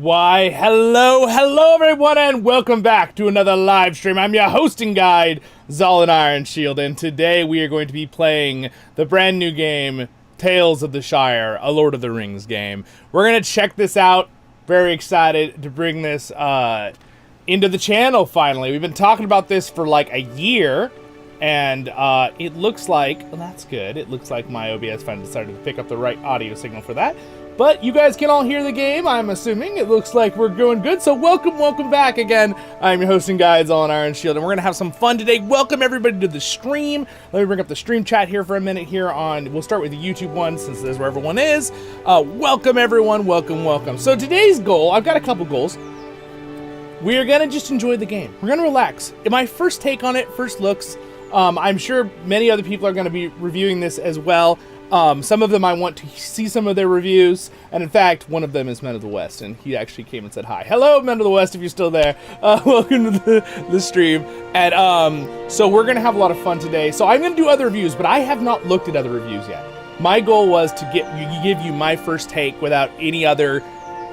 Why, hello everyone, and welcome back to another live stream. I'm your hosting guide, Zollin Ironshield, and today we are going to be playing the brand new game, Tales of the Shire, a Lord of the Rings game. We're going to check this out. Very excited to bring this into the channel finally. We've been talking about this for like a year, and it looks like, well, that's good. It looks like my OBS finally decided to pick up the right audio signal for that. But you guys can all hear the game, I'm assuming. It looks like we're going good, so welcome back again. I'm your hosting guide, Zollin Ironshield, and we're going to have some fun today. Welcome everybody to the stream. Let me bring up the stream chat here for a minute here on, we'll start with the YouTube one since that's where everyone is. Welcome everyone, welcome. So today's goal, I've got a couple goals. We're going to just enjoy the game. We're going to relax. In my first take on it, first looks, I'm sure many other people are going to be reviewing this as well. Some of them I want to see some of their reviews, and in fact, one of them is Men of the West, and he actually came and said hi. Hello, Men of the West, if you're still there. Welcome to the stream. And so we're going to have a lot of fun today. So I'm going to do other reviews, but I have not looked at other reviews yet. My goal was to give you my first take without any other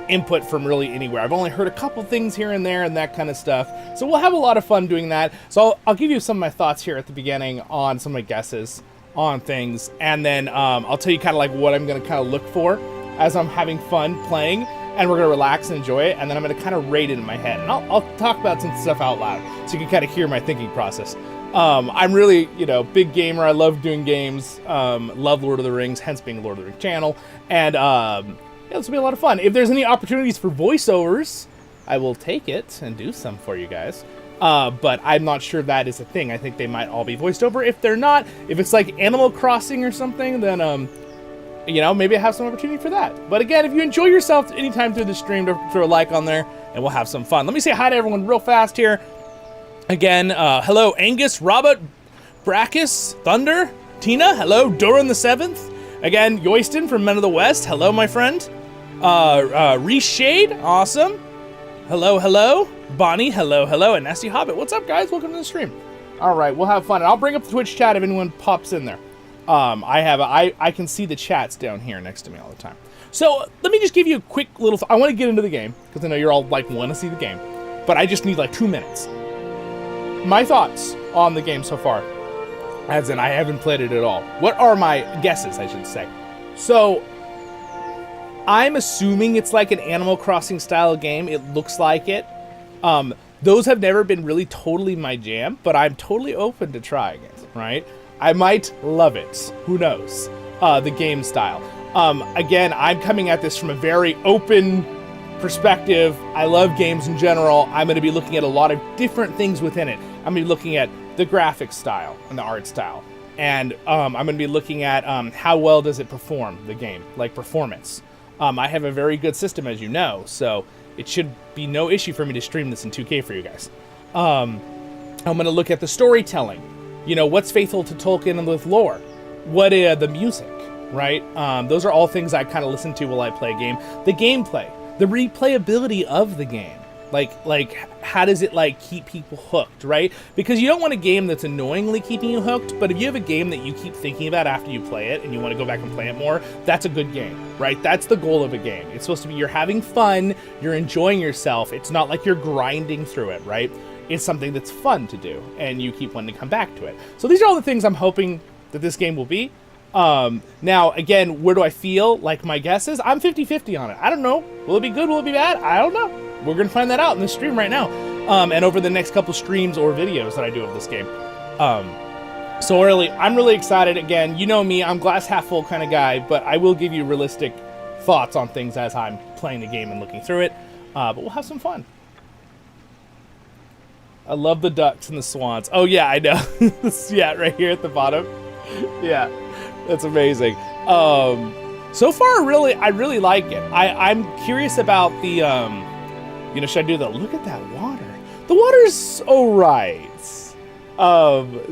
input from really anywhere. I've only heard a couple things here and there and that kind of stuff. So we'll have a lot of fun doing that. So I'll give you some of my thoughts here at the beginning on some of my guesses on things, and then I'll tell you kind of like what I'm going to kind of look for as I'm having fun playing, and we're going to relax and enjoy it, and then I'm going to kind of rate it in my head, and I'll talk about some stuff out loud so you can kind of hear my thinking process. I'm really, big gamer. I love doing games, love Lord of the Rings, hence being a Lord of the Rings channel, and yeah, this will be a lot of fun. If there's any opportunities for voiceovers, I will take it and do some for you guys. But I'm not sure that is a thing. I think they might all be voiced over. If they're not, if it's like Animal Crossing or something, then, maybe I have some opportunity for that. But again, if you enjoy yourself anytime through the stream, don't throw a like on there, and we'll have some fun. Let me say hi to everyone real fast here. Again, hello, Angus, Robert, Brackus, Thunder, Tina, hello, Doran the 7th. Again, Yoyston from Men of the West, hello, my friend. Reese Shade, awesome. Hello. Bonnie, hello, and Nasty Hobbit. What's up, guys? Welcome to the stream. All right, we'll have fun. And I'll bring up the Twitch chat if anyone pops in there. I can see the chats down here next to me all the time. So let me just give you a quick little. I want to get into the game because I know you're all like want to see the game, but I just need like 2 minutes. My thoughts on the game so far, as in I haven't played it at all. What are my guesses, I should say? So I'm assuming it's like an Animal Crossing style game. It looks like it. Those have never been really totally my jam, but I'm totally open to trying it, right? I might love it. Who knows? The game style. Again, I'm coming at this from a very open perspective. I love games in general. I'm going to be looking at a lot of different things within it. I'm going to be looking at the graphic style and the art style. And I'm going to be looking at how well does it perform, the game, like performance. I have a very good system, as you know, so it should be no issue for me to stream this in 2K for you guys. I'm going to look at the storytelling. What's faithful to Tolkien and with lore? What the music, right? Those are all things I kind of listen to while I play a game. The gameplay, the replayability of the game. Like how does it like keep people hooked, right? Because you don't want a game that's annoyingly keeping you hooked, but if you have a game that you keep thinking about after you play it and you want to go back and play it more, that's a good game, right? That's the goal of a game. It's supposed to be you're having fun, you're enjoying yourself. It's not like you're grinding through it, right? It's something that's fun to do and you keep wanting to come back to it. So these are all the things I'm hoping that this game will be. Now, again, where do I feel like my guess is? I'm 50-50 on it. I don't know. Will it be good? Will it be bad? I don't know. We're going to find that out in the stream right now. And over the next couple streams or videos that I do of this game. So really, I'm really excited. Again, you know me, I'm glass half full kind of guy, but I will give you realistic thoughts on things as I'm playing the game and looking through it. But we'll have some fun. I love the ducks and the swans. Oh yeah, I know. Yeah, right here at the bottom. Yeah, that's amazing. So far, I really like it. I'm curious about the, should I do the, look at that water. The water's alright.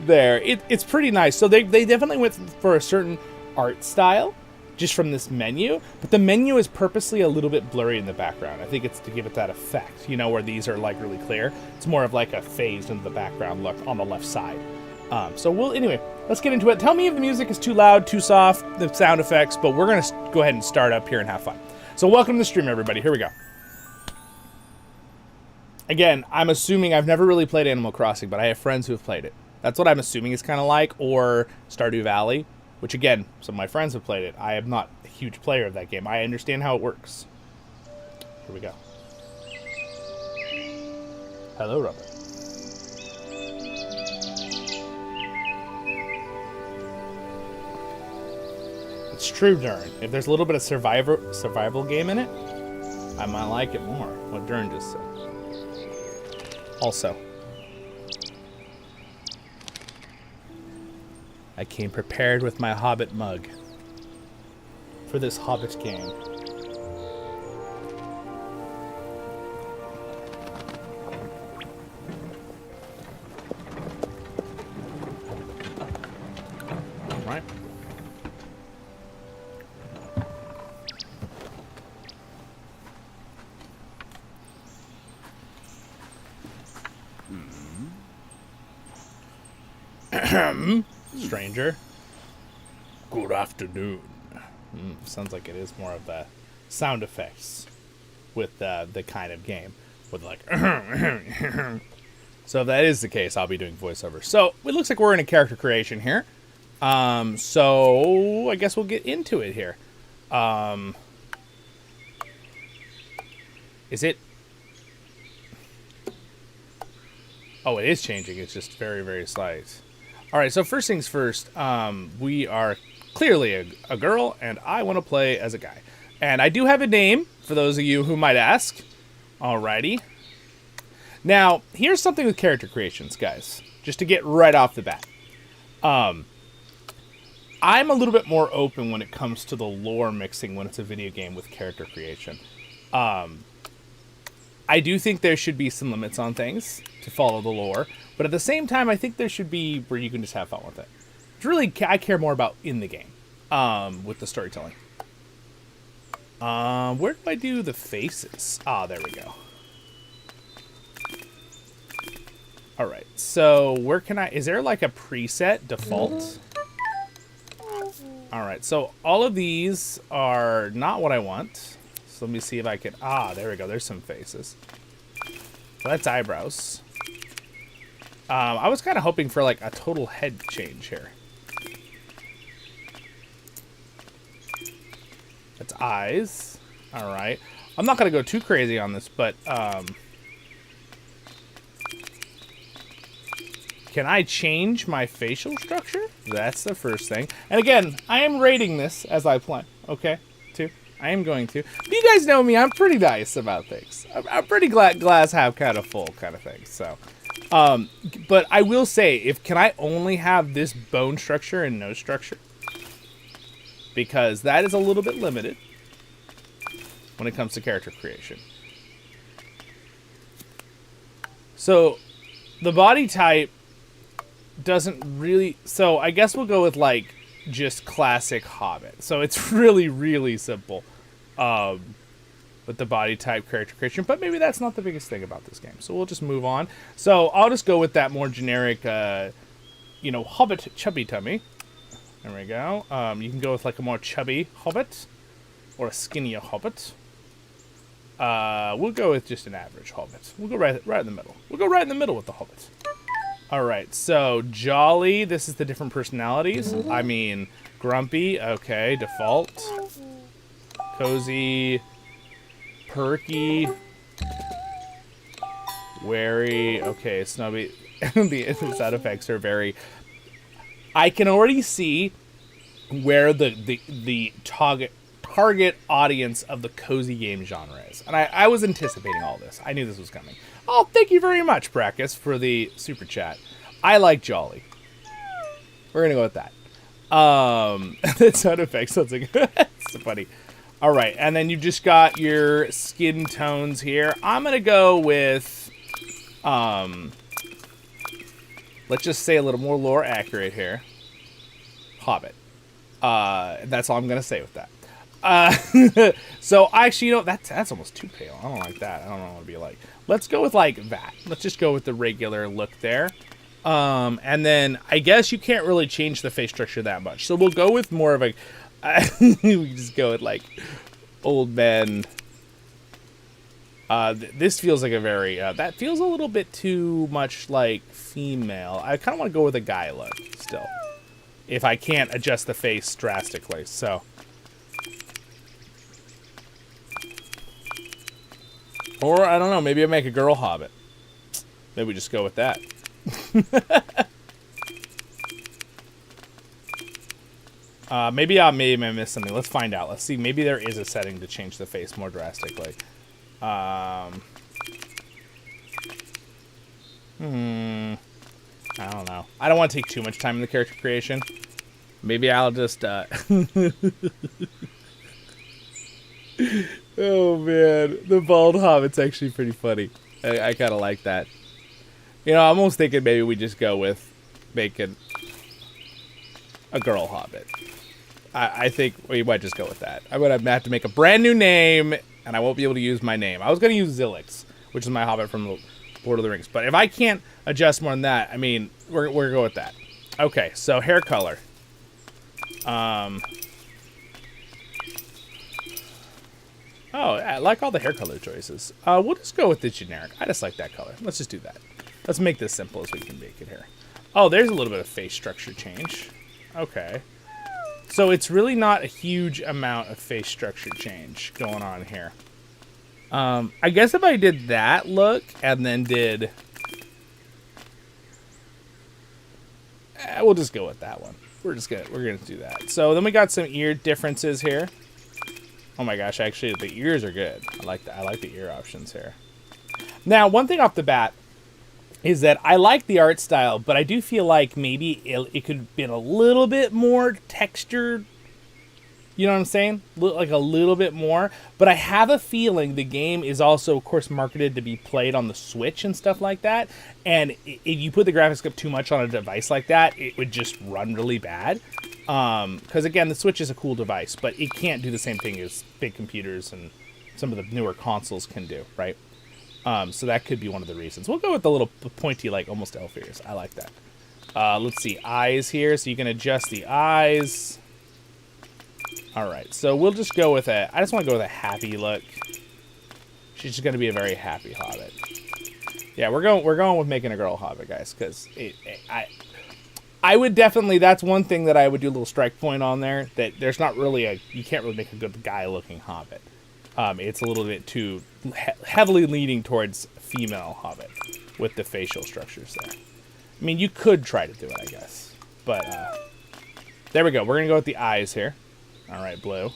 There. It's pretty nice. So they definitely went for a certain art style, just from this menu, but the menu is purposely a little bit blurry in the background. I think it's to give it that effect, where these are like really clear. It's more of like a phased into the background look on the left side. So anyway, let's get into it. Tell me if the music is too loud, too soft, the sound effects, but we're going to go ahead and start up here and have fun. So welcome to the stream, everybody. Here we go. Again, I'm assuming I've never really played Animal Crossing, but I have friends who have played it. That's what I'm assuming it's kind of like, or Stardew Valley, which again, some of my friends have played it. I am not a huge player of that game. I understand how it works. Here we go. Hello, Robert. It's true, Dern. If there's a little bit of survival game in it, I might like it more. What Dern just said. Also, I came prepared with my Hobbit mug for this Hobbit game. Right. Stranger. Good afternoon. Sounds like it is more of the sound effects with the kind of game with like. So if that is the case, I'll be doing voiceover. So it looks like we're in a character creation here. So I guess we'll get into it here. Is it? Oh, it is changing. It's just very, very slight. All right, so first things first, we are clearly a girl, and I want to play as a guy. And I do have a name, for those of you who might ask. Alrighty. Now, here's something with character creations, guys, just to get right off the bat. I'm a little bit more open when it comes to the lore mixing when it's a video game with character creation. I do think there should be some limits on things to follow the lore, but at the same time, I think there should be where you can just have fun with it. It's really, I care more about in the game, with the storytelling. Where do I do the faces? Ah, there we go. All right, so where can I, is there like a preset default? All right, so all of these are not what I want. So let me see if I can, there we go, there's some faces. So that's eyebrows. I was kind of hoping for like a total head change here. That's eyes. All right. I'm not going to go too crazy on this, but can I change my facial structure? That's the first thing. And again, I am rating this as I play. Okay, too. I am going to. But you guys know me. I'm pretty nice about things. I'm pretty glass half kind of full kind of thing. So, but I will say, can I only have this bone structure and nose structure? Because that is a little bit limited when it comes to character creation. So, the body type doesn't really... So, I guess we'll go with, like, just classic Hobbit. So, it's really, really simple with the body type character creation. But maybe that's not the biggest thing about this game. So, we'll just move on. So, I'll just go with that more generic, Hobbit chubby tummy. There we go. You can go with, like, a more chubby Hobbit. Or a skinnier Hobbit. We'll go with just an average Hobbit. We'll go right in the middle. We'll go right in the middle with the Hobbit. Alright, so jolly. This is the different personalities. I mean, grumpy. Okay, default. Cozy. Perky. Wary. Okay, snubby. The sound effects are very... I can already see where the target audience of the cozy game genre is. And I was anticipating all this. I knew this was coming. Oh, thank you very much, Brackus, for the super chat. I like jolly. We're going to go with that. That sound effect sounds like... It's so funny. All right, and then you've just got your skin tones here. I'm going to go with... let's just say a little more lore accurate here. Hobbit. That's all I'm going to say with that. So actually, that's almost too pale. I don't like that. I don't know what it'd be like. Let's go with like that. Let's just go with the regular look there. And then I guess you can't really change the face structure that much. So we'll go with more of a, we just go with like old man This feels like a very, that feels a little bit too much like female. I kind of want to go with a guy look still, if I can't adjust the face drastically, so. Or, I don't know, maybe I make a girl hobbit. Maybe we just go with that. Maybe I missed something. Let's find out. Let's see. Maybe there is a setting to change the face more drastically. I don't know. I don't want to take too much time in the character creation. Maybe I'll just, Oh, man. The bald hobbit's actually pretty funny. I kind of like that. You know, I'm almost thinking maybe we just go with making a girl hobbit. I think we might just go with that. I'm going to have to make a brand new name, and I won't be able to use my name. I was going to use Zilix, which is my hobbit from Lord of the Rings. But if I can't adjust more than that, I mean, we're going to go with that. Okay, so hair color. Oh, I like all the hair color choices. We'll just go with the generic. I just like that color. Let's just do that. Let's make this simple as we can make it here. Oh, there's a little bit of face structure change. Okay. So it's really not a huge amount of face structure change going on here. I guess if I did that look and then did... we'll just go with that one. We're gonna do that. So then we got some ear differences here. Oh my gosh, actually the ears are good. I like the ear options here. Now, one thing off the bat is that I like the art style, but I do feel like maybe it could have been a little bit more textured. You know what I'm saying? Like a little bit more. But I have a feeling the game is also, of course, marketed to be played on the Switch and stuff like that. And if you put the graphics up too much on a device like that, it would just run really bad. Because, again, the Switch is a cool device, but it can't do the same thing as big computers and some of the newer consoles can do, right? So that could be one of the reasons. We'll go with the little pointy, like, almost elf ears. I like that. Let's see. Eyes here. So you can adjust the eyes. All right. So we'll just go with I just want to go with a happy look. She's just going to be a very happy hobbit. Yeah, we're going with making a girl hobbit, guys, because I would definitely, that's one thing that I would do a little strike point on there, that there's not really you can't really make a good guy-looking hobbit. It's a little bit too heavily leaning towards female hobbit with the facial structures there. I mean, you could try to do it, I guess. But, there we go. We're going to go with the eyes here. All right, blue.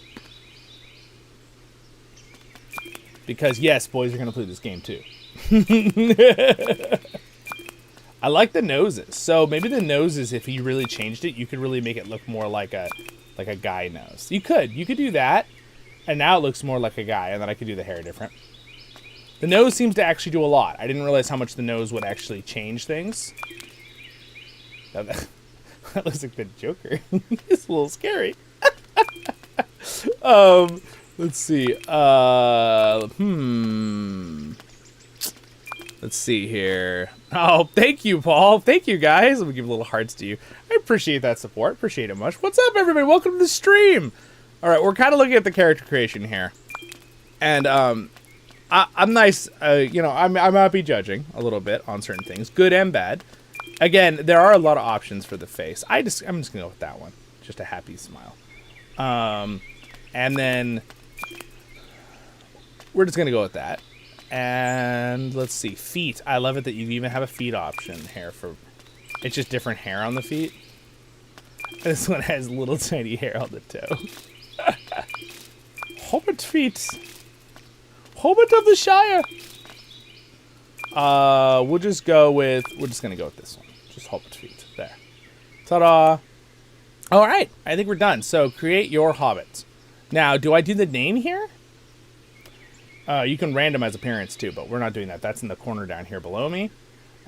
Because, yes, boys are going to play this game, too. I like the noses. So maybe the noses, if you really changed it, you could really make it look more like a guy nose. You could do that. And now it looks more like a guy, and then I could do the hair different. The nose seems to actually do a lot. I didn't realize how much the nose would actually change things. That looks like the Joker. It's a little scary. Let's see. Let's see here. Oh, thank you, Paul. Thank you, guys. Let me give little hearts to you. I appreciate that support. Appreciate it much. What's up, everybody? Welcome to the stream. All right, we're kind of looking at the character creation here, and I'm nice. You know, I might be judging a little bit on certain things, good and bad. Again, there are a lot of options for the face. I'm just gonna go with that one, just a happy smile. And then we're just gonna go with that. And let's see, feet. I love it that you even have a feet option here for. It's just different hair on the feet. This one has little tiny hair on the toe. Hobbit feet. Hobbit of the Shire. We'll just go with. We're just gonna go with this one. Just Hobbit feet. There. Ta-da. All right. I think we're done. So create your hobbits. Now, do I do the name here? You can randomize appearance too, but we're not doing that. That's in the corner down here below me.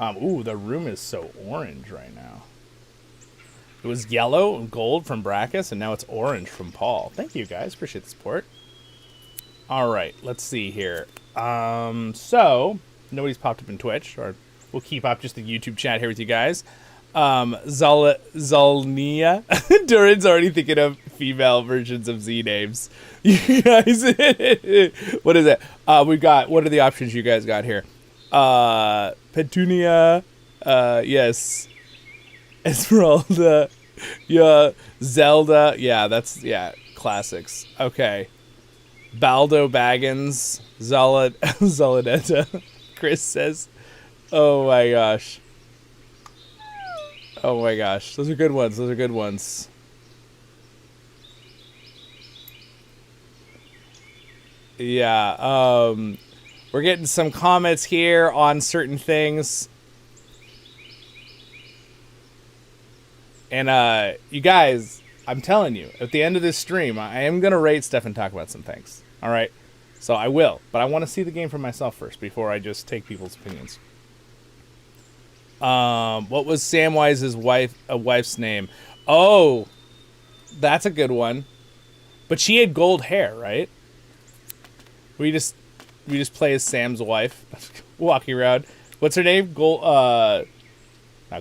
Ooh, the room is so orange right now. It was yellow and gold from Brackus, and now it's orange from Paul. Thank you, guys. Appreciate the support. All right, let's see here. So, nobody's popped up in Twitch, or we'll keep up just the YouTube chat here with you guys. Zolnia. Durin's already thinking of female versions of Z names. You guys, what is it? We got. What are the options you guys got here? Petunia. Yes. Esmeralda. Yeah. Zelda. Yeah, that's classics. Okay. Baldo Baggins. Zolinetta. Chris says. Oh my gosh. Oh my gosh. Those are good ones. Those are good ones. Yeah. We're getting some comments here on certain things. And you guys, I'm telling you, at the end of this stream, I am going to rate stuff and talk about some things. All right? So I will. But I want to see the game for myself first before I just take people's opinions. What was Samwise's wife's name? Oh, that's a good one. But she had gold hair, right? We just play as Sam's wife, walking around. What's her name? Not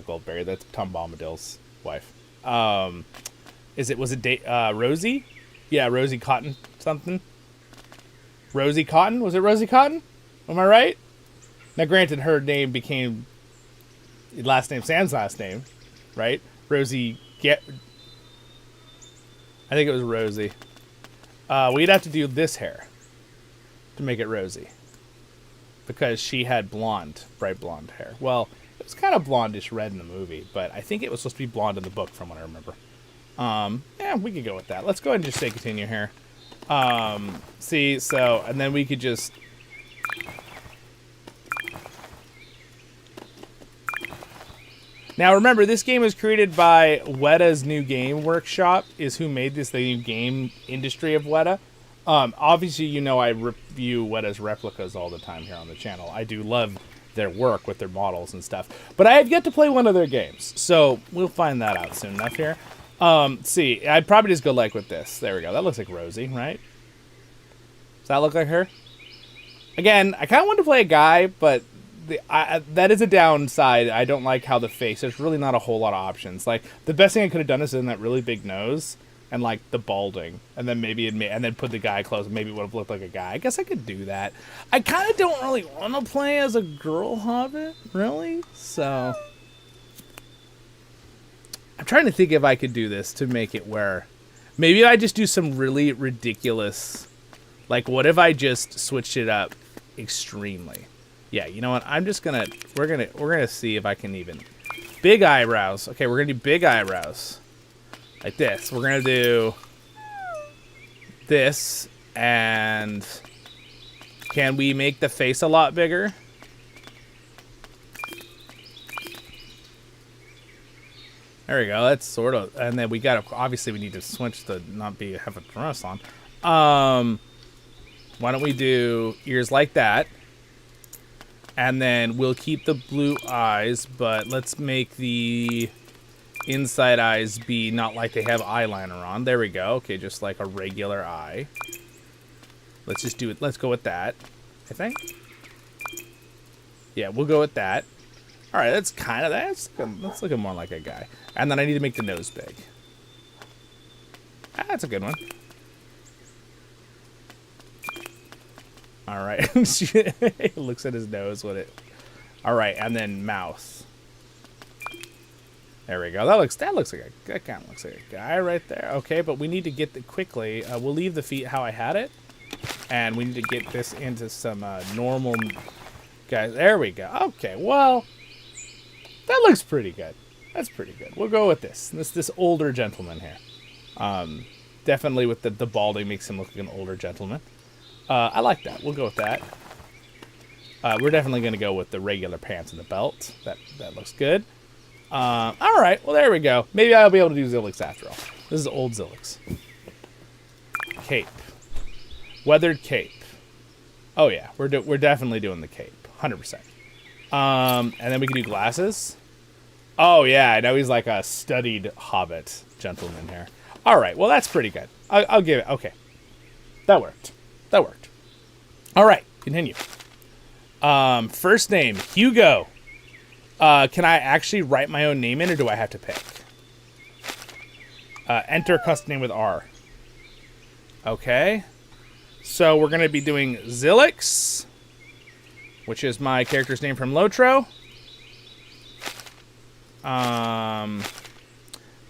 Goldberry. That's Tom Bombadil's wife. Was it Rosie? Yeah, Rosie Cotton something. Rosie Cotton? Was it Rosie Cotton? Am I right? Now, granted, her name became last name Sam's last name, right? Rosie I think it was Rosie. We'd have to do this hair to make it Rosie, because she had bright blonde hair. Well, it was kind of blondish red in the movie, but I think it was supposed to be blonde in the book, from what I remember. Yeah, we could go with that. Let's go ahead and just say continue here. See, so, and then we could just. Now remember, this game was created by Weta's New Game Workshop, is who made this, the new game industry of Weta. Obviously, you know I review Weta's replicas all the time here on the channel. I do love their work with their models and stuff. But I have yet to play one of their games, so we'll find that out soon enough here. See, I'd probably just go like with this. There we go. That looks like Rosie, right? Does that look like her? Again, I kind of want to play a guy, but that is a downside. I don't like how the face, there's really not a whole lot of options. Like, the best thing I could have done is in that really big nose and like the balding, and then and then put the guy close, maybe it would have looked like a guy. I guess I could do that. I kind of don't really want to play as a girl hobbit, really, so I'm trying to think if I could do this to make it where maybe I just do some really ridiculous, like, what if I just switched it up extremely? Yeah, you know what? I'm just gonna we're gonna see if I can even big eyebrows. Okay, we're gonna do big eyebrows like this. We're gonna do this, and can we make the face a lot bigger? There we go. That's sort of, and then we gotta obviously we need to switch to not have a dress on. Why don't we do ears like that? And then we'll keep the blue eyes, but let's make the inside eyes be not like they have eyeliner on. There we go. Okay, just like a regular eye. Let's just do it. Let's go with that, I think. Yeah, we'll go with that. All right, that's kind of, that's looking more like a guy. And then I need to make the nose big. That's a good one. All right. He looks at his nose with it. All right, and then mouth. There we go. That kind of looks like a guy right there. Okay, but we need to get the quickly. We'll leave the feet how I had it, and we need to get this into some normal guys. There we go. Okay, well, that looks pretty good. That's pretty good. We'll go with this older gentleman here. Definitely with the balding makes him look like an older gentleman. I like that. We'll go with that. We're definitely going to go with the regular pants and the belt. That looks good. All right. Well, there we go. Maybe I'll be able to do Zilix after all. This is old Zilix. Cape. Weathered cape. Oh, yeah. We're definitely doing the cape. 100%. And then we can do glasses. Oh, yeah. I know he's like a studied hobbit gentleman here. All right. Well, that's pretty good. I'll give it. Okay. That worked. That worked. All right, continue. First name, Hugo. Can I actually write my own name in, or do I have to pick? Enter custom name with R. Okay. So we're going to be doing Zilix, which is my character's name from LOTRO.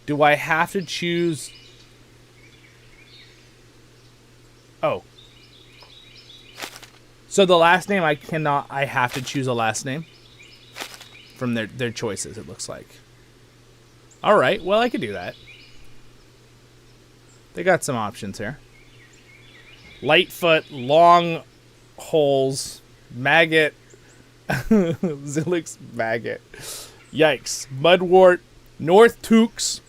Do I have to choose... Oh. So the last name I cannot... I have to choose a last name from their choices, it looks like. Alright, well I could do that. They got some options here. Lightfoot, long holes, maggot, Zilix maggot. Yikes. Mudwort, North Tooks,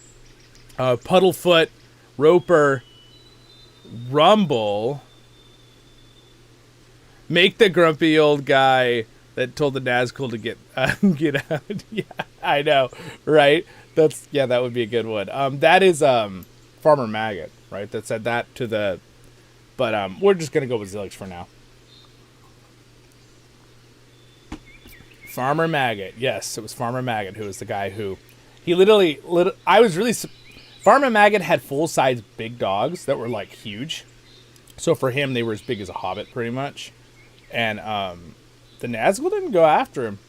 Puddlefoot, Roper, Rumble. Make the grumpy old guy that told the Nazgul to get out. Yeah, I know, right? That would be a good one. That is Farmer Maggot, right? That said that to the... But we're just going to go with Zilix for now. Farmer Maggot. Yes, it was Farmer Maggot who was the guy who... He literally... I was really... Farmer Maggot had full-size big dogs that were, like, huge. So for him, they were as big as a hobbit, pretty much. And the Nazgul didn't go after him.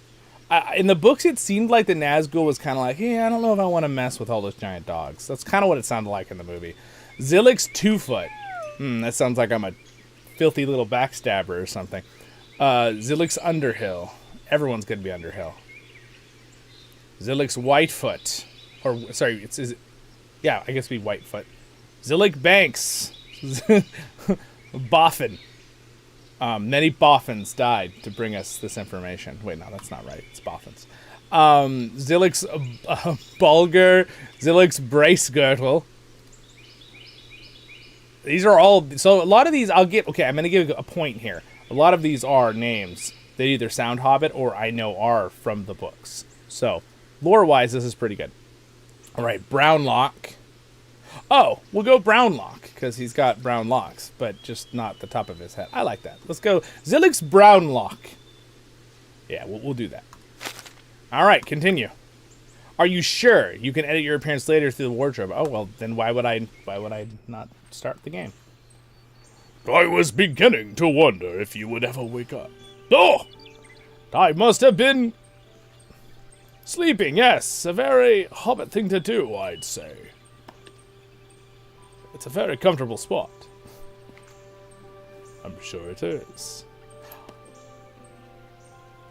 In the books, it seemed like the Nazgul was kind of like, hey, I don't know if I want to mess with all those giant dogs. That's kind of what it sounded like in the movie. Zilix 2-foot. That sounds like I'm a filthy little backstabber or something. Zilix Underhill. Everyone's going to be Underhill. Zilix Whitefoot. Or, sorry, yeah, I guess it'd be Whitefoot. Zilix Banks. Boffin. Many Boffins died to bring us this information. Wait, no, that's not right. It's Boffins. Zilix Bulger. Zilix Bracegirdle. These are all... So a lot of these I'll give... Okay, I'm going to give a point here. A lot of these are names that either sound Hobbit or I know are from the books. So, lore-wise, this is pretty good. All right, Brownlock. Oh, we'll go Brownlock, because he's got brown locks, but just not the top of his head. I like that. Let's go Zilix Brownlock. Yeah, we'll do that. All right, continue. Are you sure you can edit your appearance later through the wardrobe? Oh, well, then why would I not start the game? I was beginning to wonder if you would ever wake up. Oh! I must have been sleeping, yes. A very hobbit thing to do, I'd say. It's a very comfortable spot. I'm sure it is.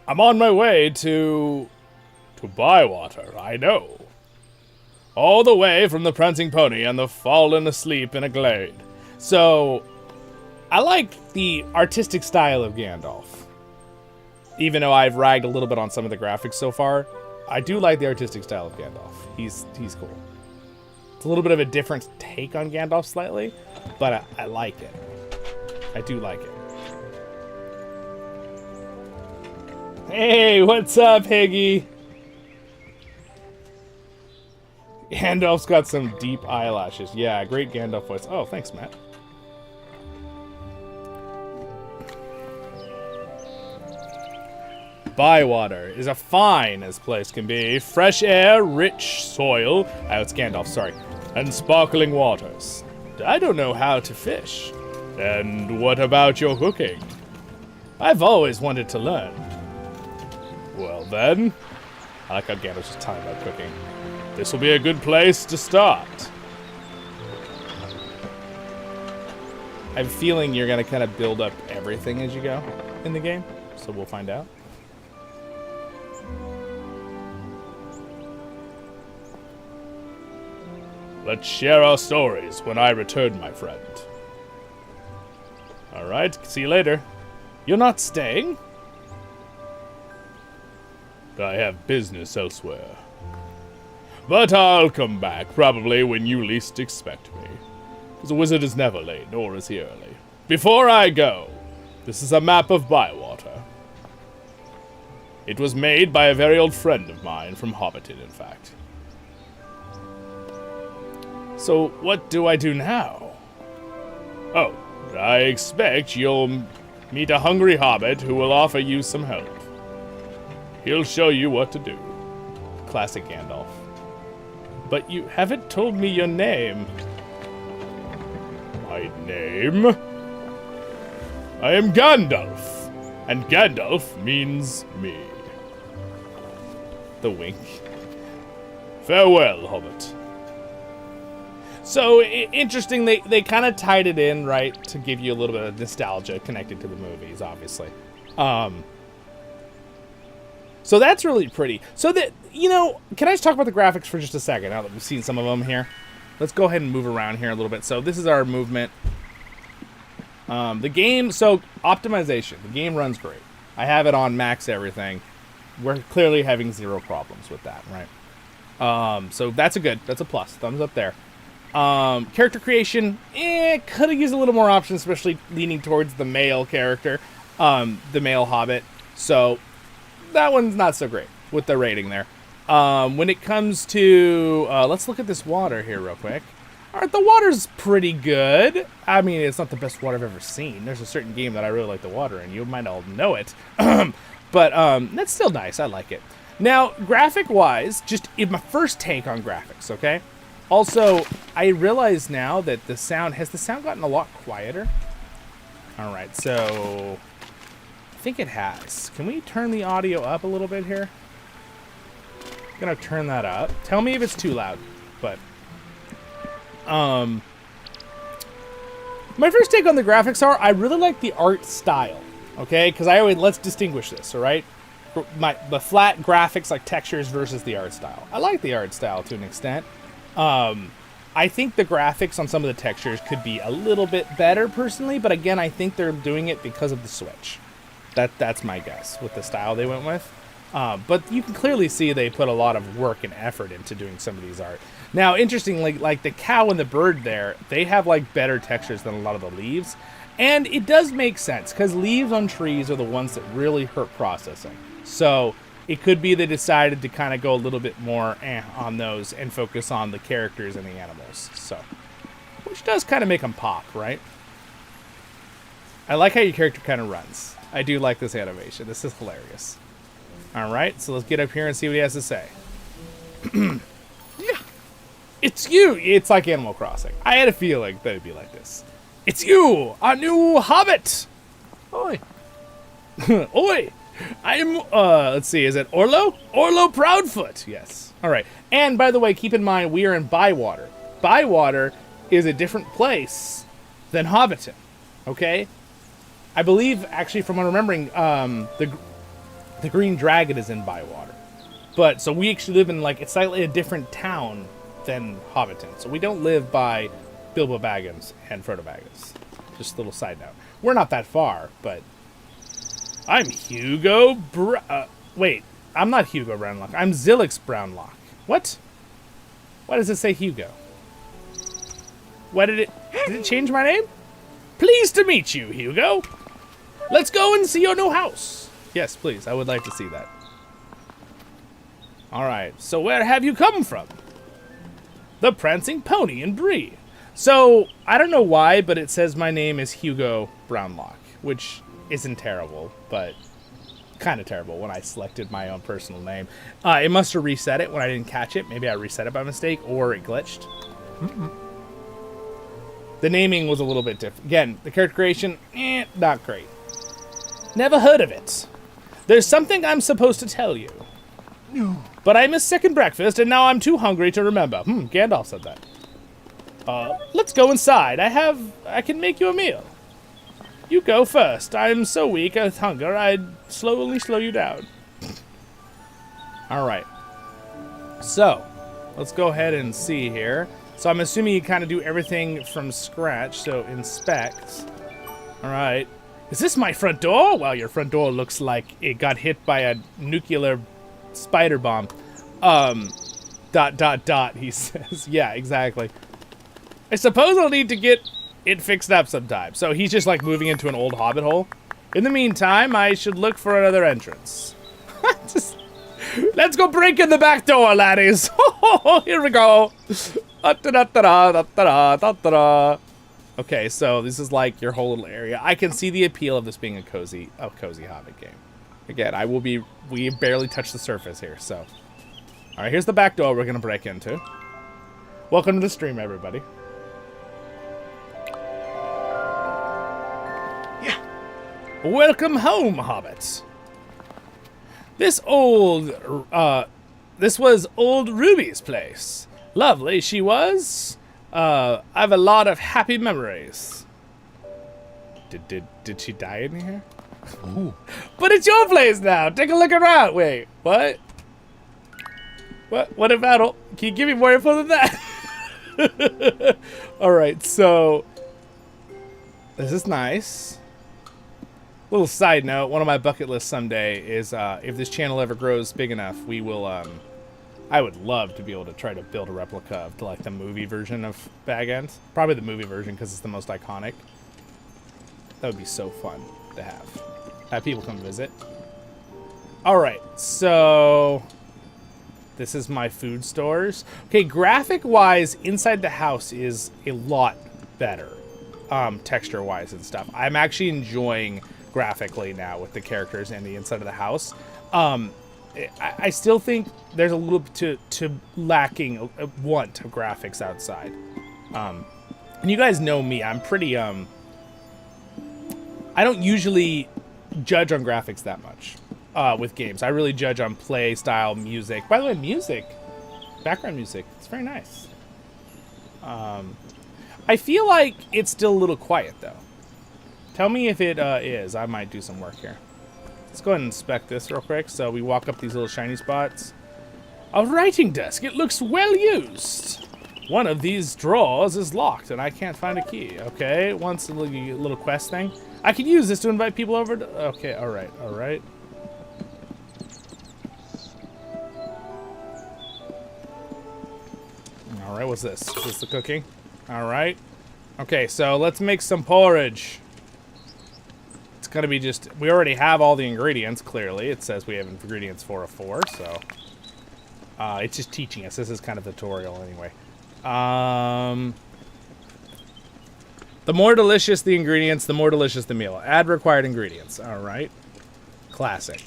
I'm on my way to Bywater, I know. All the way from the prancing pony and the fallen asleep in a glade. So, I like the artistic style of Gandalf. Even though I've ragged a little bit on some of the graphics so far, I do like the artistic style of Gandalf. He's cool. It's a little bit of a different take on Gandalf slightly, but I like it. I do like it. Hey, what's up, Higgy? Gandalf's got some deep eyelashes. Yeah, great Gandalf voice. Oh, thanks, Matt. Bywater is a fine as place can be. Fresh air, rich soil. Oh, it's Gandalf, sorry. And sparkling waters. I don't know how to fish. And what about your cooking? I've always wanted to learn. Well then, I like how Gandalf's just talking about cooking. This will be a good place to start. I have a feeling you're going to kind of build up everything as you go in the game, so we'll find out. Let's share our stories when I return, my friend. Alright, see you later. You're not staying? I have business elsewhere. But I'll come back, probably when you least expect me. Because a wizard is never late, nor is he early. Before I go, this is a map of Bywater. It was made by a very old friend of mine from Hobbiton, in fact. So, what do I do now? Oh, I expect you'll meet a hungry hobbit who will offer you some help. He'll show you what to do. Classic Gandalf. But you haven't told me your name. My name? I am Gandalf, and Gandalf means me. The wink. Farewell, Hobbit. So, interesting, they kind of tied it in, right, to give you a little bit of nostalgia connected to the movies, obviously. So that's really pretty. So that, you know, can I just talk about the graphics for just a second, now that we've seen some of them here? Let's go ahead and move around here a little bit. So this is our movement. The game, so optimization. The game runs great. I have it on max everything. We're clearly having zero problems with that, right? So that's a plus. Thumbs up there. Character creation, could have used a little more options, especially leaning towards the male character, the male hobbit. So that one's not so great with the rating there. When it comes to, let's look at this water here real quick. All right, the water's pretty good. I mean, it's not the best water I've ever seen. There's a certain game that I really like the water in. You might all know it. But that's still nice. I like it. Now, graphic-wise, just in my first take on graphics, okay? Also, I realize now that has the sound gotten a lot quieter? All right, so I think it has. Can we turn the audio up a little bit here? I'm gonna turn that up. Tell me if it's too loud, but my first take on the graphics are I really like the art style, okay? Because let's distinguish this, all right? The flat graphics, like textures versus the art style. I like the art style to an extent. I think the graphics on some of the textures could be a little bit better personally, but again, I think they're doing it because of the Switch. That's my guess with the style they went with. But you can clearly see they put a lot of work and effort into doing some of these art. Now, interestingly, like the cow and the bird there, they have like better textures than a lot of the leaves. And it does make sense, because leaves on trees are the ones that really hurt processing. So it could be they decided to kind of go a little bit more on those and focus on the characters and the animals. So, which does kind of make them pop, right? I like how your character kind of runs. I do like this animation. This is hilarious. All right, so let's get up here and see what he has to say. Yeah, it's you. It's like Animal Crossing. I had a feeling that it'd be like this. It's you, our new hobbit. Oi. Oi. I'm, let's see, is it Orlo? Orlo Proudfoot, yes. All right, and by the way, keep in mind, we are in Bywater. Bywater is a different place than Hobbiton, okay? I believe, actually, from what I'm remembering, the Green Dragon is in Bywater. But, so we actually live in, like, it's slightly a different town than Hobbiton. So we don't live by Bilbo Baggins and Frodo Baggins. Just a little side note. We're not that far, but I'm Hugo wait, I'm not Hugo Brownlock. I'm Zilix Brownlock. What? Why does it say Hugo? Why did it change my name? Pleased to meet you, Hugo. Let's go and see your new house. Yes, please. I would like to see that. All right. So where have you come from? The Prancing Pony and Bree. So, I don't know why, but it says my name is Hugo Brownlock, which isn't terrible, but kind of terrible when I selected my own personal name. It must have reset it when I didn't catch it. Maybe I reset it by mistake, or it glitched. The naming was a little bit different. Again, the character creation, not great. Never heard of it. There's something I'm supposed to tell you. No. But I missed second breakfast, and now I'm too hungry to remember. Gandalf said that. Let's go inside. I can make you a meal. You go first. I'm so weak with hunger, I'd slowly slow you down. All right. So, let's go ahead and see here. So I'm assuming you kind of do everything from scratch, so inspect. All right. Is this my front door? Well, your front door looks like it got hit by a nuclear spider bomb. ... he says. Yeah, exactly. I suppose I'll need to get it fixed up sometime. So he's just like moving into an old hobbit hole. In the meantime, I should look for another entrance. Let's go break in the back door, laddies. Here we go. Okay, so this is like your whole little area. I can see the appeal of this being a cozy hobbit game. Again, we barely touched the surface here, so. All right, here's the back door we're gonna break into. Welcome to the stream, everybody. Yeah. Welcome home, hobbits. This was old Ruby's place. Lovely she was. I have a lot of happy memories. Did she die in here? Ooh. But it's your place now. Take a look around. Wait, what? What about? Can you give me more info than that? All right, so this is nice. Little side note: one of my bucket lists someday is if this channel ever grows big enough, we will. I would love to be able to try to build a replica of like the movie version of Bag End. Probably the movie version because it's the most iconic. That would be so fun to have people come visit. All right, so this is my food stores. Okay, graphic-wise, inside the house is a lot better, texture-wise and stuff. I'm actually enjoying graphically now with the characters and the inside of the house. I still think there's a little bit to lacking a want of graphics outside. And you guys know me, I'm pretty I don't usually judge on graphics that much with games. I really judge on play style, music. By the way, music, background music, it's very nice. I feel like it's still a little quiet though. Tell me if it is. I might do some work here. Let's go ahead and inspect this real quick. So we walk up these little shiny spots. A writing desk. It looks well used. One of these drawers is locked and I can't find a key. Okay, once a little quest thing. I can use this to invite people over to... Okay, all right. All right, what's this? Is this the cooking? All right. Okay, so let's make some porridge. It's gonna be just... We already have all the ingredients, clearly. It says we have ingredients 4 of 4, so... it's just teaching us. This is kind of a tutorial anyway. The more delicious the ingredients, the more delicious the meal. Add required ingredients. All right. Classic.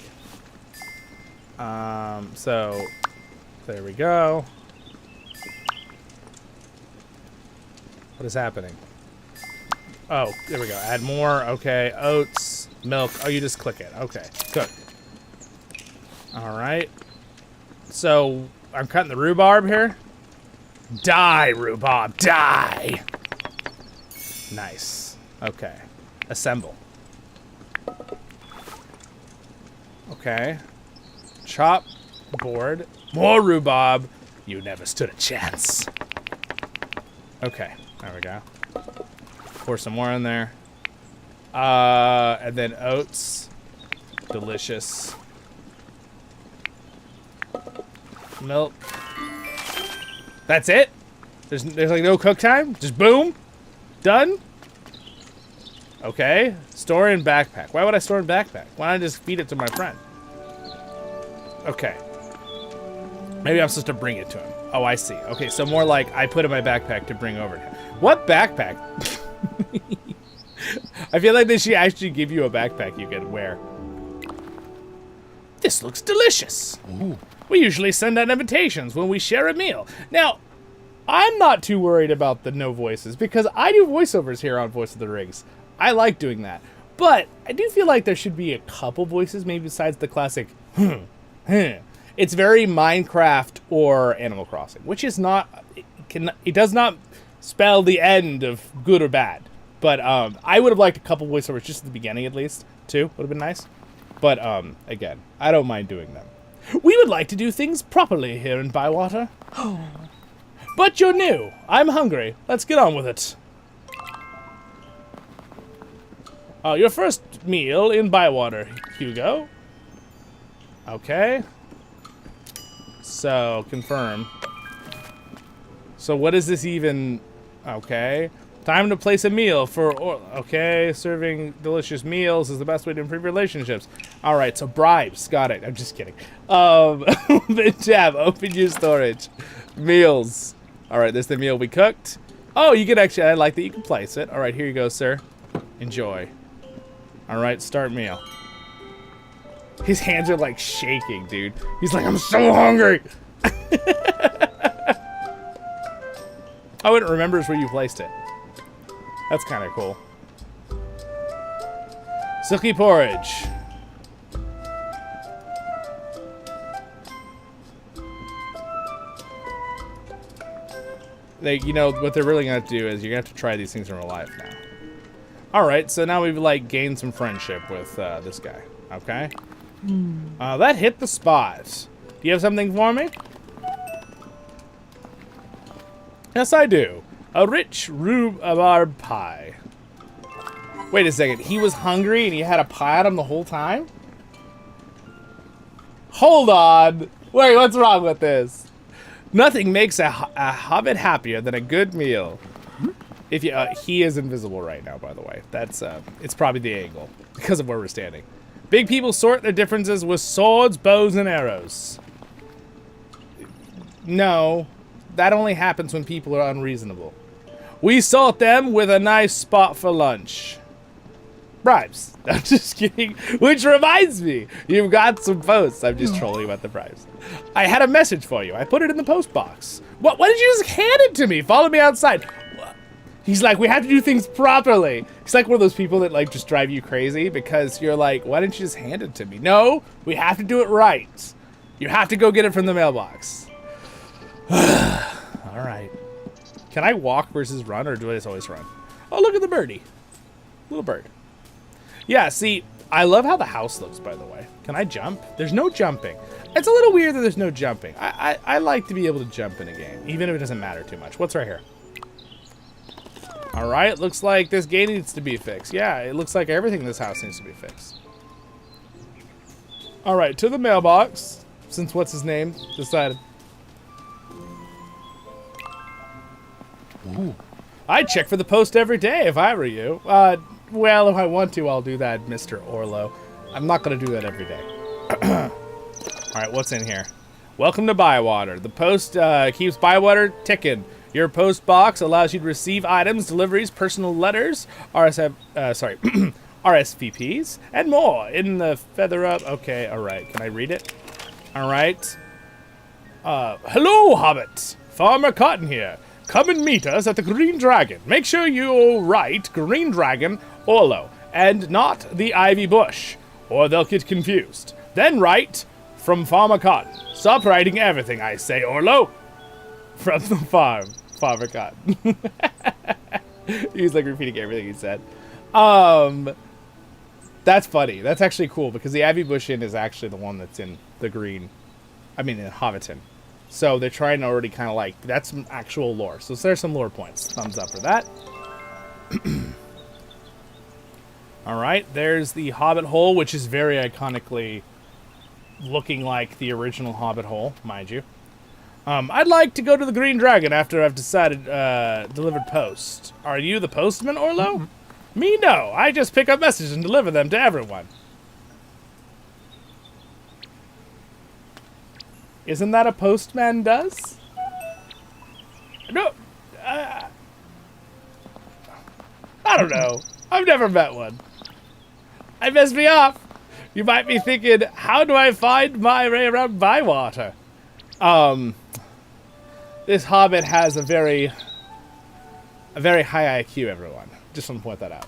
So there we go. What is happening? Oh, there we go. Add more. Okay. Oats, milk. Oh, you just click it. Okay. Cook. All right. So I'm cutting the rhubarb here. Die, rhubarb. Die. Nice. Okay. Assemble. Okay. Chop. Board. More rhubarb. You never stood a chance. Okay. There we go. Pour some more in there. And then oats. Delicious. Milk. That's it? There's like no cook time? Just boom? Done? Okay. Store in backpack. Why would I store in backpack? Why don't I just feed it to my friend? Okay. Maybe I'm supposed to bring it to him. Oh, I see. Okay, so more like I put in my backpack to bring over to him. What backpack? I feel like they should actually give you a backpack you can wear. This looks delicious. Ooh. We usually send out invitations when we share a meal. Now, I'm not too worried about the no voices because I do voiceovers here on Voice of the Rings. I like doing that. But I do feel like there should be a couple voices, maybe besides the classic, It's very Minecraft or Animal Crossing, which is not, it does not spell the end of good or bad. But I would have liked a couple voiceovers just at the beginning at least, too. Would have been nice. But again, I don't mind doing them. We would like to do things properly here in Bywater. But you're new. I'm hungry. Let's get on with it. Your first meal in Bywater, Hugo. Okay. So, confirm. So, what is this even? Okay. Time to place a meal for... Okay, serving delicious meals is the best way to improve relationships. Alright, so bribes. Got it. I'm just kidding. The tab. Open your storage. Meals. Alright, this is the meal we cooked. Oh, you can actually... I like that you can place it. Alright, here you go, sir. Enjoy. Alright, start meal. His hands are like shaking, dude. He's like, I'm so hungry. Oh, it remembers where you placed it. That's kind of cool. Silky porridge. You know, what they're really going to do is you're going to have to try these things in real life now. Alright, so now we've, like, gained some friendship with this guy. Okay? That hit the spot. Do you have something for me? Yes, I do. A rich rhubarb pie. Wait a second. He was hungry and he had a pie on him the whole time? Hold on. Wait, what's wrong with this? Nothing makes a hobbit happier than a good meal. If you, he is invisible right now, by the way. That's, it's probably the angle because of where we're standing. Big people sort their differences with swords, bows, and arrows. No, that only happens when people are unreasonable. We sort them with a nice spot for lunch. Bribes. I'm just kidding. Which reminds me, you've got some posts. I'm just trolling about the bribes. I had a message for you. I put it in the post box. What? Why did you just hand it to me? Follow me outside. He's like, we have to do things properly. He's like one of those people that like just drive you crazy because you're like, why didn't you just hand it to me? No, we have to do it right. You have to go get it from the mailbox. All right. Can I walk versus run, or do I just always run? Oh, look at the birdie. Little bird. Yeah, see, I love how the house looks, by the way. Can I jump? There's no jumping. It's a little weird that there's no jumping. I like to be able to jump in a game, even if it doesn't matter too much. What's right here? All right, looks like this gate needs to be fixed. Yeah, it looks like everything in this house needs to be fixed. All right, to the mailbox, since what's his name decided. Ooh. I'd check for the post every day if I were you. Well, if I want to, I'll do that, Mr. Orlo. I'm not going to do that every day. All right, what's in here? Welcome to Bywater. The post keeps Bywater ticking. Your post box allows you to receive items, deliveries, personal letters, RSVPs, and more in the feather up. Okay, all right. Can I read it? All right. Hello, Hobbit. Farmer Cotton here. Come and meet us at the Green Dragon. Make sure you write Green Dragon Orlo and not the Ivy Bush, or they'll get confused. Then write from Farmer Cotton. Stop writing everything I say, Orlo. From the farm, Farmer Cotton. He's like repeating everything he said. That's funny. That's actually cool because the Ivy Bush Inn is actually the one that's in the green. I mean, in Hobbiton. So they're trying to already kind of like, that's some actual lore. So there's some lore points. Thumbs up for that. All right, there's the Hobbit hole, which is very iconically looking like the original Hobbit hole, mind you. I'd like to go to the Green Dragon after I've decided delivered post. Are you the postman, Orlo? Me, no. I just pick up messages and deliver them to everyone. Isn't that a postman does? No. I don't know. I've never met one. I messed me off. You might be thinking, how do I find my way around Bywater? This hobbit has a very high IQ, everyone. Just want to point that out.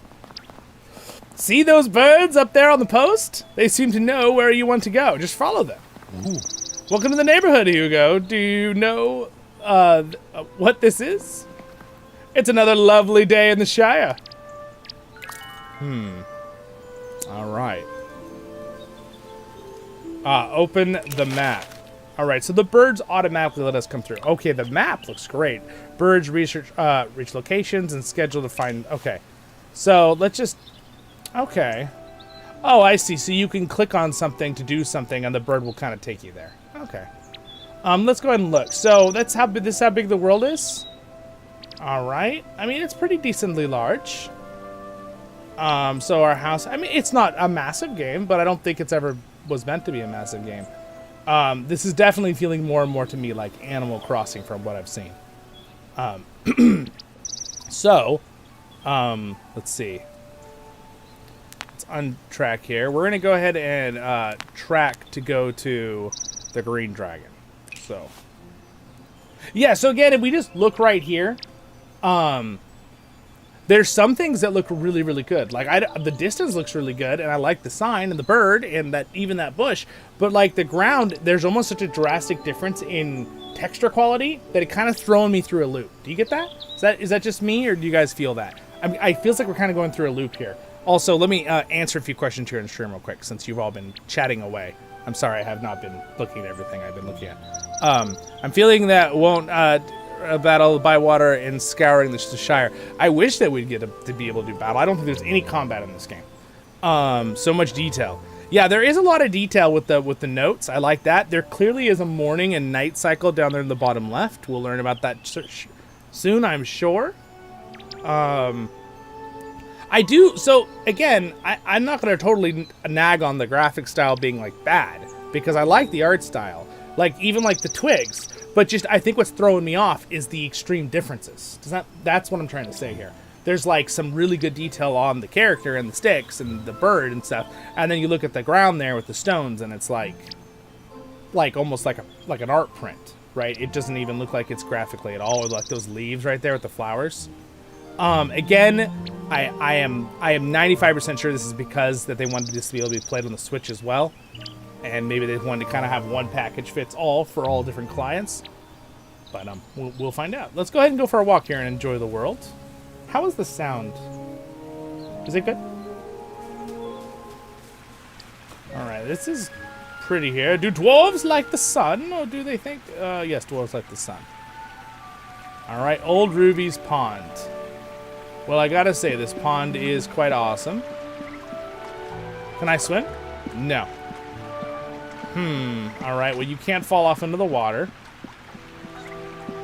See those birds up there on the post? They seem to know where you want to go. Just follow them. Ooh. Welcome to the neighborhood, Hugo. Do you know what this is? It's another lovely day in the Shire. All right. Open the map. All right, so the birds automatically let us come through. Okay, the map looks great. Birds reach locations and schedule to find. Okay, so let's just. Okay. Oh, I see. So you can click on something to do something, and the bird will kind of take you there. Okay. Let's go ahead and look. So that's how big. This is how big the world is. All right. I mean, it's pretty decently large. So our house. I mean, it's not a massive game, but I don't think it's ever was meant to be a massive game. This is definitely feeling more and more to me like Animal Crossing from what I've seen. Let's see. Let's untrack here. We're going to go ahead and track to go to the Green Dragon. So, yeah, so again, if we just look right here, There's some things that look really, really good. Like, the distance looks really good, and I like the sign and the bird and even that bush. But, like, the ground, there's almost such a drastic difference in texture quality that it kind of throwing me through a loop. Do you get that? Is that just me, or do you guys feel that? I mean, it feels like we're kind of going through a loop here. Also, let me answer a few questions here in the stream real quick, since you've all been chatting away. I'm sorry I have not been looking at everything I've been looking at. I'm feeling that won't battle Bywater and scouring the Shire. I wish that we'd get to be able to do battle. I don't think there's any combat in this game. So much detail. Yeah, there is a lot of detail with the notes. I like that. There clearly is a morning and night cycle down there in the bottom left. We'll learn about that soon, I'm sure. I do, so again, I'm not going to totally nag on the graphic style being like bad, because I like the art style, like even like the twigs, but just I think what's throwing me off is the extreme differences. That's what I'm trying to say here. There's like some really good detail on the character and the sticks and the bird and stuff, and then you look at the ground there with the stones, and it's like almost like an art print, right? It doesn't even look like it's graphically at all, like those leaves right there with the flowers. Again, I am 95% sure this is because that they wanted this to be able to be played on the Switch as well, and maybe they wanted to kind of have one package fits all for all different clients. But we'll find out. Let's go ahead and go for a walk here and enjoy the world. How is the sound? Is it good? All right, this is pretty here. Do dwarves like the sun, or do they think? Yes, dwarves like the sun. All right, Old Ruby's Pond. Well, I gotta say, this pond is quite awesome. Can I swim? No. Alright, well, you can't fall off into the water.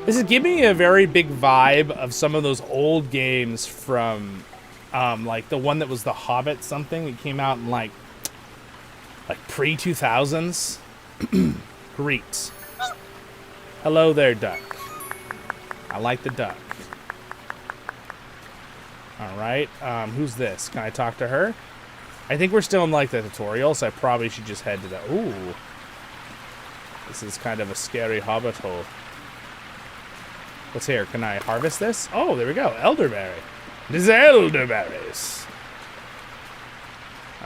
This is giving me a very big vibe of some of those old games from, like, the one that was The Hobbit something that came out in, like pre-2000s. Great. Hello there, duck. I like the duck. Alright, who's this? Can I talk to her? I think we're still in, like, the tutorial, so I probably should just head to the... Ooh. This is kind of a scary hobbit hole. What's here? Can I harvest this? Oh, there we go. Elderberry. These are elderberries.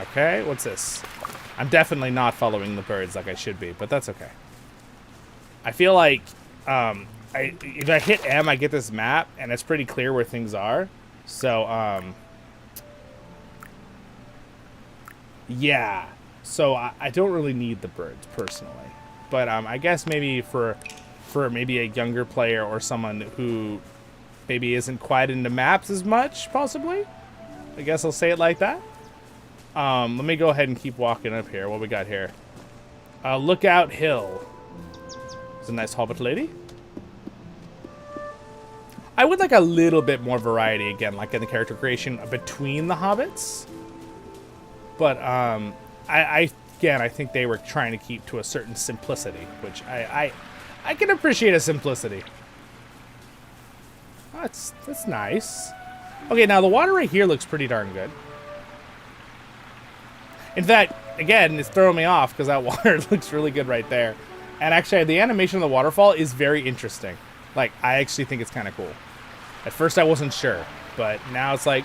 Okay, what's this? I'm definitely not following the birds like I should be, but that's okay. I feel like, if I hit M, I get this map, and it's pretty clear where things are. So, yeah. So I don't really need the birds personally, but I guess maybe for maybe a younger player or someone who maybe isn't quite into maps as much, possibly. I guess I'll say it like that. Let me go ahead and keep walking up here. What we got here? Lookout Hill. It's a nice hobbit lady. I would like a little bit more variety again, like in the character creation between the hobbits. But I think they were trying to keep to a certain simplicity, which I can appreciate a simplicity. Oh, that's nice. Okay, now the water right here looks pretty darn good. In fact, again, it's throwing me off because that water looks really good right there. And actually, the animation of the waterfall is very interesting. Like, I actually think it's kind of cool. At first, I wasn't sure, but now it's like,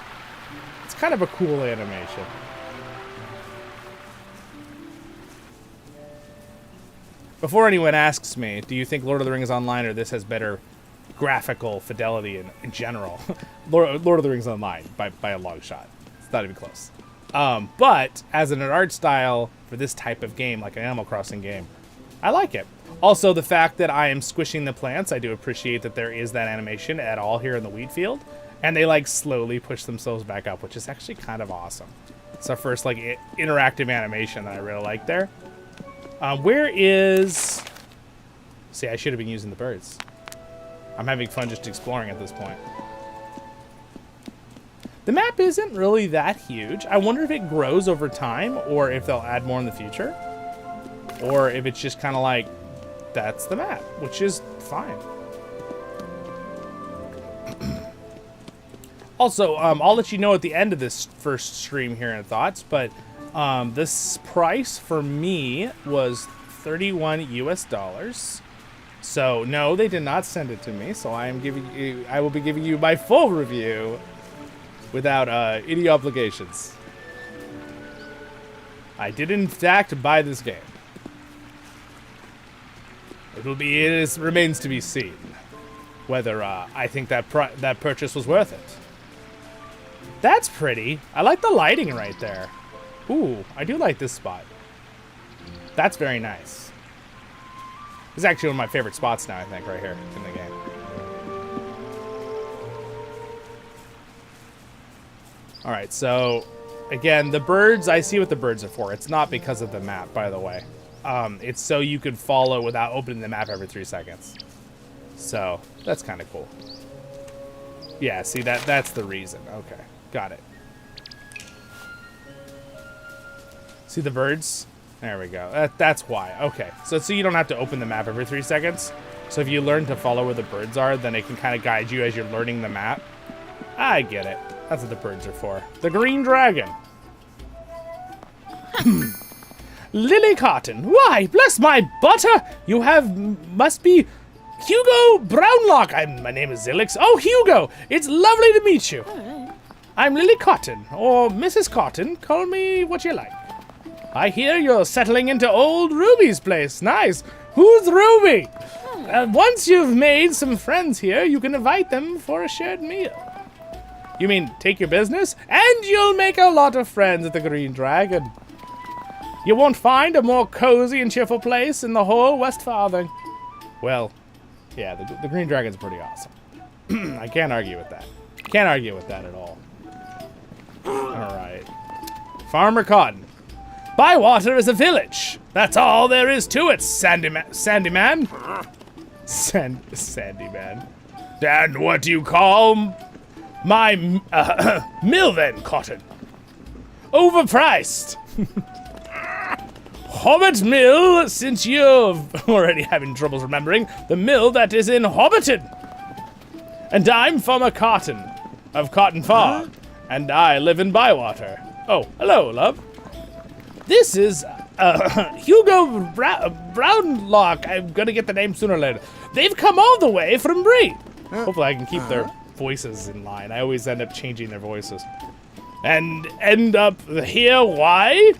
it's kind of a cool animation. Before anyone asks me, do you think Lord of the Rings Online or this has better graphical fidelity in general? Lord of the Rings Online, by a long shot. It's not even close. But as an art style for this type of game, like an Animal Crossing game, I like it. Also, the fact that I am squishing the plants, I do appreciate that there is that animation at all here in the wheat field. And they, like, slowly push themselves back up, which is actually kind of awesome. It's our first, like, interactive animation that I really like there. Where is... See, I should have been using the birds. I'm having fun just exploring at this point. The map isn't really that huge. I wonder if it grows over time, or if they'll add more in the future. Or if it's just kind of like, that's the map, which is fine. Also, I'll let you know at the end of this first stream here in thoughts, but this price for me was $31 US. So no, they did not send it to me. So I will be giving you my full review without any obligations. I did in fact buy this game. It remains to be seen whether I think that purchase was worth it. That's pretty. I like the lighting right there. Ooh, I do like this spot. That's very nice. This is actually one of my favorite spots now, I think, right here in the game. All right, so again, the birds, I see what the birds are for. It's not because of the map, by the way. It's so you can follow without opening the map every 3 seconds. So that's kind of cool. Yeah, see, that's the reason. Okay, got it. See the birds? There we go. That's why. Okay, so you don't have to open the map every 3 seconds. So if you learn to follow where the birds are, then it can kind of guide you as you're learning the map. I get it. That's what the birds are for. The green dragon. Lily Cotton. Why, bless my butter! You must be Hugo Brownlock. My name is Zilix. Oh, Hugo! It's lovely to meet you. I'm Lily Cotton, or Mrs. Cotton. Call me what you like. I hear you're settling into old Ruby's place. Nice. Who's Ruby? Once you've made some friends here, you can invite them for a shared meal. You mean take your business? And you'll make a lot of friends at the Green Dragon. You won't find a more cozy and cheerful place in the whole West Farthing. Well, yeah, the Green Dragon's pretty awesome. I can't argue with that. Can't argue with that at all. Alright. Farmer Cotton. Bywater is a village. That's all there is to it, Sandy Man. Sandy Man? Sandy Man. And what do you call my mill then, Cotton? Overpriced. Hobbit Mill, since you're already having troubles remembering, the mill that is in Hobbiton. And I'm Farmer Cotton of Cotton Farm, and I live in Bywater. Oh, hello, love. This is Hugo Brownlock. I'm gonna get the name sooner or later. They've come all the way from Bree. Hopefully I can keep their voices in line. I always end up changing their voices. And end up here, why?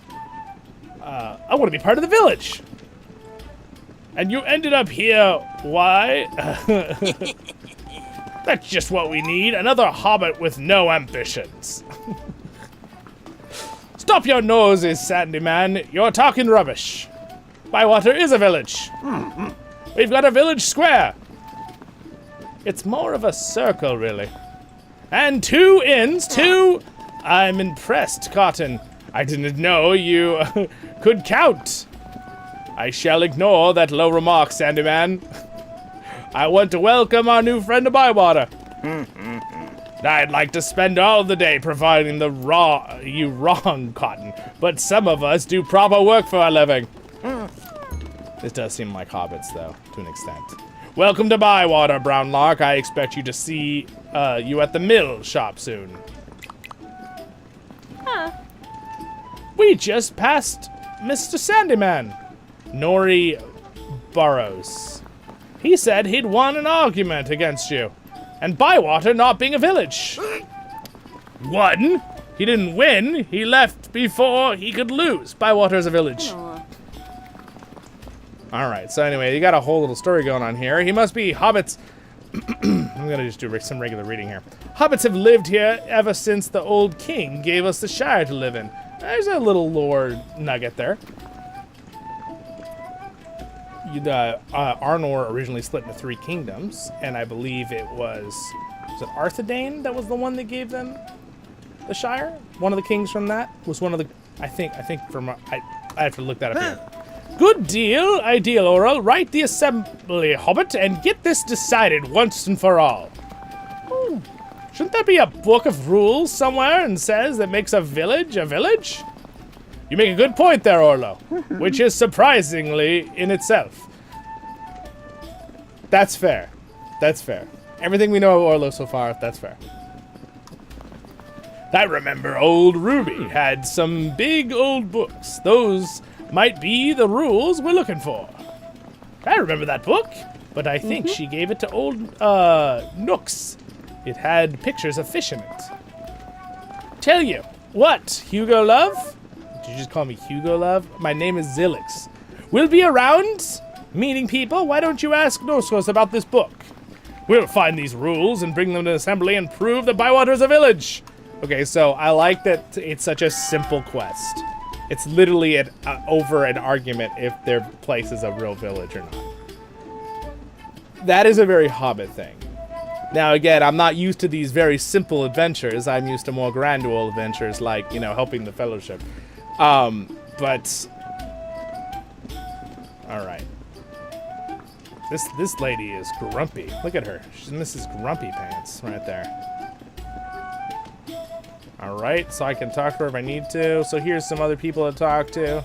I want to be part of the village. And you ended up here, why? That's just what we need, another hobbit with no ambitions. Stop your noses, Sandy Man. You're talking rubbish. Bywater is a village. We've got a village square. It's more of a circle, really. And 2 inns, 2... I'm impressed, Cotton. I didn't know you could count. I shall ignore that low remark, Sandy Man. I want to welcome our new friend to Bywater. I'd like to spend all the day providing you wrong, Cotton, but some of us do proper work for a living. This does seem like hobbits, though, to an extent. Welcome to Bywater, Brownlock. I expect you to see you at the mill shop soon. We just passed Mr. Sandyman, Nori Burrows. He said he'd won an argument against you, and Bywater not being a village. Won? He didn't win. He left before he could lose. Bywater's a village. All right, so anyway, you got a whole little story going on here. He must be hobbits. I'm gonna just do some regular reading here. Hobbits have lived here ever since the old king gave us the Shire to live in. There's a little lore nugget there. Arnor originally split into 3 kingdoms, and I believe it was it Arthedain that was the one that gave them the Shire? One of the kings from that was one of the, I think from, I have to look that up here. Good deal, ideal oral. Write the assembly, Hobbit, and get this decided once and for all. Shouldn't there be a book of rules somewhere and says that makes a village a village? You make a good point there, Orlo, which is surprisingly in itself. That's fair. That's fair. Everything we know of Orlo so far, that's fair. I remember old Ruby had some big old books. Those might be the rules we're looking for. I remember that book. but I think she gave it to old Nooks. It had pictures of fish in it. Tell you what, Hugo Love? Did you just call me Hugo Love? My name is Zilix. We'll be around meeting people. Why don't you ask Noskos about this book? We'll find these rules and bring them to assembly and prove that Bywater is a village. Okay, so I like that it's such a simple quest. It's literally over an argument if their place is a real village or not. That is a very Hobbit thing. Now, again, I'm not used to these very simple adventures. I'm used to more grandeur adventures like, you know, helping the Fellowship. But... Alright. This lady is grumpy. Look at her. She's Mrs. Grumpy Pants right there. Alright, so I can talk to her if I need to. So here's some other people to talk to.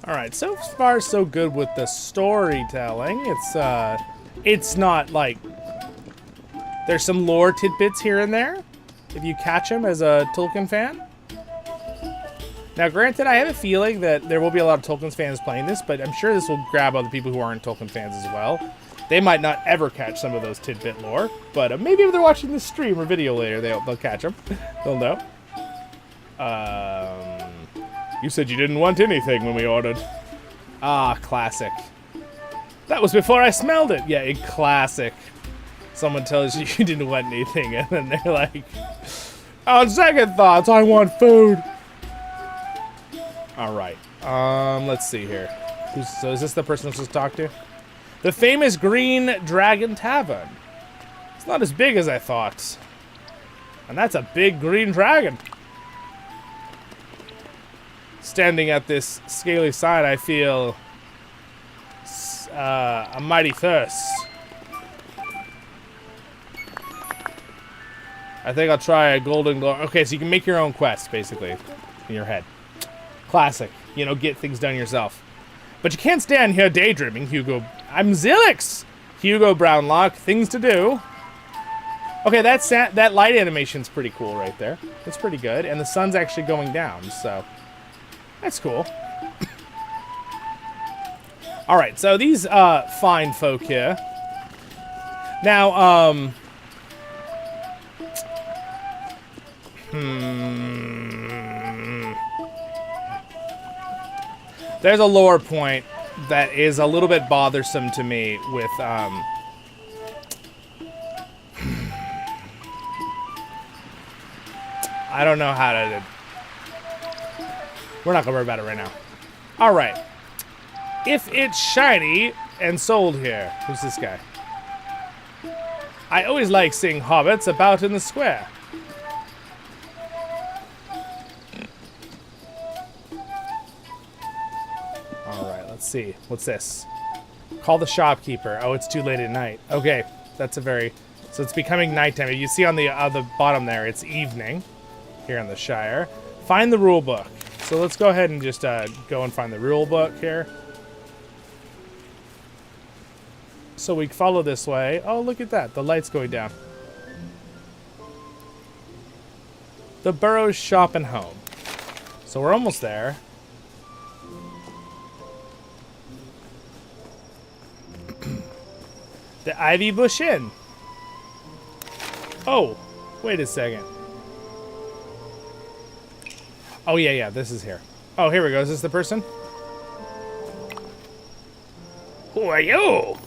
Alright, so far so good with the storytelling. It's not like... There's some lore tidbits here and there, if you catch them as a Tolkien fan. Now, granted, I have a feeling that there will be a lot of Tolkien fans playing this, but I'm sure this will grab other people who aren't Tolkien fans as well. They might not ever catch some of those tidbit lore, but maybe if they're watching this stream or video later, they'll catch them. They'll know. You said you didn't want anything when we ordered. Ah, classic. That was before I smelled it. Yeah, a classic. Someone tells you you didn't want anything, and then they're like, on second thoughts, I want food. Alright, let's see here. So is this the person I'm supposed to talk to? The famous Green Dragon Tavern. It's not as big as I thought. And that's a big green dragon. Standing at this scaly sign, I feel a mighty thirst. I think I'll try a golden glory. Okay, so you can make your own quests, basically, in your head. Classic. You know, get things done yourself. But you can't stand here daydreaming, Hugo. I'm Zilix! Hugo Brownlock. Things to do. Okay, that light animation's pretty cool right there. It's pretty good. And the sun's actually going down, so... That's cool. Alright, so these fine folk here. Now, there's a lore point that is a little bit bothersome to me with, I don't know how to... We're not gonna worry about it right now. Alright. If it's shiny and sold here. Who's this guy? I always like seeing hobbits about in the square. Alright, let's see. What's this? Call the shopkeeper. Oh, it's too late at night. Okay, that's a very... So it's becoming nighttime. You see on the bottom there, it's evening here in the Shire. Find the rule book. So let's go ahead and just go and find the rule book here. So we follow this way. Oh, look at that. The light's going down. The Burrows Shop and Home. So we're almost there. The Ivy Bush Inn. Oh, wait a second. Oh, yeah, this is here. Oh, here we go. Is this the person? Who are you?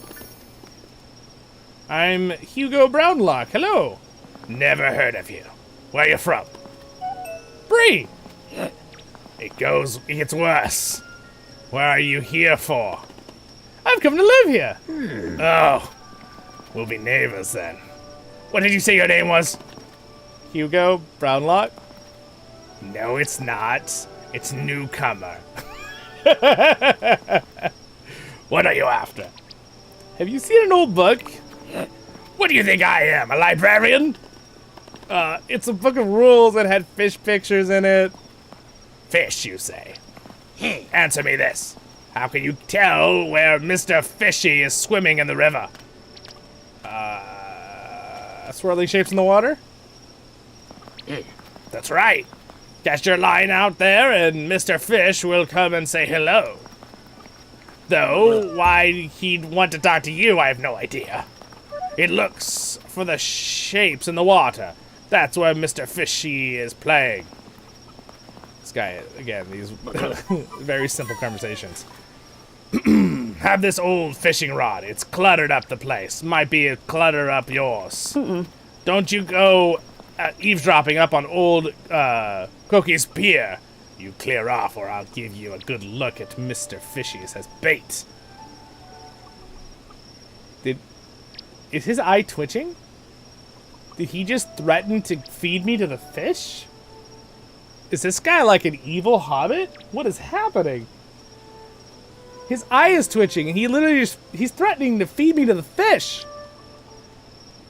I'm Hugo Brownlock. Hello. Never heard of you. Where are you from? Bree. It gets worse. What are you here for? I've come to live here. Oh, we'll be neighbors then. What did you say your name was? Hugo Brownlock? No, it's not. It's Newcomer. What are you after? Have you seen an old book? What do you think I am, a librarian? It's a book of rules that had fish pictures in it. Fish, you say? Answer me this. How can you tell where Mr. Fishy is swimming in the river? Swirly shapes in the water? That's right. Cast your line out there, and Mr. Fish will come and say hello. Though, why he'd want to talk to you, I have no idea. It looks for the shapes in the water. That's where Mr. Fishy is playing. This guy, again, these very simple conversations. Have this old fishing rod. It's cluttered up the place. Might be clutter up yours. Don't you go eavesdropping up on old Cookie's pier. You clear off or I'll give you a good look at Mr. Fishy's as bait. Is his eye twitching? Did he just threaten to feed me to the fish? Is this guy like an evil hobbit? What is happening? His eye is twitching and he literally he's threatening to feed me to the fish.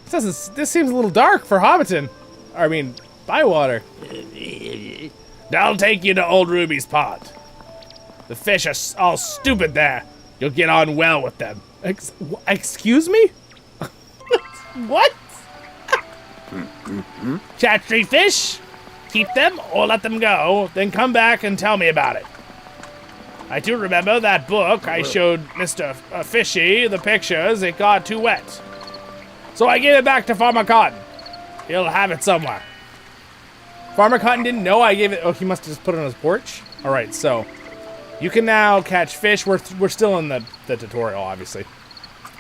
This seems a little dark for Hobbiton. I mean, Bywater. I'll take you to old Ruby's pot. The fish are all stupid there. You'll get on well with them. Excuse me? What? Catch 3 fish, keep them or let them go, then come back and tell me about it. I do remember that book I showed Mr. Fishy the pictures. It got too wet. So I gave it back to Farmer Cotton. He'll have it somewhere. Farmer Cotton didn't know I gave it. Oh, he must have just put it on his porch. All right, so you can now catch fish. We're still in the tutorial, obviously.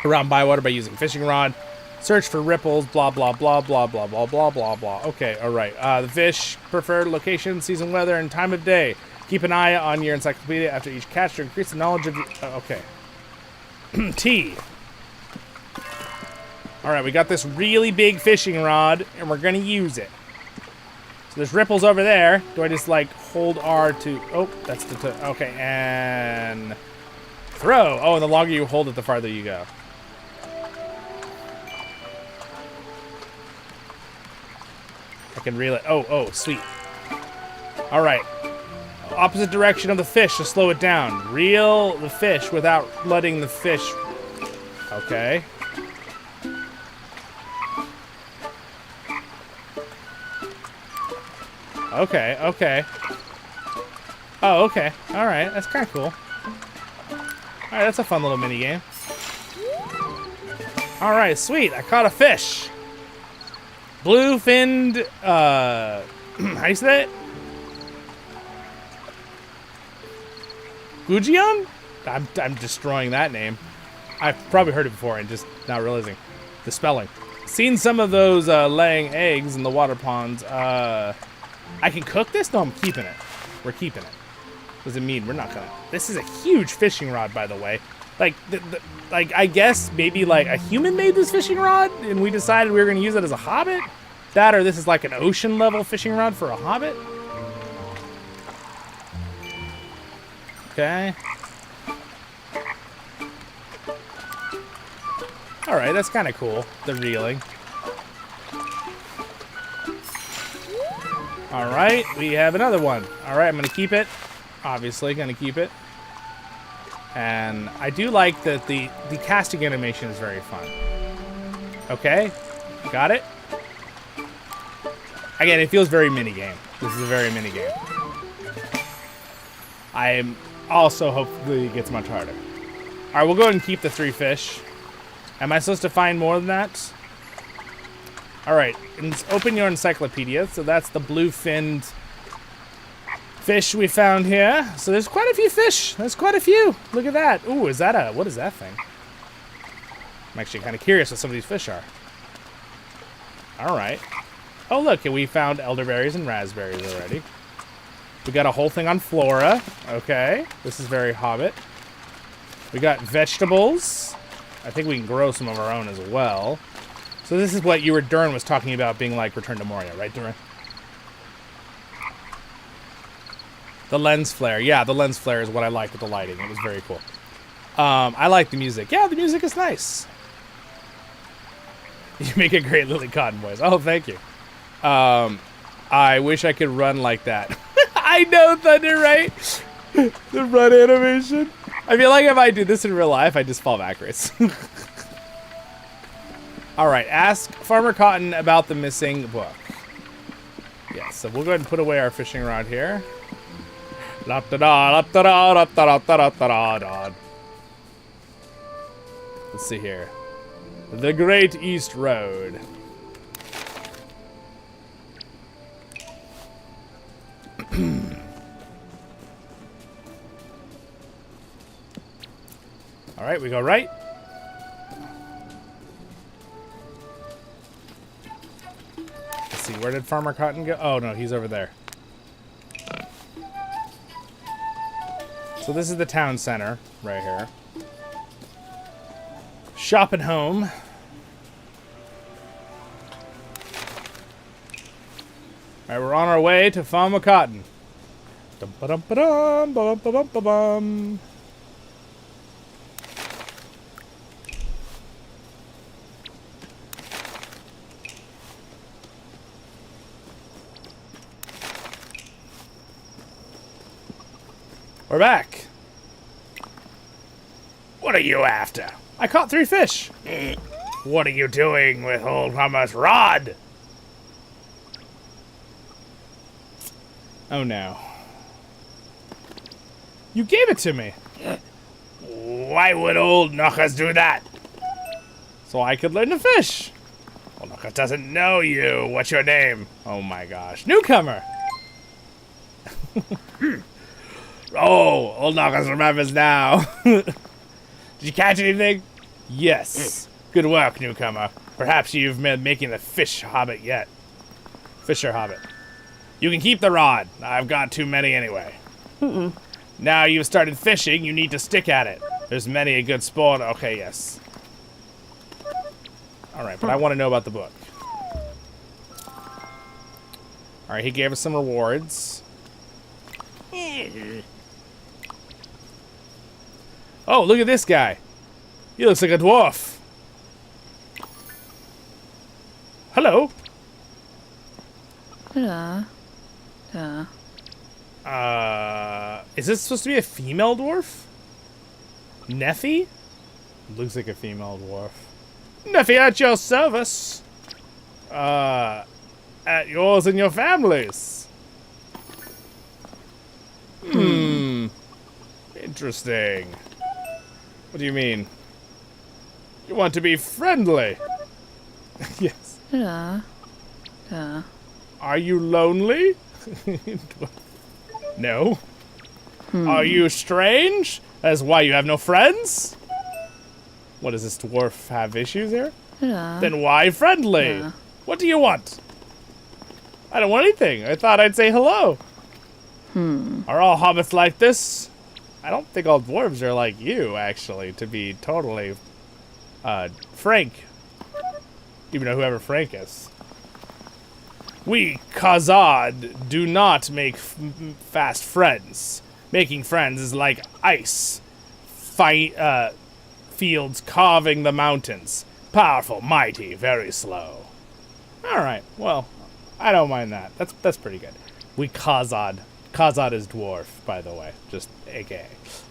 Around Bywater by using fishing rod. Search for ripples, blah, blah, blah, blah, blah, blah, blah, blah, blah. Okay, all right. The fish, preferred location, season, weather, and time of day. Keep an eye on your encyclopedia after each catch to increase the knowledge of your... okay. T. All right, we got this really big fishing rod, and we're going to use it. So there's ripples over there. Do I just, like, hold R to... oh, that's the... okay, and... throw. Oh, and the longer you hold it, the farther you go. I can reel it. Oh, sweet. All right. Opposite direction of the fish to slow it down. Reel the fish without letting the fish... okay. Okay. Oh, okay. All right. That's kind of cool. All right, that's a fun little mini game. All right, sweet. I caught a fish. Blue-finned, how do you say it? Gujion? I'm destroying that name. I've probably heard it before and just not realizing the spelling. Seen some of those laying eggs in the water ponds. I can cook this? No, I'm keeping it. We're keeping it. What does it mean? We're not gonna. This is a huge fishing rod, by the way. Like, like I guess maybe like a human made this fishing rod and we decided we were gonna use it as a hobbit? That or this is like an ocean level fishing rod for a hobbit? Okay. All right, that's kind of cool, the reeling. All right, we have another one. All right, I'm gonna keep it. Obviously, gonna keep it. And I do like that the casting animation is very fun. Okay, got it. Again, it feels very mini-game. This is a very mini-game. I also hopefully it gets much harder. All right, we'll go ahead and keep the 3 fish. Am I supposed to find more than that? All right, open your encyclopedia. So that's the blue-finned fish we found here. So there's quite a few fish. There's quite a few. Look at that. Ooh, what is that thing? I'm actually kind of curious what some of these fish are. All right. Oh, look, we found elderberries and raspberries already. We got a whole thing on flora. Okay, this is very hobbit. We got vegetables. I think we can grow some of our own as well. So this is what Durin was talking about being like Return to Moria, right, Durin? The lens flare. Yeah, the lens flare is what I liked with the lighting. It was very cool. I like the music. Yeah, the music is nice. You make a great Lily Cotton voice. Oh, thank you. I wish I could run like that. I know, Thunder, right? The run animation. I feel like if I do this in real life, I just fall backwards. All right, ask Farmer Cotton about the missing book. Yeah, so we'll go ahead and put away our fishing rod here. La-da-da-da-da-da-da-da-da-da-da. Let's see here. The Great East Road. All right, we go right. Let's see, where did Farmer Cotton go? Oh, no, he's over there. So this is the town center right here. Shop at home. All right, we're on our way to Farmer Cotton. Dum-ba-dum-ba-dum, ba-bum-ba-bum-ba-bum. We're back. What are you after? I caught 3 fish. What are you doing with old Mama's rod? Oh no. You gave it to me. Why would old Knuckles do that? So I could learn to fish. Old Knuckles doesn't know you. What's your name? Oh my gosh. Newcomer. Oh, old Knuckles remembers now. Did you catch anything? Yes. Good work, newcomer. Perhaps you've been making the fish hobbit yet. Fisher hobbit. You can keep the rod. I've got too many anyway. Now you've started fishing, you need to stick at it. There's many a good sport. Okay, yes. Alright, but I want to know about the book. Alright, he gave us some rewards. Oh, look at this guy. He looks like a dwarf. Hello. Hello. Is this supposed to be a female dwarf? Neffy? Looks like a female dwarf. Neffy, at your service. At yours and your family's. Interesting. What do you mean? You want to be friendly? Yes. Hello. Are you lonely? No. Are you strange? That's why you have no friends? What, does this dwarf have issues here? Hello. Then why friendly? What do you want? I don't want anything. I thought I'd say hello. Are all hobbits like this? I don't think all dwarves are like you, actually, to be totally frank. Even though whoever Frank is. We, Khazad, do not make fast friends. Making friends is like ice. Fields carving the mountains. Powerful, mighty, very slow. Alright, well, I don't mind that. That's pretty good. We Khazad. Khazad is dwarf, by the way. Just AKA.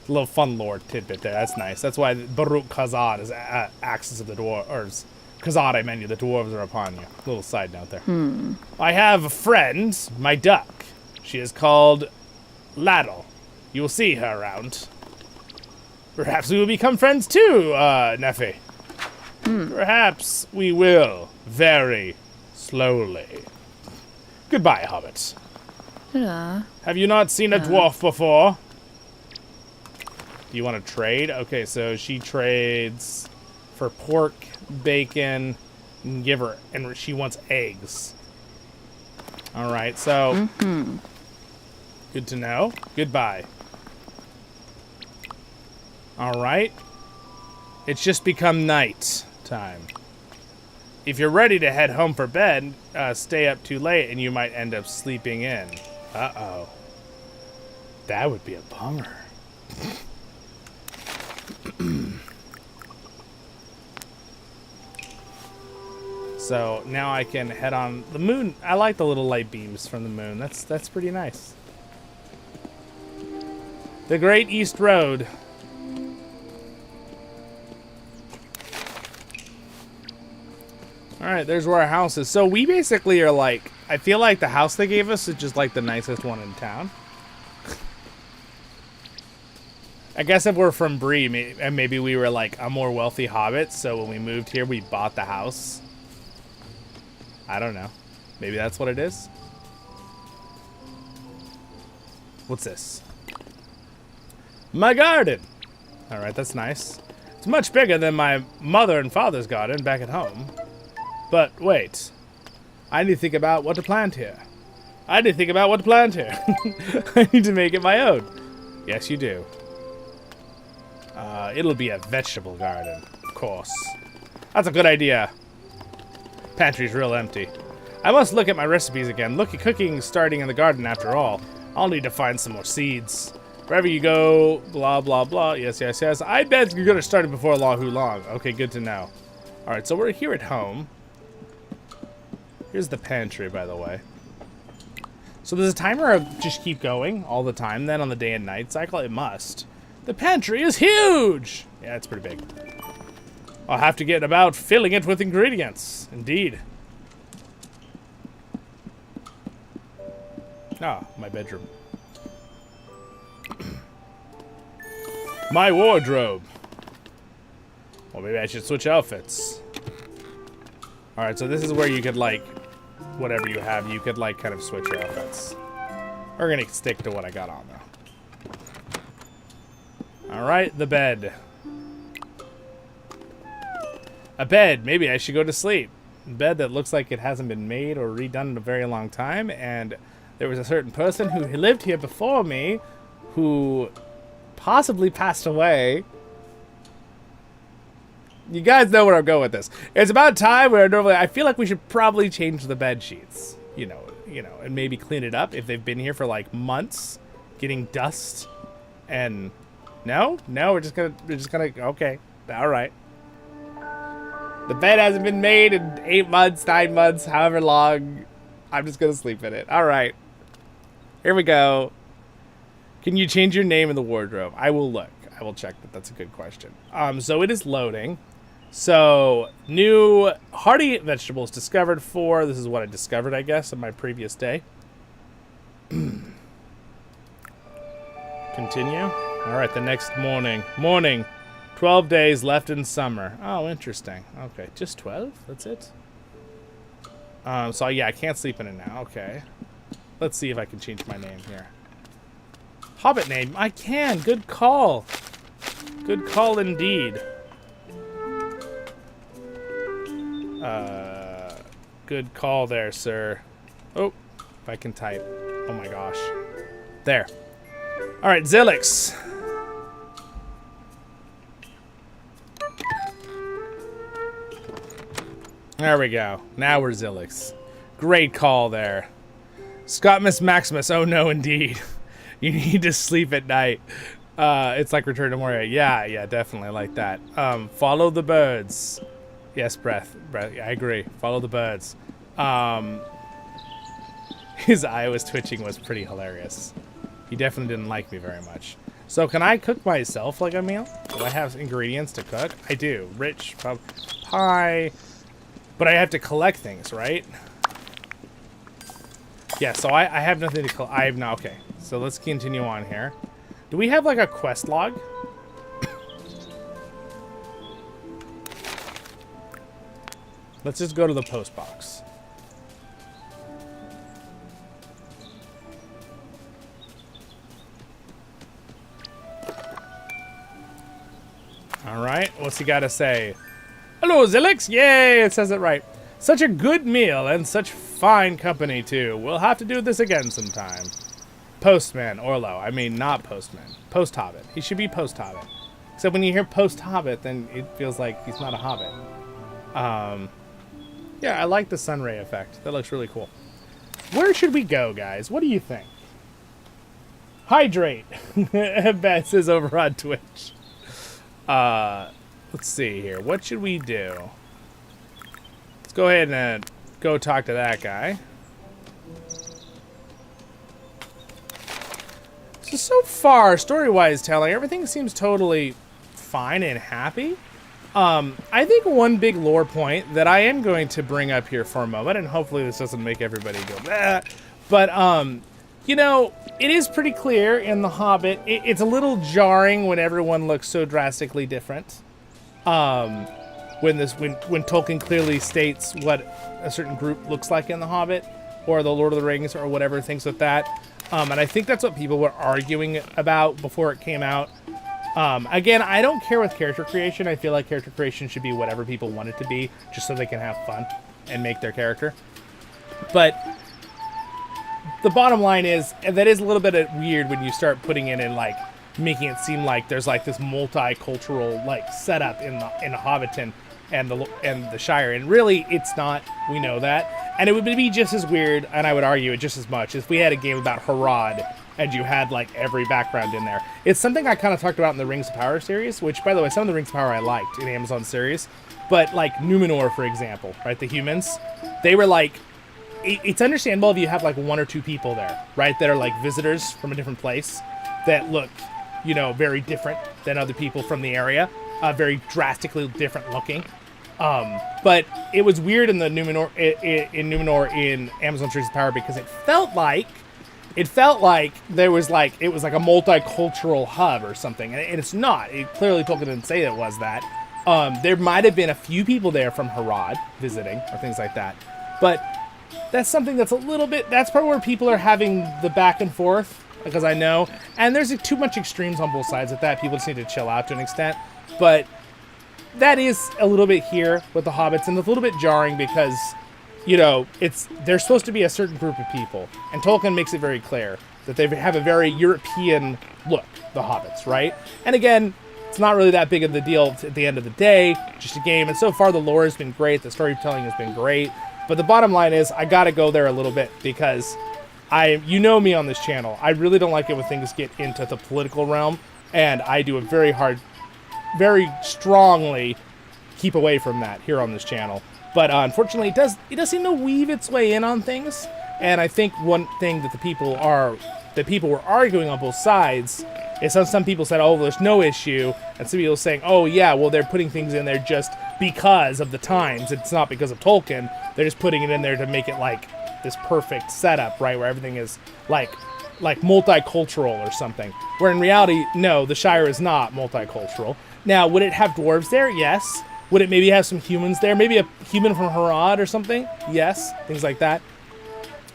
A little fun lore tidbit there. That's nice. That's why Baruch Khazad is axis of the dwarves. Khazad, I meant you. The dwarves are upon you. Little side note there. I have a friend, my duck. She is called Laddle. You will see her around. Perhaps we will become friends too, Neffy. Perhaps we will. Very slowly. Goodbye, hobbits. Hello. Have you not seen a dwarf before? Do you want to trade? Okay, so she trades for pork, bacon, and and she wants eggs. All right, so good to know. Goodbye. All right. It's just become night time. If you're ready to head home for bed, stay up too late and you might end up sleeping in. Uh-oh. That would be a bummer. So now I can head on the moon. I like the little light beams from the moon. That's pretty nice. The Great East Road. Alright, there's where our house is. So we basically are like, I feel like the house they gave us is just like the nicest one in town. I guess if we're from Bree, and maybe we were like a more wealthy hobbit, so when we moved here, we bought the house. I don't know. Maybe that's what it is. What's this? My garden! Alright, that's nice. It's much bigger than my mother and father's garden back at home. But wait. I need to think about what to plant here. I need to think about what to plant here. I need to make it my own. Yes, you do. It'll be a vegetable garden, of course. That's a good idea. Pantry's real empty. I must look at my recipes again. Look at cooking starting in the garden after all. I'll need to find some more seeds. Wherever you go, blah, blah, blah. Yes, yes, yes. I bet you're going to start it before long, who long. Okay, good to know. Alright, so we're here at home. Here's the pantry, by the way. So there's a timer of just keep going all the time. Then on the day and night cycle, it must. The pantry is huge! Yeah, it's pretty big. I'll have to get about filling it with ingredients. Indeed. Ah, my bedroom. My wardrobe. Well, maybe I should switch outfits. Alright, so this is where you could, like, whatever you have, you could, like, kind of switch your outfits. We're gonna stick to what I got on, though. Alright, the bed. A bed. Maybe I should go to sleep. A bed that looks like it hasn't been made or redone in a very long time, and there was a certain person who lived here before me who possibly passed away. You guys know where I'm going with this. It's about time where normally I feel like we should probably change the bed sheets. You know, and maybe clean it up if they've been here for like months, getting dust. And no, we're just gonna okay, all right. The bed hasn't been made in 8 months, 9 months, however long. I'm just gonna sleep in it. All right, here we go. Can you change your name in the wardrobe? I will look. I will check that. That's a good question. So it is loading. So new hardy vegetables discovered for. This is what I discovered, I guess, on my previous day. Continue. All right, the next morning. 12 days left in summer. Oh, interesting. Okay, just 12? That's it? So yeah, I can't sleep in it now. Okay. Let's see if I can change my name here. Hobbit name. I can. Good call. Good call indeed. Good call there, sir. Oh, if I can type. Oh my gosh. There. All right, Zilix. There we go. Now we're Zilix. Great call there. Scott Miss Maximus. Oh no, indeed. You need to sleep at night. It's like Return to Moria. Yeah, definitely like that. Follow the birds. Yes, breath. I agree. Follow the birds. His eye was twitching was pretty hilarious. He definitely didn't like me very much. So can I cook myself like a meal? Do I have ingredients to cook? I do. Rich pie. But I have to collect things, right? Yeah, so I have nothing to collect. I have no. Okay, so let's continue on here. Do we have like a quest log? Let's just go to the post box. All right, what's he got to say? Hello, Zilix. Yay, it says it right. Such a good meal and such fine company too. We'll have to do this again sometime. Postman, Orlo. I mean, not postman. Post-hobbit. He should be post-hobbit. Except when you hear post-hobbit, then it feels like he's not a hobbit. Yeah, I like the sunray effect. That looks really cool. Where should we go, guys? What do you think? Hydrate. Beth says over on Twitch. Let's see here. What should we do? Let's go ahead and go talk to that guy. So far, story-wise telling, everything seems totally fine and happy. I think one big lore point that I am going to bring up here for a moment, and hopefully this doesn't make everybody go, bah, but, you know, it is pretty clear in The Hobbit. It's a little jarring when everyone looks so drastically different. When Tolkien clearly states what a certain group looks like in The Hobbit, or The Lord of the Rings, or whatever, things like that. And I think that's what people were arguing about before it came out. Again, I don't care with character creation. I feel like character creation should be whatever people want it to be, just so they can have fun and make their character. But the bottom line is, that is a little bit weird when you start putting it in, like, making it seem like there's, like, this multicultural, like, setup in Hobbiton and the Shire. And really, it's not. We know that. And it would be just as weird, and I would argue it just as much, if we had a game about Harad and you had, like, every background in there. It's something I kind of talked about in the Rings of Power series, which, by the way, some of the Rings of Power I liked in the Amazon series. But, like, Numenor, for example, right, the humans, they were, like, it's understandable if you have, like, one or two people there, right, that are, like, visitors from a different place that look, you know, very different than other people from the area, very drastically different looking. But it was weird in the Numenor, in Amazon Trees of Power, because it felt like there was, like, it was like a multicultural hub or something, and it's not. It clearly, Tolkien didn't say it was that. There might have been a few people there from Harad visiting or things like that, but that's something that's a little bit. That's probably where people are having the back and forth, because I know, and there's too much extremes on both sides of that. People just need to chill out to an extent, but that is a little bit here with the Hobbits, and it's a little bit jarring because, you know, they're supposed to be a certain group of people, and Tolkien makes it very clear that they have a very European look, the Hobbits, right? And again, it's not really that big of the deal at the end of the day, just a game, and so far the lore has been great, the storytelling has been great, but the bottom line is, I gotta go there a little bit, because you know me on this channel, I really don't like it when things get into the political realm, and I do a very strongly keep away from that here on this channel. But unfortunately, it does seem to weave its way in on things. And I think one thing that people were arguing on both sides is some people said, oh, there's no issue, and some people saying, oh yeah, well, they're putting things in there just because of the times. It's not because of Tolkien. They're just putting it in there to make it like this perfect setup, right, where everything is like multicultural or something. Where in reality, no, the Shire is not multicultural. Now, would it have dwarves there? Yes. Would it maybe have some humans there? Maybe a human from Harad or something? Yes. Things like that.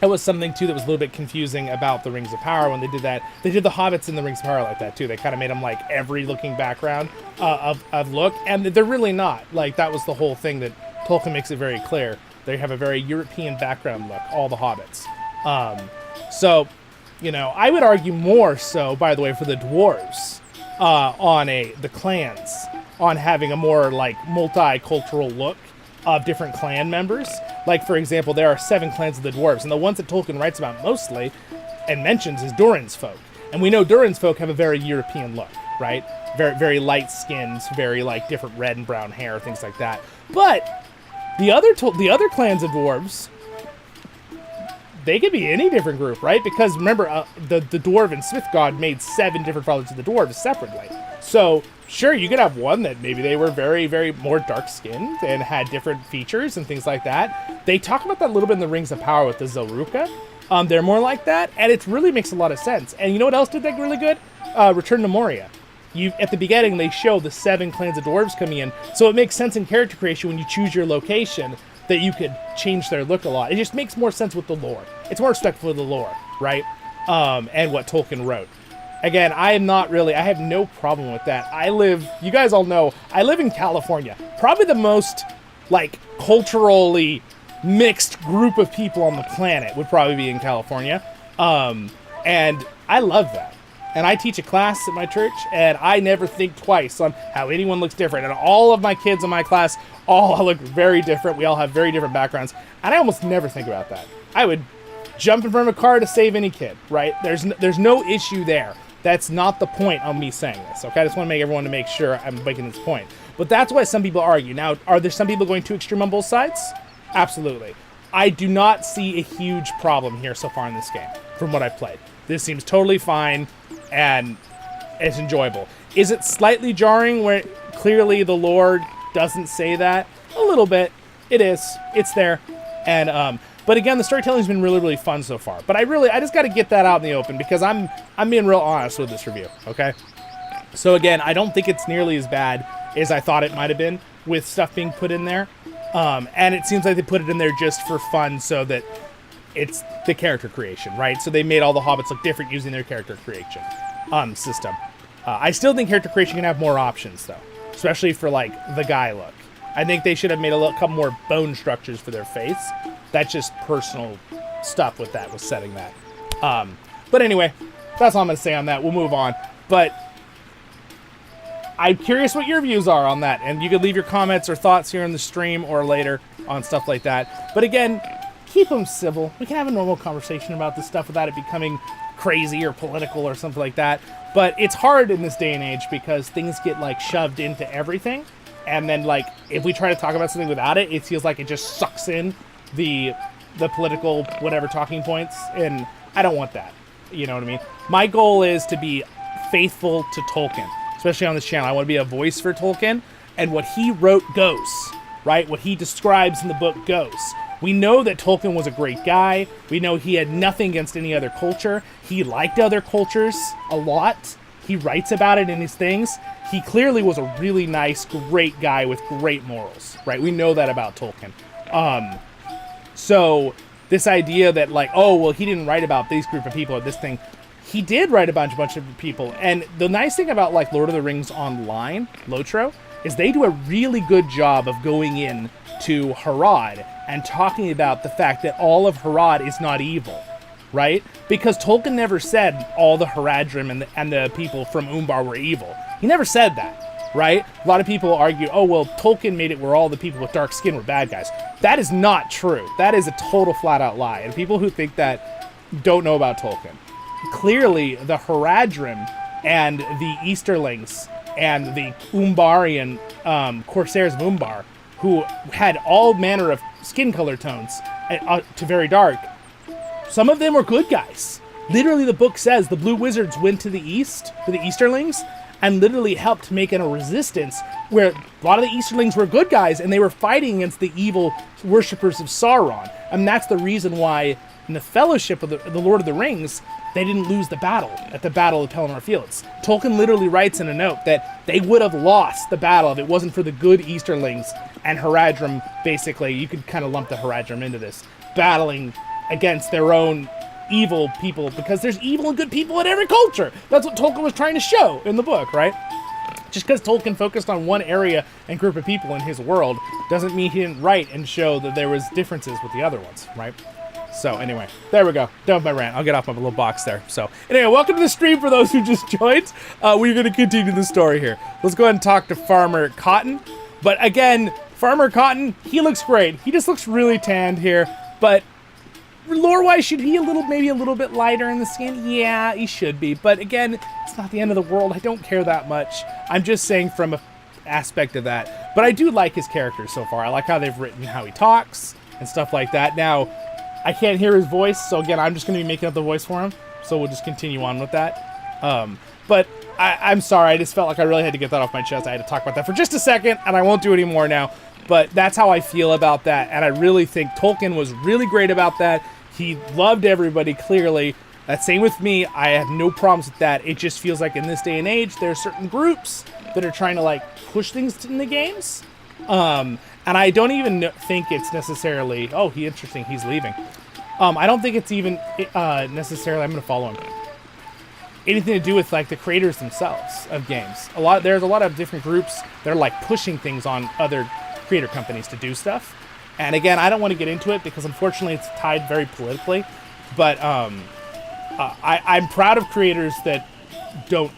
That was something, too, that was a little bit confusing about the Rings of Power when they did that. They did the Hobbits in the Rings of Power like that, too. They kind of made them, like, every looking background of look. And they're really not. Like, that was the whole thing that Tolkien makes it very clear. They have a very European background look, all the Hobbits. So, you know, I would argue more so, by the way, for the dwarves the clans, on having a more, like, multicultural look of different clan members. Like, for example, there are 7 clans of the dwarves, and the ones that Tolkien writes about mostly and mentions is Durin's folk. And we know Durin's folk have a very European look, right? Very, very light skins, very, like, different red and brown hair, things like that. But the other clans of dwarves, they could be any different group, right? Because remember, the Dwarven Smith God made 7 different fathers of the dwarves separately. So, sure, you could have one that maybe they were very, very more dark-skinned and had different features and things like that. They talk about that a little bit in the Rings of Power with the Zelruka. They're more like that, and it really makes a lot of sense. And you know what else did that really good? Return to Moria. At the beginning, they show the 7 clans of dwarves coming in, so it makes sense in character creation when you choose your location that you could change their look a lot. It just makes more sense with the lore. It's more respectful of the lore, right? And what Tolkien wrote. Again, I have no problem with that. You guys all know, I live in California. Probably the most, like, culturally mixed group of people on the planet would probably be in California. And I love that. And I teach a class at my church, and I never think twice on how anyone looks different. And all of my kids in my class all look very different. We all have very different backgrounds. And I almost never think about that. I would jump in front of a car to save any kid, right? There's no issue there. That's not the point of me saying this, okay? I just want to make everyone to make sure I'm making this point. But that's why some people argue. Now, are there some people going too extreme on both sides? Absolutely. I do not see a huge problem here so far in this game, from what I've played. This seems totally fine, and it's enjoyable. Is it slightly jarring where clearly the lore doesn't say that. A little bit. It is. It's there. And, but again, the storytelling's been really, really fun so far. But I just got to get that out in the open because I'm being real honest with this review, okay? So again, I don't think it's nearly as bad as I thought it might have been with stuff being put in there. And it seems like they put it in there just for fun so that it's the character creation, right? So they made all the hobbits look different using their character creation system. I still think character creation can have more options, though, especially for, like, the guy look. I think they should have made a couple more bone structures for their face. That's just personal stuff with that, with setting that. But anyway, that's all I'm going to say on that. We'll move on. But I'm curious what your views are on that. And you could leave your comments or thoughts here in the stream or later on stuff like that. But again, keep them civil. We can have a normal conversation about this stuff without it becoming crazy or political or something like that. But it's hard in this day and age because things get, like, shoved into everything. And then, like, if we try to talk about something without it, it feels like it just sucks in the political whatever talking points. And I don't want that. You know what I mean? My goal is to be faithful to Tolkien, especially on this channel. I want to be a voice for Tolkien. And what he wrote goes, right? What he describes in the book goes. We know that Tolkien was a great guy. We know he had nothing against any other culture. He liked other cultures a lot. He writes about it in his things. He clearly was a really nice, great guy with great morals, right? We know that about Tolkien. So this idea that, like, oh, well, he didn't write about this group of people or this thing. He did write about a bunch of people. And the nice thing about, like, Lord of the Rings Online, LOTRO, is they do a really good job of going in to Harad and talking about the fact that all of Harad is not evil, right? Because Tolkien never said all the Haradrim and the people from Umbar were evil. He never said that, right? A lot of people argue, oh, well, Tolkien made it where all the people with dark skin were bad guys. That is not true. That is a total flat-out lie. And people who think that don't know about Tolkien. Clearly, the Haradrim and the Easterlings and the Umbarian Corsairs of Umbar, who had all manner of skin color tones to very dark, some of them were good guys. Literally, the book says the Blue Wizards went to the east, to the Easterlings, and literally helped make a resistance where a lot of the Easterlings were good guys, and they were fighting against the evil worshippers of Sauron. And that's the reason why in the Fellowship of the Lord of the Rings, they didn't lose the battle at the Battle of Pelennor Fields. Tolkien literally writes in a note that they would have lost the battle if it wasn't for the good Easterlings and Haradrim. Basically, you could kind of lump the Haradrim into this, battling against their own evil people, because there's evil and good people in every culture. That's what Tolkien was trying to show in the book, right? Just because Tolkien focused on one area and group of people in his world doesn't mean he didn't write and show that there was differences with the other ones, right? So anyway, there we go. Done with my rant. I'll get off my little box there. So anyway, welcome to the stream for those who just joined. We're going to continue the story here. Let's go ahead and talk to Farmer Cotton. But again, Farmer Cotton, he looks great. He just looks really tanned here. But lore-wise, should he maybe a little bit lighter in the skin? Yeah, he should be. But again, it's not the end of the world. I don't care that much. I'm just saying from an aspect of that. But I do like his character so far. I like how they've written how he talks and stuff like that. Now, I can't hear his voice, so again, I'm just going to be making up the voice for him. So we'll just continue on with that. But I'm sorry, I just felt like I really had to get that off my chest. I had to talk about that for just a second, and I won't do it anymore now. But that's how I feel about that, and I really think Tolkien was really great about that. He loved everybody, clearly. That's same with me. I have no problems with that. It just feels like in this day and age, there are certain groups that are trying to, like, push things in the games. And I don't even think it's necessarily, oh, interesting, he's leaving. I don't think it's even necessarily, I'm going to follow him, anything to do with, like, the creators themselves of games. There's a lot of different groups that are, like, pushing things on other creator companies to do stuff. And again, I don't want to get into it because unfortunately it's tied very politically. But I'm proud of creators that don't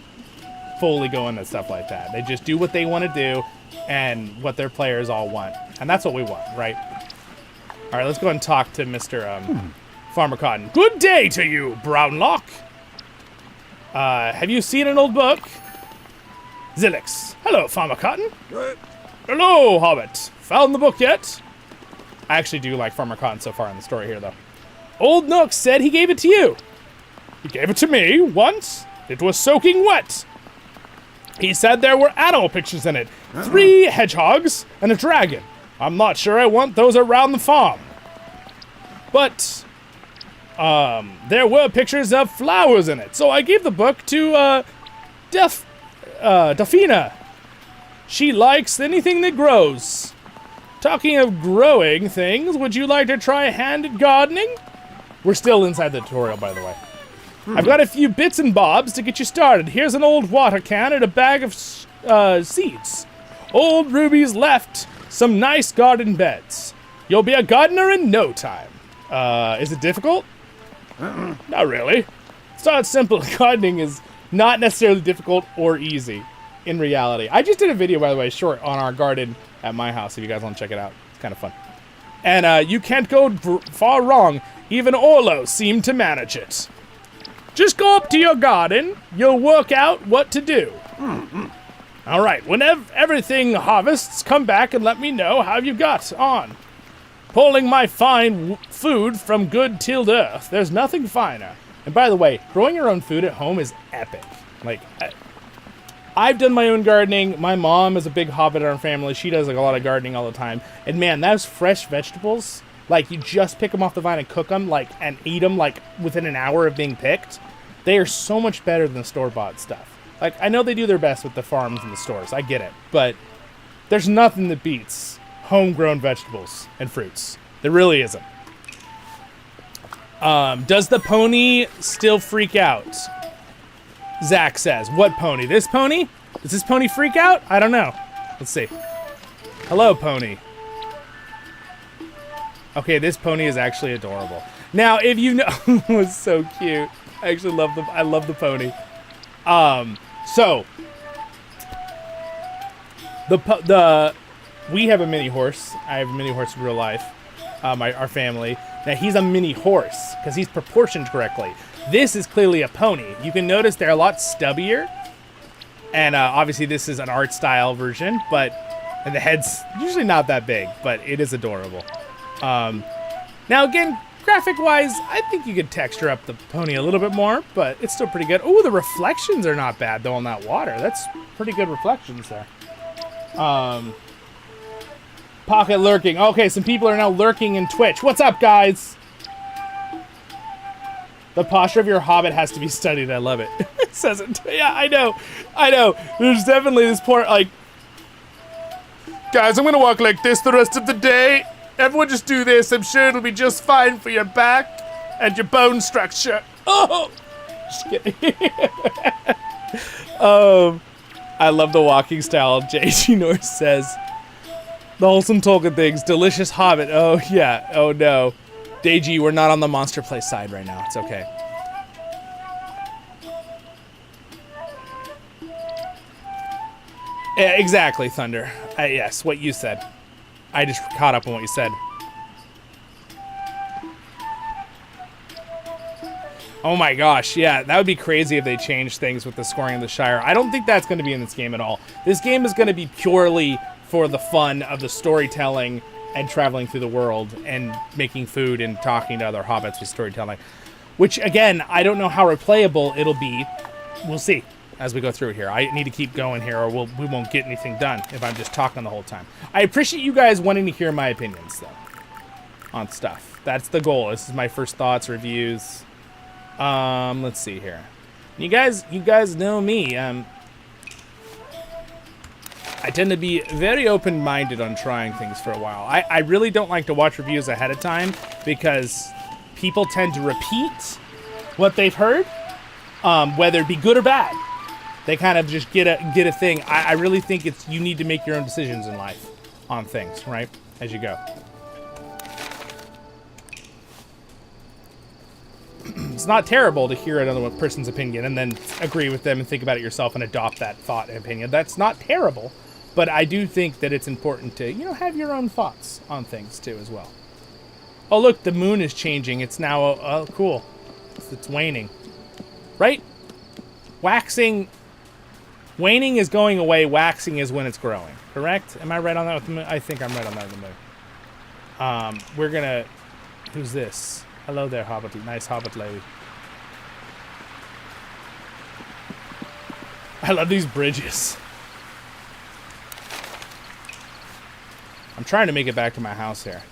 fully go into stuff like that. They just do what they want to do and what their players all want. And that's what we want, right? All right, let's go ahead and talk to Mr. Farmer Cotton. Good day to you, Brownlock. Have you seen an old book? Zilix. Hello, Farmer Cotton. Right. Hello, Hobbit. Found the book yet? I actually do like Farmer Cotton so far in the story here, though. Old Nook said he gave it to you. He gave it to me once. It was soaking wet. He said there were animal pictures in it. 3 hedgehogs and a dragon. I'm not sure I want those around the farm. But, there were pictures of flowers in it. So I gave the book to, Delphina. She likes anything that grows. Talking of growing things, would you like to try hand gardening? We're still inside the tutorial, by the way. I've got a few bits and bobs to get you started. Here's an old water can and a bag of seeds. Old Ruby's left some nice garden beds. You'll be a gardener in no time. Is it difficult? Not really. It's not simple. Gardening is not necessarily difficult or easy in reality. I just did a video, by the way, short on our garden at my house, if you guys want to check it out. It's kind of fun. And you can't go far wrong. Even Orlo seemed to manage it. Just go up to your garden. You'll work out what to do. All right, whenever everything harvests, come back and let me know how you got on. Pulling my fine food from good tilled earth. There's nothing finer. And by the way, growing your own food at home is epic. Like, I've done my own gardening. My mom is a big hobbit in our family. She does like a lot of gardening all the time. And man, those fresh vegetables, like you just pick them off the vine and cook them, like, and eat them like within an hour of being picked. They are so much better than the store-bought stuff. Like, I know they do their best with the farms and the stores. I get it. But there's nothing that beats homegrown vegetables and fruits. There really isn't. Does the pony still freak out? Zach says. What pony? This pony? Does this pony freak out? I don't know. Let's see. Hello, pony. Okay, this pony is actually adorable. Now, if you know, it was so cute. I actually love I love the pony. So we have a mini horse. I have a mini horse in real life. Our family. Now he's a mini horse because he's proportioned correctly. This is clearly a pony. You can notice they're a lot stubbier, and obviously this is an art style version. And the head's usually not that big, but it is adorable. Now again, graphic-wise, I think you could texture up the pony a little bit more, but it's still pretty good. Oh, the reflections are not bad, though, on that water. That's pretty good reflections there. Pocket lurking. Okay, some people are now lurking in Twitch. What's up, guys? The posture of your hobbit has to be studied. I love it. It says it. Yeah, I know. I know. There's definitely this poor, like... Guys, I'm going to walk like this the rest of the day. Everyone just do this. I'm sure it'll be just fine for your back and your bone structure. Oh! Just kidding. I love the walking style. JG North says, the wholesome Tolkien things. Delicious hobbit. Oh, yeah. Oh, no. Deji, we're not on the monster play side right now. It's okay. Yeah, exactly, Thunder. Yes, what you said. I just caught up on what you said. Oh my gosh, yeah, that would be crazy if they changed things with the scoring of the Shire. I don't think that's going to be in this game at all. This game is going to be purely for the fun of the storytelling and traveling through the world and making food and talking to other hobbits with storytelling. Which, again, I don't know how replayable it'll be. We'll see as we go through it here. I need to keep going here or we won't get anything done if I'm just talking the whole time. I appreciate you guys wanting to hear my opinions, though, on stuff. That's the goal. This is my first thoughts, reviews. Let's see here. You guys know me. I tend to be very open-minded on trying things for a while. I really don't like to watch reviews ahead of time because people tend to repeat what they've heard, whether it be good or bad. They kind of just get a thing. I really think you need to make your own decisions in life on things, right? As you go. It's not terrible to hear another person's opinion and then agree with them and think about it yourself and adopt that thought and opinion. That's not terrible, but I do think that it's important to, have your own thoughts on things too as well. Oh, look, the moon is changing. It's now, oh, cool. It's waning. Right? Waning is going away. Waxing is when it's growing. Correct? Am I right on that with the moon? I think I'm right on that with the moon. We're gonna... Who's this? Hello there, hobbit. Nice hobbit lady. I love these bridges. I'm trying to make it back to my house here.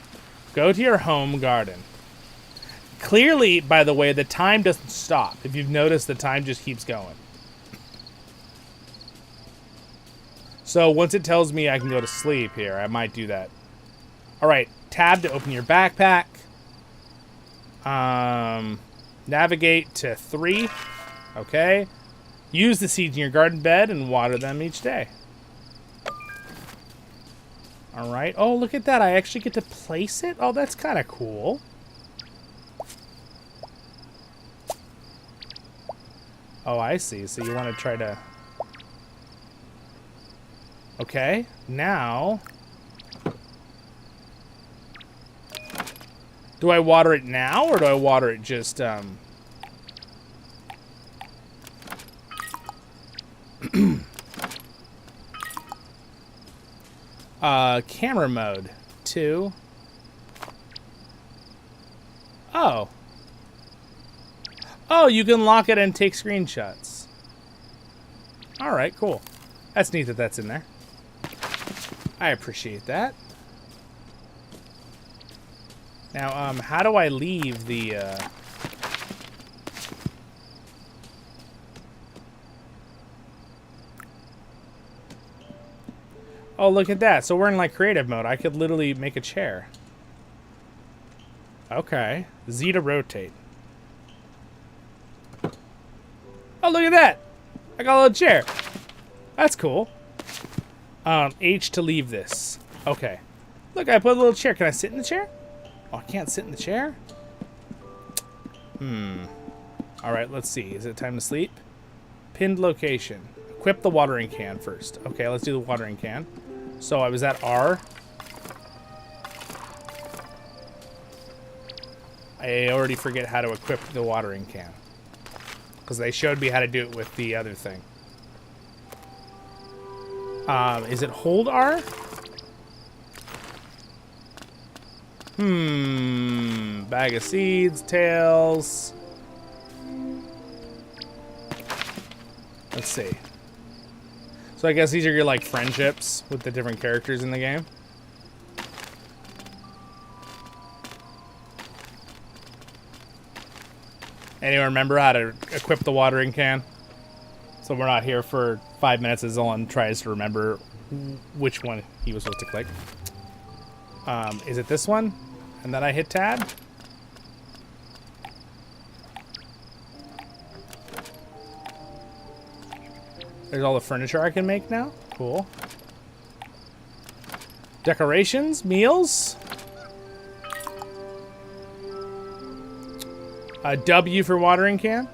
Go to your home garden. Clearly, by the way, the time doesn't stop. If you've noticed, the time just keeps going. So once it tells me I can go to sleep here, I might do that. All right, tab to open your backpack. Navigate to 3. Okay. Use the seeds in your garden bed and water them each day. All right. Oh, look at that. I actually get to place it? Oh, that's kind of cool. Oh, I see. So you want to try to... Okay. Now... Do I water it now, or do I water it just, camera mode, 2. Oh. Oh, you can lock it and take screenshots. Alright, cool. That's neat that that's in there. I appreciate that. Now, how do I leave the, Oh, look at that. So we're in, like, creative mode. I could literally make a chair. Okay. Z to rotate. Oh, look at that. I got a little chair. That's cool. H to leave this. Okay. Look, I put a little chair. Can I sit in the chair? Oh, I can't sit in the chair? All right, let's see. Is it time to sleep? Pinned location. Equip the watering can first. Okay, let's do the watering can. So I was at R. I already forget how to equip the watering can, because they showed me how to do it with the other thing. Is it hold R? Bag of seeds, tails. Let's see. So I guess these are your, like, friendships with the different characters in the game. Anyone remember how to equip the watering can? So we're not here for 5 minutes as Zollin tries to remember which one he was supposed to click. Is it this one? And then I hit tab? There's all the furniture I can make now. Cool. Decorations, meals. A W for watering can.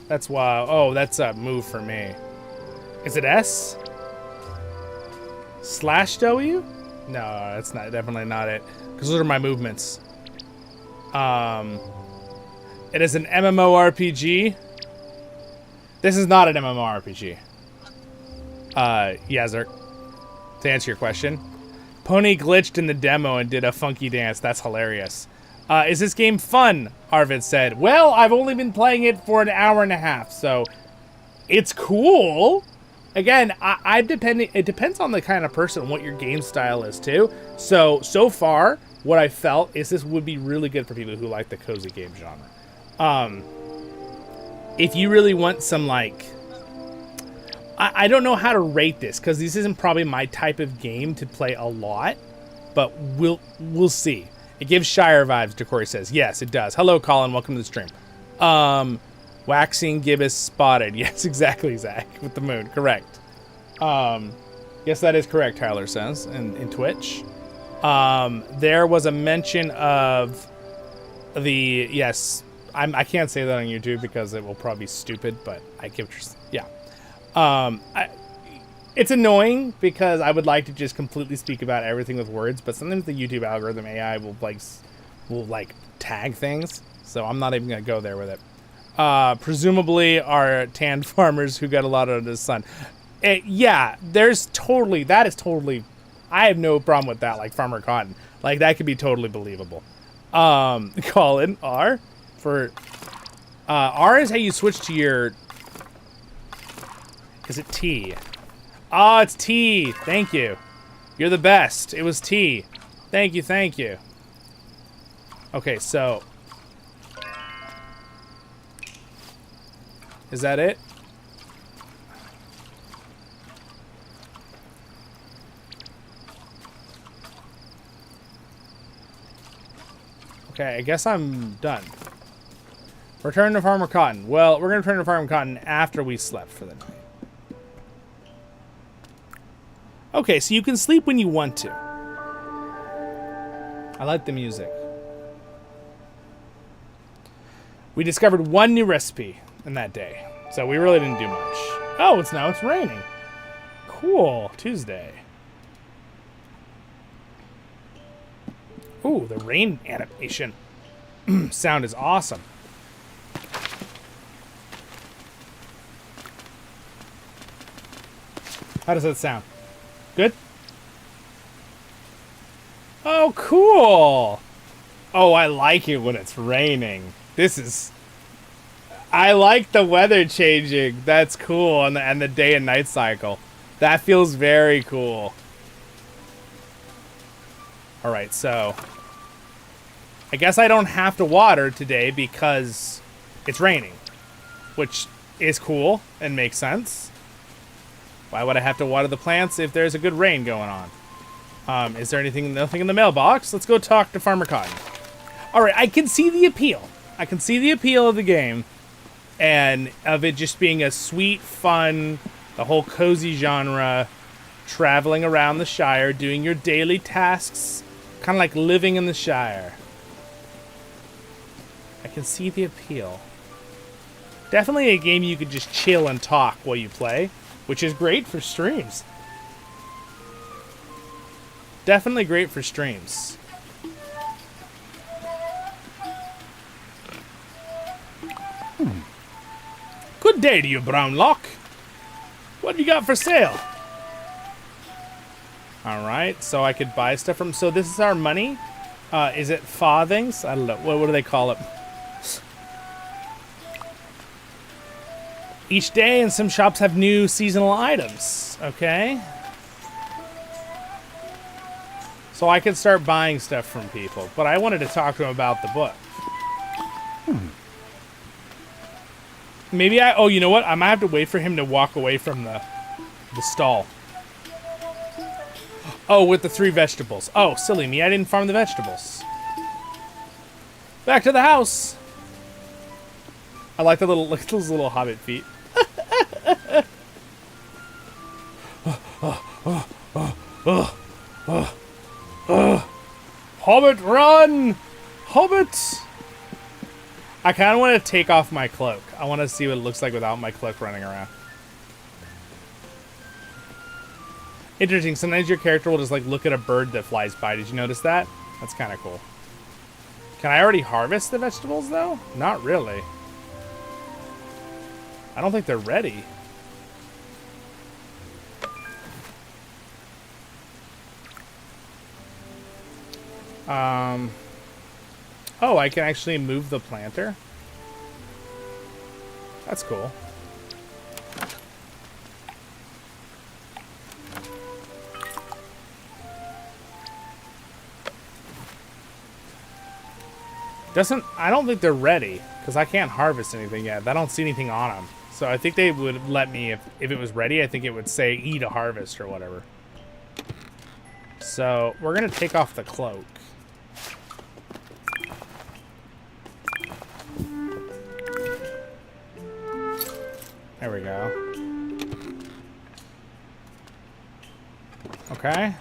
That's why. Oh, that's a move for me. Is it S? Slash W? No, that's not, definitely not it. Because those are my movements. It is an MMORPG. This is not an MMORPG. Yeah, Zerk. To answer your question. Pony glitched in the demo and did a funky dance. That's hilarious. Is this game fun? Arvid said. Well, I've only been playing it for an hour and a half, so it's cool. Again, it depends on the kind of person, what your game style is too. So far, what I felt is this would be really good for people who like the cozy game genre. If you really want some, like, I don't know how to rate this, because this isn't probably my type of game to play a lot, but we'll see. It gives Shire vibes, Decory says. Yes, it does. Hello, Colin. Welcome to the stream. Waxing gibbous spotted. Yes, exactly, Zach. With the moon. Correct. Yes, that is correct, Tyler says, in Twitch. There was a mention of the... Yes, I can't say that on YouTube because it will probably be stupid, but I give... Yeah. It's annoying because I would like to just completely speak about everything with words, but sometimes the YouTube algorithm AI will tag things, so I'm not even gonna go there with it. Presumably are tanned farmers who got a lot under the sun. Yeah, that is totally, I have no problem with that, like Farmer Cotton. Like, that could be totally believable. Colin R for R is how you switch to your... Is it T? Oh, it's T. Thank you. You're the best. It was T. Thank you, thank you. Okay, so... Is that it? Okay, I guess I'm done. Return to Farmer Cotton. Well, we're going to return to Farmer Cotton after we slept for the night. Okay, so you can sleep when you want to. I like the music. We discovered one new recipe in that day, so we really didn't do much. Oh, it's raining. Cool. Tuesday. Ooh, the rain animation. Sound is awesome. How does that sound? Good? Oh, cool. Oh, I like it when it's raining. I like the weather changing. That's cool. And the day and night cycle. That feels very cool. All right, so I guess I don't have to water today because it's raining, which is cool and makes sense. Why would I have to water the plants if there's a good rain going on? Is there nothing in the mailbox? Let's go talk to Farmer Cotton. All right, I can see the appeal. I can see the appeal of the game and of it just being a sweet, fun, the whole cozy genre, traveling around the Shire, doing your daily tasks, kind of like living in the Shire. I can see the appeal. Definitely a game you could just chill and talk while you play, which is great for streams. Definitely great for streams. Good day to you, Brownlock. What have you got for sale? Alright, so I could buy stuff from... So this is our money? Is it farthings? I don't know. What do they call it? Each day, and some shops have new seasonal items. Okay. So I could start buying stuff from people, but I wanted to talk to them about the book. Maybe oh, you know what? I might have to wait for him to walk away from the stall. Oh, with the 3 vegetables. Oh, silly me. I didn't farm the vegetables. Back to the house. I like the look at those little hobbit feet. Hobbit, run! Hobbit! I kind of want to take off my cloak. I want to see what it looks like without my cloak running around. Interesting. Sometimes your character will just like look at a bird that flies by. Did you notice that? That's kind of cool. Can I already harvest the vegetables though? Not really. I don't think they're ready. Oh, I can actually move the planter. That's cool. I don't think they're ready because I can't harvest anything yet. I don't see anything on them. So I think they would let me, if it was ready, I think it would say eat a harvest or whatever. So we're going to take off the cloak. There we go. Okay.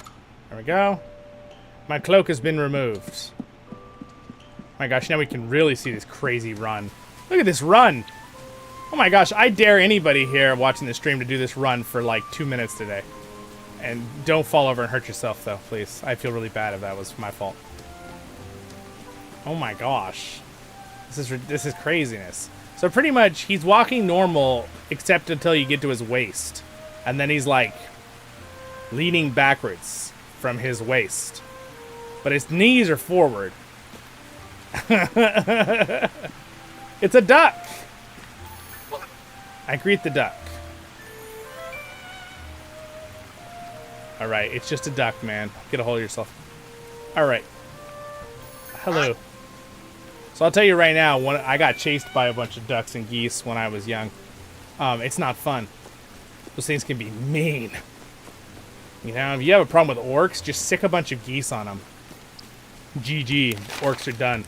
There we go. My cloak has been removed. My gosh, now we can really see this crazy run. Look at this run. Oh my gosh, I dare anybody here watching the stream to do this run for like 2 minutes today. And don't fall over and hurt yourself though, please. I feel really bad if that was my fault. Oh my gosh. This is craziness. So pretty much he's walking normal except until you get to his waist. And then he's like leaning backwards from his waist. But his knees are forward. It's a duck. I greet the duck. All right, it's just a duck, man. Get a hold of yourself. All right. Hello. So I'll tell you right now, when I got chased by a bunch of ducks and geese when I was young. It's not fun. Those things can be mean. You know, if you have a problem with orcs, just sick a bunch of geese on them. GG. Orcs are done.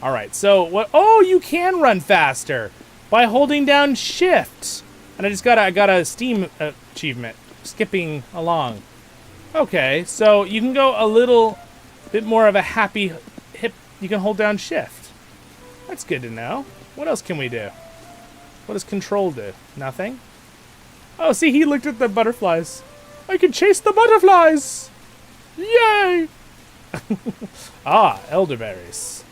All right, so what? Oh, you can run faster by holding down shift. And I got a Steam achievement, skipping along. Okay, so you can go a little bit more of a happy hip. You can hold down shift. That's good to know. What else can we do? What does control do? Nothing? Oh, see, he looked at the butterflies. I can chase the butterflies! Yay! Ah, elderberries.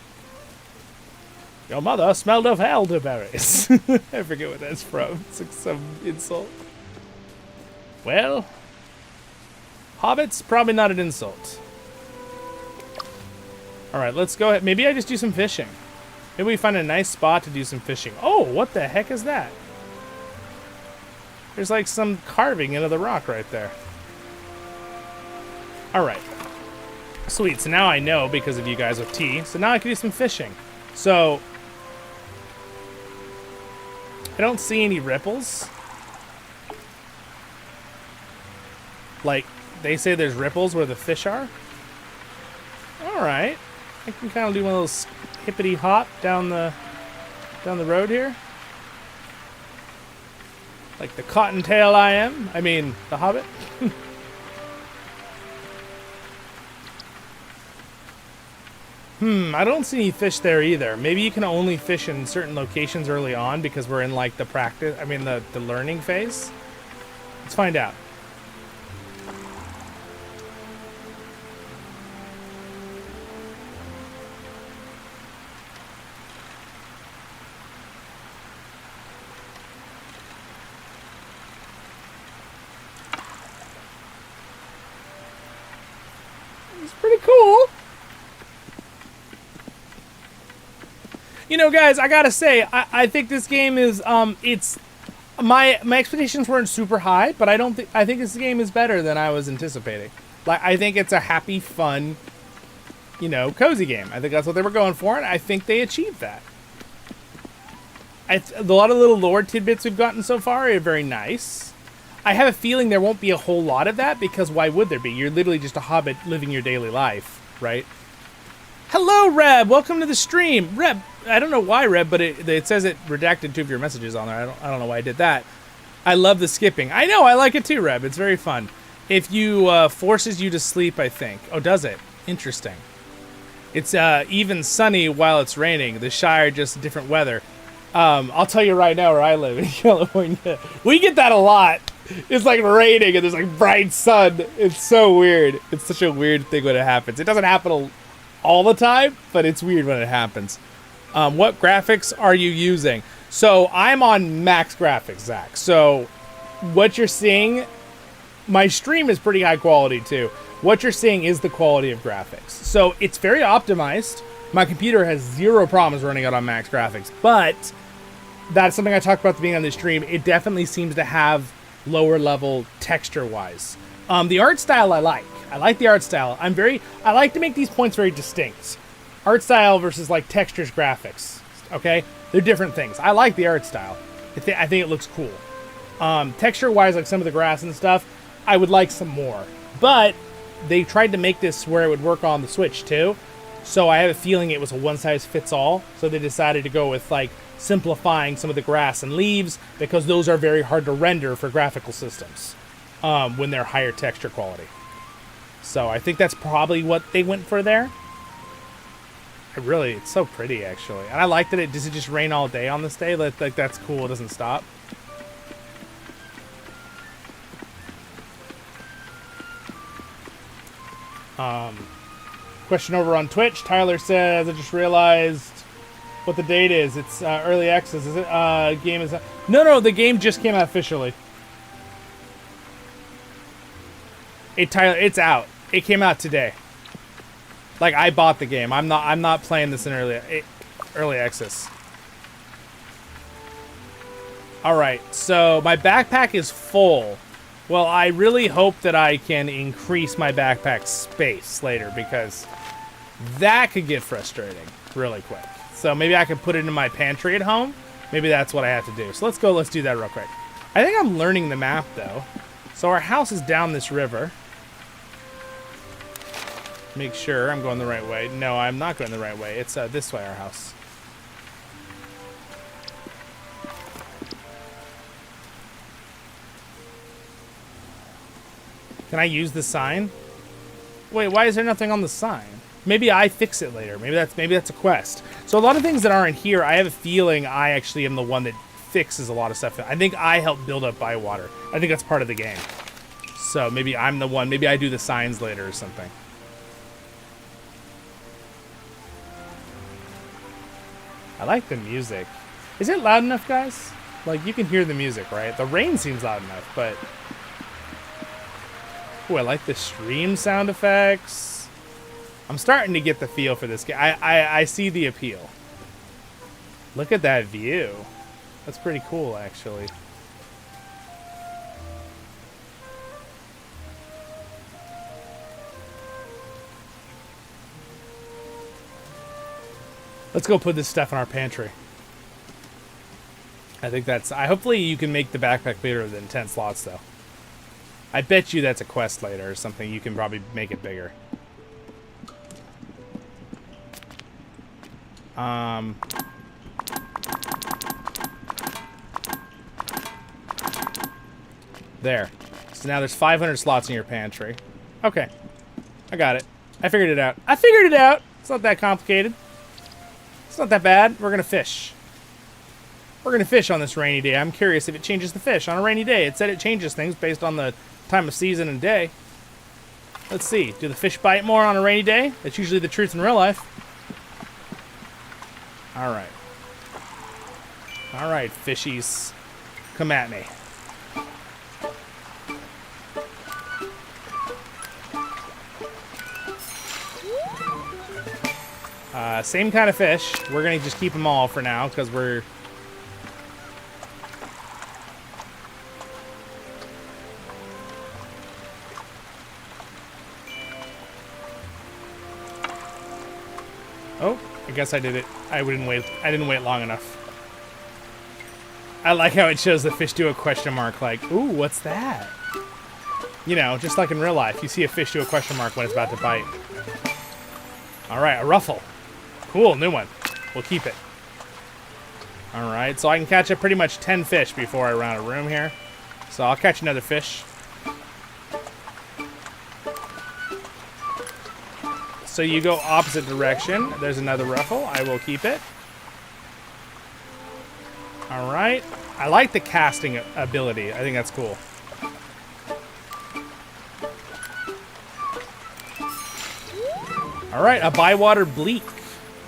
Your mother smelled of elderberries. I forget what that's from. It's like some insult. Well, hobbits, probably not an insult. Alright, let's go ahead. Maybe I just do some fishing. Maybe we find a nice spot to do some fishing. Oh, what the heck is that? There's like some carving into the rock right there. Alright. Sweet, so now I know because of you guys with tea. So now I can do some fishing. So, I don't see any ripples. Like, they say there's ripples where the fish are. Alright. I can kind of do one of those hippity hop down the road here. Like the cottontail I am. I mean, the hobbit. I don't see any fish there either. Maybe you can only fish in certain locations early on because we're in like the practice, I mean the learning phase. Let's find out. It's pretty cool. You know, guys, I gotta say, I think this game is, it's, my expectations weren't super high, but I think this game is better than I was anticipating. Like, I think it's a happy, fun, you know, cozy game. I think that's what they were going for, and I think they achieved that. A lot of little lore tidbits we've gotten so far are very nice. I have a feeling there won't be a whole lot of that, because why would there be? You're literally just a hobbit living your daily life, right? Hello, Reb! Welcome to the stream! Reb, I don't know why, Reb, but it says it redacted two of your messages on there. I don't know why I did that. I love the skipping. I know, I like it too, Reb. It's very fun. If you, forces you to sleep, I think. Oh, does it? Interesting. It's, even sunny while it's raining. The Shire, just different weather. I'll tell you right now where I live in California. We get that a lot. It's like raining and there's like bright sun. It's so weird. It's such a weird thing when it happens. It doesn't happen all the time, but it's weird when it happens. What graphics are you using? So I'm on max graphics, Zach. So what you're seeing, my stream is pretty high quality too. What you're seeing is the quality of graphics. So it's very optimized. My computer has zero problems running it on max graphics, but that's something I talked about at the beginning of the stream. It definitely seems to have lower level texture wise. The art style I like. I like the art style. I like to make these points very distinct. Art style versus like textures graphics. Okay? They're different things. I like the art style. I think it looks cool. Texture wise, like some of the grass and stuff, I would like some more. But they tried to make this where it would work on the Switch too. So I have a feeling it was a one size fits all. So they decided to go with like simplifying some of the grass and leaves because those are very hard to render for graphical systems when they're higher texture quality. So I think that's probably what they went for there. It's so pretty actually. And I like that does it just rain all day on this day? Like that's cool, it doesn't stop. Question over on Twitch. Tyler says, I just realized what the date is. It's early access. Is it? Game is... No, the game just came out officially. Tyler, it's out. It came out today. Like, I bought the game. I'm not playing this in early access. All right, so my backpack is full. Well, I really hope that I can increase my backpack space later, because that could get frustrating really quick. So maybe I could put it in my pantry at home. Maybe that's what I have to do. So let's go. Let's do that real quick. I think I'm learning the map, though. So our house is down this river. Make sure I'm going the right way. No, I'm not going the right way. It's this way, our house. Can I use the sign? Wait, why is there nothing on the sign? Maybe I fix it later. Maybe that's a quest. So a lot of things that aren't here, I have a feeling I actually am the one that fixes a lot of stuff. I think I helped build up Bywater. I think that's part of the game. So maybe I'm the one. Maybe I do the signs later or something. I like the music. Is it loud enough, guys? Like, you can hear the music, right? The rain seems loud enough, but... Ooh, I like the stream sound effects. I'm starting to get the feel for this game. I see the appeal. Look at that view. That's pretty cool, actually. Let's go put this stuff in our pantry. I think that's... hopefully you can make the backpack bigger than 10 slots, though. I bet you that's a quest later or something. You can probably make it bigger. There. So now there's 500 slots in your pantry. Okay. I got it. I figured it out. I figured it out! It's not that complicated. It's not that bad. We're gonna fish. We're gonna fish on this rainy day. I'm curious if it changes the fish on a rainy day. It said it changes things based on the time of season and day. Let's see. Do the fish bite more on a rainy day? That's usually the truth in real life. Alright. Alright, fishies. Come at me. Same kind of fish. We're gonna just keep them all for now, because we're... Oh, I guess I did it. I didn't wait long enough. I like how it shows the fish do a question mark, like, ooh, what's that? You know, just like in real life, you see a fish do a question mark when it's about to bite. Alright, a ruffle. Cool, new one. We'll keep it. Alright, so I can catch up pretty much 10 fish before I run out of room here. So I'll catch another fish. So you go opposite direction. There's another ruffle. I will keep it. Alright. I like the casting ability. I think that's cool. Alright, a Bywater bleak.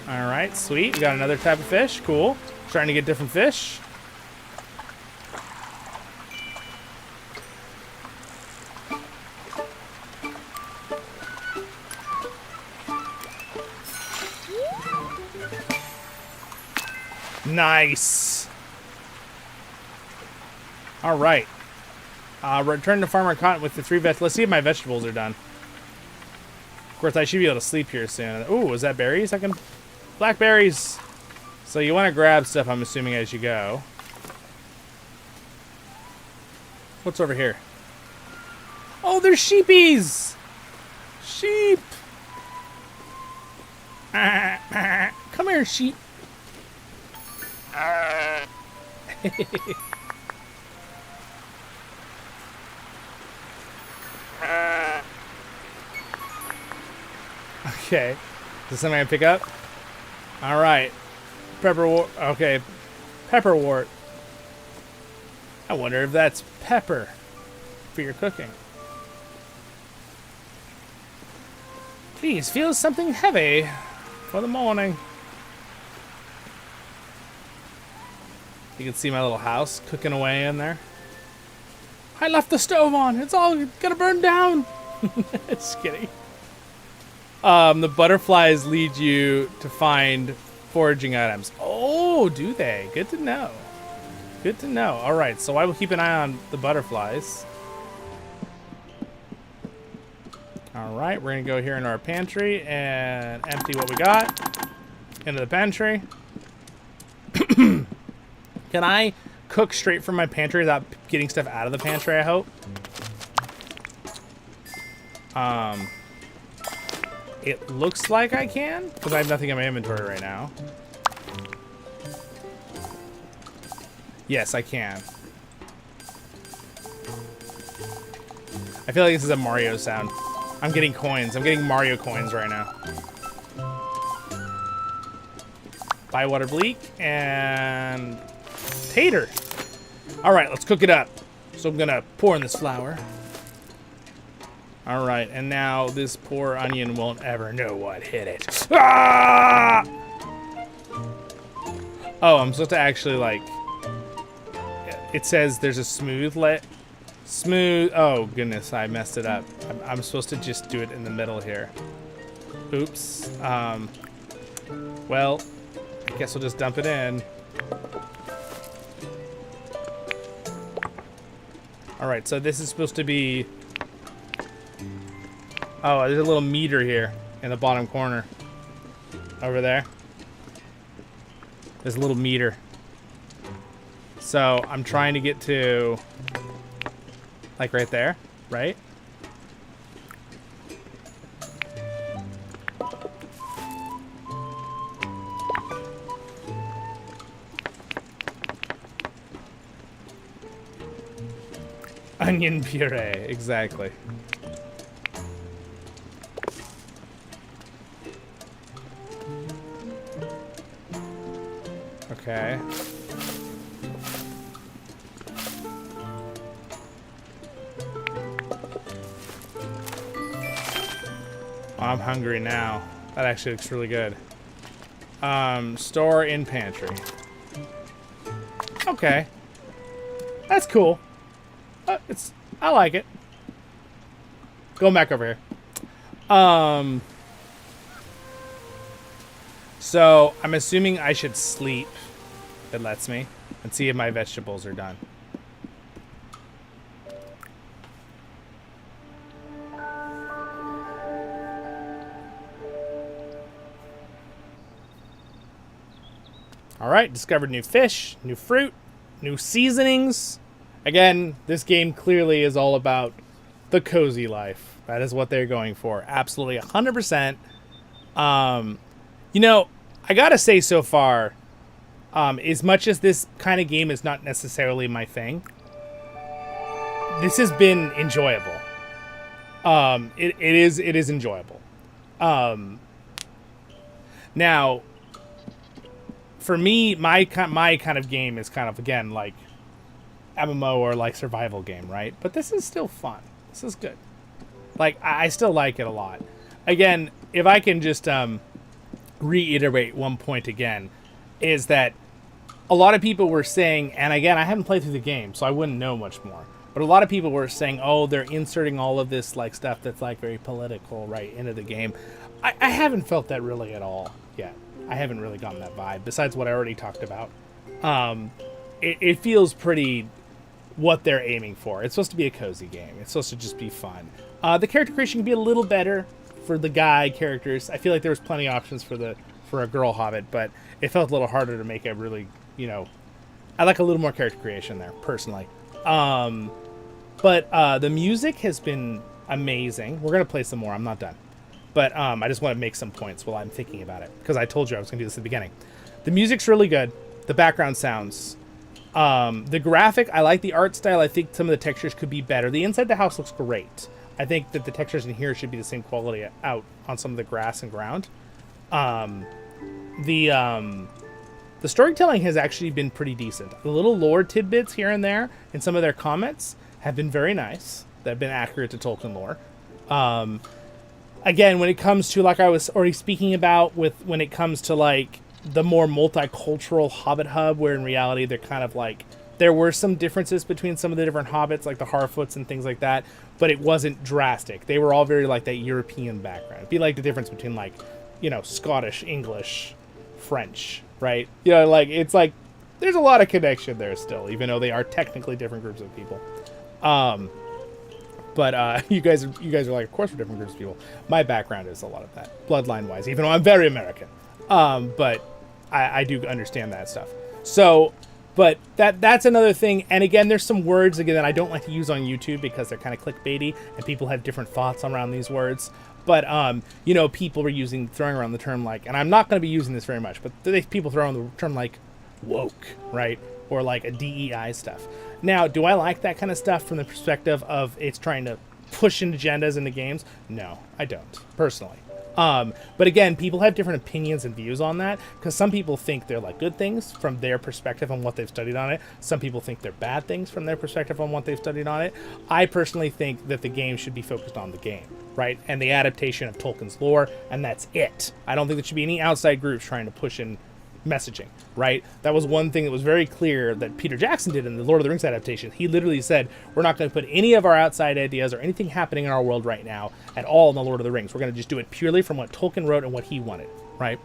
Alright, sweet. We got another type of fish. Cool. Trying to get different fish. Nice. All right. Return to Farmer Cotton with the 3 vegetables. Let's see if my vegetables are done. Of course, I should be able to sleep here soon. Ooh, is that berries? I can... Blackberries. So you want to grab stuff, I'm assuming, as you go. What's over here? Oh, there's sheepies! Sheep! Come here, sheep. Okay. Is this something I can pick up? Alright. Pepperwort. Okay. Pepperwort. I wonder if that's pepper for your cooking. Please feel something heavy for the morning. You can see my little house cooking away in there. I left the stove on. It's all gonna burn down. Just kidding. The butterflies lead you to find foraging items. Oh, do they? Good to know. Good to know. All right, so I will keep an eye on the butterflies. All right, we're going to go here into our pantry and empty what we got into the pantry. Can I cook straight from my pantry without getting stuff out of the pantry, I hope? It looks like I can, because I have nothing in my inventory right now. Yes, I can. I feel like this is a Mario sound. I'm getting coins. I'm getting Mario coins right now. Bywater bleak and tater. All right, let's cook it up. So I'm gonna pour in this flour. All right, and now this poor onion won't ever know what hit it. Ah! Oh, I'm supposed to actually like. It says there's a smooth. Oh goodness, I messed it up. I'm supposed to just do it in the middle here. Oops. Well, I guess we'll just dump it in. All right, so this is supposed to be. Oh, there's a little meter here in the bottom corner. Over there. There's a little meter. So I'm trying to get to, like right there, right? Onion puree, exactly. Okay. I'm hungry now. That actually looks really good. Store in pantry. Okay. That's cool. I like it. Go back over here. So I'm assuming I should sleep. It lets me. And see if my vegetables are done. All right, discovered new fish, new fruit, new seasonings. Again, this game clearly is all about the cozy life. That is what they're going for. Absolutely 100%. You know, I gotta say so far, as much as this kind of game is not necessarily my thing, this has been enjoyable. It is enjoyable. Now, for me, my kind of game is kind of, again, like MMO or like survival game, right? But this is still fun. This is good. Like, I still like it a lot. Again, if I can just reiterate one point again, is that a lot of people were saying, and again, I haven't played through the game, so I wouldn't know much more, but a lot of people were saying, oh, they're inserting all of this like stuff that's like very political right into the game. I haven't felt that really at all yet. I haven't really gotten that vibe, besides what I already talked about. It feels pretty what they're aiming for. It's supposed to be a cozy game. It's supposed to just be fun. The character creation can be a little better for the guy characters. I feel like there was plenty of options for a girl hobbit, but it felt a little harder to make a really, you know, I like a little more character creation there, personally. But the music has been amazing. We're going to play some more. I'm not done. But I just want to make some points while I'm thinking about it, because I told you I was going to do this at the beginning. The music's really good. The background sounds. The graphic, I like the art style. I think some of the textures could be better. The inside the house looks great. I think that the textures in here should be the same quality out on some of the grass and ground. The storytelling has actually been pretty decent. The little lore tidbits here and there in some of their comments have been very nice. They've been accurate to Tolkien lore. Again, when it comes to, like I was already speaking about, when it comes to like the more multicultural Hobbit hub, where in reality they're kind of like There were some differences between some of the different hobbits, like the Harfoots and things like that, but it wasn't drastic. They were all very like that European background. It'd be like the difference between like, you know, Scottish, English, French, right? You know, like it's like there's a lot of connection there still, even though they are technically different groups of people. But you guys are like, of course, we're different groups of people. My background is a lot of that, bloodline-wise, even though I'm very American. But I do understand that stuff. So, but that's another thing. And again, there's some words again that I don't like to use on YouTube because they're kind of clickbaity and people have different thoughts around these words. But you know, people were throwing around the term like, and I'm not going to be using this very much, but people throw around the term like woke, right? Or like a DEI stuff. Now, do I like that kind of stuff from the perspective of it's trying to push in agendas into games? No, I don't, personally. But again, people have different opinions and views on that, because some people think they're like good things from their perspective on what they've studied on it. Some people think they're bad things from their perspective on what they've studied on it. I personally think that the game should be focused on the game, right? And the adaptation of Tolkien's lore, and that's it. I don't think there should be any outside groups trying to push in messaging, right? That was one thing that was very clear that Peter Jackson did in the Lord of the Rings adaptation. He literally said, we're not going to put any of our outside ideas or anything happening in our world right now at all in the Lord of the Rings. We're going to just do it purely from what Tolkien wrote and what he wanted, right?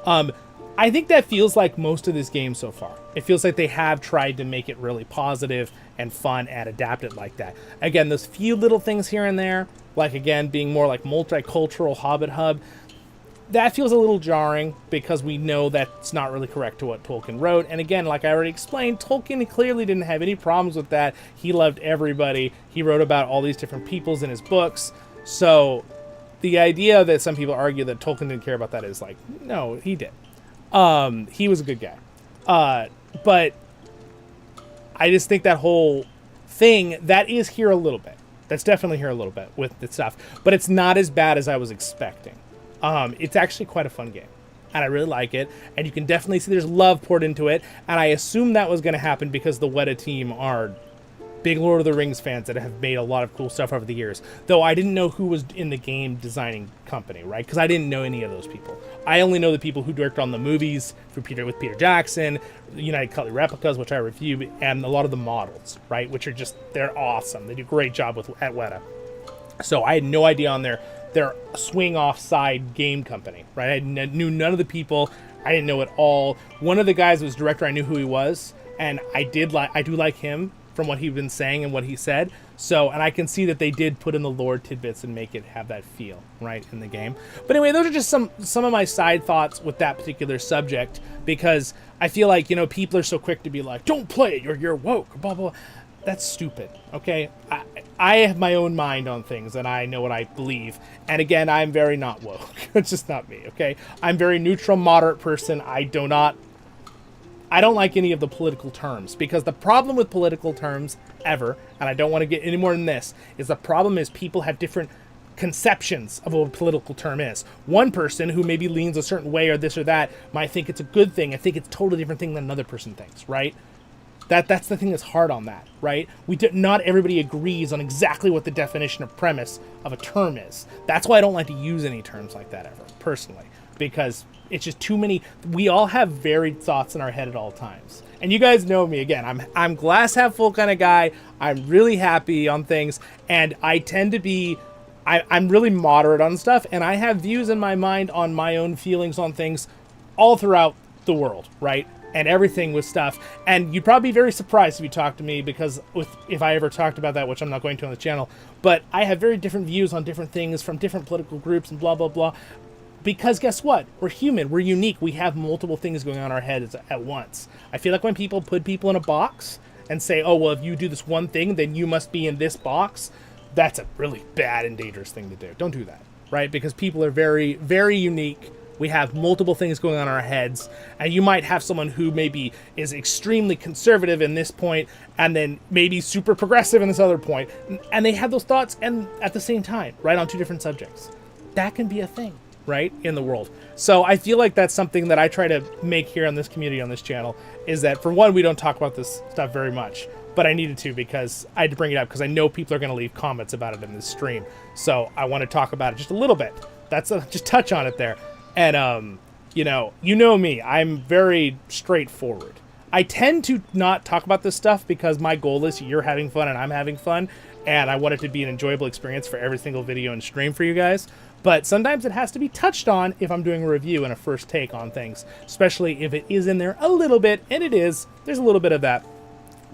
I think that feels like most of this game so far. It feels like they have tried to make it really positive and fun and adapt it like that. Again, those few little things here and there, like again, being more like multicultural Hobbit hub, that feels a little jarring because we know that's not really correct to what Tolkien wrote. And again, like I already explained, Tolkien clearly didn't have any problems with that. He loved everybody. He wrote about all these different peoples in his books. So the idea that some people argue that Tolkien didn't care about that is like, no, he did. He was a good guy. But I just think that whole thing, that is here a little bit. That's definitely here a little bit with the stuff. But it's not as bad as I was expecting. It's actually quite a fun game, and I really like it, and you can definitely see there's love poured into it, and I assume that was going to happen because the Weta team are big Lord of the Rings fans that have made a lot of cool stuff over the years, though I didn't know who was in the game designing company, right? Because I didn't know any of those people. I only know the people who directed on the movies with Peter Jackson, United Cutlery Replicas, which I reviewed, and a lot of the models, right? Which are just, they're awesome. They do a great job at Weta. So I had no idea on their swing offside game company, right? I knew none of the people. I didn't know it all. One of the guys was director. I knew who he was, and I do like him from what he'd been saying and what he said. So, and I can see that they did put in the lore tidbits and make it have that feel, right, in the game. But anyway, those are just some of my side thoughts with that particular subject, because I feel like, you know, people are so quick to be like, don't play it, you're woke, blah, blah. That's stupid, okay? I have my own mind on things, and I know what I believe. And again, I'm very not woke. It's just not me, okay? I'm very neutral, moderate person. I don't like any of the political terms, because the problem with political terms ever, and I don't want to get any more than this, is the problem is people have different conceptions of what a political term is. One person who maybe leans a certain way or this or that might think it's a good thing and think it's a totally different thing than another person thinks, right? That's the thing that's hard on that, right? Not everybody agrees on exactly what the definition of premise of a term is. That's why I don't like to use any terms like that ever, personally, because it's just too many. We all have varied thoughts in our head at all times. And you guys know me, again, I'm glass half full kind of guy. I'm really happy on things, and I tend to be, I'm really moderate on stuff, and I have views in my mind on my own feelings on things all throughout the world, right? And everything with stuff. And you'd probably be very surprised if you talk to me, because if I ever talked about that, which I'm not going to on the channel, but I have very different views on different things from different political groups and blah, blah, blah. Because guess what? We're human. We're unique. We have multiple things going on in our heads at once. I feel like when people put people in a box and say, oh, well, if you do this one thing, then you must be in this box, that's a really bad and dangerous thing to do. Don't do that, right? Because people are very, very unique. We have multiple things going on in our heads, and you might have someone who maybe is extremely conservative in this point and then maybe super progressive in this other point, and they have those thoughts and at the same time, right, on two different subjects. That can be a thing, right, in the world. So I feel like that's something that I try to make here on this community, on this channel, is that, for one, we don't talk about this stuff very much, but I needed to because I had to bring it up because I know people are going to leave comments about it in this stream. So I want to talk about it just a little bit. Just touch on it there. And, you know me, I'm very straightforward. I tend to not talk about this stuff because my goal is you're having fun and I'm having fun, and I want it to be an enjoyable experience for every single video and stream for you guys. But sometimes it has to be touched on if I'm doing a review and a first take on things, especially if it is in there a little bit, and it is. There's a little bit of that.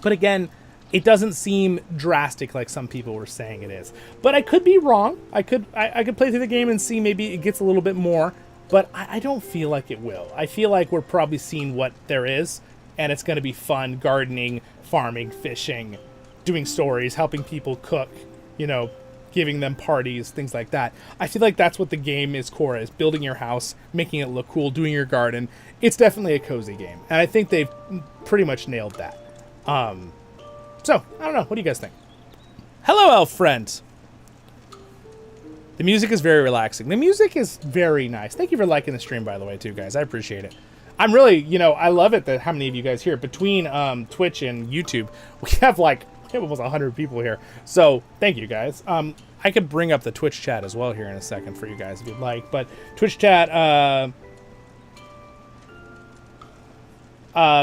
But again, it doesn't seem drastic like some people were saying it is. But I could be wrong. I could play through the game and see maybe it gets a little bit more, but I don't feel like it will. I feel like we're probably seeing what there is, and it's going to be fun gardening, farming, fishing, doing stories, helping people cook, you know, giving them parties, things like that. I feel like that's what the game is core is, building your house, making it look cool, doing your garden. It's definitely a cozy game, and I think they've pretty much nailed that. So, I don't know. What do you guys think? Hello, elf friend. The music is very relaxing. The music is very nice. Thank you for liking the stream, by the way, too, guys. I appreciate it. I'm really, you know, I love it that how many of you guys here. Between Twitch and YouTube, we have like almost 100 people here. So, thank you, guys. I could bring up the Twitch chat as well here in a second for you guys if you'd like. But Twitch chat,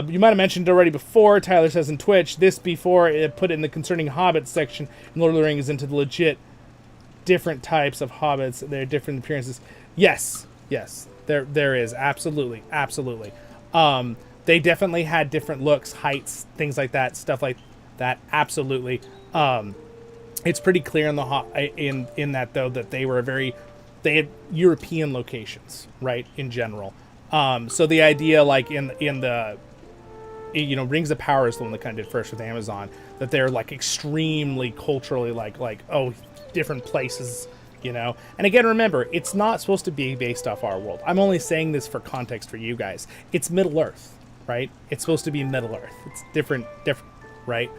you might have mentioned already before, Tyler says in Twitch, this before it put in the concerning hobbits section in Lord of the Rings into the legit different types of hobbits, their different appearances. Yes, there is, absolutely. They definitely had different looks, heights, things like that, stuff like that, absolutely. It's pretty clear in that though that they had European locations, right, in general. So the idea, like in the, you know, Rings of Power is the one that kind of did first with Amazon, that they're like extremely culturally like oh, different places, you know. And again, remember, it's not supposed to be based off our world. I'm only saying this for context for you guys. It's Middle Earth, right? It's supposed to be Middle Earth. It's different, right?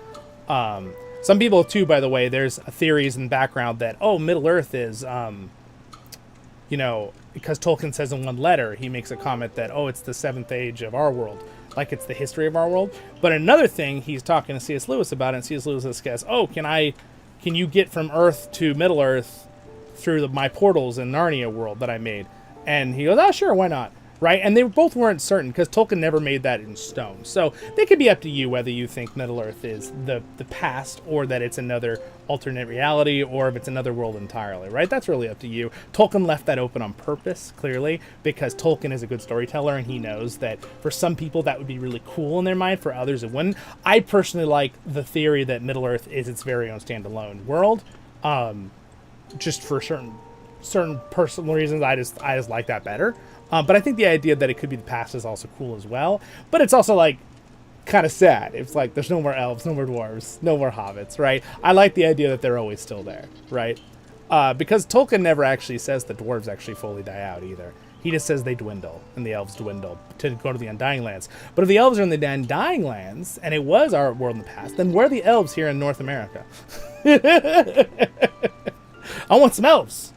Some people too, by the way, there's theories in the background that, oh, Middle Earth is, you know, because Tolkien says in one letter, he makes a comment that, oh, it's the 7th age of our world, like it's the history of our world. But another thing, he's talking to C.S. Lewis about it, and C.S. Lewis says, oh, can you get from Earth to Middle Earth through my portals in Narnia world that I made? And he goes, oh, sure, why not? Right? And they both weren't certain, because Tolkien never made that in stone. So they could be up to you whether you think Middle Earth is the past, or that it's another alternate reality, or if it's another world entirely, right? That's really up to you. Tolkien left that open on purpose, clearly, because Tolkien is a good storyteller, and he knows that for some people that would be really cool in their mind, for others it wouldn't. I personally like the theory that Middle Earth is its very own standalone world, just for certain personal reasons. I just like that better. But I think the idea that it could be the past is also cool as well. But it's also like kind of sad. It's like there's no more elves, no more dwarves, no more hobbits, right? I like the idea that they're always still there, right? Because Tolkien never actually says the dwarves actually fully die out either. He just says they dwindle and the elves dwindle to go to the Undying Lands. But if the elves are in the Undying Lands and it was our world in the past, then where are the elves here in North America? I want some elves.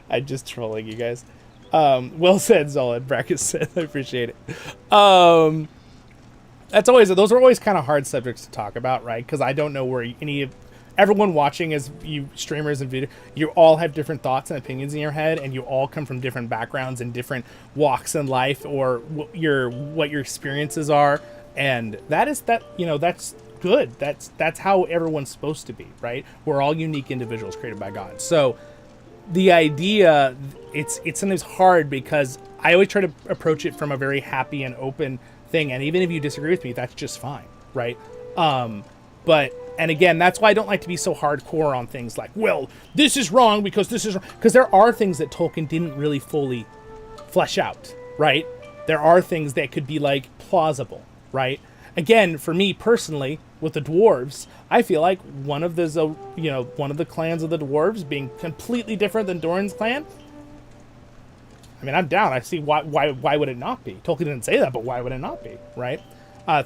I'm just trolling you guys. Well said, Zollin. Brackets said. I appreciate it. Those are always kind of hard subjects to talk about, right? Because I don't know where everyone watching, as you streamers and video, you all have different thoughts and opinions in your head, and you all come from different backgrounds and different walks in life, or what your experiences are, and that's good. That's how everyone's supposed to be, right? We're all unique individuals created by God. So the idea, it's sometimes hard because I always try to approach it from a very happy and open thing, and even if you disagree with me, that's just fine, right? And again, that's why I don't like to be so hardcore on things like, well, this is wrong because this is wrong, because there are things that Tolkien didn't really fully flesh out, right? There are things that could be like plausible, right? Again, for me personally, with the dwarves, I feel like one of the clans of the dwarves being completely different than Doran's clan. I mean, I'm down. I see why would it not be? Tolkien didn't say that, but why would it not be, right?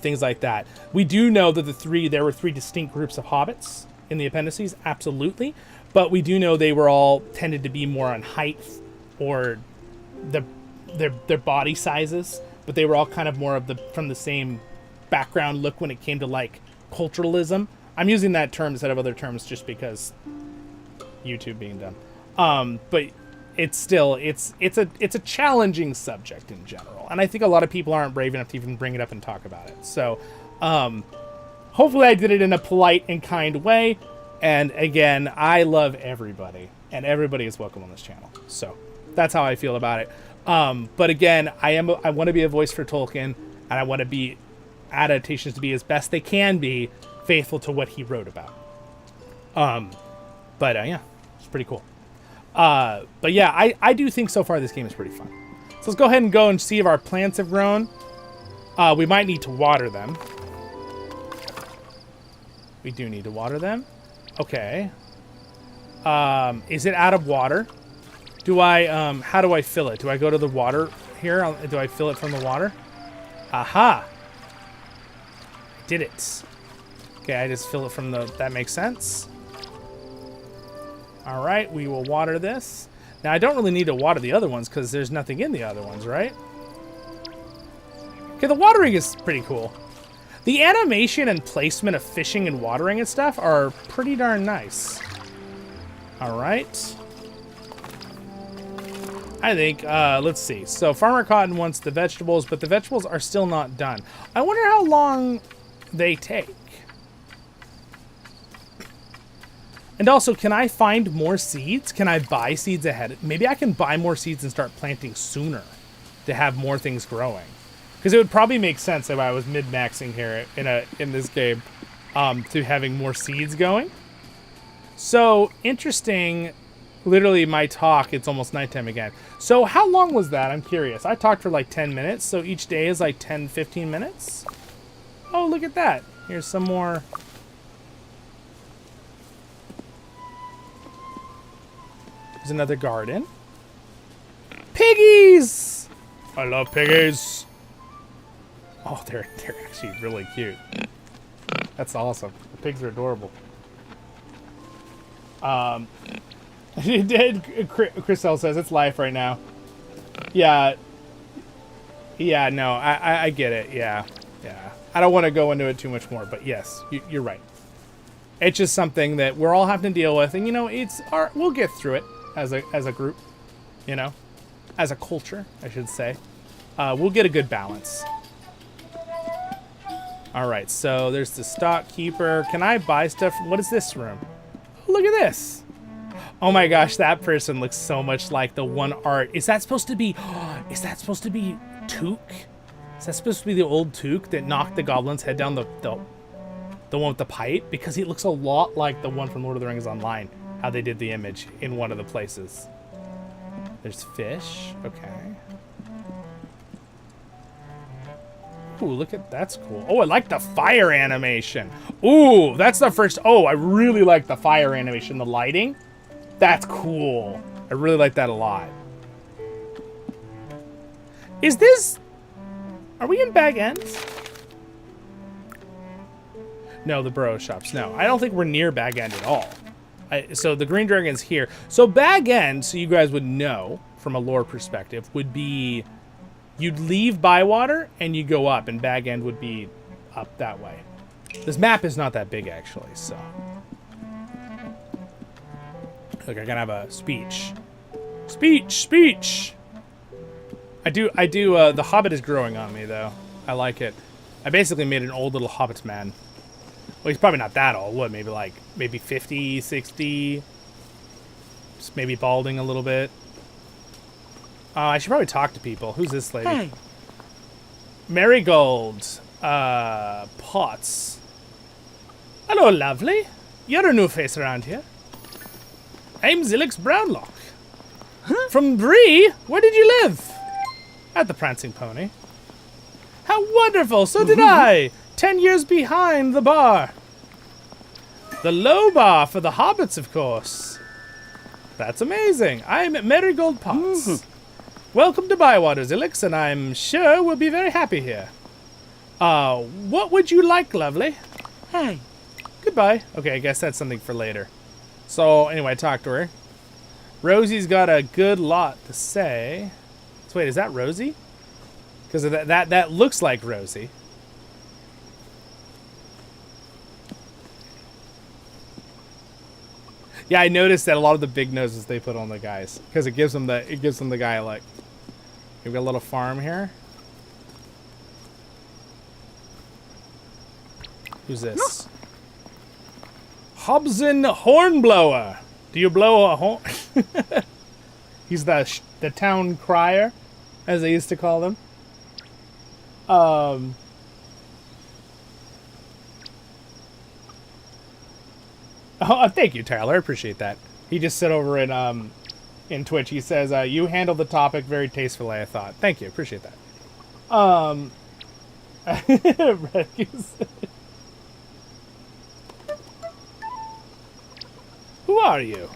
Things like that. We do know that there were 3 distinct groups of hobbits in the appendices, absolutely. But we do know they were all tended to be more on height or their body sizes, but they were all kind of more of from the same background look when it came to like culturalism. I'm using that term instead of other terms just because YouTube being done. But it's still it's a challenging subject in general, and I think a lot of people aren't brave enough to even bring it up and talk about it. So hopefully I did it in a polite and kind way. And again, I love everybody, and everybody is welcome on this channel. So that's how I feel about it. But again, I want to be a voice for Tolkien, and I want to be adaptations to be as best they can be faithful to what he wrote about. Yeah, it's pretty cool. But yeah, I do think so far this game is pretty fun. So let's go ahead and see if our plants have grown. We might need to water them. We do need to water them. Okay. Is it out of water? Do I, how do I fill it? Do I go to the water here? Do I fill it from the water? Aha! Did it. Okay, I just fill it from the, that makes sense. All right, we will water this. Now, I don't really need to water the other ones because there's nothing in the other ones, right? Okay, the watering is pretty cool. The animation and placement of fishing and watering and stuff are pretty darn nice. All right. I think, let's see. So Farmer Cotton wants the vegetables, but the vegetables are still not done. I wonder how long they take. And also, can I find more seeds? Can I buy seeds ahead? Maybe I can buy more seeds and start planting sooner to have more things growing. Because it would probably make sense if I was mid-maxing here in this game to having more seeds going. So, interesting. Literally, my talk, it's almost nighttime again. So, how long was that? I'm curious. I talked for like 10 minutes, so each day is like 10, 15 minutes? Oh, look at that. Here's some more. There's another garden. Piggies! I love piggies. Oh, they're actually really cute. That's awesome. The pigs are adorable. Chriselle says it's life right now. Yeah. Yeah, no, I get it. Yeah. Yeah. I don't want to go into it too much more, but yes, you're right. It's just something that we're all having to deal with, and you know, we'll get through it as a group, you know, as a culture, I should say. We'll get a good balance. All right, so there's the stock keeper. Can I buy stuff? What is this room? Oh, look at this. Oh my gosh, that person looks so much like the one art. Is that supposed to be Took? Is that supposed to be the old Took that knocked the goblin's head down the one with the pipe? Because he looks a lot like the one from Lord of the Rings Online, how they did the image in one of the places. There's fish, okay. Ooh, look at, that's cool. Oh, I like the fire animation. Ooh, that's the first, oh, I really like the fire animation, the lighting. That's cool. I really like that a lot. Is this, are we in Bag End? No, the Burrow Shops, no. I don't think we're near Bag End at all. So the Green Dragon's here. So Bag End, so you guys would know from a lore perspective, would be, you'd leave Bywater and you go up, and Bag End would be up that way. This map is not that big, actually, so. Look, I gotta have a speech. Speech! I do, the Hobbit is growing on me, though. I like it. I basically made an old little Hobbit man. Well, he's probably not that old, what, maybe 50, 60? Just maybe balding a little bit. I should probably talk to people. Who's this lady? Hey. Marigold. Potts. Hello, lovely. You're a new face around here. I'm Zilix Brownlock. Huh? From Bree? Where did you live? At the Prancing Pony. How wonderful! So did I! 10 years behind the bar. The low bar for the hobbits, of course. That's amazing. I'm Marigold Potts. Welcome to Bywater, Zilix, and I'm sure we'll be very happy here. What would you like, lovely? Hey. Goodbye. Okay, I guess that's something for later. So, anyway, I talked to her. Rosie's got a good lot to say. So, wait, is that Rosie? Because that looks like Rosie. Yeah, I noticed that a lot of the big noses they put on the guys because it gives them the guy like. We've got a little farm here. Who's this? Hobson Hornblower. Do you blow a horn? He's the town crier, as they used to call them. Oh, thank you, Tyler. I appreciate that. He just said over in Twitch, he says, you handled the topic very tastefully, I thought. Thank you. Appreciate that. Who are you?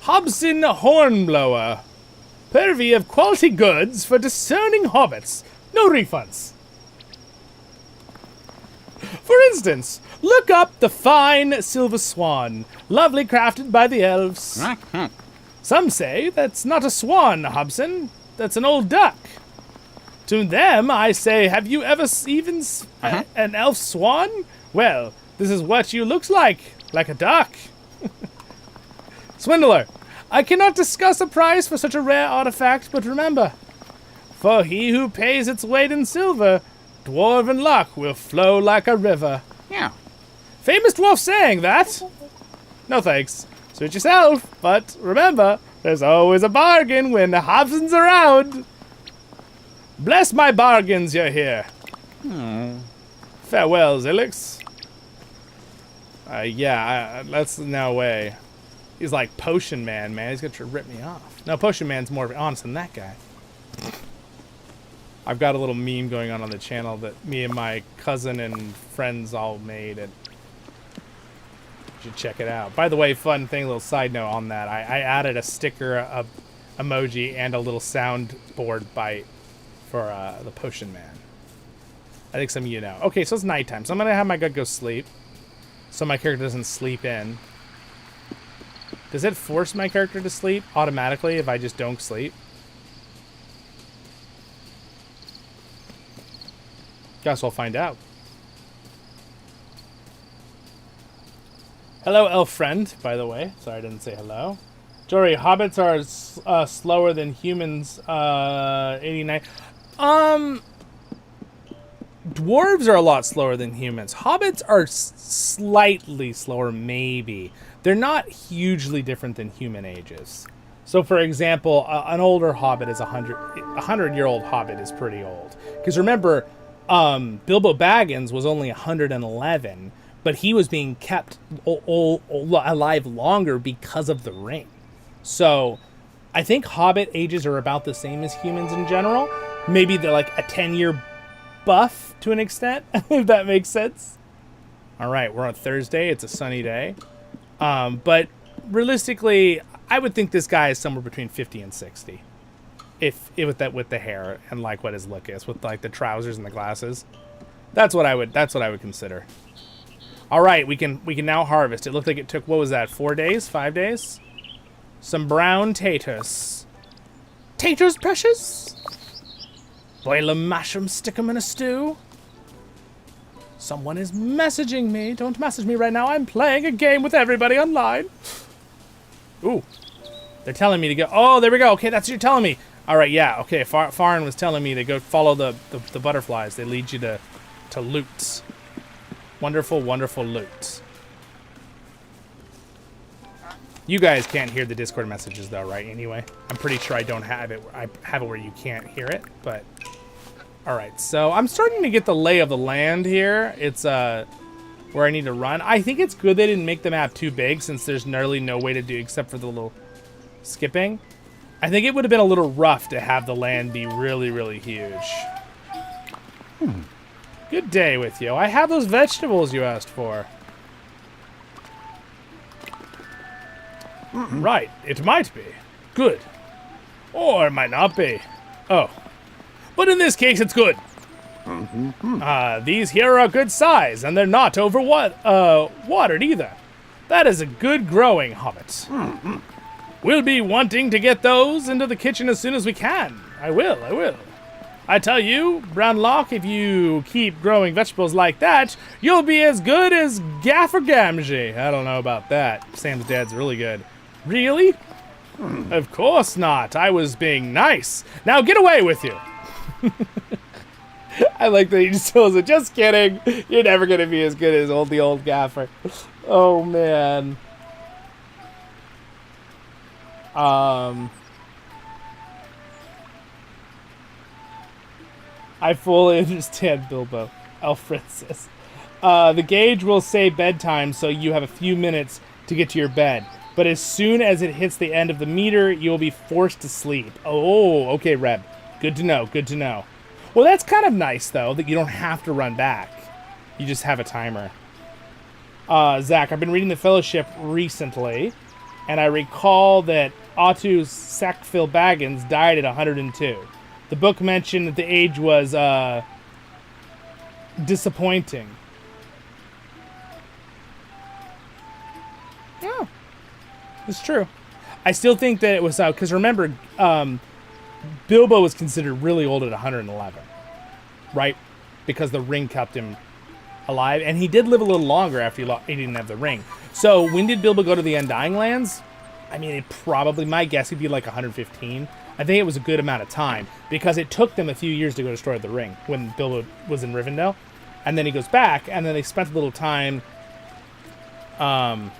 Hobson Hornblower. Purvey of quality goods for discerning hobbits. No refunds. For instance, look up the fine silver swan, lovely crafted by the elves. Some say that's not a swan, Hobson. That's an old duck. To them, I say, have you ever even an elf swan? Well, this is what you looks like a duck. Swindler, I cannot discuss a price for such a rare artifact, but remember, for he who pays its weight in silver, dwarven luck will flow like a river. Yeah. Famous dwarf saying that. No thanks. Suit yourself, but remember, there's always a bargain when the Hobson's around. Bless my bargains you're here. Farewell, Zilix. That's no way. He's like Potion Man, man. He's going to rip me off. No, Potion Man's more honest than that guy. I've got a little meme going on the channel that me and my cousin and friends all made. And you should check it out. By the way, fun thing, little side note on that. I added a sticker, a emoji, and a little soundboard bite for the Potion Man. I think some of you know. Okay, so it's nighttime. So I'm going to have my gut go sleep. So my character doesn't sleep in. Does it force my character to sleep automatically if I just don't sleep? Guess I'll find out. Hello, elf friend, by the way. Sorry I didn't say hello. Jory, hobbits are slower than humans. 89. Dwarves are a lot slower than humans. Hobbits are slightly slower, maybe. They're not hugely different than human ages. So, for example, an older hobbit is 100-year-old hobbit is pretty old. Because remember, Bilbo Baggins was only 111, but he was being kept alive longer because of the ring. So, I think hobbit ages are about the same as humans in general. Maybe they're like a 10-year buff to an extent, if that makes sense. All right, we're on Thursday. It's a sunny day. But realistically, I would think this guy is somewhere between 50 and 60. If with the hair and like what his look is, with like the trousers and the glasses. That's what I would consider. All right, we can now harvest. It looked like it took, what was that, 4 days, 5 days? Some brown taters. Taters, precious? Boil 'em, mash 'em, stick 'em in a stew. Someone is messaging me. Don't message me right now. I'm playing a game with everybody online. Ooh. They're telling me to go. Oh, there we go. Okay, that's what you're telling me. All right, yeah. Okay, Farn was telling me to go follow the butterflies. They lead you to loot. Wonderful, wonderful loot. You guys can't hear the Discord messages though, right? Anyway, I'm pretty sure I don't have it. I have it where you can't hear it, but all right. So I'm starting to get the lay of the land here. It's where I need to run. I think it's good they didn't make the map too big since there's nearly no way to do except for the little skipping. I think it would have been a little rough to have the land be really, really huge. Good day with you. I have those vegetables you asked for. Right, it might be. Good. Or it might not be. Oh. But in this case, it's good. These here are a good size, and they're not watered either. That is a good growing hobbit. We'll be wanting to get those into the kitchen as soon as we can. I will. I tell you, Brownlock, if you keep growing vegetables like that, you'll be as good as Gaffer Gamgee. I don't know about that. Sam's dad's really good. Really? Of course not. I was being nice. Now get away with you. I like that he just tells it. Just kidding. You're never going to be as good as the old Gaffer. Oh, man. I fully understand, Bilbo. Alfred says. The gauge will say bedtime, so you have a few minutes to get to your bed. But as soon as it hits the end of the meter, you'll be forced to sleep. Oh, okay, Reb. Good to know, good to know. Well, that's kind of nice, though, that you don't have to run back. You just have a timer. Zach, I've been reading The Fellowship recently, and I recall that Otto Sackville Baggins died at 102. The book mentioned that the age was disappointing. Yeah, it's true. I still think that it was because remember, Bilbo was considered really old at 111, right? Because the ring kept him alive, and he did live a little longer after he didn't have the ring. So when did Bilbo go to the Undying Lands? I mean, it probably, my guess, would be like 115. I think it was a good amount of time because it took them a few years to go destroy the ring when Bilbo was in Rivendell. And then he goes back, and then they spent a little time. I'm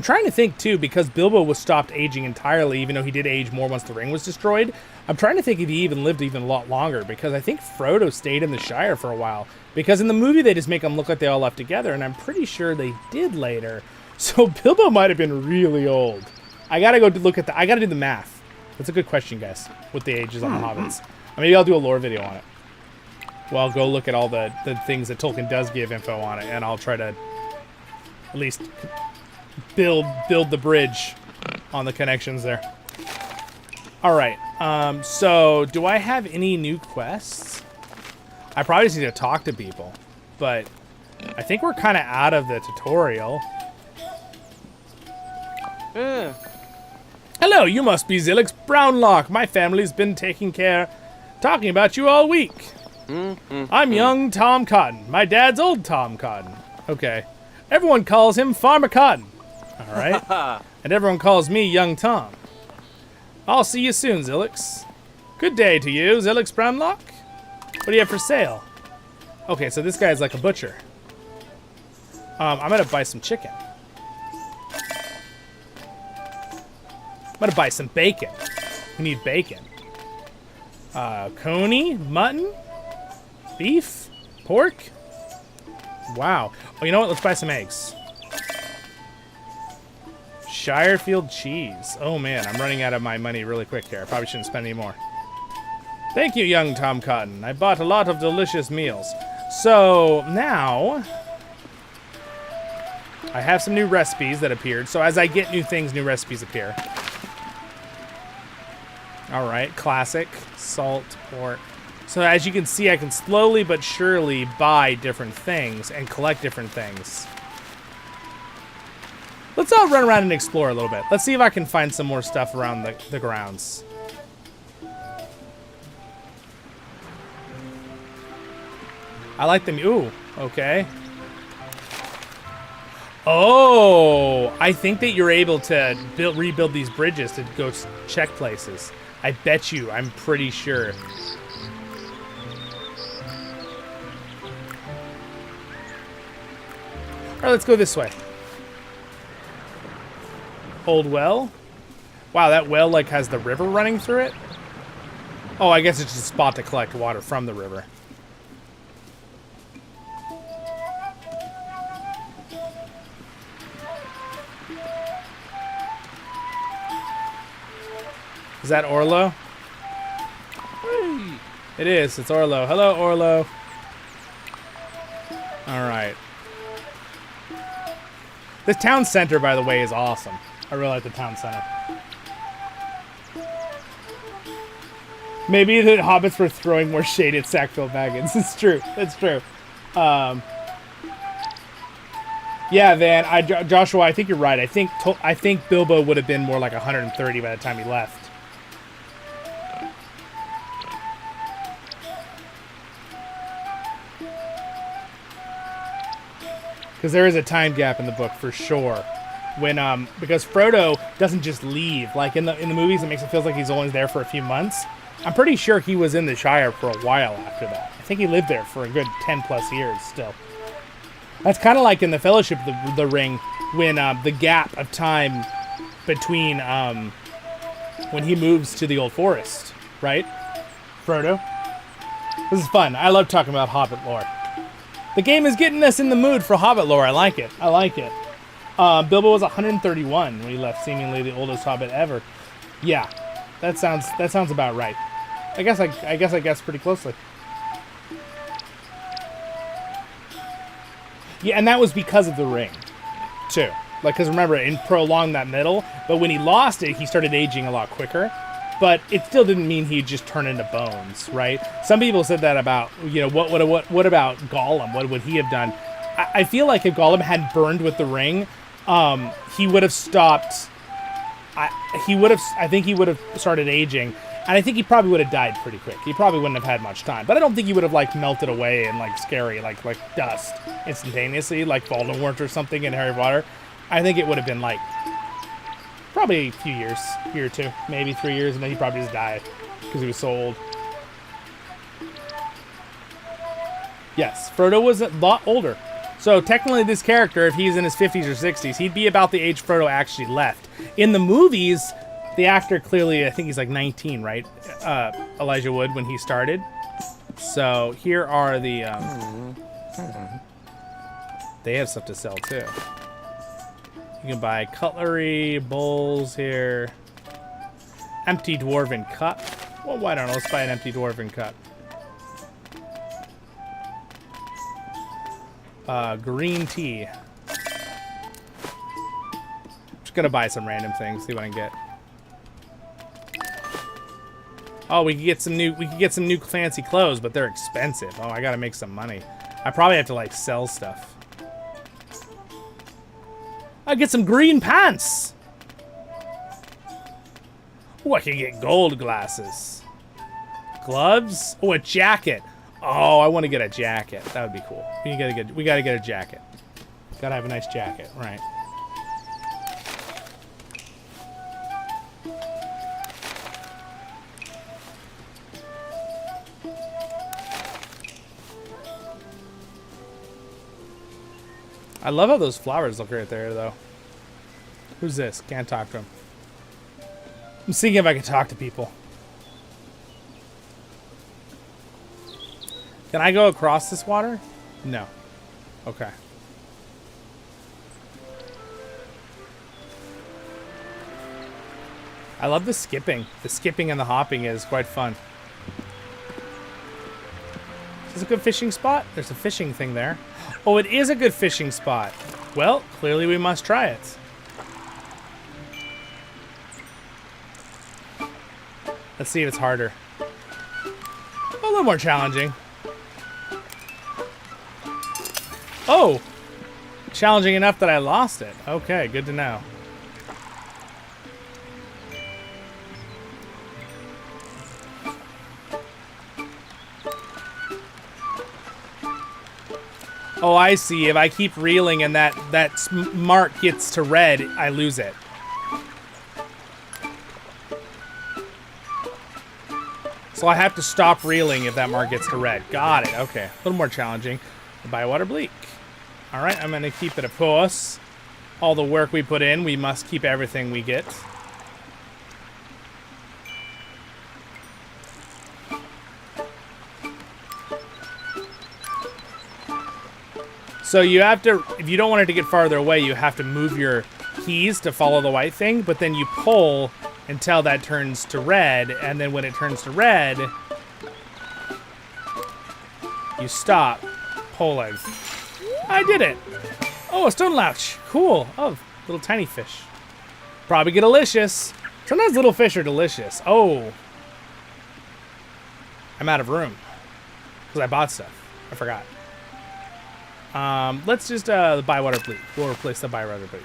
trying to think, too, because Bilbo was stopped aging entirely, even though he did age more once the ring was destroyed. I'm trying to think if he even lived even a lot longer, because I think Frodo stayed in the Shire for a while. Because in the movie, they just make them look like they all left together, and I'm pretty sure they did later. So Bilbo might have been really old. I gotta go look at I gotta do the math. That's a good question, guys, with the ages on the hobbits. Maybe I'll do a lore video on it. Well, I'll go look at all the things that Tolkien does give info on it, and I'll try to at least build the bridge on the connections there. All right. So do I have any new quests? I probably just need to talk to people, but I think we're kind of out of the tutorial. Hello, you must be Zilix Brownlock. My family's been talking about you all week. I'm young Tom Cotton. My dad's old Tom Cotton. Okay. Everyone calls him Farmer Cotton. All right. And everyone calls me Young Tom. I'll see you soon, Zilix. Good day to you, Zilix Brownlock. What do you have for sale? Okay, so this guy's like a butcher. I'm gonna buy some chicken. I'm gonna buy some bacon. We need bacon. Coney, mutton, beef, pork. Wow. Oh, you know what? Let's buy some eggs. Shirefield cheese. Oh man, I'm running out of my money really quick here. I probably shouldn't spend any more. Thank you, young Tom Cotton. I bought a lot of delicious meals. So now I have some new recipes that appeared. So as I get new things, new recipes appear. All right, classic salt pork. So as you can see, I can slowly but surely buy different things and collect different things. Let's all run around and explore a little bit. Let's see if I can find some more stuff around the grounds. I like them. Ooh, okay. Oh, I think that you're able to rebuild these bridges to go check places. I bet you. I'm pretty sure. All right, let's go this way. Old well. Wow, that well like has the river running through it. Oh, I guess it's just a spot to collect water from the river. Is that Orlo? Hey. It is. It's Orlo. Hello, Orlo. All right. This town center, by the way, is awesome. I really like the town center. Maybe the hobbits were throwing more shade at Sackville Baggins. It's true. It's true. Yeah, Van. Joshua, I think you're right. I think Bilbo would have been more like 130 by the time he left. Because there is a time gap in the book for sure. When because Frodo doesn't just leave. Like in the movies, it makes it feel like he's only there for a few months. I'm pretty sure he was in the Shire for a while after that. I think he lived there for a good 10 plus years still. That's kind of like in the Fellowship of the Ring, when the gap of time between when he moves to the Old Forest, right? Frodo. This is fun. I love talking about Hobbit lore. The game is getting us in the mood for Hobbit lore. I like it. I like it. Bilbo was 131 when he left, seemingly the oldest Hobbit ever. Yeah, that sounds about right. I guess I guessed pretty closely. Yeah, and that was because of the ring, too. Like, because remember, it prolonged that middle, but when he lost it, he started aging a lot quicker. But it still didn't mean he'd just turn into bones, right? Some people said that about, what about Gollum? What would he have done? I feel like if Gollum had burned with the ring, he would have stopped. I think he would have started aging, and I think he probably would have died pretty quick. He probably wouldn't have had much time. But I don't think he would have like melted away and like scary, like dust instantaneously, like Voldemort or something in Harry Potter. I think it would have been like probably a few years, year or two, maybe 3 years, and then he probably just died because he was so old. Yes, Frodo was a lot older. So technically this character, if he's in his 50s or 60s, he'd be about the age Frodo actually left. In the movies, the actor clearly, I think he's like 19, right? Elijah Wood when he started. So here are the... they have stuff to sell too. You can buy cutlery, bowls here. Empty Dwarven cup. Well, why don't I? Let's buy an empty Dwarven cup. Green tea. Just gonna buy some random things, see what I can get. Oh, we could get some new fancy clothes, but they're expensive. Oh, I gotta make some money. I probably have to like sell stuff. I'll get some green pants. Oh, I can get gold glasses. Gloves? Oh, a jacket. Oh, I want to get a jacket. That would be cool. We gotta get a jacket. Gotta have a nice jacket, right? I love how those flowers look right there, though. Who's this? Can't talk to him. I'm seeing if I can talk to people. Can I go across this water? No. Okay. I love the skipping. The skipping and the hopping is quite fun. Is this a good fishing spot? There's a fishing thing there. Oh, it is a good fishing spot. Well, clearly we must try it. Let's see if it's harder. A little more challenging. Oh! Challenging enough that I lost it. Okay, good to know. Oh, I see. If I keep reeling and that mark gets to red, I lose it. So I have to stop reeling if that mark gets to red. Got it. Okay. A little more challenging. Bywater bleak. All right. I'm going to keep it, of course. All the work we put in, we must keep everything we get. So you have to, if you don't want it to get farther away, you have to move your keys to follow the white thing, but then you pull until that turns to red, and then when it turns to red, you stop pulling. I did it! Oh, a stone louch. Cool. Oh, little tiny fish. Probably get delicious. Sometimes little fish are delicious. Oh. I'm out of room. Because I bought stuff. I forgot. Let's just, the Bywater bleak. We'll replace the Bywater bleak.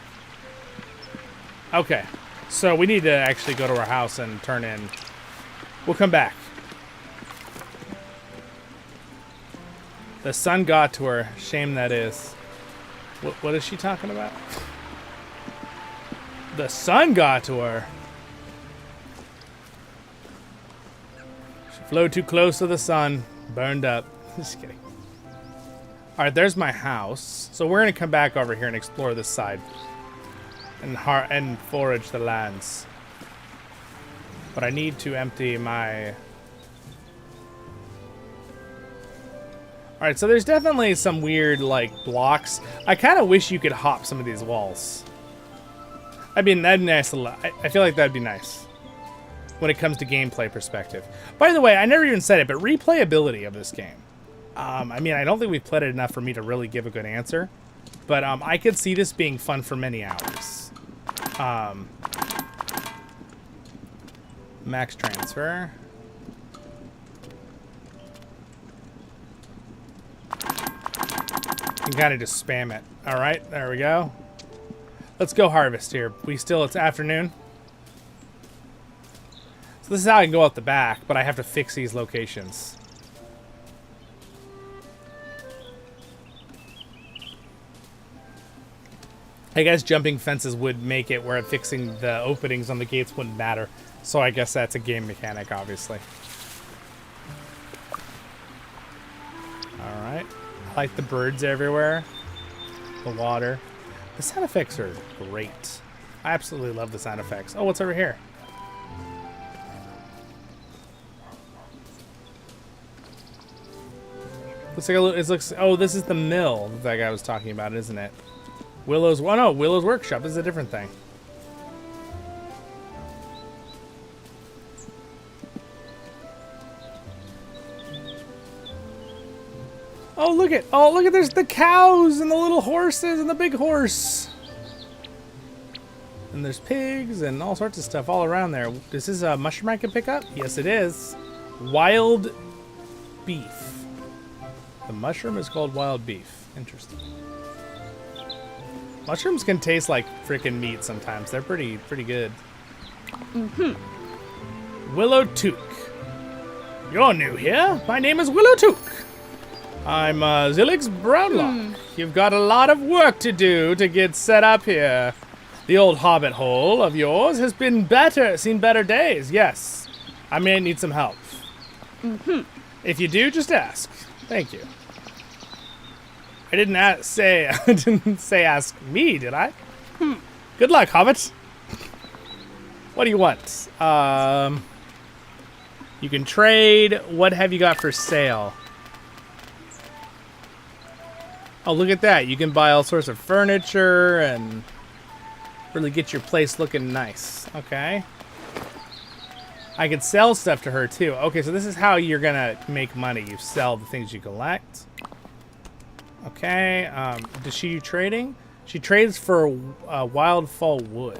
Okay. So we need to actually go to our house and turn in. We'll come back. The sun got to her. Shame that is. What is she talking about? The sun got to her. She flew too close to the sun. Burned up. Just kidding. Alright, there's my house. So we're going to come back over here and explore this side. And forage the lands. But I need to empty my... Alright, so there's definitely some weird, like, blocks. I kind of wish you could hop some of these walls. I mean, that'd be nice. I feel like that'd be nice. When it comes to gameplay perspective. By the way, I never even said it, but replayability of this game. I mean, I don't think we've played it enough for me to really give a good answer. But I could see this being fun for many hours. Max transfer. You can kind of just spam it. All right, there we go. Let's go harvest here. It's afternoon. So this is how I can go out the back, but I have to fix these locations. I guess jumping fences would make it where fixing the openings on the gates wouldn't matter. So I guess that's a game mechanic, obviously. Alright. I like the birds everywhere. The water. The sound effects are great. I absolutely love the sound effects. Oh, what's over here? Looks like it looks. Oh, this is the mill that guy was talking about, isn't it? Willow's. Oh no, Willow's workshop. This is a different thing. Oh look at! Oh look at! There's the cows and the little horses and the big horse. And there's pigs and all sorts of stuff all around there. Is this a mushroom I can pick up? Yes, it is. Wild beef. The mushroom is called wild beef. Interesting. Mushrooms can taste like freaking meat sometimes. They're pretty good. Willow Took. You're new here. My name is Willow Took. I'm Zillig's Brownlock. You've got a lot of work to do to get set up here. The old hobbit hole of yours has seen better days. Yes, I may need some help. If you do, just ask. Thank you. I didn't say ask me, did I? Good luck, hobbit. What do you want? You can trade. What have you got for sale? Oh, look at that. You can buy all sorts of furniture and really get your place looking nice. Okay. I could sell stuff to her, too. Okay, so this is how you're going to make money. You sell the things you collect. Okay. Does she do trading? She trades for wildfall wood.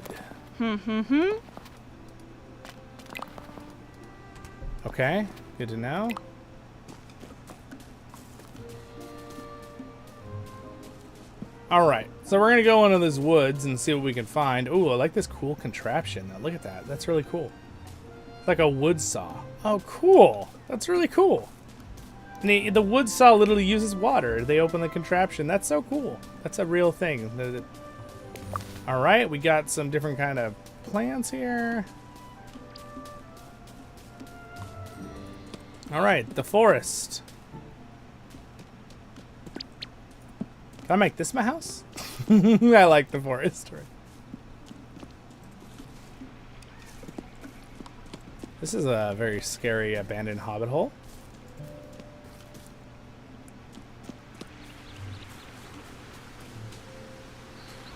Okay. Good to know. Alright, so we're going to go into these woods and see what we can find. Ooh, I like this cool contraption. Look at that. That's really cool. It's like a wood saw. Oh, cool. That's really cool. And the wood saw literally uses water. They open the contraption. That's so cool. That's a real thing. Alright, we got some different kind of plants here. Alright, the forest. Can I make this my house? I like the forest. This is a very scary abandoned hobbit hole.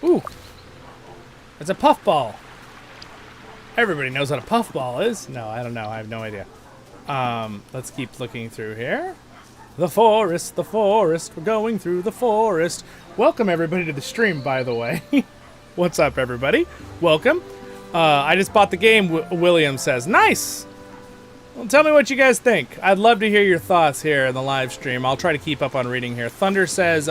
Ooh! It's a puffball. Everybody knows what a puffball is. No, I don't know. I have no idea. Let's keep looking through here. The forest, we're going through the forest. Welcome everybody to the stream, by the way. What's up, everybody? Welcome. I just bought the game, William says. Nice! Well, tell me what you guys think. I'd love to hear your thoughts here in the live stream. I'll try to keep up on reading here. Thunder says,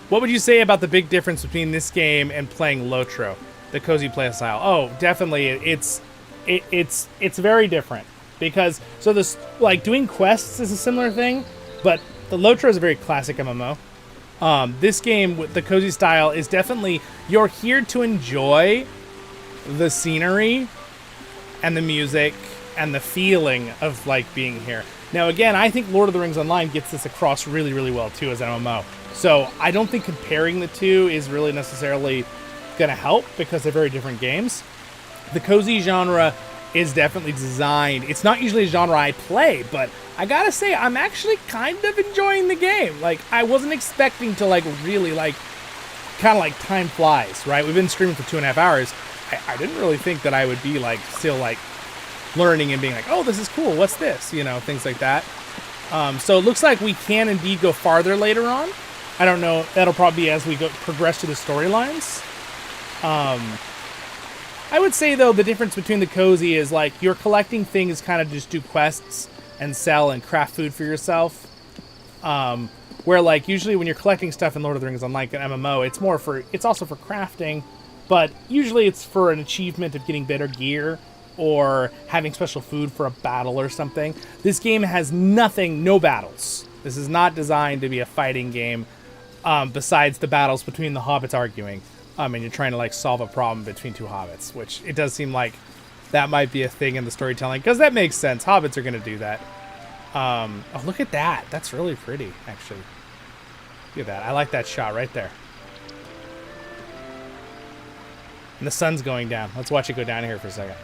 what would you say about the big difference between this game and playing LOTRO, the cozy play style? Oh, definitely. It's very different. Because, so this, like, doing quests is a similar thing. But the LOTRO is a very classic MMO. This game with the cozy style is definitely, you're here to enjoy the scenery and the music and the feeling of like being here. Now again, I think Lord of the Rings Online gets this across really, really well too as an MMO. So I don't think comparing the two is really necessarily going to help because they're very different games. The cozy genre is definitely designed. It's not usually a genre I play, but I gotta say, I'm actually kind of enjoying the game. Like, I wasn't expecting to, like, really, like, kind of like time flies, right? We've been streaming for 2.5 hours. I didn't really think that I would be, like, still, like, learning and being like, oh, this is cool. What's this? You know, things like that. So it looks like we can indeed go farther later on. I don't know. That'll probably be as we progress to the storylines. I would say, though, the difference between the cozy is, like, you're collecting things, kind of just do quests and sell and craft food for yourself. Where, like, usually when you're collecting stuff in Lord of the Rings Online, an MMO, it's also for crafting, but usually it's for an achievement of getting better gear or having special food for a battle or something. This game has no battles. This is not designed to be a fighting game, besides the battles between the hobbits arguing. And you're trying to, like, solve a problem between two hobbits, which it does seem like that might be a thing in the storytelling, because that makes sense. Hobbits are going to do that. Oh, look at that. That's really pretty, actually. Look at that. I like that shot right there. And the sun's going down. Let's watch it go down here for a second.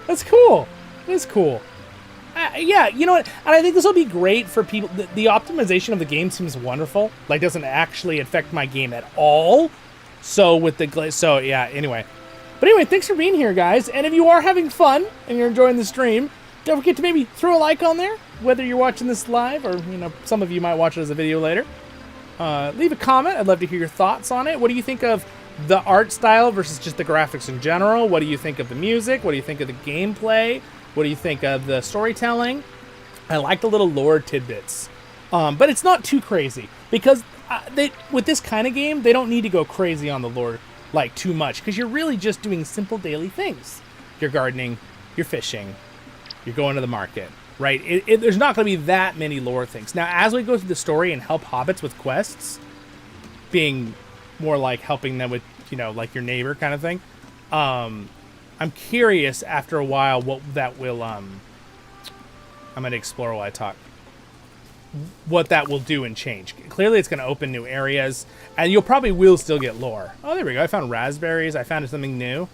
That's cool. That's cool. Yeah, you know what? And I think this will be great for people. The optimization of the game seems wonderful. Like, doesn't actually affect my game at all. So with the so yeah. Anyway, but anyway, thanks for being here, guys. And if you are having fun and you're enjoying the stream, don't forget to maybe throw a like on there, whether you're watching this live or some of you might watch it as a video later. Leave a comment. I'd love to hear your thoughts on it. What do you think of the art style versus just the graphics in general? What do you think of the music? What do you think of the gameplay? What do you think of the storytelling? I like the little lore tidbits. But it's not too crazy. Because with this kind of game, they don't need to go crazy on the lore, like, too much. Because you're really just doing simple daily things. You're gardening, you're fishing, you're going to the market, right? There's not going to be that many lore things. Now, as we go through the story and help hobbits with quests, being more like helping them with, like your neighbor kind of thing, I'm curious after a while what that will, I'm going to explore while I talk, what that will do and change. Clearly it's going to open new areas, and you'll probably will still get lore. Oh, there we go. I found raspberries. I found something new.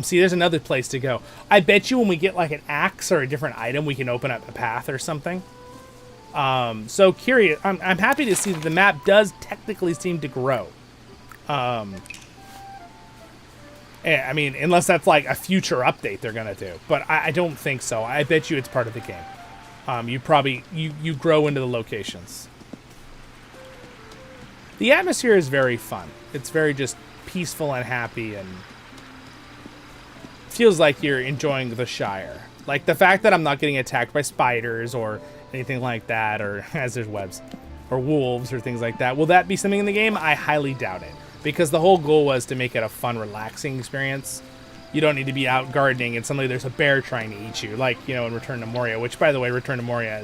See, there's another place to go. I bet you when we get like an axe or a different item, we can open up a path or something. So curious. I'm happy to see that the map does technically seem to grow. I mean, unless that's like a future update they're gonna do, but I don't think so. I bet you it's part of the game. You grow into the locations. The atmosphere is very fun. It's very just peaceful and happy, and feels like you're enjoying the Shire. Like the fact that I'm not getting attacked by spiders or anything like that, or as there's webs, or wolves or things like that. Will that be something in the game? I highly doubt it. Because the whole goal was to make it a fun, relaxing experience. You don't need to be out gardening and suddenly there's a bear trying to eat you. Like, in Return to Moria. Which, by the way, Return to Moria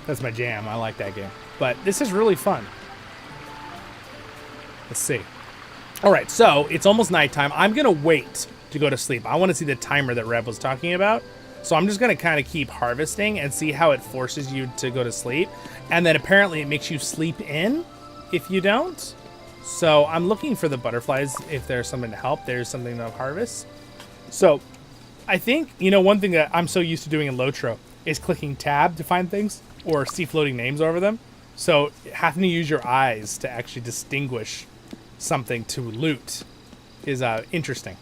that's my jam. I like that game. But this is really fun. Let's see. Alright, so it's almost nighttime. I'm going to wait to go to sleep. I want to see the timer that Rev was talking about. So I'm just going to kind of keep harvesting and see how it forces you to go to sleep. And then apparently it makes you sleep in if you don't. So I'm looking for the butterflies if there's something to help. There's something to harvest. So I think, one thing that I'm so used to doing in LOTRO is clicking tab to find things or see floating names over them. So having to use your eyes to actually distinguish something to loot is interesting.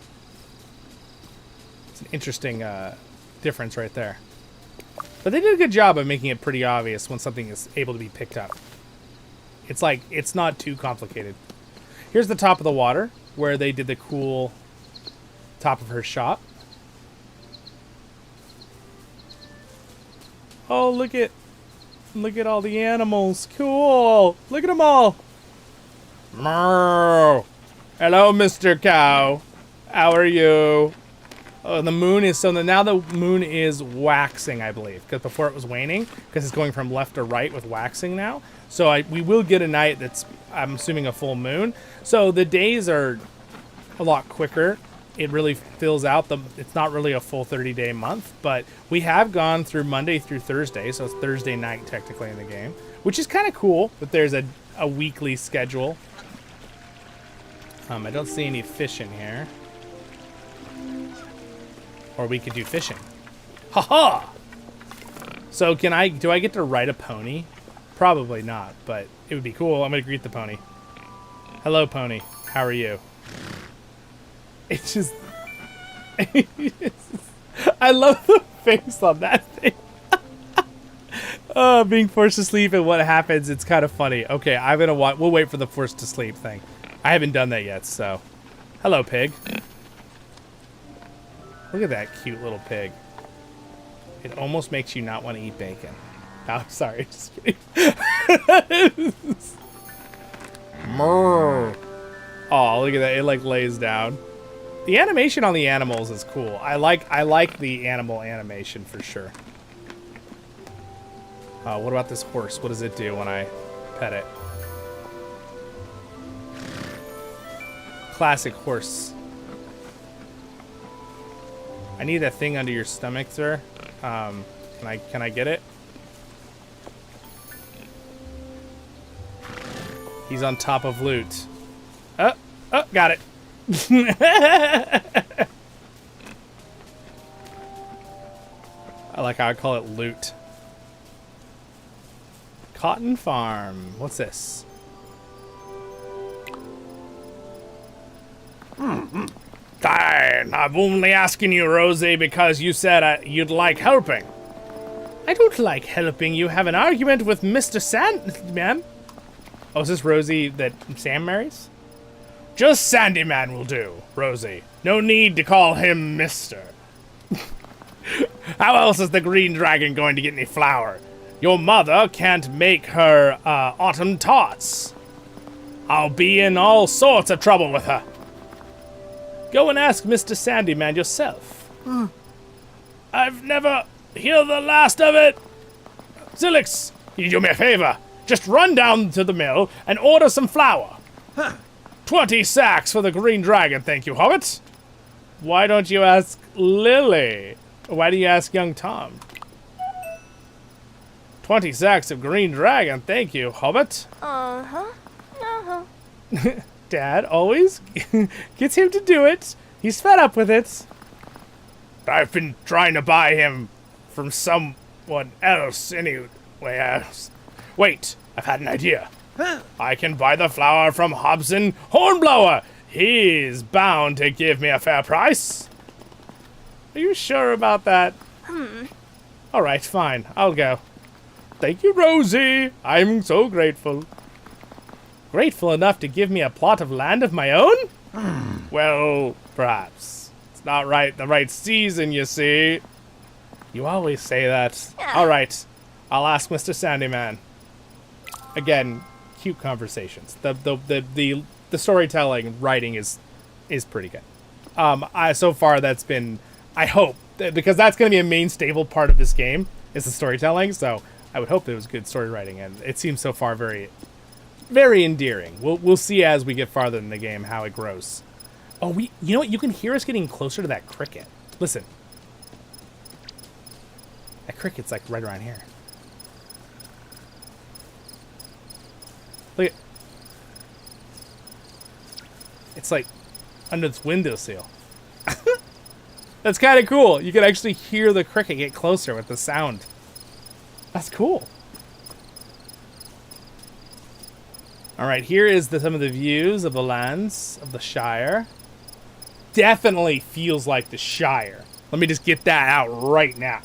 It's an interesting difference right there. But they did a good job of making it pretty obvious when something is able to be picked up. It's like, it's not too complicated. Here's the top of the water, where they did the cool top of her shop. Oh, look at all the animals. Cool. Look at them all. Moo. Hello, Mr. Cow. How are you? Oh, the moon is, so now the moon is waxing, I believe, because before it was waning, because it's going from left to right with waxing now. So we will get a night that's, I'm assuming, a full moon. So the days are a lot quicker. It really fills out it's not really a full 30-day month, but we have gone through Monday through Thursday, so it's Thursday night technically in the game, which is kind of cool that there's a weekly schedule. I don't see any fish in here. Or we could do fishing. Haha! So do I get to ride a pony? Probably not, but it would be cool. I'm gonna greet the pony. Hello, pony. How are you? It's just... I love the face on that thing. Oh, being forced to sleep and what happens, it's kind of funny. Okay, I'm gonna we'll wait for the forced to sleep thing. I haven't done that yet, so... Hello, pig. Look at that cute little pig. It almost makes you not want to eat bacon. Oh, sorry, just kidding. Oh, look at that. It like lays down. The animation on the animals is cool. I like the animal animation for sure. What about this horse? What does it do when I pet it? Classic horse. I need that thing under your stomach, sir. Can I get it? He's on top of loot. Oh, got it. I like how I call it loot. Cotton farm. What's this? Fine. I'm only asking you, Rosie, because you said you'd like helping. I don't like helping. You have an argument with Mr. Sandman. Oh, is this Rosie that Sam marries? Just Sandyman will do, Rosie. No need to call him Mr. How else is the green dragon going to get any flour? Your mother can't make her autumn tarts. I'll be in all sorts of trouble with her. Go and ask Mr. Sandyman yourself. I've never heard the last of it. Zilix, you do me a favor. Just run down to the mill and order some flour. 20 sacks for the green dragon, thank you, Hobbit. Why don't you ask Lily? Why do you ask young Tom? 20 sacks of green dragon, thank you, Hobbit. Dad always gets him to do it. He's fed up with it. I've been trying to buy him from someone else anyway. Wait, I've had an idea. I can buy the flour from Hobson Hornblower. He's bound to give me a fair price. Are you sure about that? All right, fine. I'll go. Thank you, Rosie. I'm so grateful. Grateful enough to give me a plot of land of my own? Well, perhaps. It's not the right season, you see. You always say that. All right. I'll ask Mr. Sandyman. Again, cute conversations. The storytelling, writing is pretty good. So far that's been, I hope, because that's going to be a main stable part of this game, is the storytelling, so I would hope it was good story writing, and it seems so far very, very endearing. We'll see as we get farther in the game how it grows. Oh, you know what? You can hear us getting closer to that cricket. Listen. That cricket's like right around here. Look at, it's like under this windowsill. That's kind of cool. You can actually hear the cricket get closer with the sound. That's cool. All right, here is some of the views of the lands of the Shire. Definitely feels like the Shire. Let me just get that out right now.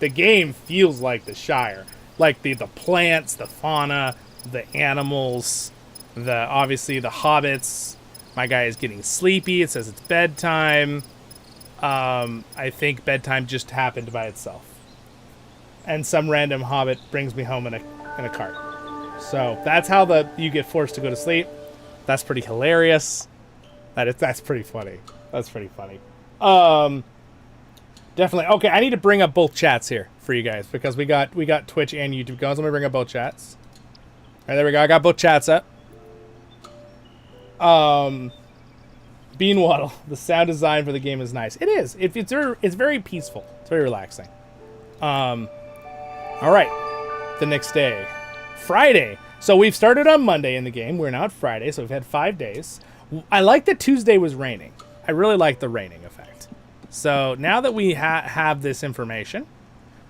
The game feels like the Shire. Like the plants, the fauna, the animals, obviously the hobbits. My guy is getting sleepy. It says it's bedtime. I think bedtime just happened by itself. And some random hobbit brings me home in a cart. So that's how you get forced to go to sleep. That's pretty hilarious. That's pretty funny. That's pretty funny. Definitely. Okay, I need to bring up both chats here for you guys because we got Twitch and YouTube going. So let me bring up both chats. All right, there we go. I got both chats up. Bean Waddle. The sound design for the game is nice. It is. It's very peaceful. It's very relaxing. All right. The next day, Friday. So we've started on Monday in the game. We're now at Friday, so we've had 5 days. I like that Tuesday was raining. I really like the raining effect. So now that we have this information,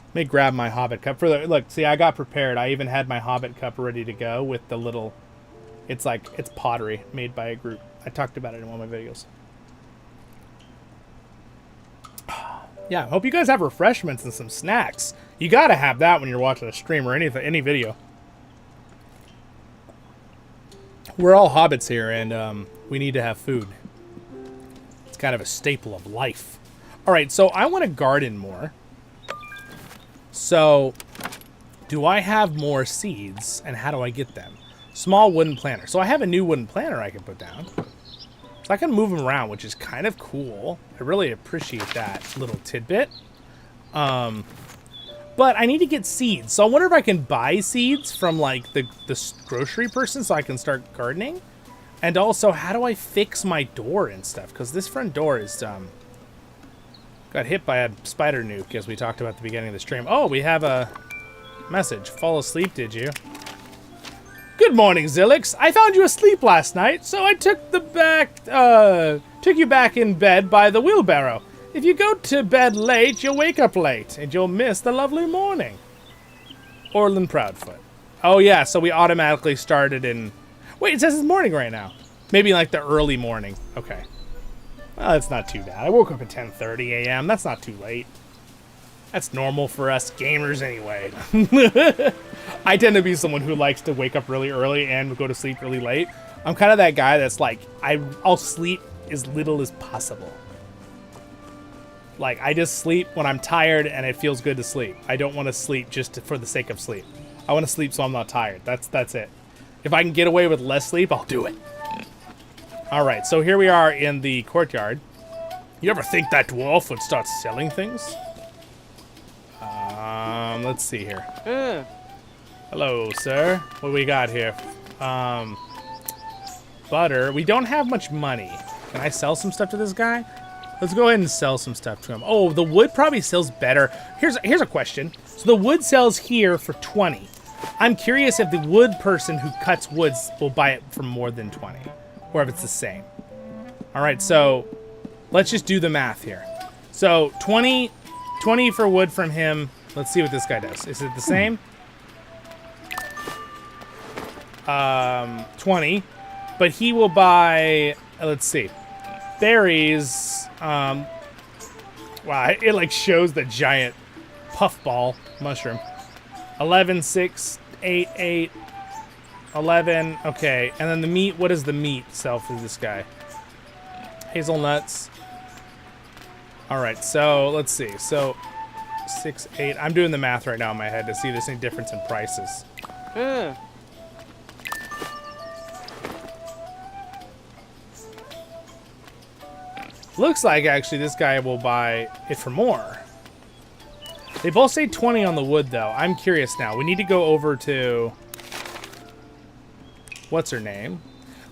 let me grab my Hobbit cup. Look, see, I got prepared. I even had my Hobbit cup ready to go with the little... It's pottery made by a group. I talked about it in one of my videos. Yeah, I hope you guys have refreshments and some snacks. You gotta have that when you're watching a stream or any video. We're all hobbits here, and we need to have food. It's kind of a staple of life. All right, so I want to garden more. So, do I have more seeds, and how do I get them? Small wooden planter. So I have a new wooden planter I can put down. So I can move them around, which is kind of cool. I really appreciate that little tidbit. But I need to get seeds. So I wonder if I can buy seeds from like the grocery person so I can start gardening. And also, how do I fix my door and stuff? Because this front door is got hit by a spider nuke, as we talked about at the beginning of the stream. Oh, we have a message. Fall asleep, did you? Good morning, Zilix. I found you asleep last night, so I took you back in bed by the wheelbarrow. If you go to bed late, you'll wake up late, and you'll miss the lovely morning. Orland Proudfoot. Oh yeah, so we automatically started in... Wait, it says it's morning right now. Maybe like the early morning. Okay. Well, that's not too bad. I woke up at 10:30 a.m. That's not too late. That's normal for us gamers anyway. I tend to be someone who likes to wake up really early and go to sleep really late. I'm kind of that guy that's like, I'll sleep as little as possible. Like, I just sleep when I'm tired and it feels good to sleep. I don't want to sleep just for the sake of sleep. I want to sleep so I'm not tired. That's it. If I can get away with less sleep, I'll do it. All right, so here we are in the courtyard. You ever think that dwarf would start selling things? Let's see here. Hello, sir. What do we got here? Butter. We don't have much money. Can I sell some stuff to this guy? Let's go ahead and sell some stuff to him. Oh, the wood probably sells better. Here's a question. So the wood sells here for 20. I'm curious if the wood person who cuts woods will buy it for more than 20. Or if it's the same. All right, so let's just do the math here. So 20 for wood from him. Let's see what this guy does. Is it the same? 20. But he will buy, let's see, berries. Wow, it like shows the giant puffball mushroom. 11, 6, 8, 8, 11. Okay, and then the meat. What does the meat sell for this guy? Hazelnuts. All right, so let's see. So 6, 8. I'm doing the math right now in my head to see if there's any difference in prices. Looks like actually this guy will buy it for more. They both say 20 on the wood though. I'm curious now. We need to go over to... What's her name?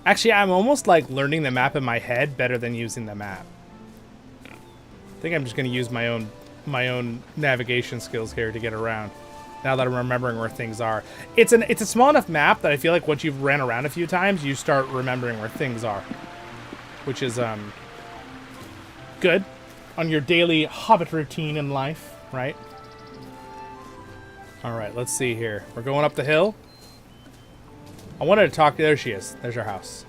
Actually, I'm almost like learning the map in my head better than using the map. I think I'm just going to use my own navigation skills here to get around. Now that I'm remembering where things are. It's a small enough map that I feel like once you've ran around a few times, you start remembering where things are. Which is good on your daily hobbit routine in life, right? All right, let's see here. We're going up the hill. I wanted to talk to... There she is. There's our house.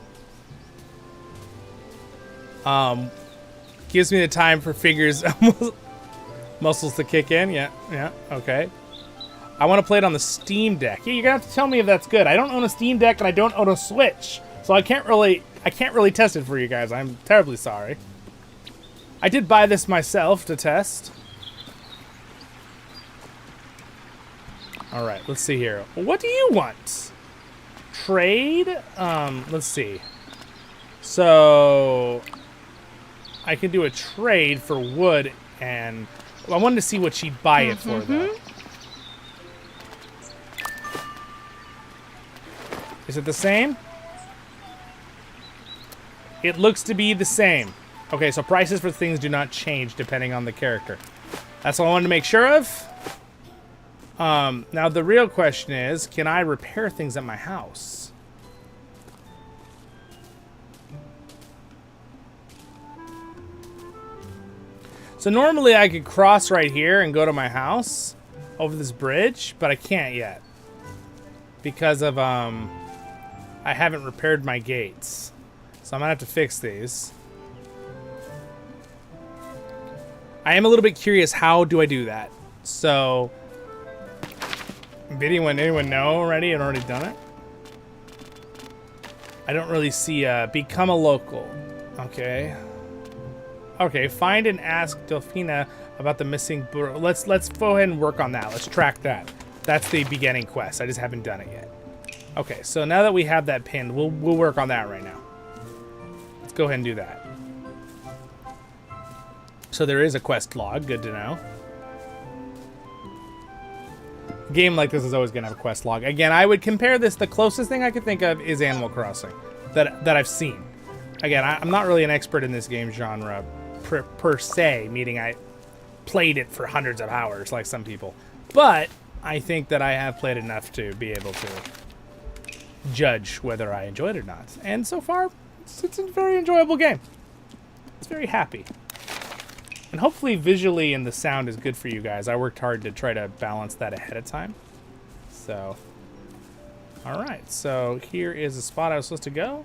Gives me the time for fingers... muscles to kick in. Yeah, okay. I want to play it on the Steam Deck. Yeah, you're going to have to tell me if that's good. I don't own a Steam Deck and I don't own a Switch. So I can't really test it for you guys. I'm terribly sorry. I did buy this myself to test. All right, let's see here. What do you want? Trade? Let's see. So I can do a trade for wood and I wanted to see what she'd buy it for, though. Is it the same? It looks to be the same. Okay, so prices for things do not change depending on the character. That's what I wanted to make sure of. Now the real question is, can I repair things at my house? So normally I could cross right here and go to my house over this bridge, but I can't yet. Because of, I haven't repaired my gates. So I'm gonna have to fix these. I am a little bit curious, how do I do that? So, did anyone know already and already done it? I don't really see, become a local. Okay. Okay, find and ask Delphina about the missing burro. Let's go ahead and work on that. Let's track that. That's the beginning quest. I just haven't done it yet. Okay, so now that we have that pinned, we'll work on that right now. Let's go ahead and do that. So there is a quest log. Good to know. A game like this is always going to have a quest log. Again, I would compare this. The closest thing I could think of is Animal Crossing that I've seen. Again, I'm not really an expert in this game genre per se, meaning I played it for hundreds of hours like some people. But I think that I have played enough to be able to judge whether I enjoyed it or not. And so far, it's a very enjoyable game. It's very happy. And hopefully visually and the sound is good for you guys. I worked hard to try to balance that ahead of time. So, all right. So here is the spot I was supposed to go.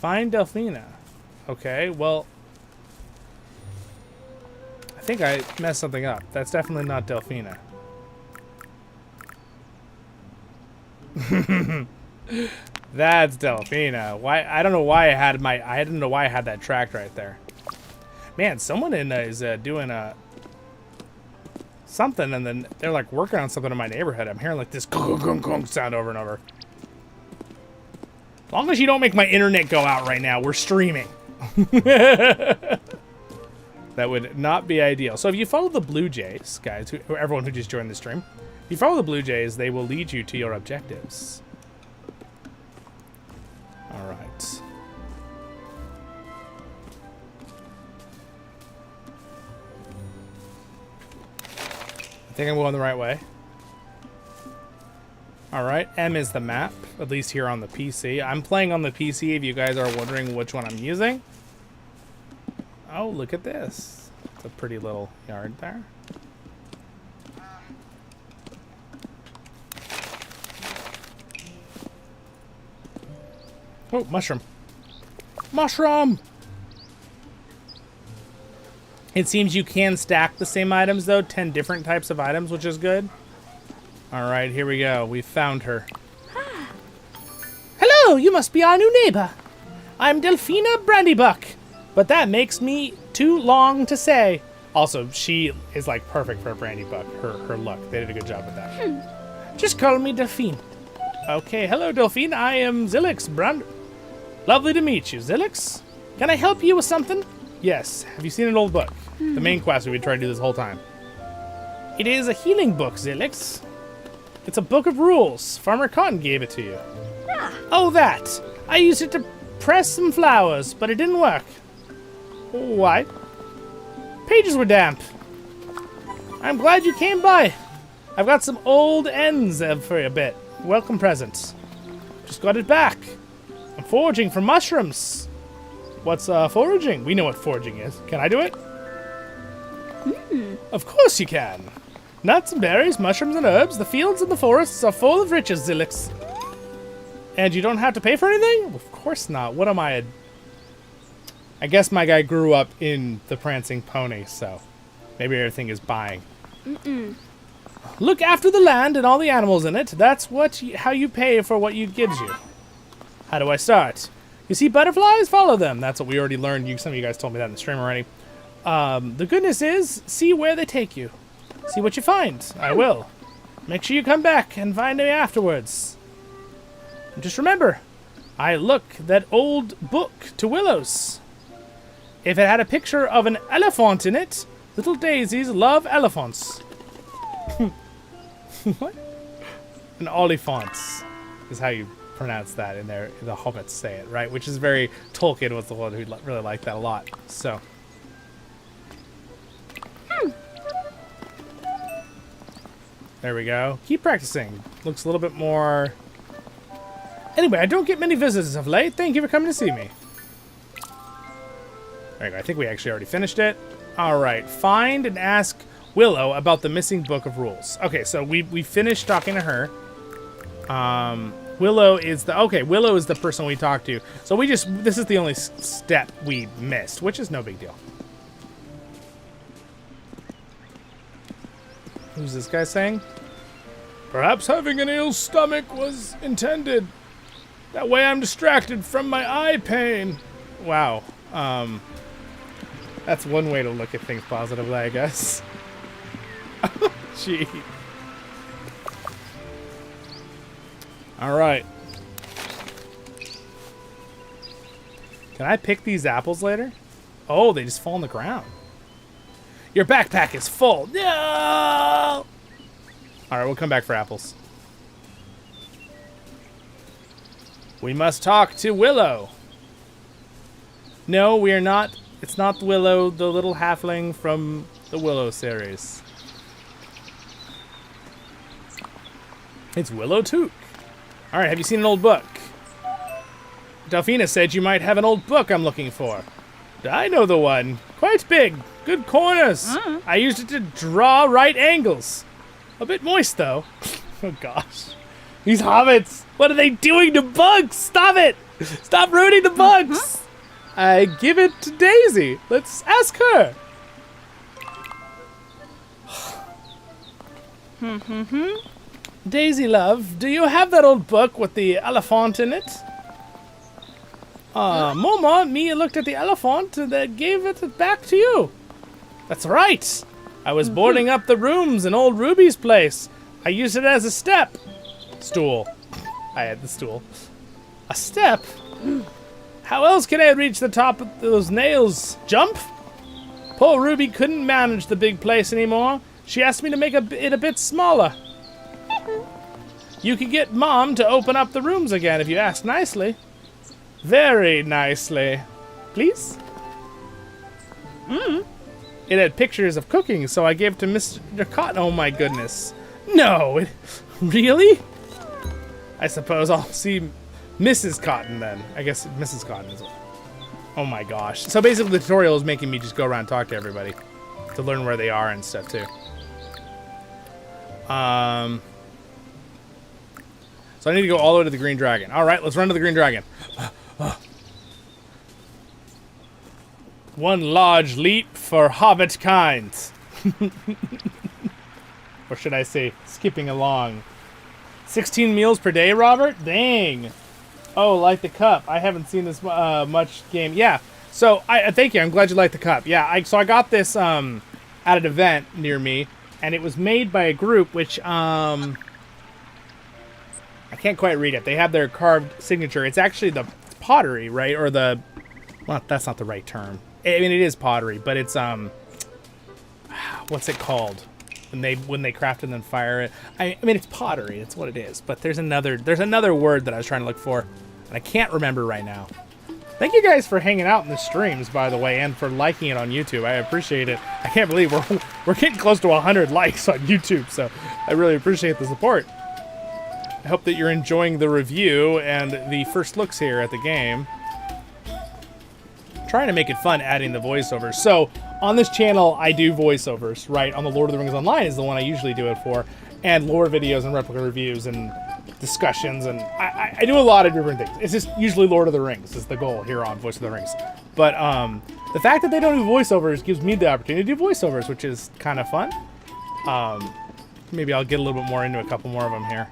Find Delphina. Okay, well, I think I messed something up. That's definitely not Delphina. That's Delphina. Why? I don't know why I didn't know why I had that tracked right there. Man, someone is doing something, and then they're like working on something in my neighborhood. I'm hearing like this sound over and over. As long as you don't make my internet go out right now, we're streaming. That would not be ideal. So if you follow the Blue Jays, guys, everyone who just joined the stream, if you follow the Blue Jays, they will lead you to your objectives. All right. I think I'm going the right way. All right, M is the map, at least here on the PC. I'm playing on the PC if you guys are wondering which one I'm using. Oh, look at this. It's a pretty little yard there. Oh, mushroom. Mushroom! It seems you can stack the same items, though. 10 different types of items, which is good. All right, here we go. We found her. Hello, you must be our new neighbor. I'm Delphina Brandybuck, but that makes me too long to say. Also, she is like perfect for a Brandybuck. Her look. They did a good job with that. Just call me Delphine. Okay, hello, Delphine. I am Zilix Brand. Lovely to meet you, Zilix. Can I help you with something? Yes. Have you seen an old book? The main quest we've been trying to do this whole time. It is a healing book, Zilix. It's a book of rules. Farmer Cotton gave it to you. Ah. Oh, that. I used it to press some flowers, but it didn't work. Why? Pages were damp. I'm glad you came by. I've got some old ends for a bit. Welcome presents. Just got it back. I'm foraging for mushrooms. What's foraging? We know what foraging is. Can I do it? Of course you can. Nuts and berries, mushrooms and herbs. The fields and the forests are full of riches, Zilix. And you don't have to pay for anything? Of course not. What am I? I guess my guy grew up in the Prancing Pony, so maybe everything is buying. Look after the land and all the animals in it. That's how you pay for what it gives you. How do I start? You see butterflies? Follow them. That's what we already learned. Some of you guys told me that in the stream already. The goodness is, see where they take you. See what you find. I will. Make sure you come back and find me afterwards. And just remember, I look that old book to Willows. If it had a picture of an elephant in it, little daisies love elephants. What? An olifants is how you pronounce that in there. The hobbits say it, right? Which is very... Tolkien was the one who really liked that a lot. So... There we go. Keep practicing. Looks a little bit more... Anyway, I don't get many visitors of late. Thank you for coming to see me. There you go. I think we actually already finished it. All right. Find and ask Willow about the missing book of rules. Okay, so we finished talking to her. Willow is the... Okay, Willow is the person we talked to. So we just... This is the only step we missed, which is no big deal. Who's this guy saying? Perhaps having an ill stomach was intended. That way I'm distracted from my eye pain. Wow. That's one way to look at things positively, I guess. Gee. Alright. Can I pick these apples later? Oh, they just fall on the ground. Your backpack is full. No! Alright, we'll come back for apples. We must talk to Willow. No, we are not. It's not Willow, the little halfling from the Willow series. It's Willow Took. Alright, have you seen an old book? Delphina said you might have an old book I'm looking for. I know the one. Quite big. Good corners. I used it to draw right angles. A bit moist, though. Oh, gosh. These hobbits. What are they doing to bugs? Stop it. Stop ruining the bugs. I give it to Daisy. Let's ask her. Daisy, love, do you have that old book with the elephant in it? Mama, me looked at the elephant and gave it back to you. That's right. I was boarding up the rooms in old Ruby's place. I used it as a step. Stool. I had the stool. A step? How else can I reach the top of those nails? Jump? Poor Ruby couldn't manage the big place anymore. She asked me to make it a bit smaller. You can get Mom to open up the rooms again if you ask nicely. Very nicely. Please? It had pictures of cooking, so I gave it to Mr. Cotton. Oh my goodness. No! Really? I suppose I'll see Mrs. Cotton then. I guess Mrs. Cotton is... Oh my gosh. So basically the tutorial is making me just go around and talk to everybody. To learn where they are and stuff too. So I need to go all the way to the Green Dragon. Alright, let's run to the Green Dragon. One large leap for hobbit kind. Or should I say, skipping along. 16 meals per day, Robert? Dang. Oh, light the cup. I haven't seen this much game. Yeah. So, thank you. I'm glad you liked the cup. Yeah, so I got this at an event near me, and it was made by a group which, I can't quite read it. They have their carved signature. It's actually the pottery, right? Or the... Well, that's not the right term. I mean, it is pottery, but it's, what's it called? When they craft and then fire it. I mean, it's pottery. It's what it is. But there's another word that I was trying to look for, and I can't remember right now. Thank you guys for hanging out in the streams, by the way, and for liking it on YouTube. I appreciate it. I can't believe we're getting close to 100 likes on YouTube, so I really appreciate the support. I hope that you're enjoying the review and the first looks here at the game. Trying to make it fun adding the voiceovers. So on this channel I do voiceovers, right? On the Lord of the Rings Online is the one I usually do it for, and lore videos and replica reviews and discussions, and I do a lot of different things. It's just usually Lord of the Rings is the goal here on Voice of the Rings. But the fact that they don't do voiceovers gives me the opportunity to do voiceovers, which is kind of fun. Maybe I'll get a little bit more into a couple more of them here.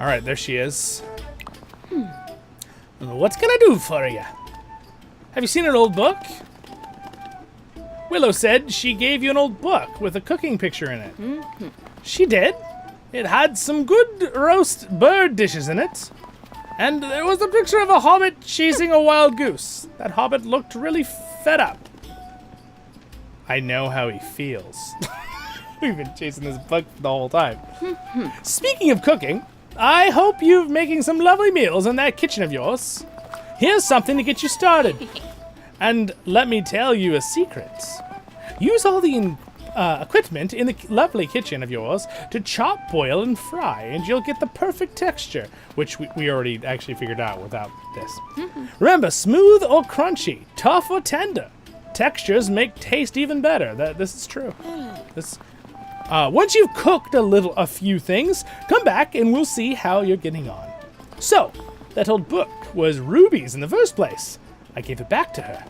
All right, there she is. What's can I do for you? Have you seen an old book? Willow said she gave you an old book with a cooking picture in it. She did. It had some good roast bird dishes in it. And there was a picture of a hobbit chasing a wild goose. That hobbit looked really fed up. I know how he feels. We've been chasing this bug the whole time. Speaking of cooking, I hope you're making some lovely meals in that kitchen of yours. Here's something to get you started. And let me tell you a secret. Use all the equipment in the lovely kitchen of yours to chop, boil, and fry, and you'll get the perfect texture, which we already actually figured out without this. Remember, smooth or crunchy, tough or tender. Textures make taste even better. This is true. Once you've cooked a few things, come back and we'll see how you're getting on. So, that old book was Ruby's in the first place. I gave it back to her.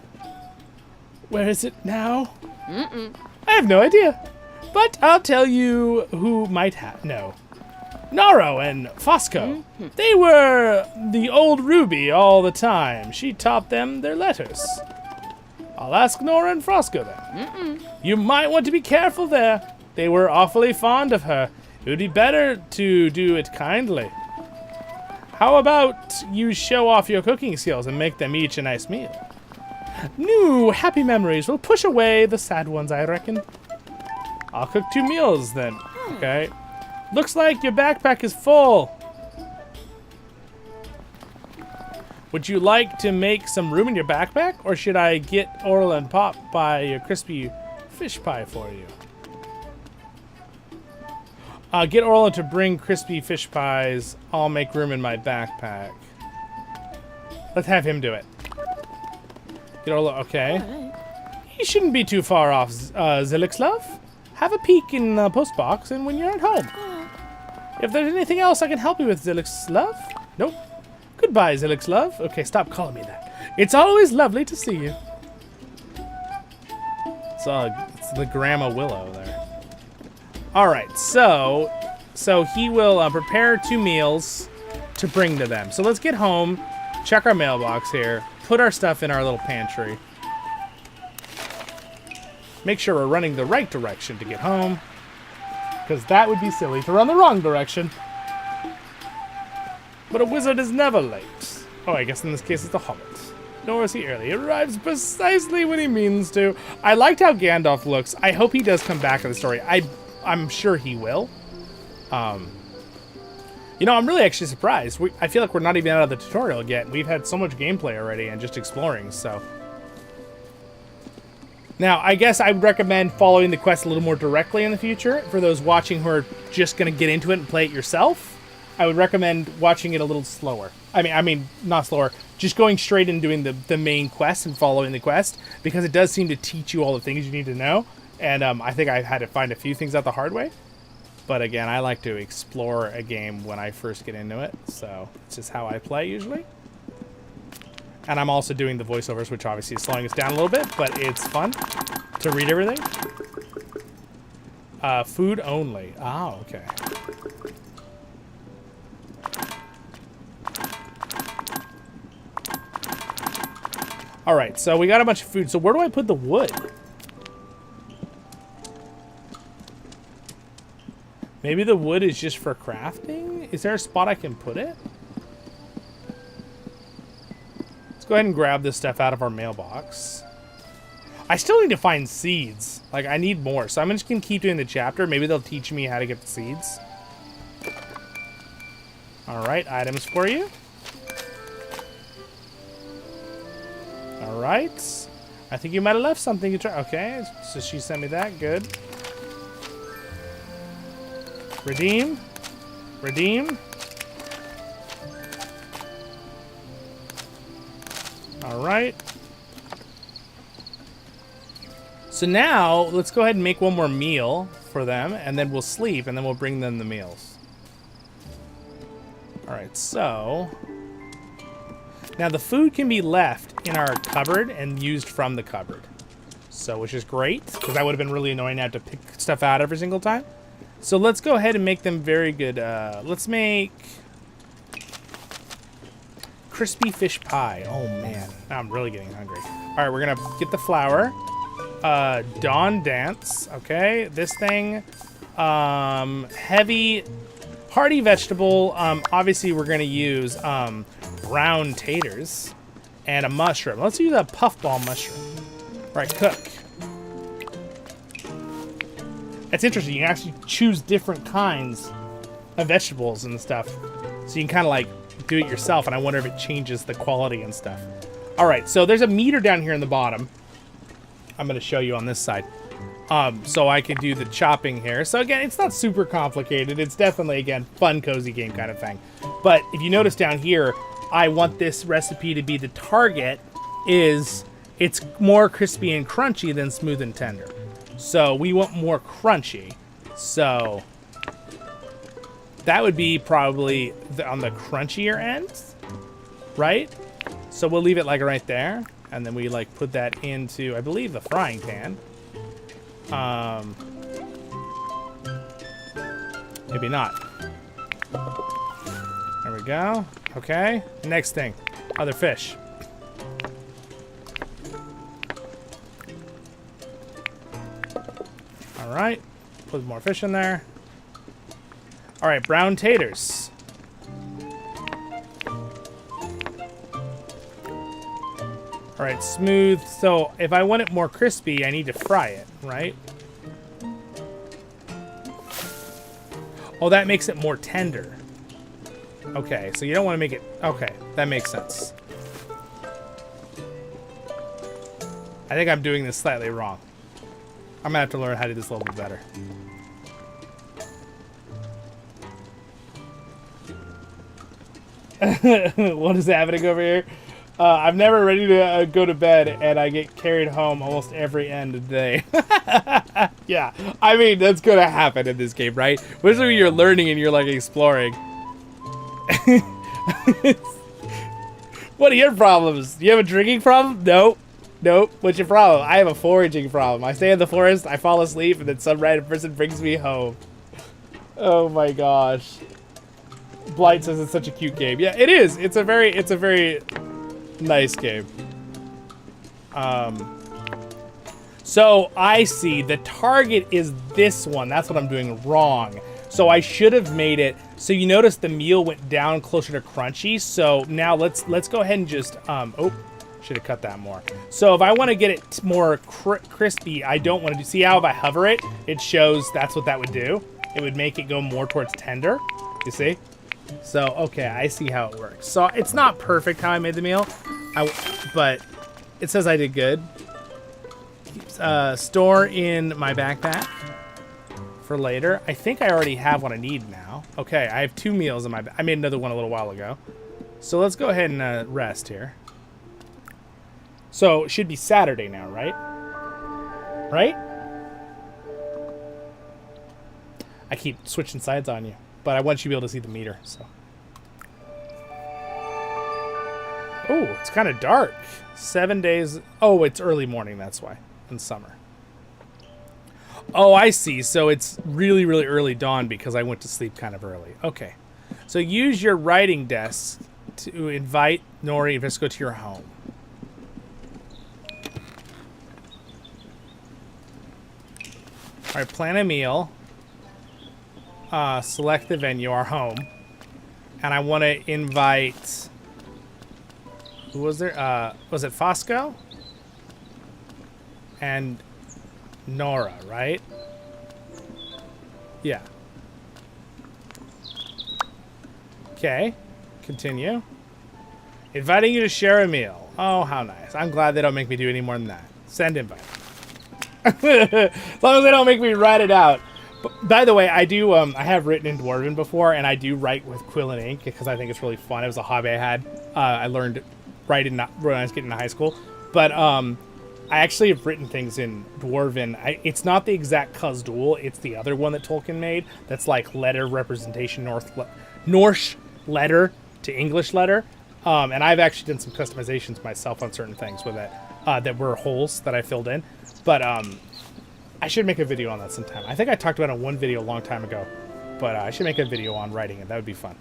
Where is it now? I have no idea, but I'll tell you who might know. Naro and Fosco. They were the old Ruby all the time. She taught them their letters. I'll ask Nora and Fosco then. You might want to be careful there. They were awfully fond of her. It would be better to do it kindly. How about you show off your cooking skills and make them each a nice meal? New happy memories will push away the sad ones, I reckon. I'll cook 2 meals then. Okay. Looks like your backpack is full. Would you like to make some room in your backpack, or should I get Oral and Pop by a crispy fish pie for you? Get Orla to bring crispy fish pies. I'll make room in my backpack. Let's have him do it. Get Orla, okay. He shouldn't be too far off, Zilix love. Have a peek in the post box and when you're at home. If there's anything else I can help you with, Zilix love. Nope. Goodbye, Zilix love. Okay, stop calling me that. It's always lovely to see you. It's the Grandma Willow there. All right, so he will prepare 2 meals to bring to them. So let's get home, check our mailbox here, put our stuff in our little pantry. Make sure we're running the right direction to get home, because that would be silly to run the wrong direction. But a wizard is never late. Oh, I guess in this case it's the hobbit. Nor is he early. He arrives precisely when he means to. I liked how Gandalf looks. I hope he does come back in the story. I'm sure he will. You know, I'm really actually surprised. I feel like we're not even out of the tutorial yet. We've had so much gameplay already and just exploring, so. Now, I guess I would recommend following the quest a little more directly in the future. For those watching who are just going to get into it and play it yourself, I would recommend watching it a little slower. I mean, not slower. Just going straight and doing the main quest and following the quest, because it does seem to teach you all the things you need to know. And I think I had to find a few things out the hard way. But again, I like to explore a game when I first get into it. So it's just how I play usually. And I'm also doing the voiceovers, which obviously is slowing us down a little bit. But it's fun to read everything. Food only. Ah, okay. All right, so we got a bunch of food. So where do I put the wood? Maybe the wood is just for crafting? Is there a spot I can put it? Let's go ahead and grab this stuff out of our mailbox. I still need to find seeds. Like, I need more. So I'm just going to keep doing the chapter. Maybe they'll teach me how to get the seeds. All right, items for you. All right. I think you might have left something to try. Okay, so she sent me that. Good. Redeem. Redeem. All right. So now, let's go ahead and make one more meal for them, and then we'll sleep, and then we'll bring them the meals. All right, so... Now, the food can be left in our cupboard and used from the cupboard. So, which is great, because that would have been really annoying to have to pick stuff out every single time. So, let's go ahead and make them very good. Let's make... crispy fish pie. Oh, man. I'm really getting hungry. All right, we're going to get the flour. Dawn dance. Okay, this thing. Heavy Party vegetable, obviously we're going to use brown taters and a mushroom. Let's use a puffball mushroom. Right, cook. That's interesting. You can actually choose different kinds of vegetables and stuff. So you can kind of like do it yourself, and I wonder if it changes the quality and stuff. All right, so there's a meter down here in the bottom. I'm going to show you on this side. So I can do the chopping here. So again, it's not super complicated. It's definitely, again, fun, cozy game kind of thing. But if you notice down here, I want this recipe to be the target is it's more crispy and crunchy than smooth and tender. So we want more crunchy. So that would be probably on the crunchier end, right? So we'll leave it like right there. And then we like put that into, I believe, the frying pan. Maybe not. There we go. Okay. Next thing. Other fish. All right. Put more fish in there. All right. Brown taters. All right. Smooth. So if I want it more crispy, I need to fry it, right? Oh, that makes it more tender. Okay, so you don't want to make it... Okay, that makes sense. I think I'm doing this slightly wrong. I'm going to have to learn how to do this a little bit better. What is happening over here? I'm never ready to go to bed, and I get carried home almost every end of the day. Yeah, I mean, that's going to happen in this game, right? Especially when you're learning and you're, like, exploring. What are your problems? Do you have a drinking problem? Nope. Nope. What's your problem? I have a foraging problem. I stay in the forest, I fall asleep, and then some random person brings me home. Oh my gosh. Blight says it's such a cute game. Yeah, it is. It's a very nice game. So I see the target is this one. That's what I'm doing wrong. So I should have made it. So you notice the meal went down closer to crunchy. So now let's go ahead and just, oh, should have cut that more. So if I want to get it more crispy, I don't want to do, see how if I hover it, it shows that's what that would do. It would make it go more towards tender. You see? So, okay, I see how it works. So it's not perfect how I made the meal, but it says I did good. Store in my backpack for later. I think I already have what I need now. Okay, I have 2 meals in my I made another one a little while ago. So let's go ahead and rest here. So it should be Saturday now, right? Right? I keep switching sides on you, but I want you to be able to see the meter, so. Oh, it's kind of dark. 7 days. Oh, it's early morning, that's why. In summer. Oh, I see. So it's really, really early dawn because I went to sleep kind of early. Okay. So use your writing desk to invite Nori. Let's go to your home. All right, plan a meal. Select the venue, our home. And I want to invite... Who was there? Was it Fosco? And Nora, right? Yeah. Okay. Continue. Inviting you to share a meal. Oh, how nice. I'm glad they don't make me do any more than that. Send invite. As long as they don't make me write it out. But, by the way, I do, I have written in Dwarven before, and I do write with quill and ink because I think it's really fun. It was a hobby I had. I learned writing when I was getting into high school. But, I actually have written things in Dwarven. It's not the exact Khazd-dûl. It's the other one that Tolkien made. That's like letter representation, Norse letter to English letter. And I've actually done some customizations myself on certain things with it that were holes that I filled in. But I should make a video on that sometime. I think I talked about it in one video a long time ago. But I should make a video on writing it. That would be fun.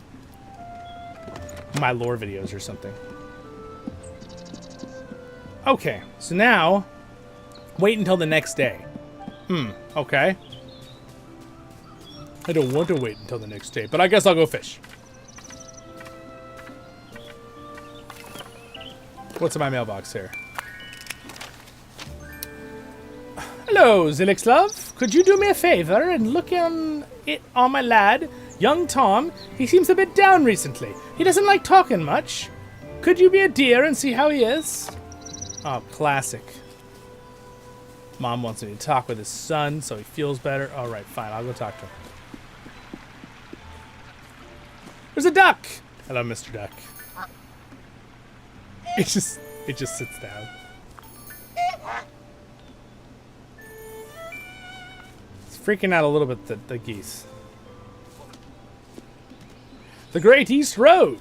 My lore videos or something. Okay, so now, wait until the next day. Okay. I don't want to wait until the next day, but I guess I'll go fish. What's in my mailbox here? Hello, Zilix love. Could you do me a favor and look on my lad, young Tom? He seems a bit down recently. He doesn't like talking much. Could you be a dear and see how he is? Oh, classic. Mom wants me to talk with his son so he feels better. All right, fine. I'll go talk to him. There's a duck. Hello, Mr. Duck. It just sits down. It's freaking out a little bit, the geese. The Great East Road.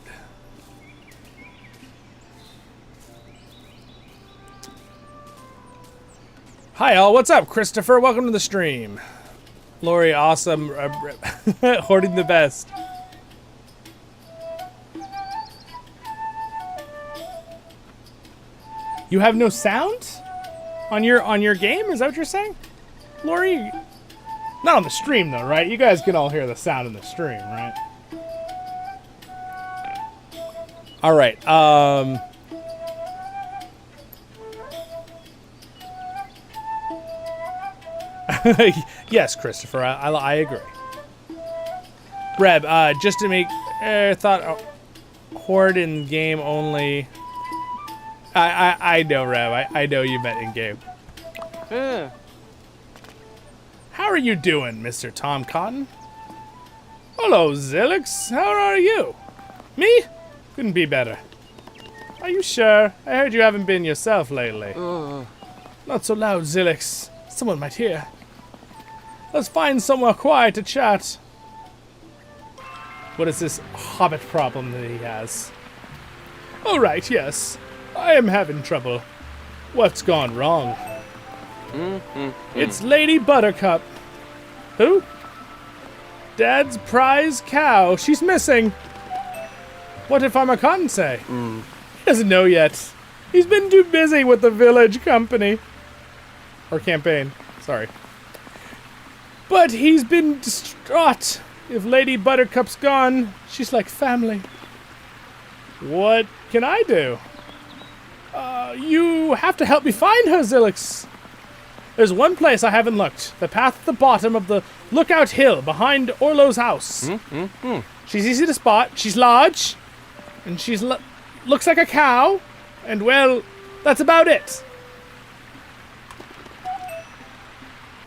Hi all, what's up? Christopher, welcome to the stream. Lori, awesome. Hoarding the best. You have no sound on your game? Is that what you're saying? Lori? Not on the stream though, right? You guys can all hear the sound in the stream, right? All right. Yes, Christopher, I agree. Reb, just to make thought horde in game only. I know, Reb. I know you meant in game. How are you doing, Mr. Tom Cotton? Hello, Zilix. How are you? Me? Couldn't be better. Are you sure? I heard you haven't been yourself lately. Not so loud, Zilix. Someone might hear. Let's find somewhere quiet to chat. What is this hobbit problem that he has? All right, yes. I am having trouble. What's gone wrong? It's Lady Buttercup. Who? Dad's prize cow. She's missing. What did Farmer Cotton say? He doesn't know yet. He's been too busy with the village company. Or campaign. Sorry. But he's been distraught. If Lady Buttercup's gone, she's like family. What can I do? You have to help me find her, Zilix. There's one place I haven't looked. The path at the bottom of the lookout hill behind Orlo's house. She's easy to spot. She's large. And she's looks like a cow. And, well, that's about it.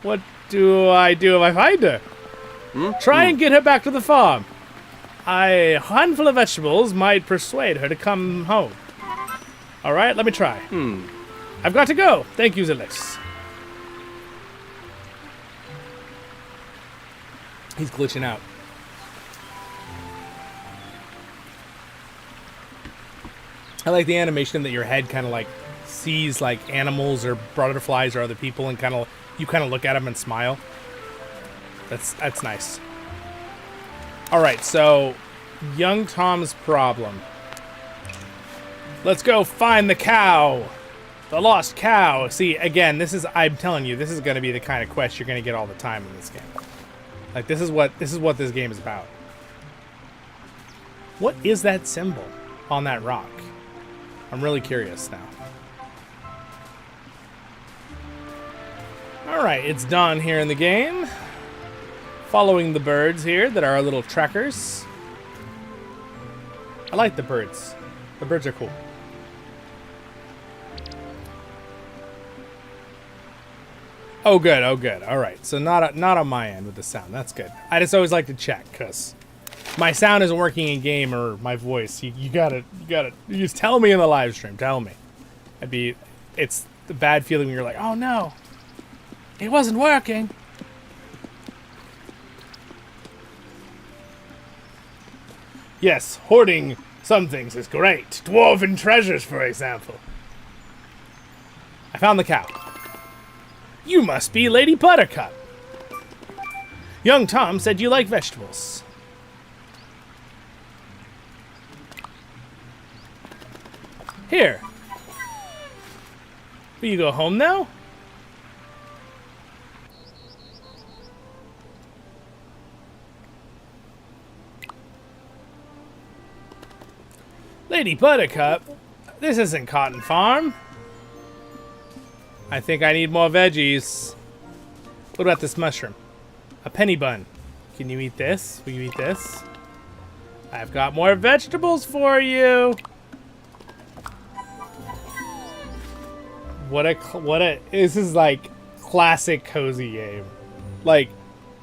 What do I do if I find her? Try and get her back to the farm. A handful of vegetables might persuade her to come home. All right, let me try. I've got to go. Thank you, Zilix. He's glitching out. I like the animation that your head kind of like sees like animals or butterflies or other people, and you kind of look at them and smile. That's nice. All right, so young Tom's problem. Let's go find the cow. The lost cow. See, again, I'm telling you, this is going to be the kind of quest you're going to get all the time in this game. Like, this is what this game is about. What is that symbol on that rock? I'm really curious now. All right, it's dawn here in the game. Following the birds here that are our little trackers. I like the birds. The birds are cool. Oh, good. Oh, good. All right. So not on my end with the sound. That's good. I just always like to check because my sound isn't working in game or my voice. You gotta you just tell me in the live stream. Tell me. It's the bad feeling when you're like, oh no, it wasn't working. Yes, hoarding some things is great. Dwarven treasures, for example. I found the cow. You must be Lady Buttercup. Young Tom said you like vegetables. Here. Will you go home now? Lady Buttercup, this isn't Cotton Farm. I think I need more veggies. What about this mushroom? A penny bun. Can you eat this? Will you eat this? I've got more vegetables for you. This is like classic cozy game. Like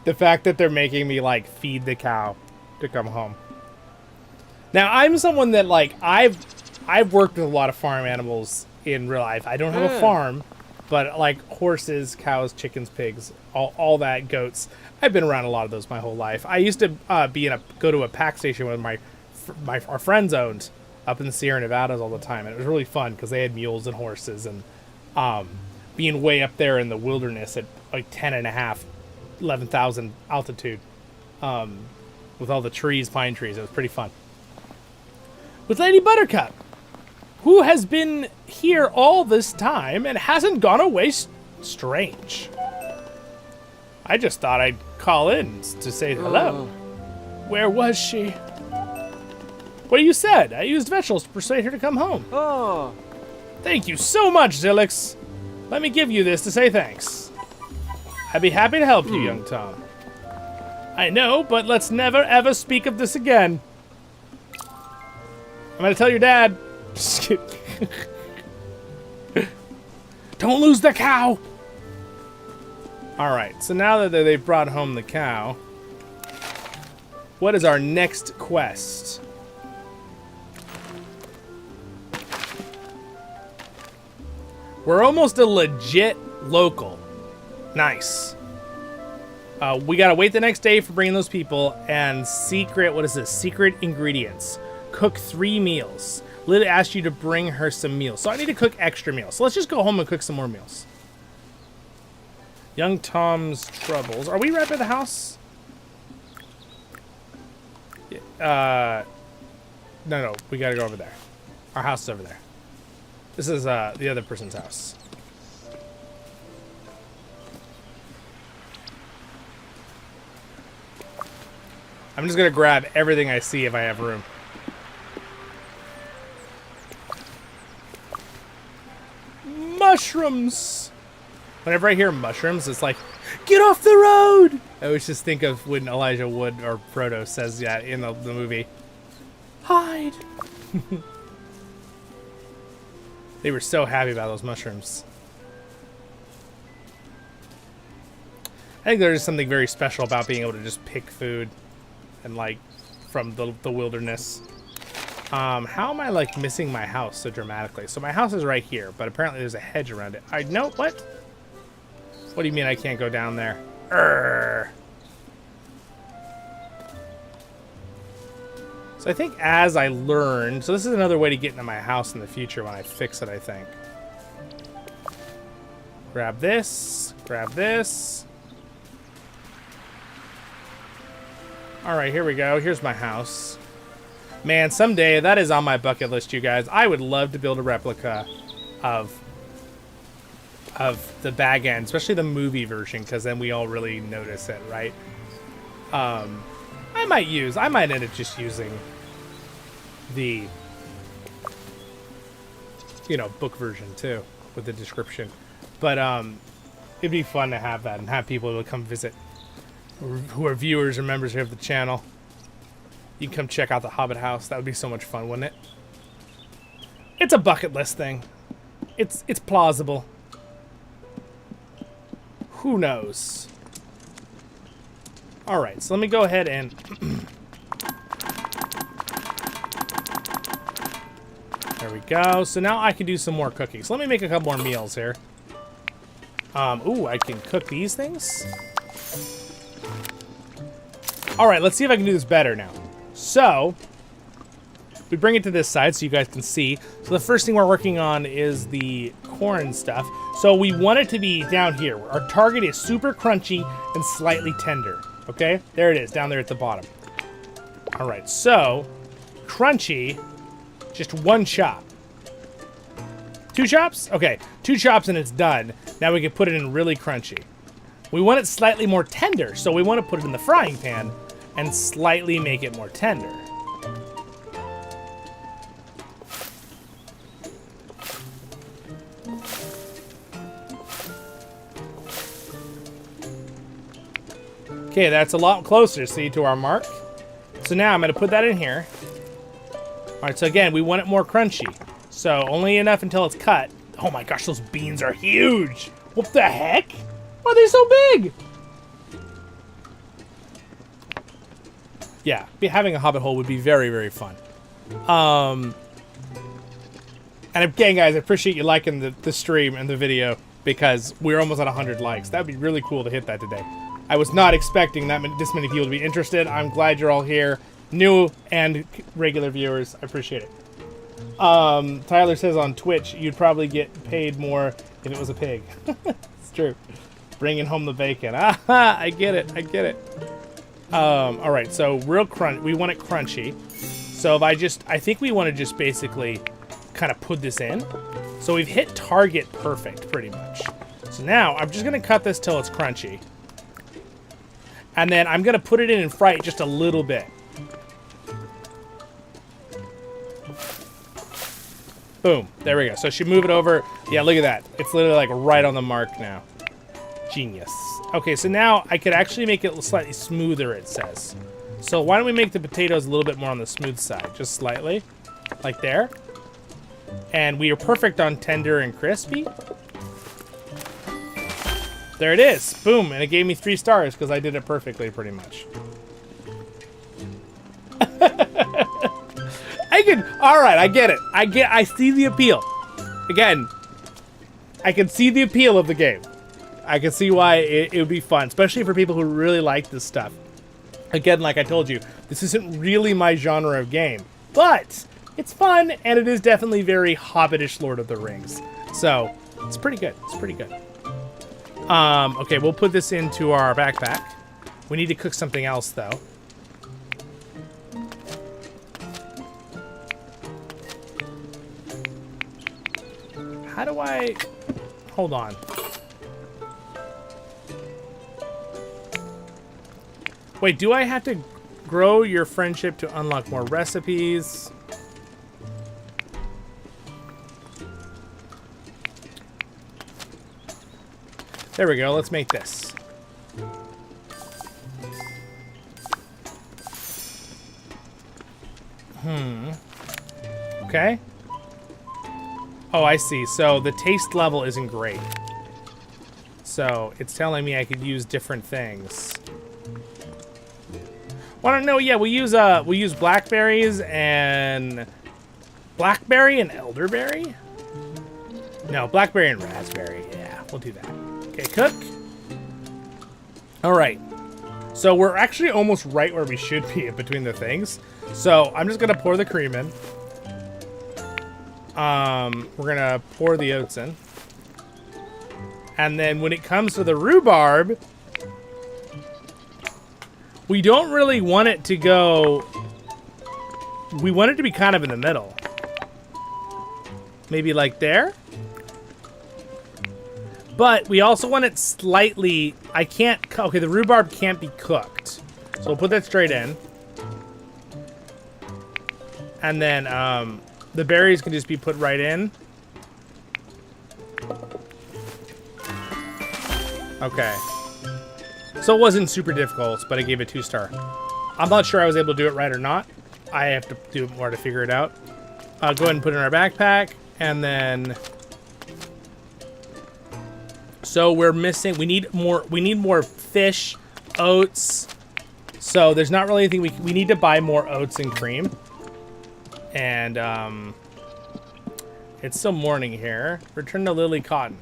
the fact that they're making me like feed the cow to come home. Now I'm someone that like I've worked with a lot of farm animals in real life. I don't have a farm, but like horses, cows, chickens, pigs, all that, goats. I've been around a lot of those my whole life. I used to go to a pack station with our friends owned up in the Sierra Nevadas all the time, and it was really fun because they had mules and horses, and being way up there in the wilderness at like 11,000 altitude, with all the trees, pine trees. It was pretty fun. With Lady Buttercup, who has been here all this time and hasn't gone away strange. I just thought I'd call in to say hello. Where was she? What you said. I used vegetables to persuade her to come home. Oh. Thank you so much, Zilix. Let me give you this to say thanks. I'd be happy to help you, young Tom. I know, but let's never ever speak of this again. I'm gonna tell your dad. Just kidding. Don't lose the cow. Alright, so now that they've brought home the cow, what is our next quest? We're almost a legit local. Nice. We gotta wait the next day for bringing those people, and what is this? Secret ingredients. Cook 3 meals. Lily asked you to bring her some meals. So I need to cook extra meals. So let's just go home and cook some more meals. Young Tom's troubles. Are we right by the house? No, we gotta go over there. Our house is over there. This is the other person's house. I'm just gonna grab everything I see if I have room. Mushrooms! Whenever I hear mushrooms, it's like, get off the road! I always just think of when Elijah Wood or Frodo says that in the movie. Hide! They were so happy about those mushrooms. I think there's something very special about being able to just pick food and like from the wilderness. How am I like missing my house so dramatically? So my house is right here, but apparently there's a hedge around it. I know what? What do you mean I can't go down there? Urgh. So I think as I learned, so this is another way to get into my house in the future when I fix it, I think. Grab this, grab this. All right, here we go. Here's my house. Man, someday, that is on my bucket list, you guys. I would love to build a replica of the Bag End, especially the movie version, because then we all really notice it, right? I might end up just using the, book version too, with the description. But it'd be fun to have that and have people able to come visit who are viewers or members here of the channel. You can come check out the Hobbit house. That would be so much fun, wouldn't it? It's a bucket list thing. It's plausible. Who knows? All right, so let me go ahead and there we go. So now I can do some more cooking. So let me make a couple more meals here. Ooh, I can cook these things. All right, let's see if I can do this better now. So we bring it to this side so you guys can see. So the first thing we're working on is the corn stuff. So we want it to be down here. Our target is super crunchy and slightly tender. Okay, there it is, down there at the bottom. All right, so crunchy, just 1 chop. 2 chops? Okay, 2 chops and it's done. Now we can put it in really crunchy. We want it slightly more tender, so we want to put it in the frying pan and slightly make it more tender. Okay, that's a lot closer, see, to our mark. So now I'm going to put that in here. All right, so again, we want it more crunchy. So only enough until it's cut. Oh my gosh, those beans are huge. What the heck? Why are they so big? Yeah, having a hobbit hole would be very, very fun. And again, guys, I appreciate you liking the stream and the video because we're almost at 100 likes. That would be really cool to hit that today. I was not expecting this many people to be interested. I'm glad you're all here. New and regular viewers. I appreciate it. Tyler says on Twitch, you'd probably get paid more if it was a pig. It's true. Bringing home the bacon. Aha, I get it. I get it. All right, so we want it crunchy. So if I think we want to just basically kind of put this in. So we've hit target perfect pretty much. So now I'm just going to cut this till it's crunchy. And then I'm going to put it in and fry it just a little bit. Boom. There we go. So she move it over. Yeah, look at that. It's literally like right on the mark now. Genius. Okay, so now I could actually make it slightly smoother, it says. So why don't we make the potatoes a little bit more on the smooth side? Just slightly. Like there. And we are perfect on tender and crispy. There it is. Boom. And it gave me 3 stars because I did it perfectly pretty much. Alright, I get it. I see the appeal. Again, I can see the appeal of the game. I can see why it would be fun, especially for people who really like this stuff. Again, like I told you, this isn't really my genre of game, but it's fun, and it is definitely very hobbitish Lord of the Rings. So, it's pretty good. It's pretty good. Okay, we'll put this into our backpack. We need to cook something else, though. How do I... Hold on. Wait, do I have to grow your friendship to unlock more recipes? There we go. Let's make this. Okay. Oh, I see. So the taste level isn't great. So it's telling me I could use different things. Well, no, yeah, we use blackberries and blackberry and elderberry. No, blackberry and raspberry. Yeah, we'll do that. Okay, cook. All right. So we're actually almost right where we should be in between the things. So I'm just gonna pour the cream in. We're gonna pour the oats in. And then when it comes to the rhubarb, we don't really want it to go... We want it to be kind of in the middle. Maybe like there? But we also want it slightly... Okay, the rhubarb can't be cooked. So we'll put that straight in. And then, the berries can just be put right in. Okay. So it wasn't super difficult, but I gave it 2 star. I'm not sure I was able to do it right or not. I have to do more to figure it out. Go ahead and put it in our backpack, and then... So we're missing... We need more fish, oats. So there's not really anything we need to buy more oats and cream. And it's still morning here. Return to Lily Cotton.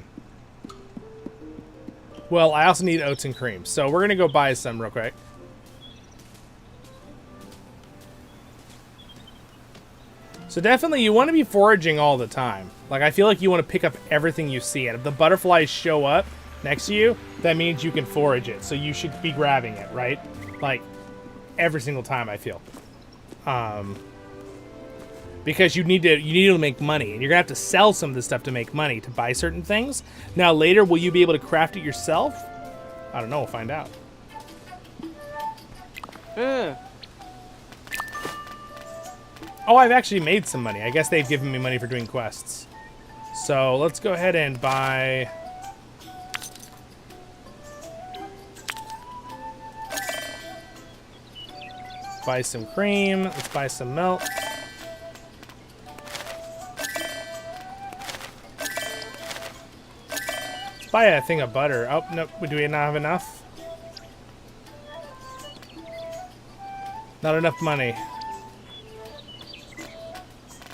Well, I also need oats and cream, so we're gonna go buy some real quick. So definitely you want to be foraging all the time. Like, I feel like you want to pick up everything you see, and if the butterflies show up next to you, that means you can forage it, so you should be grabbing it, right? Like, every single time, I feel. Because you need to make money, and you're gonna have to sell some of this stuff to make money to buy certain things. Now later, will you be able to craft it yourself? I don't know. We'll find out. Oh, I've actually made some money. I guess they've given me money for doing quests. So let's go ahead and buy. buy some cream. Let's buy some milk. Let's buy a thing of butter. Oh, no. Do we not have enough? Not enough money.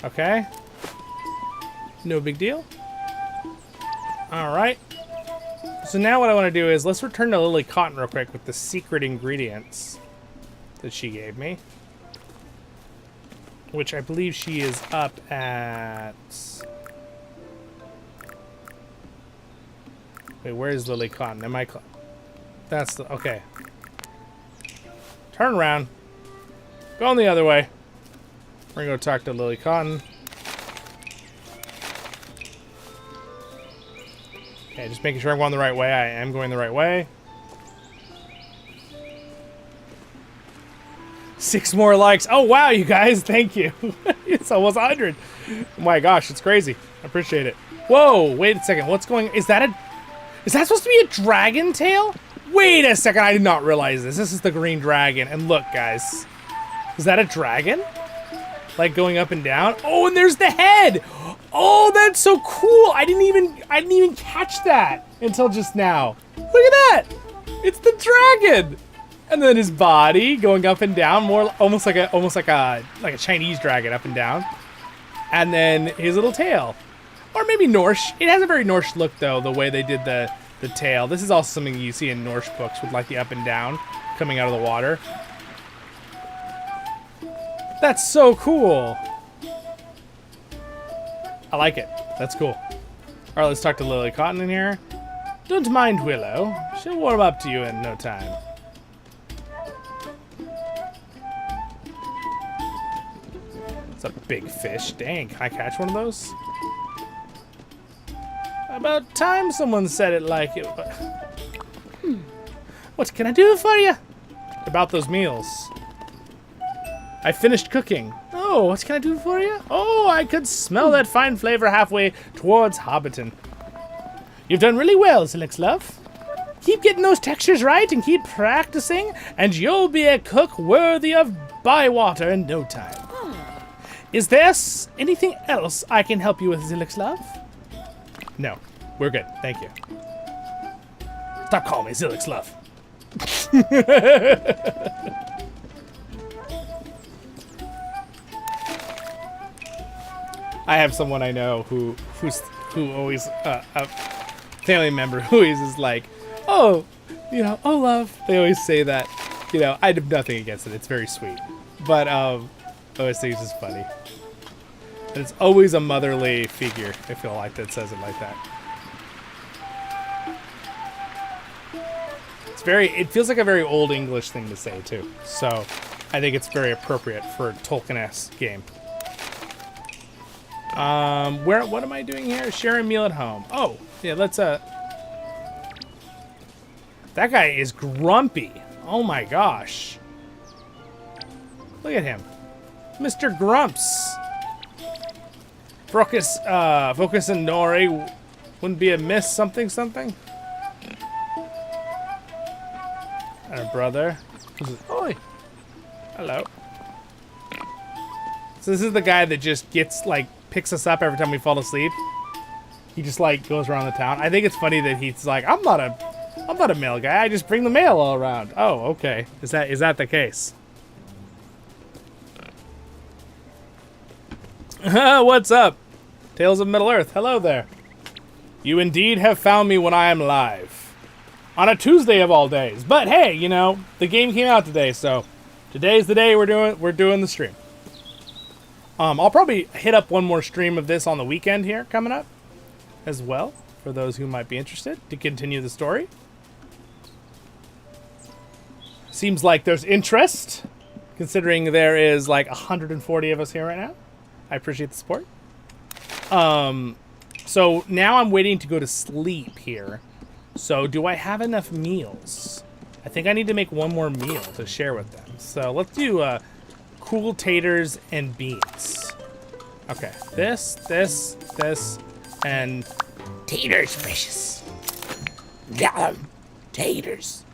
Okay. No big deal. Alright. So now what I want to do is let's return to Lily Cotton real quick with the secret ingredients that she gave me. Which I believe she is up at... Wait, where is Lily Cotton? Am I... That's the... Okay. Turn around. Going the other way. We're going to go talk to Lily Cotton. Okay, just making sure I'm going the right way. I am going the right way. 6 more likes. Oh, wow, you guys. Thank you. It's almost 100. Oh, my gosh. It's crazy. I appreciate it. Whoa. Wait a second. What's going... Is that supposed to be a dragon tail? Wait a second. I did not realize this. This is the green dragon. And look, guys. Is that a dragon? Like going up and down? Oh, and there's the head. Oh, that's so cool. I didn't even catch that until just now. Look at that. It's the dragon. And then his body going up and down, more almost like a Chinese dragon up and down. And then his little tail. Or maybe Norse. It has a very Norse look though, the way they did the tail. This is also something you see in Norse books with like the up and down coming out of the water. That's so cool. I like it. That's cool. All right, let's talk to Lily Cotton in here. Don't mind Willow. She'll warm up to you in no time. It's a big fish. Dang, can I catch one of those? About time someone said it like it. What can I do for you? About those meals. I finished cooking. Oh, what can I do for you? Oh, I could smell that fine flavor halfway towards Hobbiton. You've done really well, Zilix Love. Keep getting those textures right and keep practicing, and you'll be a cook worthy of Bywater in no time. Is there anything else I can help you with, Zilix Love? No, we're good. Thank you. Stop calling me Zilix Love. I have someone I know who always a family member who is like, oh, you know, oh love. They always say that. You know, I have nothing against it. It's very sweet, but I always think it's just funny. And it's always a motherly figure. I feel like that says it like that. It's very. It feels like a very old English thing to say too. So I think it's very appropriate for a Tolkien-esque game. What am I doing here? Share a meal at home. Oh, yeah, let's, that guy is grumpy. Oh my gosh. Look at him. Mr. Grumps. Focus and Nori wouldn't be a miss something. Our brother. Oi. Hello. So this is the guy that just gets, like, picks us up every time we fall asleep. He just like goes around the town. I think it's funny that he's like, I'm not a mail guy. I just bring the mail all around. Oh, okay. Is that the case? What's up? Tales of Middle-earth. Hello there. You indeed have found me when I am live. On a Tuesday of all days. But hey, you know, the game came out today, so today's the day we're doing the stream. I'll probably hit up one more stream of this on the weekend here coming up as well, for those who might be interested to continue the story. Seems like there's interest, considering there is like 140 of us here right now. I appreciate the support. So now I'm waiting to go to sleep here. So do I have enough meals? I think I need to make one more meal to share with them. So let's do cool taters and beans. Okay, this, and taters, precious. Taters.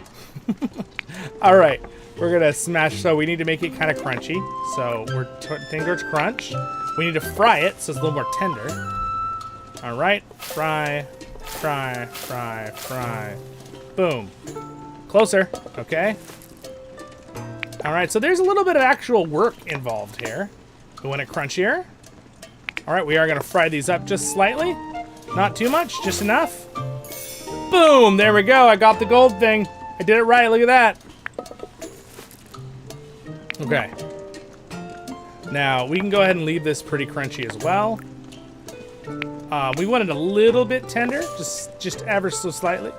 All right, we're gonna smash. So we need to make it kind of crunchy. So we're tending towards crunch. We need to fry it so it's a little more tender. All right, fry, fry, fry, fry. Boom. Closer. Okay. All right, so there's a little bit of actual work involved here. We want it crunchier. All right, we are gonna fry these up just slightly. Not too much, just enough. Boom, there we go. I got the gold thing. I did it right, look at that. Okay. Now, we can go ahead and leave this pretty crunchy as well. We want it a little bit tender, just ever so slightly.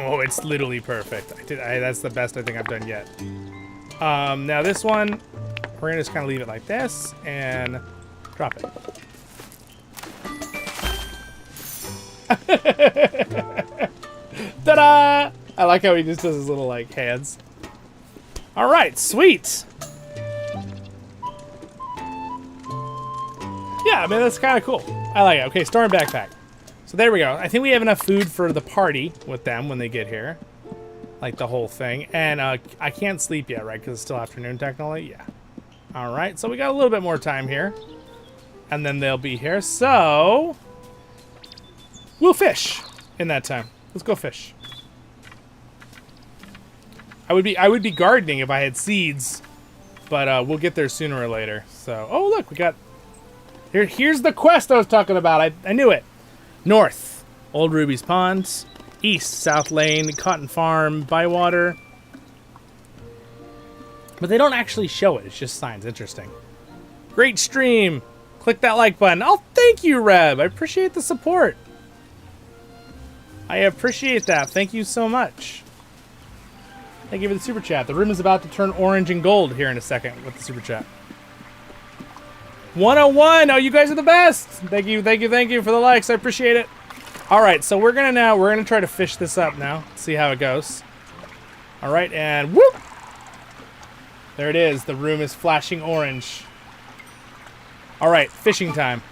Oh, it's literally perfect. That's the best I think I've done yet. Now this one, we're gonna just kind of leave it like this and drop it. Ta-da! I like how he just does his little like hands. All right, sweet. Yeah, I mean that's kind of cool. I like it. Okay, storm backpack. So there we go. I think we have enough food for the party with them when they get here. Like the whole thing. And I can't sleep yet, right? Because it's still afternoon technically? Yeah. All right, so we got a little bit more time here. And then they'll be here. So we'll fish in that time. Let's go fish. I would be gardening if I had seeds. But we'll get there sooner or later. So, oh look, we got... Here's the quest I was talking about. I knew it. North, Old Ruby's Pond. East, South Lane, Cotton Farm, Bywater. But they don't actually show it. It's just signs. Interesting. Great stream. Click that like button. Oh, thank you, Reb. I appreciate the support. I appreciate that. Thank you so much. Thank you for the super chat. The room is about to turn orange and gold here in a second with the super chat. 101. Oh, you guys are the best. Thank you, thank you, thank you for the likes. I appreciate it. All right, so we're gonna try to fish this up now. See how it goes. All right, and whoop! There it is. The room is flashing orange. All right, fishing time.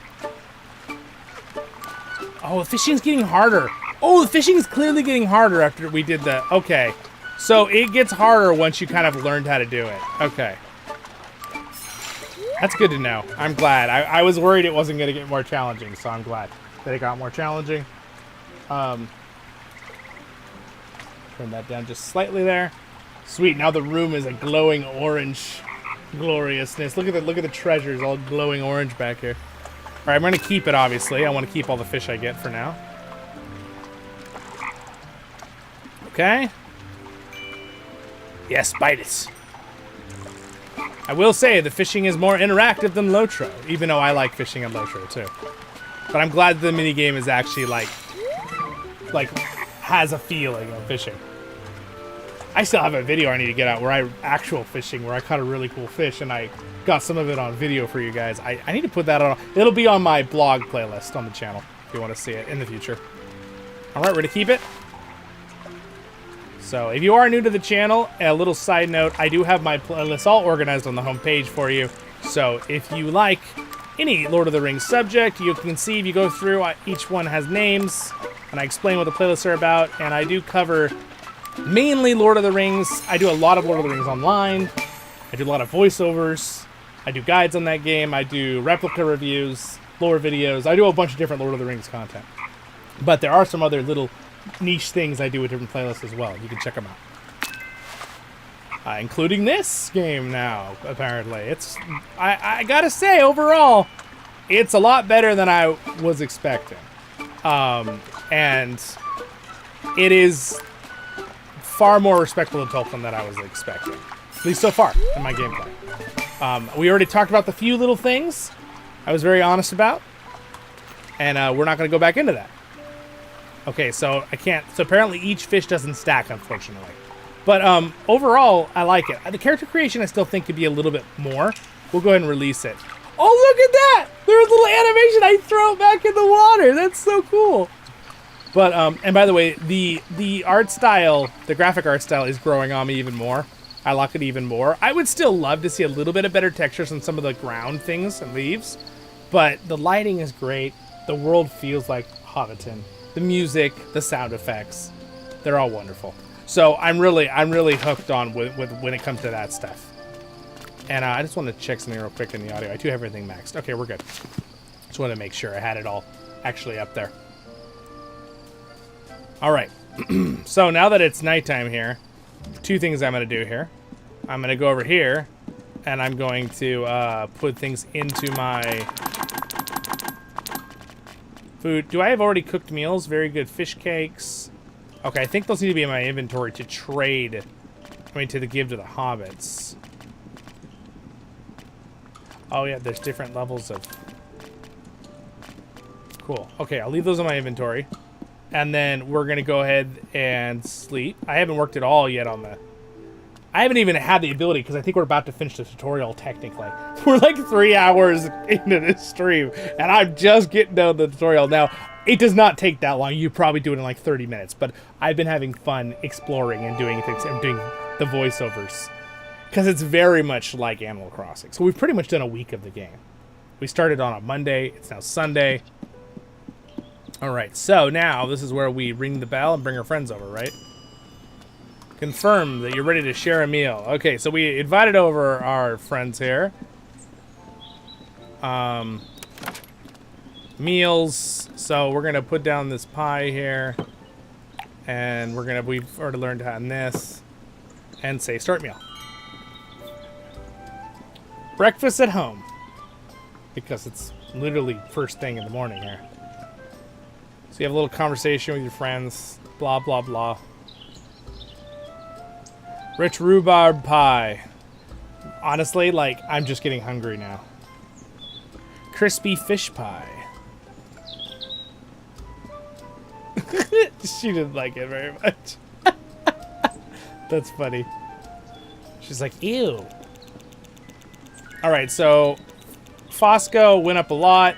Oh, the fishing's getting harder. Oh, the fishing is clearly getting harder after we did the... Okay, so it gets harder once you kind of learned how to do it. Okay. That's good to know. I'm glad. I was worried it wasn't going to get more challenging, so I'm glad that it got more challenging. Turn that down just slightly there. Sweet. Now the room is a glowing orange gloriousness. Look at the treasures all glowing orange back here. All right, I'm going to keep it, obviously. I want to keep all the fish I get for now. Okay. Yes, bite it. I will say the fishing is more interactive than LOTRO, even though I like fishing on LOTRO too. But I'm glad the minigame is actually like has a feeling of fishing. I still have a video I need to get out where I actual fishing, where I caught a really cool fish and I got some of it on video for you guys. I need to put that on. It'll be on my blog playlist on the channel if you want to see it in the future. All right, we're gonna keep it. So if you are new to the channel, a little side note, I do have my playlists all organized on the homepage for you. So if you like any Lord of the Rings subject, you can see if you go through, each one has names, and I explain what the playlists are about, and I do cover mainly Lord of the Rings. I do a lot of Lord of the Rings online. I do a lot of voiceovers. I do guides on that game. I do replica reviews, lore videos. I do a bunch of different Lord of the Rings content. But there are some other little niche things I do with different playlists as well. You can check them out. Including this game now, apparently. I gotta say, overall, it's a lot better than I was expecting. And it is far more respectful to Tolkien than I was expecting. At least so far in my gameplay. We already talked about the few little things I was very honest about. And we're not going to go back into that. Okay, so I can't... So apparently each fish doesn't stack, unfortunately. But overall, I like it. The character creation I still think could be a little bit more. We'll go ahead and release it. Oh, look at that! There's a little animation. I throw it back in the water. That's so cool. But, and by the way, the art style, the graphic art style is growing on me even more. I like it even more. I would still love to see a little bit of better textures on some of the ground things and leaves. But the lighting is great. The world feels like Hobbiton. The music, the sound effects, they're all wonderful. So I'm really hooked on with when it comes to that stuff. And I just want to check something real quick in the audio. I do have everything maxed. Okay, we're good. Just want to make sure I had it all actually up there. All right. So now that it's nighttime here, two things I'm going to do here. I'm going to go over here, and I'm going to put things into my food. Do I have already cooked meals? Very good. Fish cakes. Okay, I think those need to be in my inventory to trade. I mean, to give to the hobbits. Oh, yeah, there's different levels of... Cool. Okay, I'll leave those in my inventory. And then we're going to go ahead and sleep. I haven't worked at all yet on the... I haven't even had the ability, because I think we're about to finish the tutorial, technically. We're like 3 hours into this stream, and I'm just getting done the tutorial. Now, it does not take that long. You probably do it in like 30 minutes, but I've been having fun exploring and doing things and doing the voiceovers. Because it's very much like Animal Crossing. So we've pretty much done a week of the game. We started on a Monday. It's now Sunday. All right, so now this is where we ring the bell and bring our friends over, right? Confirm that you're ready to share a meal. Okay, so we invited over our friends here. Meals. So we're gonna put down this pie here, and we've already learned how on this, and say start meal. Breakfast at home, because it's literally first thing in the morning here. So you have a little conversation with your friends, blah blah blah. Rich rhubarb pie. Honestly, like, I'm just getting hungry now. Crispy fish pie. She didn't like it very much. That's funny. She's like, ew. Alright, so Fosco went up a lot.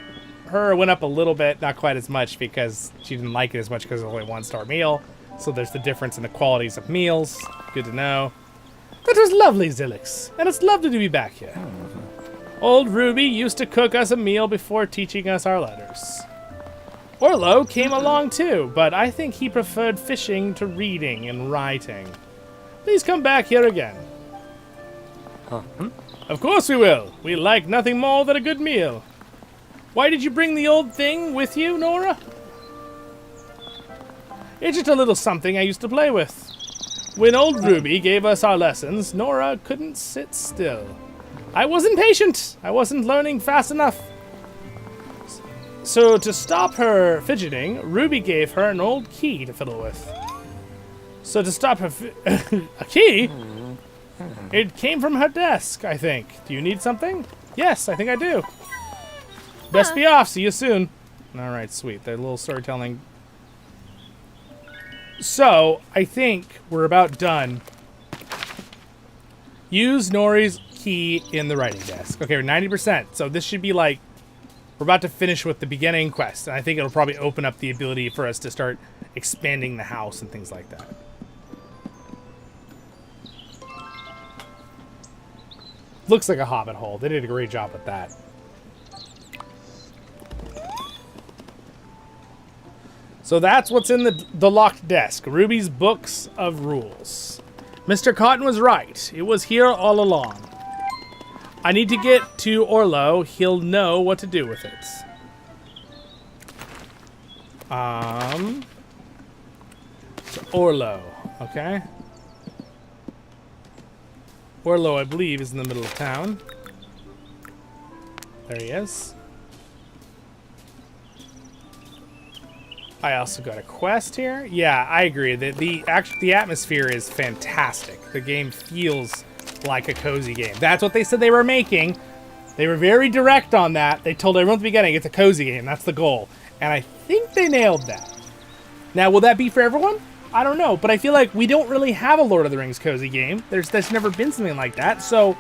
Her went up a little bit, not quite as much, because she didn't like it as much because it's only a 1-star meal. So there's the difference in the qualities of meals. Good to know. That was lovely, Zilix, and it's lovely to be back here. Old Ruby used to cook us a meal before teaching us our letters. Orlo came along too, but I think he preferred fishing to reading and writing. Please come back here again. Of course we will. We like nothing more than a good meal. Why did you bring the old thing with you, Nora? It's just a little something I used to play with. When old Ruby gave us our lessons, Nora couldn't sit still. I wasn't patient. I wasn't learning fast enough. So to stop her fidgeting, Ruby gave her an old key to fiddle with. So to stop her a key? It came from her desk, I think. Do you need something? Yes, I think I do. Best be off. See you soon. All right, sweet. That little storytelling. So, I think we're about done. Use Nori's key in the writing desk. Okay, we're 90%. So this should be like, we're about to finish with the beginning quest. And I think it'll probably open up the ability for us to start expanding the house and things like that. Looks like a hobbit hole. They did a great job with that. So that's what's in the locked desk. Ruby's books of rules. Mr. Cotton was right. It was here all along. I need to get to Orlo. He'll know what to do with it. So Orlo, okay. Orlo, I believe, is in the middle of town. There he is. I also got a quest here. Yeah, I agree. The atmosphere is fantastic. The game feels like a cozy game. That's what they said they were making. They were very direct on that. They told everyone at the beginning it's a cozy game. That's the goal. And I think they nailed that. Now, will that be for everyone? I don't know. But I feel like we don't really have a Lord of the Rings cozy game. There's never been something like that. So,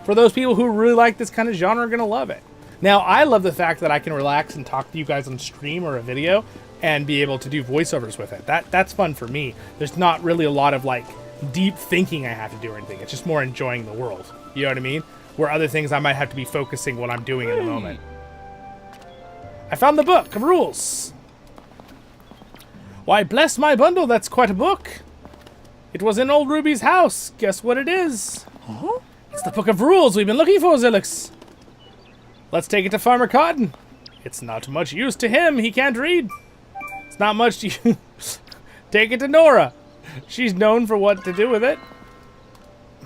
for those people who really like this kind of genre, are going to love it. Now, I love the fact that I can relax and talk to you guys on stream or a video and be able to do voiceovers with it. That's fun for me. There's not really a lot of, like, deep thinking I have to do or anything. It's just more enjoying the world. You know what I mean? Where other things I might have to be focusing what I'm doing in the moment. I found the book of rules. Why, bless my bundle, that's quite a book. It was in old Ruby's house. Guess what it is? Huh? It's the Book of Rules we've been looking for, Zilix. Let's take it to Farmer Cotton. It's not much use to him. He can't read. It's not much to you. Take it to Nora. She's known for what to do with it.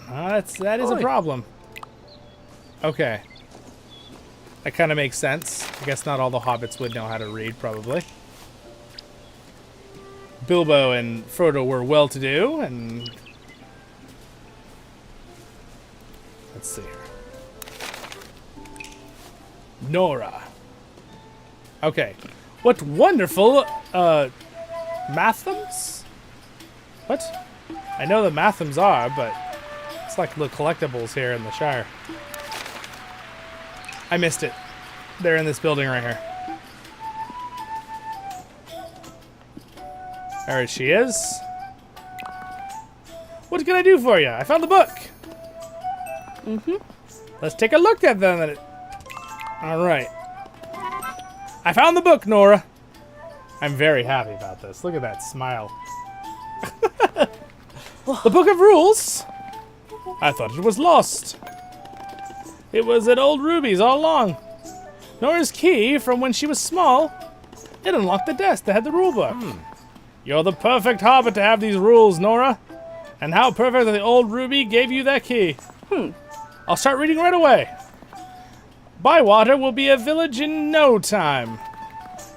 That is a problem. Okay. That kind of makes sense. I guess not all the hobbits would know how to read, probably. Bilbo and Frodo were well-to-do, and... Let's see here. Nora. Okay. What wonderful, Mathams? What? I know the Mathams are, but it's like little collectibles here in the Shire. I missed it. They're in this building right here. There she is. What can I do for you? I found the book. Let's take a look at them. All right. I found the book, Nora. I'm very happy about this. Look at that smile. The Book of Rules? I thought it was lost. It was at old Ruby's all along. Nora's key from when she was small. It unlocked the desk that had the rule book. You're the perfect hobbit to have these rules, Nora. And how perfect that the old Ruby gave you that key. I'll start reading right away. Bywater will be a village in no time.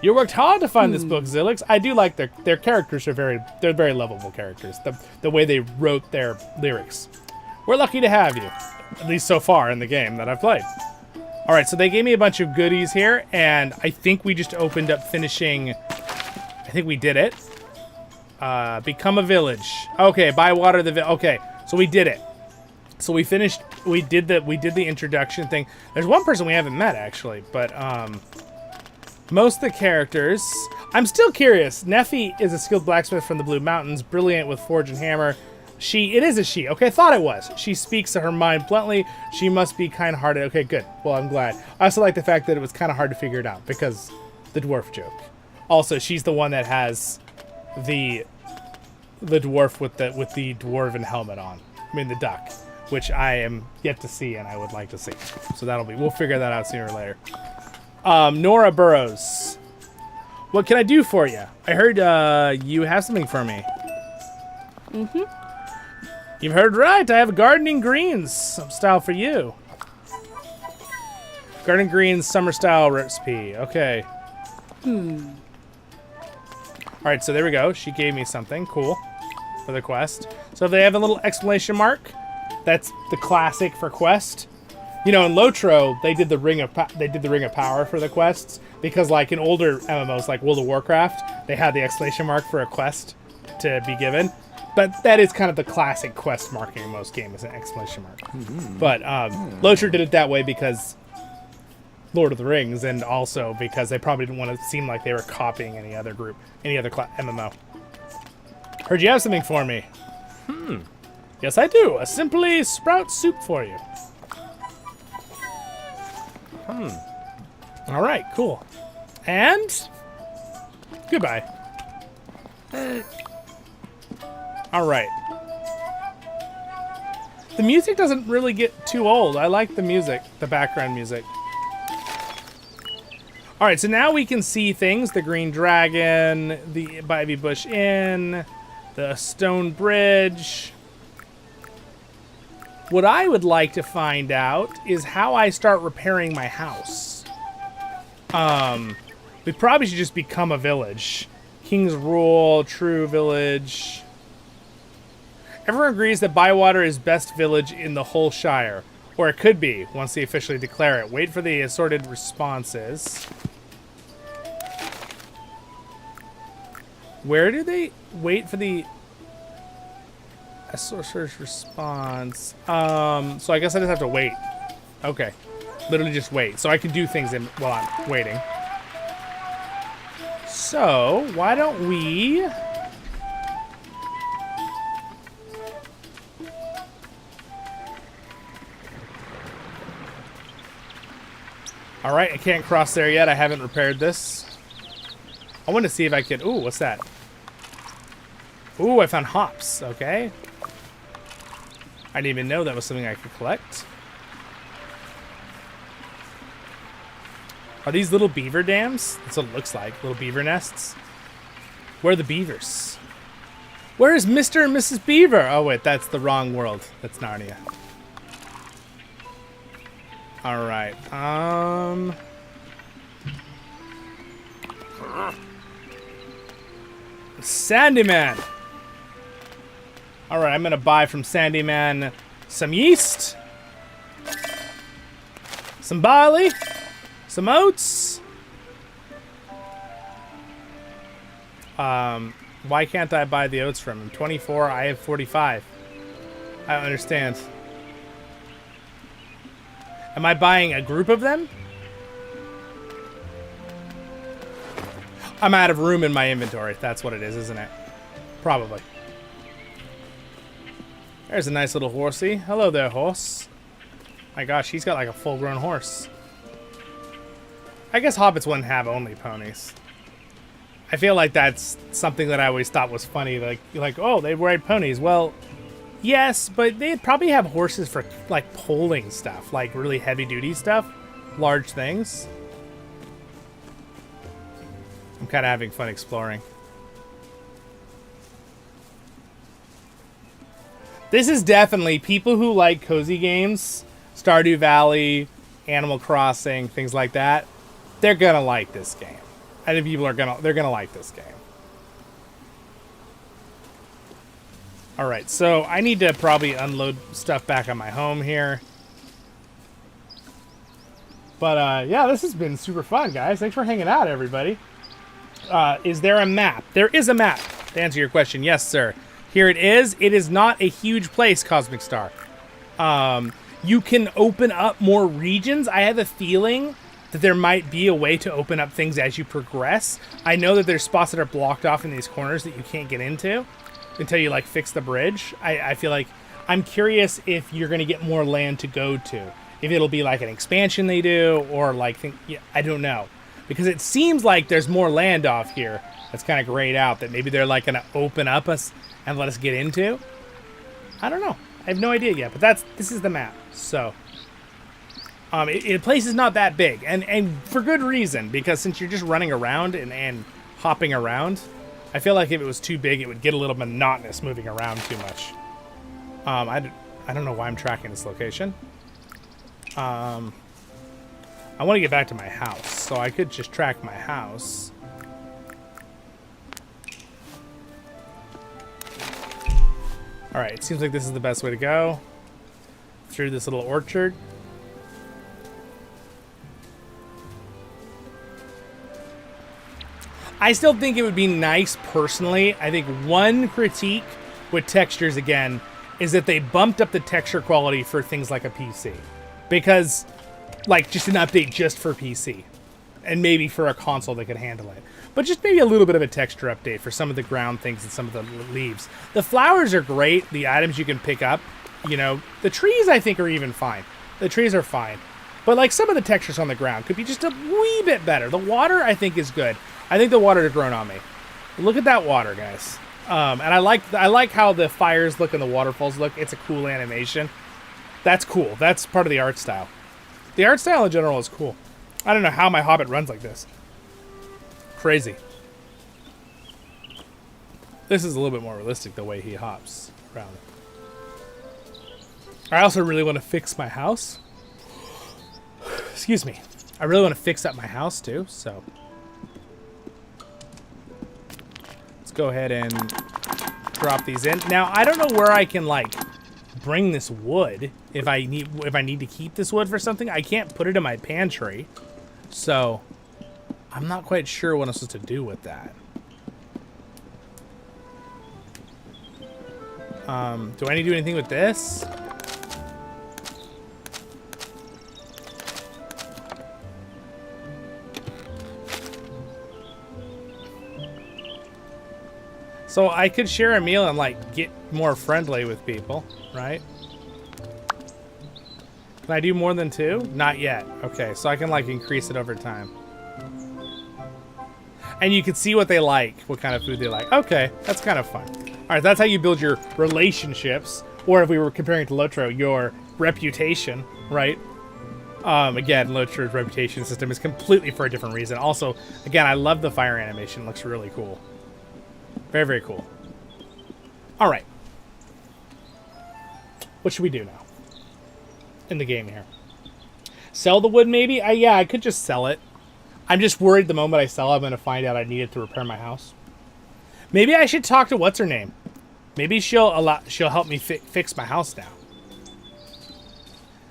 You worked hard to find this book, Zilix. I do like their characters are they're very lovable characters. The way they wrote their lyrics. We're lucky to have you, at least so far in the game that I've played. All right, so they gave me a bunch of goodies here, and I think we just opened up finishing. I think we did it. Become a village. Okay, Bywater okay, so we did it. So we finished. We did the introduction thing. There's one person we haven't met actually, but most of the characters. I'm still curious. Neffy is a skilled blacksmith from the Blue Mountains, brilliant with forge and hammer. It is a she. Okay, I thought it was. She speaks her mind bluntly. She must be kind-hearted. Okay, good. Well, I'm glad. I also like the fact that it was kind of hard to figure it out because the dwarf joke. Also, she's the one that has the dwarf with the dwarven helmet on. I mean, the duck, which I am yet to see and I would like to see. So we'll figure that out sooner or later. Nora Burrows. What can I do for you? I heard you have something for me. You've heard right. I have gardening greens style for you. Gardening greens summer style recipe. Okay. All right, so there we go. She gave me something cool for the quest. So if they have a little exclamation mark, that's the classic for quest. You know, in LOTRO, they did the ring of power for the quests because, like in older MMOs, like World of Warcraft, they had the exclamation mark for a quest to be given. But that is kind of the classic quest marking in most games, an exclamation mark. But LOTRO did it that way because Lord of the Rings, and also because they probably didn't want to seem like they were copying any other group, any other MMO. Heard you have something for me. Yes, I do. A simply sprout soup for you. All right, cool. And goodbye. All right. The music doesn't really get too old. I like the music, the background music. All right, so now we can see things. The Green Dragon, the Ivy Bush Inn, the Stone Bridge. What I would like to find out is how I start repairing my house. We probably should just become a village. King's Rule, True Village. Everyone agrees that Bywater is best village in the whole Shire. Or it could be, once they officially declare it. Wait for the assorted responses. Where do they wait for the assorted response? So I guess I just have to wait. Okay. Literally just wait. So I can do things while I'm waiting. So, why don't we... Alright, I can't cross there yet. I haven't repaired this. I want to see if I can... Ooh, what's that? Ooh, I found hops. Okay. I didn't even know that was something I could collect. Are these little beaver dams? That's what it looks like. Little beaver nests. Where are the beavers? Where is Mr. and Mrs. Beaver? Oh, wait. That's the wrong world. That's Narnia. All right. Sandyman. All right. I'm going to buy from Sandyman some yeast. Some barley. Some oats. Why can't I buy the oats from him? 24, I have 45. I don't understand. Am I buying a group of them? I'm out of room in my inventory. That's what it is, isn't it? Probably. There's a nice little horsey. Hello there, horse. My gosh, he's got like a full-grown horse. I guess hobbits wouldn't have only ponies. I feel like that's something that I always thought was funny. Like, oh, they ride ponies. Well, yes, but they'd probably have horses for like pulling stuff, like really heavy-duty stuff, large things. I'm kind of having fun exploring. This is definitely people who like cozy games, Stardew Valley, Animal Crossing, things like that. They're gonna like this game. I think people are they're gonna like this game. All right, so I need to probably unload stuff back on my home here. But yeah, this has been super fun, guys. Thanks for hanging out, everybody. Is there a map? There is a map. To answer your question, yes, sir. Here it is. It is not a huge place, Cosmic Star. You can open up more regions. I have a feeling that there might be a way to open up things as you progress. I know that there's spots that are blocked off in these corners that you can't get into until you like fix the bridge. I feel like I'm curious if you're going to get more land to go to. If it'll be like an expansion they do or like, yeah, I don't know. Because it seems like there's more land off here that's kind of grayed out that maybe they're like going to open up us and let us get into. I don't know. I have no idea yet, but this is the map. So the place is not that big, and for good reason, because since you're just running around and hopping around, I feel like if it was too big, it would get a little monotonous moving around too much. I don't know why I'm tracking this location. I want to get back to my house, so I could just track my house. All right, it seems like this is the best way to go. Through this little orchard. I still think it would be nice, personally. I think one critique with textures, again, is that they bumped up the texture quality for things like a PC. Because, like, just an update just for PC. And maybe for a console that could handle it. But just maybe a little bit of a texture update for some of the ground things and some of the leaves. The flowers are great. The items you can pick up, you know. The trees, I think, are even fine. The trees are fine. But, like, some of the textures on the ground could be just a wee bit better. The water, I think, is good. I think the water has grown on me. Look at that water, guys. And I like how the fires look and the waterfalls look. It's a cool animation. That's cool. That's part of the art style. The art style in general is cool. I don't know how my Hobbit runs like this. Crazy. This is a little bit more realistic, the way he hops around. I also really want to fix my house. Excuse me. I really want to fix up my house, too, so... Let's go ahead and drop these in. Now, I don't know where I can, like, bring this wood if I need to keep this wood for something. I can't put it in my pantry, so I'm not quite sure what I'm supposed to do with that. Do I need to do anything with this? So I could share a meal and, like, get more friendly with people, right? Can I do more than 2? Not yet. Okay, so I can, like, increase it over time. And you can see what they like, what kind of food they like. Okay, that's kind of fun. right, that's how you build your relationships, or if we were comparing it to LOTRO, your reputation, right? Again, LOTRO's reputation system is completely for a different reason. Also, again, I love the fire animation. It looks really cool. Very, very cool. All right. What should we do now? In the game here. Sell the wood, maybe? Yeah, I could just sell it. I'm just worried the moment I sell it, I'm going to find out I need it to repair my house. Maybe I should talk to what's-her-name. Maybe she'll help me fix my house now.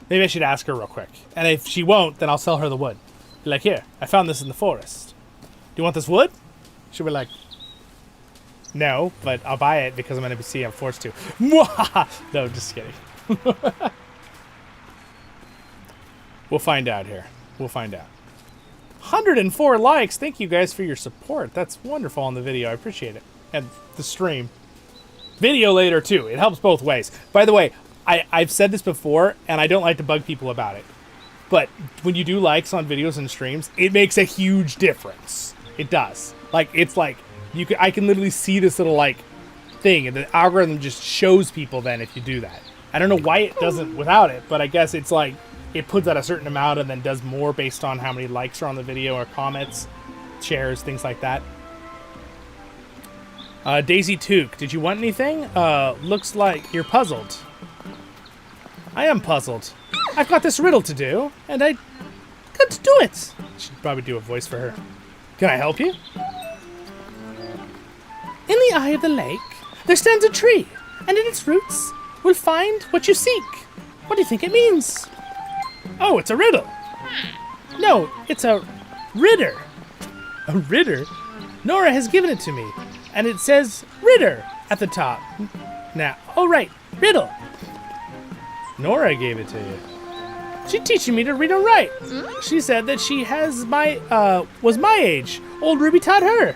Maybe I should ask her real quick. And if she won't, then I'll sell her the wood. Be like, here, I found this in the forest. Do you want this wood? She'll be like, no, but I'll buy it because I'm going to see I'm forced to. No, just kidding. We'll find out here. We'll find out. 104 likes. Thank you guys for your support. That's wonderful on the video. I appreciate it. And the stream. Video later, too. It helps both ways. By the way, I've said this before, and I don't like to bug people about it. But when you do likes on videos and streams, it makes a huge difference. It does. Like, it's like, I can literally see this little, like, thing, and the algorithm just shows people then if you do that. I don't know why it doesn't without it, but I guess it's like, it puts out a certain amount and then does more based on how many likes are on the video or comments, shares, things like that. Daisy Took, did you want anything? Looks like you're puzzled. I am puzzled. I've got this riddle to do, and I got to do it. Should probably do a voice for her. Can I help you? In the eye of the lake, there stands a tree, and in its roots will find what you seek. What do you think it means? Oh, it's a riddle. No, it's a Ridder. A Ridder? Nora has given it to me, and it says Ridder at the top. Now, oh right, Riddle. Nora gave it to you. She's teaching me to read and write. She said that she was my age. Old Ruby taught her.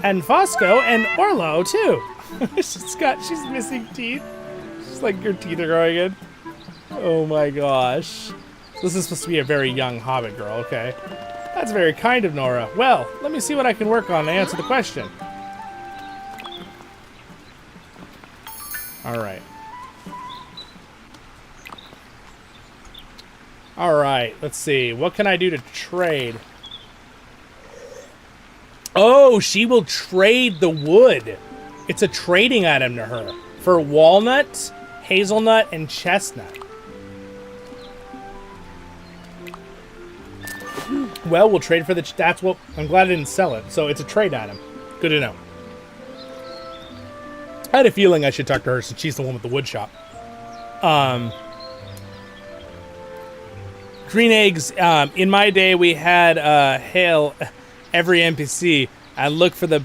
And Fosco and Orlo too. she's missing teeth. She's like, your teeth are growing in. Oh my gosh. This is supposed to be a very young hobbit girl, okay. That's very kind of Nora. Well, let me see what I can work on to answer the question. Alright. Alright, let's see. What can I do to trade? Oh, she will trade the wood. It's a trading item to her. For walnut, hazelnut, and chestnut. Well, we'll trade for the... That's what... I'm glad I didn't sell it. So it's a trade item. Good to know. I had a feeling I should talk to her since she's the one with the wood shop. Green eggs. In my day, we had hail every NPC and look for the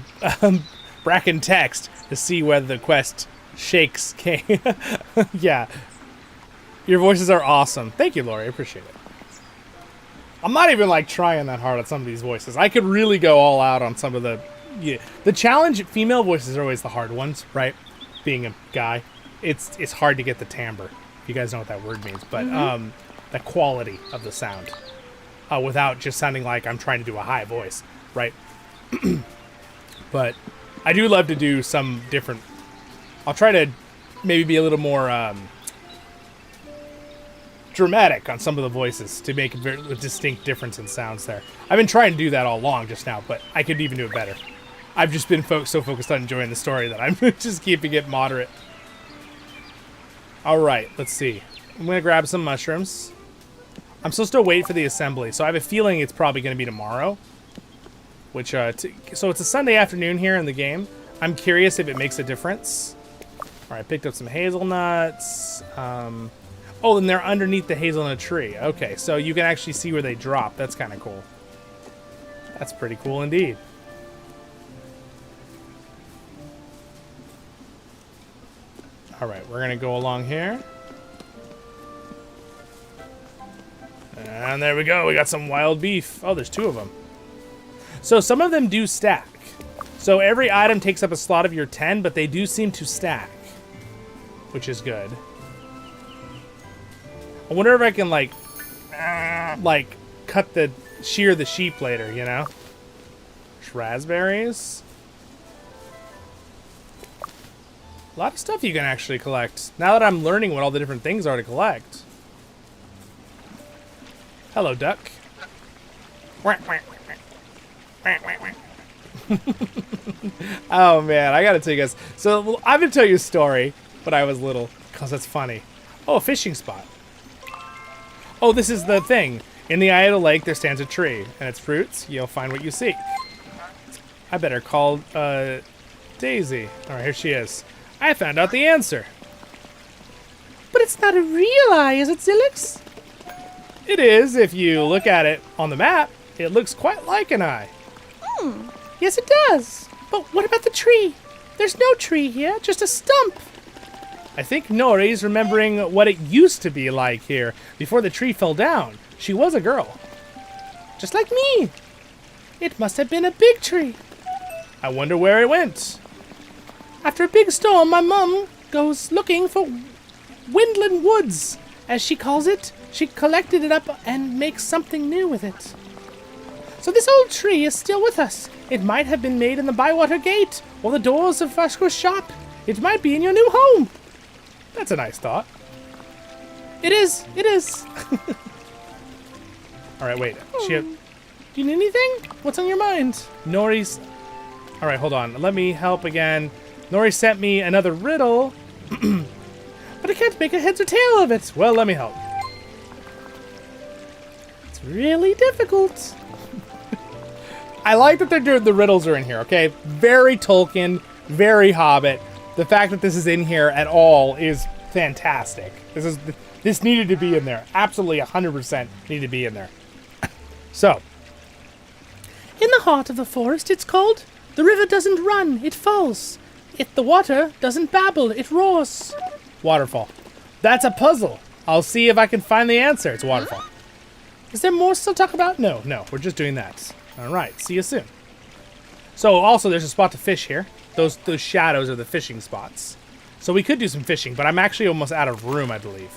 Bracken text to see whether the quest shakes came. Yeah. Your voices are awesome. Thank you, Lori. I appreciate it. I'm not even like trying that hard on some of these voices. I could really go all out on some of the... Yeah. The challenge, female voices are always the hard ones, right? Being a guy. It's hard to get the timbre. If you guys know what that word means. But the quality of the sound. Without just sounding like I'm trying to do a high voice, right? But I do love to do some different... I'll try to maybe be a little more dramatic on some of the voices to make a very distinct difference in sounds there. I've been trying to do that all along just now, but I could even do it better. I've just been so focused on enjoying the story that I'm just keeping it moderate. Alright, let's see. I'm going to grab some mushrooms. I'm supposed to wait for the assembly, so I have a feeling it's probably going to be tomorrow. Which, so it's a Sunday afternoon here in the game. I'm curious if it makes a difference. Alright, I picked up some hazelnuts. Oh, and they're underneath the hazelnut tree. Okay, so you can actually see where they drop. That's kind of cool. That's pretty cool indeed. Alright, we're going to go along here. And there we go. We got some wild beef. Oh, there's 2 of them. So some of them do stack. So every item takes up a slot of your 10, but they do seem to stack, which is good. I wonder if I can like shear the sheep later, you know? Raspberries. A lot of stuff you can actually collect. Now that I'm learning what all the different things are to collect. Hello, duck. Oh, man. I gotta tell you guys. So, I'm gonna tell you a story when I was little, because it's funny. Oh, a fishing spot. Oh, this is the thing. In the eye of the lake, there stands a tree, and its fruits, you'll find what you seek. I better call, Daisy. All right, here she is. I found out the answer. But it's not a real eye, is it, Zilix? It is, if you look at it on the map. It looks quite like an eye. Yes, it does. But what about the tree? There's no tree here, just a stump. I think Nori's remembering what it used to be like here before the tree fell down. She was a girl. Just like me. It must have been a big tree. I wonder where it went. After a big storm, my mum goes looking for Windland Woods, as she calls it. She collected it up and makes something new with it. So this old tree is still with us. It might have been made in the Bywater Gate or the doors of Fashko's shop. It might be in your new home. That's a nice thought. It is. It is. All right, wait. Do you need anything? What's on your mind? Nori's... All right, hold on. Let me help again. Nori sent me another riddle, but I can't make a heads or tail of it. Well, let me help. It's really difficult. I like that they're doing the riddles are in here, okay? Very Tolkien, very Hobbit. The fact that this is in here at all is fantastic. This needed to be in there. Absolutely 100% needed to be in there. So, in the heart of the forest, it's called. The river doesn't run, it falls. If the water doesn't babble, it roars. Waterfall. That's a puzzle. I'll see if I can find the answer. It's a waterfall. Is there more still to talk about? No, we're just doing that. All right, see you soon. So also there's a spot to fish here. Those shadows are the fishing spots. So we could do some fishing, but I'm actually almost out of room, I believe.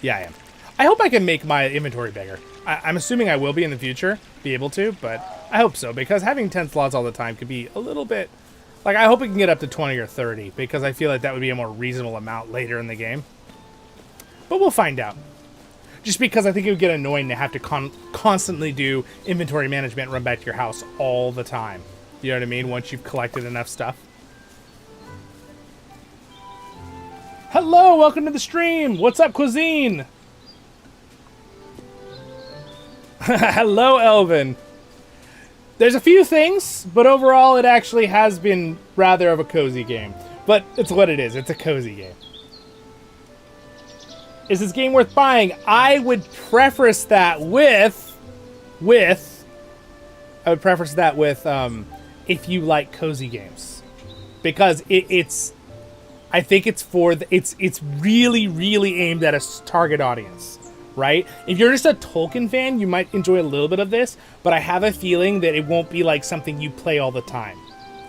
Yeah, I am. I hope I can make my inventory bigger. I'm assuming I will be in the future, be able to, but I hope so, because having 10 slots all the time could be a little bit... Like, I hope we can get up to 20 or 30, because I feel like that would be a more reasonable amount later in the game. But we'll find out. Just because I think it would get annoying to have to constantly do inventory management, run back to your house all the time. You know what I mean? Once you've collected enough stuff. Hello, welcome to the stream. What's up, Cuisine? Hello, Elvin. There's a few things, but overall it actually has been rather of a cozy game. But it's what it is. It's a cozy game. Is this game worth buying? I would preface that with if you like cozy games, because it's I think it's for it's really aimed at a target audience, right? If you're just a Tolkien fan, you might enjoy a little bit of this, but I have a feeling that it won't be like something you play all the time,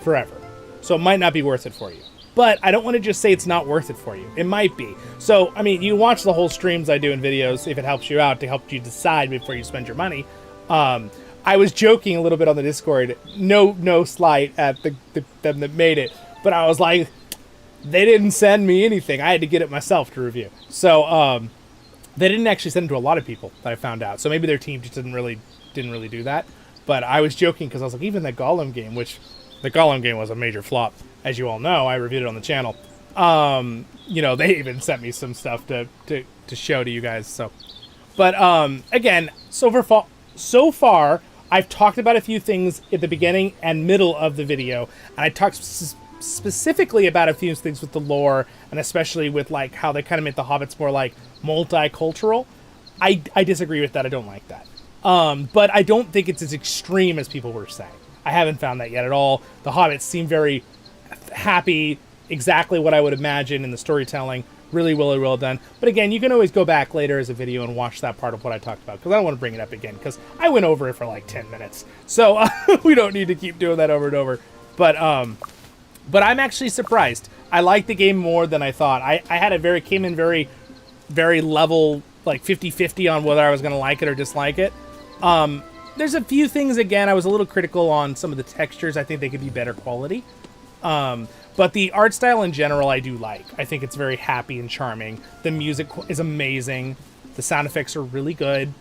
forever. So it might not be worth it for you. But I don't want to just say it's not worth it for you. It might be. So, I mean, you watch the whole streams I do in videos if it helps you out to help you decide before you spend your money. I was joking a little bit on the Discord. No slight at them that made it. But I was like, they didn't send me anything. I had to get it myself to review. So, they didn't actually send it to a lot of people that I found out. So maybe their team just didn't really do that. But I was joking because I was like, even the Gollum game, which the Gollum game was a major flop. As you all know, I reviewed it on the channel. You know, they even sent me some stuff to show to you guys. So, but again, so far, I've talked about a few things at the beginning and middle of the video, and I talked specifically about a few things with the lore, and especially with like how they kind of make the hobbits more like multicultural. I disagree with that. I don't like that. But I don't think it's as extreme as people were saying. I haven't found that yet at all. The hobbits seem very happy, exactly what I would imagine in the storytelling. Really well done. But again, you can always go back later as a video and watch that part of what I talked about, because I don't want to bring it up again, because I went over it for like 10 minutes. So we don't need to keep doing that over and over. But I'm actually surprised. I like the game more than I thought. I had came in very level, like 50-50 on whether I was going to like it or dislike it. There's a few things, again, I was a little critical on some of the textures. I think they could be better quality. But the art style in general I do like. I think it's very happy and charming. The music is amazing. The sound effects are really good.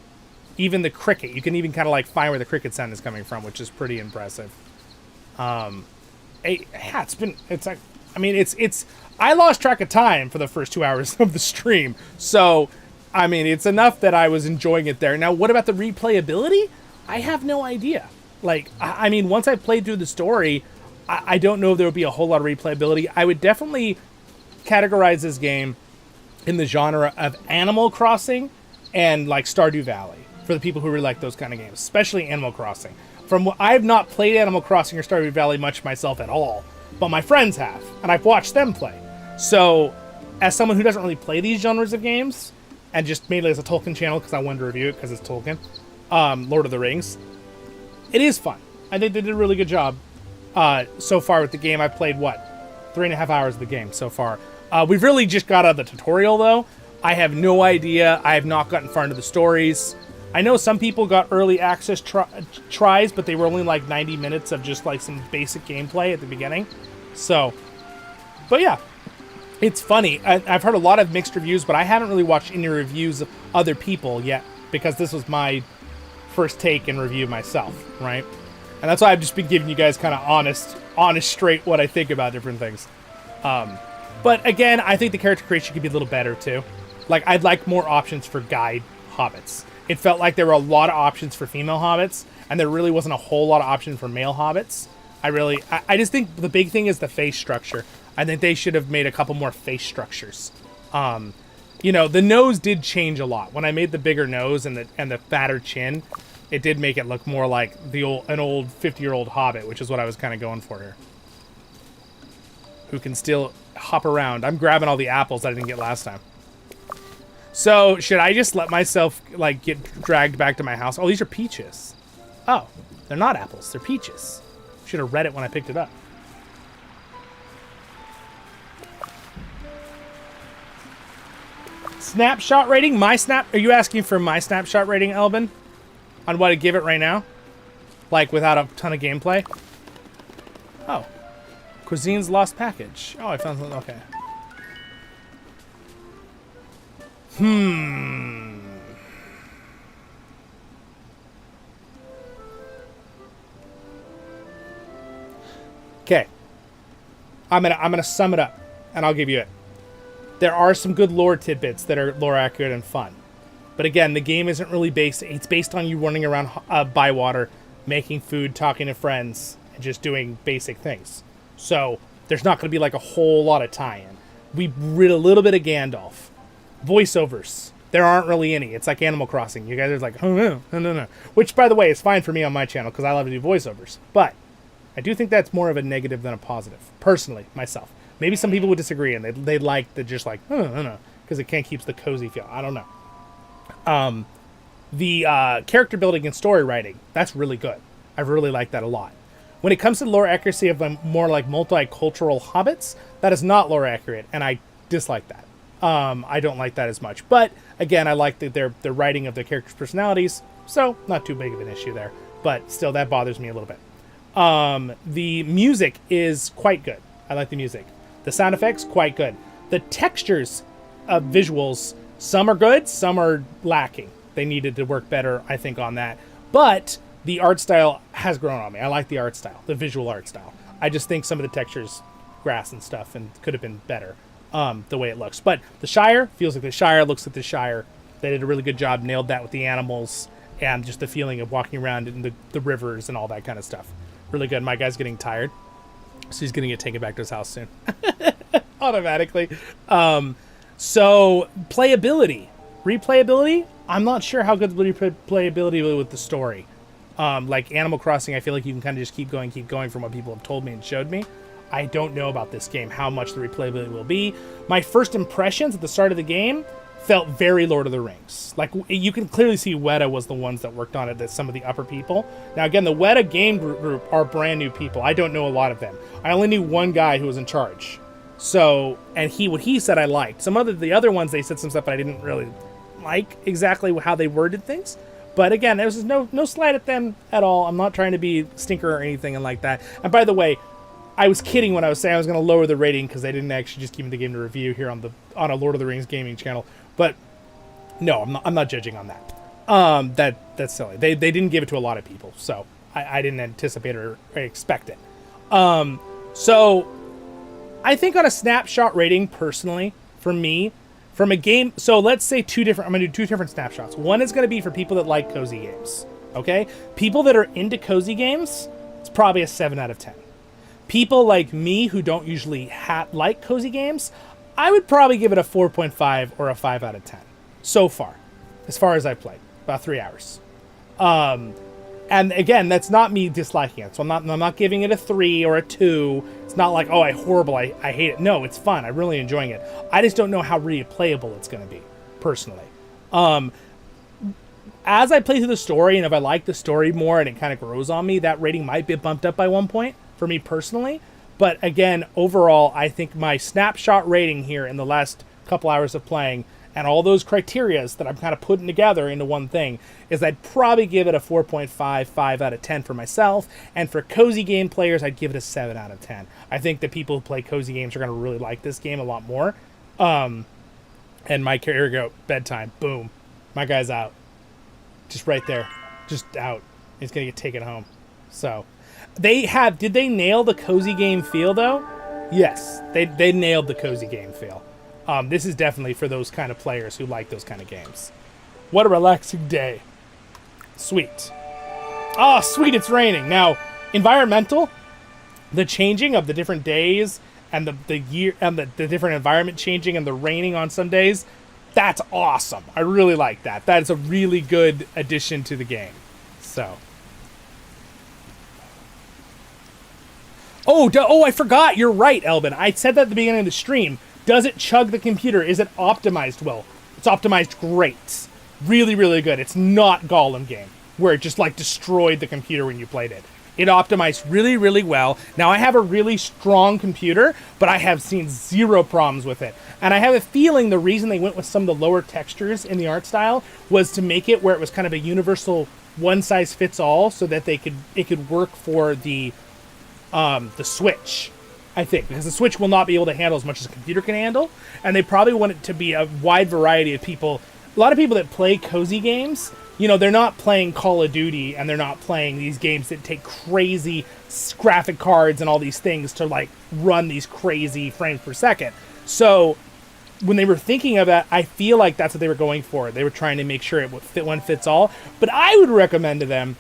Even the cricket, you can even kind of like find where the cricket sound is coming from, which is pretty impressive. It's I lost track of time for the first 2 hours of the stream. So, I mean, it's enough that I was enjoying it there. Now, what about the replayability? I have no idea. Like, I mean, once I played through the story, I don't know if there would be a whole lot of replayability. I would definitely categorize this game in the genre of Animal Crossing and like Stardew Valley for the people who really like those kind of games, especially Animal Crossing. I have not played Animal Crossing or Stardew Valley much myself at all, but my friends have, and I've watched them play. So, as someone who doesn't really play these genres of games, and just mainly as a Tolkien channel because I wanted to review it because it's Tolkien, Lord of the Rings, it is fun. I think they did a really good job so far with the game. I've played, 3.5 hours of the game so far. We've really just got out of the tutorial, though. I have no idea. I have not gotten far into the stories. I know some people got early access tries, but they were only like 90 minutes of just like some basic gameplay at the beginning. So, but yeah, it's funny. I've heard a lot of mixed reviews, but I haven't really watched any reviews of other people yet because this was my first take and review myself, right? And that's why I've just been giving you guys kind of honest, straight what I think about different things. But again, I think the character creation could be a little better too. Like, I'd like more options for guide hobbits. It felt like there were a lot of options for female hobbits, and there really wasn't a whole lot of options for male hobbits. I just think the big thing is the face structure. I think they should have made a couple more face structures. You know, the nose did change a lot. When I made the bigger nose and the fatter chin, it did make it look more like an old 50-year-old hobbit, which is what I was kind of going for here. Who can still hop around. I'm grabbing all the apples that I didn't get last time. So, should I just let myself, like, get dragged back to my house? Oh, these are peaches. Oh, they're not apples. They're peaches. Should have read it when I picked it up. Snapshot rating? Are you asking for my snapshot rating, Elvin? On what to give it right now? Like, without a ton of gameplay? Oh. Cuisine's lost package. Oh, I found something. Okay. Okay. I'm gonna sum it up, and I'll give you it. There are some good lore tidbits that are lore accurate and fun. But again, the game isn't really based... It's based on you running around Bywater, making food, talking to friends, and just doing basic things. So, there's not going to be like a whole lot of tie-in. We read a little bit of Gandalf. Voiceovers. There aren't really any. It's like Animal Crossing. You guys are like, oh, no. Which, by the way, is fine for me on my channel because I love to do voiceovers. But I do think that's more of a negative than a positive. Personally, myself. Maybe some people would disagree and they'd like the just like, no, because it kind of keeps the cozy feel. I don't know. The character building and story writing, that's really good. I really like that a lot. When it comes to lore accuracy of more like multicultural hobbits, that is not lore accurate, and I dislike that. I don't like that as much. But, again, I like the writing of the characters' personalities, so not too big of an issue there. But still, that bothers me a little bit. The music is quite good. I like the music. The sound effects, quite good. The textures of visuals, some are good, some are lacking. They needed to work better, I think, on that. But the art style has grown on me. I like the art style, the visual art style. I just think some of the textures, grass and stuff, and could have been better the way it looks. But the Shire feels like the Shire, looks like the Shire. They did a really good job, nailed that with the animals and just the feeling of walking around in the rivers and all that kind of stuff. Really good. My guy's getting tired, so he's going to get taken back to his house soon. Automatically. So, playability. Replayability? I'm not sure how good the replayability will with the story. Like Animal Crossing, I feel like you can kind of just keep going from what people have told me and showed me. I don't know about this game, how much the replayability will be. My first impressions at the start of the game felt very Lord of the Rings. Like, you can clearly see Weta was the ones that worked on it, that some of the upper people. Now, again, the Weta game group are brand new people. I don't know a lot of them. I only knew one guy who was in charge. So, and what he said I liked. The other ones, they said some stuff I didn't really like exactly how they worded things. But again, there was no slight at them at all. I'm not trying to be stinker or anything like that. And by the way, I was kidding when I was saying I was going to lower the rating because they didn't actually just give me the game to review here on a Lord of the Rings gaming channel. But no, I'm not judging on that. That's silly. They didn't give it to a lot of people, so I didn't anticipate or expect it. So I think on a snapshot rating, personally, for me, from a game, so let's say I'm going to do two different snapshots. One is going to be for people that like cozy games, okay? People that are into cozy games, it's probably a 7 out of 10. People like me who don't usually like cozy games, I would probably give it a 4.5 or a 5 out of 10 so far, as far as I played, about 3 hours. And again, that's not me disliking it. So I'm not giving it a 3 or a 2. It's not like, oh, I hate it. No, it's fun. I'm really enjoying it. I just don't know how replayable it's going to be, personally. As I play through the story, and if I like the story more and it kind of grows on me, that rating might be bumped up by 1 point for me personally. But again, overall, I think my snapshot rating here in the last couple hours of playing and all those criterias that I'm kind of putting together into one thing is I'd probably give it a 4.5, 5 out of 10 for myself. And for cozy game players, I'd give it a 7 out of 10. I think the people who play cozy games are going to really like this game a lot more. And my here go, bedtime, boom. My guy's out. Just right there. Just out. He's going to get taken home. So, did they nail the cozy game feel though? Yes, they nailed the cozy game feel. This is definitely for those kind of players who like those kind of games. What a relaxing day. Sweet. Oh, sweet, it's raining. Now, environmental, the changing of the different days and the year and the different environment changing and the raining on some days, that's awesome. I really like that. That is a really good addition to the game. So. Oh, I forgot. You're right, Elvin. I said that at the beginning of the stream. Does it chug the computer? Is it optimized well? It's optimized great. Really, really good. It's not Gollum game, where it just like destroyed the computer when you played it. It optimized really, really well. Now, I have a really strong computer, but I have seen zero problems with it. And I have a feeling the reason they went with some of the lower textures in the art style was to make it where it was kind of a universal one-size-fits-all so that it could work for the Switch. I think, because the Switch will not be able to handle as much as a computer can handle, and they probably want it to be a wide variety of people. A lot of people that play cozy games, they're not playing Call of Duty, and they're not playing these games that take crazy graphic cards and all these things to, like, run these crazy frames per second. So, when they were thinking of that, I feel like that's what they were going for. They were trying to make sure it would fit one fits all. But I would recommend to them,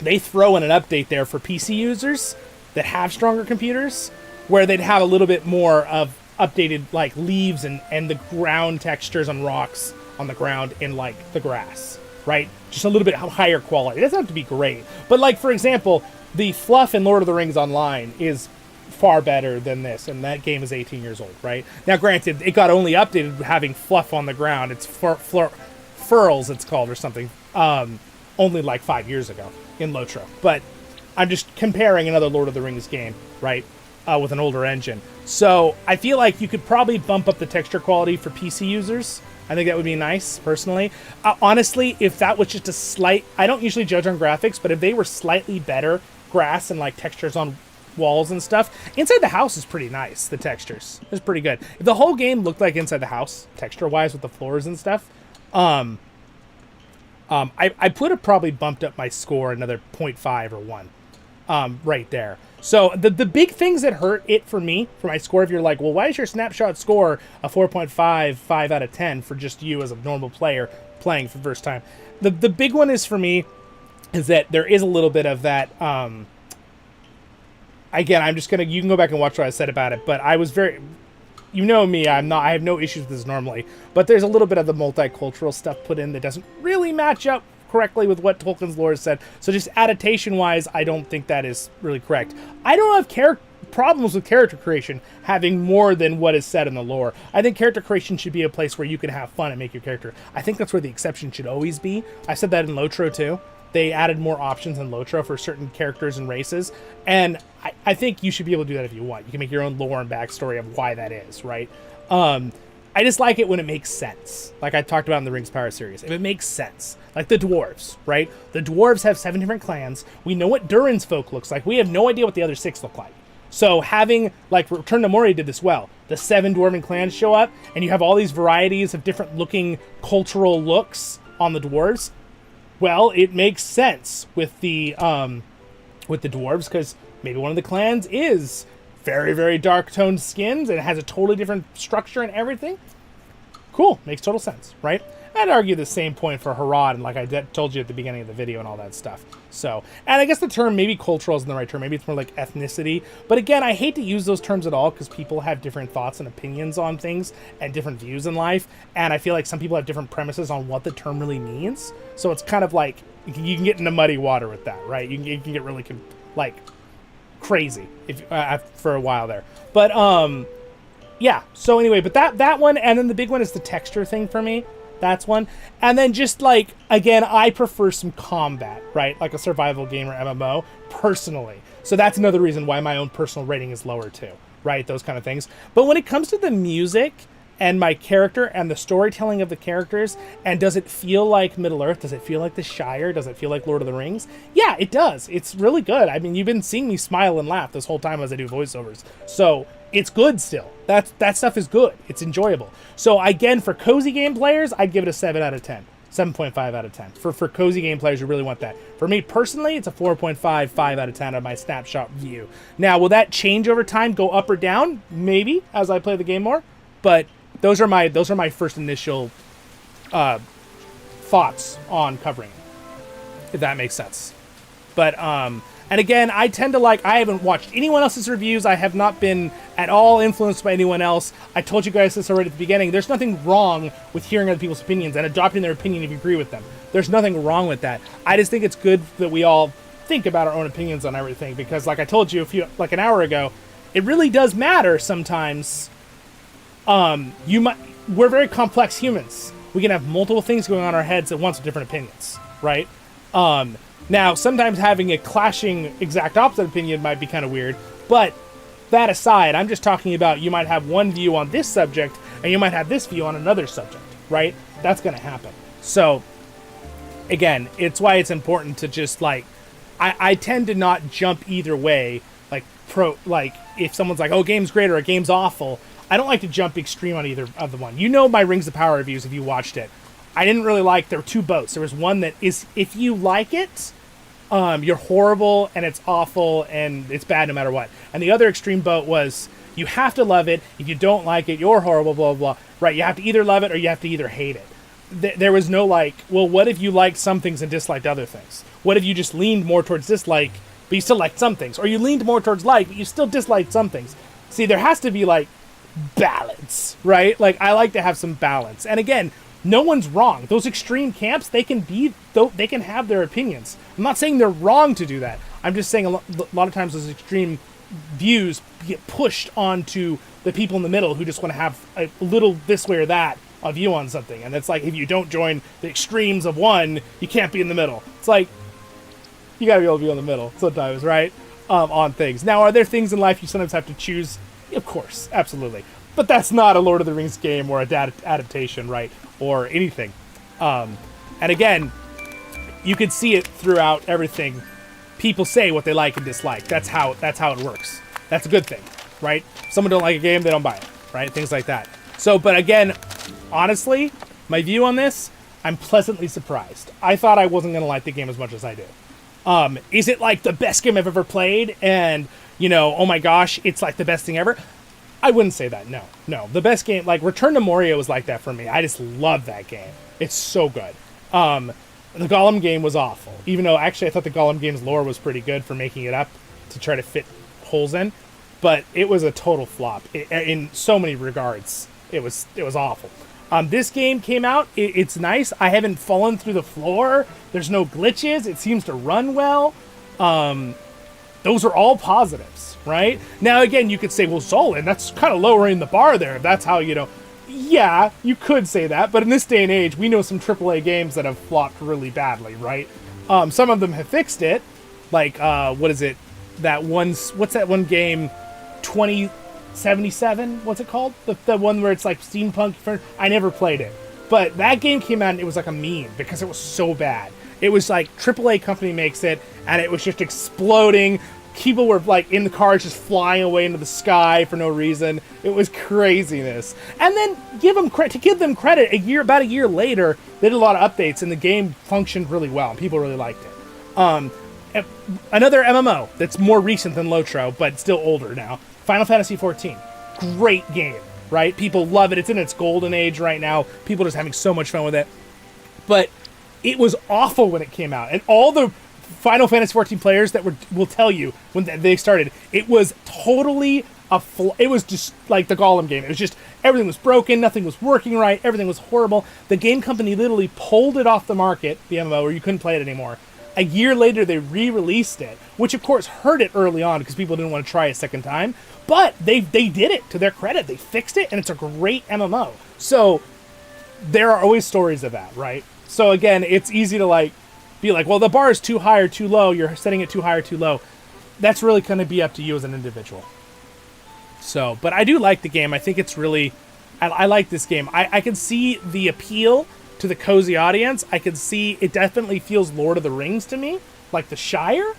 they throw in an update there for PC users that have stronger computers, where they'd have a little bit more of updated, like, leaves and the ground textures on rocks on the ground in, like, the grass, right? Just a little bit higher quality. It doesn't have to be great. But, like, for example, the fluff in Lord of the Rings Online is far better than this, and that game is 18 years old, right? Now, granted, it got only updated having fluff on the ground. It's furls, it's called, or something, only, like, 5 years ago in LOTRO. But I'm just comparing another Lord of the Rings game, right? With an older engine. So I feel like you could probably bump up the texture quality for PC users. I think that would be nice, personally. Honestly, if that was just a slight... I don't usually judge on graphics, but if they were slightly better grass and like textures on walls and stuff, inside the house is pretty nice, the textures. It's pretty good. If the whole game looked like inside the house, texture-wise, with the floors and stuff, I would have probably bumped up my score another 0.5 or 1 right there. So the big things that hurt it for me, for my score, if you're like, well, why is your snapshot score a 4.5, 5 out of 10 for just you as a normal player playing for the first time? The big one is for me is that there is a little bit of that, again, I'm just going to, you can go back and watch what I said about it, but I was very, you know me, I have no issues with this normally, but there's a little bit of the multicultural stuff put in that doesn't really match up correctly with what Tolkien's lore said. So just adaptation-wise, I don't think that is really correct. I don't have problems with character creation having more than what is said in the lore. I think character creation should be a place where you can have fun and make your character. I think that's where the exception should always be. I said that in LOTRO too. They added more options in LOTRO for certain characters and races, and I think you should be able to do that if you want. You can make your own lore and backstory of why that is, right? I just like it when it makes sense. Like I talked about in the Rings of Power series. If it makes sense. Like the dwarves, right? The dwarves have 7 different clans. We know what Durin's folk looks like. We have no idea what the other 6 look like. So having, like, Return to Moria did this well. The 7 dwarven clans show up, and you have all these varieties of different looking cultural looks on the dwarves. Well, it makes sense with the dwarves, because maybe one of the clans is very, very dark toned skins, and it has a totally different structure and everything. Cool, makes total sense, right? I'd argue the same point for Harad, and like I told you at the beginning of the video and all that stuff. So, and I guess the term, maybe cultural isn't the right term, maybe it's more like ethnicity. But again, I hate to use those terms at all because people have different thoughts and opinions on things and different views in life. And I feel like some people have different premises on what the term really means. So it's kind of like, you can get into muddy water with that, right? You can get really, like, crazy if for a while there. But, yeah. So anyway, but that one, and then the big one is the texture thing for me. That's one. And then just, like, again, I prefer some combat, right? Like a survival game or MMO, personally. So that's another reason why my own personal rating is lower, too, right? Those kind of things. But when it comes to the music and my character and the storytelling of the characters, and does it feel like Middle-earth? Does it feel like the Shire? Does it feel like Lord of the Rings? Yeah, it does. It's really good. I mean, you've been seeing me smile and laugh this whole time as I do voiceovers. So it's good still. That stuff is good. It's enjoyable. So again, for cozy game players, I'd give it a 7 out of 10. 7.5 out of 10. For cozy game players who really want that. For me personally, it's a 4.5, 5 out of 10 of my snapshot view. Now, will that change over time, go up or down? Maybe, as I play the game more. But those are my first initial thoughts on covering it, if that makes sense. But and again, I tend to I haven't watched anyone else's reviews. I have not been at all influenced by anyone else. I told you guys this already at the beginning. There's nothing wrong with hearing other people's opinions and adopting their opinion if you agree with them. There's nothing wrong with that. I just think it's good that we all think about our own opinions on everything, because like I told you an hour ago, it really does matter sometimes. We're very complex humans. We can have multiple things going on in our heads at once with different opinions, right? Now, sometimes having a clashing exact opposite opinion might be kind of weird, but that aside, I'm just talking about you might have one view on this subject, and you might have this view on another subject, right? That's going to happen. So, again, it's why it's important to just, I tend to not jump either way, if someone's like, oh, game's great or a game's awful, I don't like to jump extreme on either of the one. You know my Rings of Power reviews if you watched it. I didn't really there were two boats. There was one that is, if you like it, you're horrible and it's awful and it's bad no matter what. And the other extreme boat was, you have to love it. If you don't like it, you're horrible, blah, blah, blah. Right, you have to either love it or you have to either hate it. There was no well, what if you liked some things and disliked other things? What if you just leaned more towards dislike, but you still liked some things? Or you leaned more towards like, but you still disliked some things? See, there has to be, balance, right? I like to have some balance. And again, no one's wrong. Those extreme camps, they can have their opinions. I'm not saying they're wrong to do that. I'm just saying a lot of times those extreme views get pushed onto the people in the middle who just want to have a little this way or that a view on something. And it's if you don't join the extremes of one, you can't be in the middle. It's you gotta be able to be in the middle sometimes, right? On things. Now, are there things in life you sometimes have to choose? Of course, absolutely. But that's not a Lord of the Rings game or a adaptation, right? Or anything. And again, you can see it throughout everything. People say what they like and dislike. That's how it works. That's a good thing, right? If someone don't like a game, they don't buy it, right? Things like that. So, but again, honestly, my view on this, I'm pleasantly surprised. I thought I wasn't going to like the game as much as I do. Is it the best game I've ever played? And, oh my gosh, it's the best thing ever? I wouldn't say that, no. The best game, Return to Moria was like that for me. I just love that game. It's so good. The Gollum game was awful, even though actually I thought the Gollum game's lore was pretty good for making it up to try to fit holes in, but it was a total flop. In so many regards, it was awful. This game came out, it's nice. I haven't fallen through the floor. There's no glitches. It seems to run well. Those are all positives, right? Now, again, you could say, well, Zollin, that's kind of lowering the bar there. If that's how, yeah, you could say that. But in this day and age, we know some AAA games that have flopped really badly, right? Some of them have fixed it. What is it? What's that one game? 2077? What's it called? The one where it's steampunk. I never played it. But that game came out and it was a meme because it was so bad. It was AAA company makes it, and it was just exploding. People were like in the cars just flying away into the sky for no reason. It was craziness. And then give them credit, about a year later, they did a lot of updates and the game functioned really well and people really liked it. Another MMO that's more recent than LOTRO, but still older now. Final Fantasy XIV. Great game, right? People love it. It's in its golden age right now. People are just having so much fun with it. But it was awful when it came out. And all the Final Fantasy XIV players that will tell you when they started, it was totally it was just like the Gollum game. It was just, everything was broken, nothing was working right, everything was horrible. The game company literally pulled it off the market, the MMO, where you couldn't play it anymore. A year later, they re-released it, which of course hurt it early on because people didn't want to try a second time. But they did it, to their credit. They fixed it, and it's a great MMO. So there are always stories of that, right? So again, it's easy to be like, well, the bar is too high or too low. You're setting it too high or too low. That's really going to be up to you as an individual. So, but I do like the game. I think it's really, I like this game. I can see the appeal to the cozy audience. I can see it definitely feels Lord of the Rings to me, like the Shire.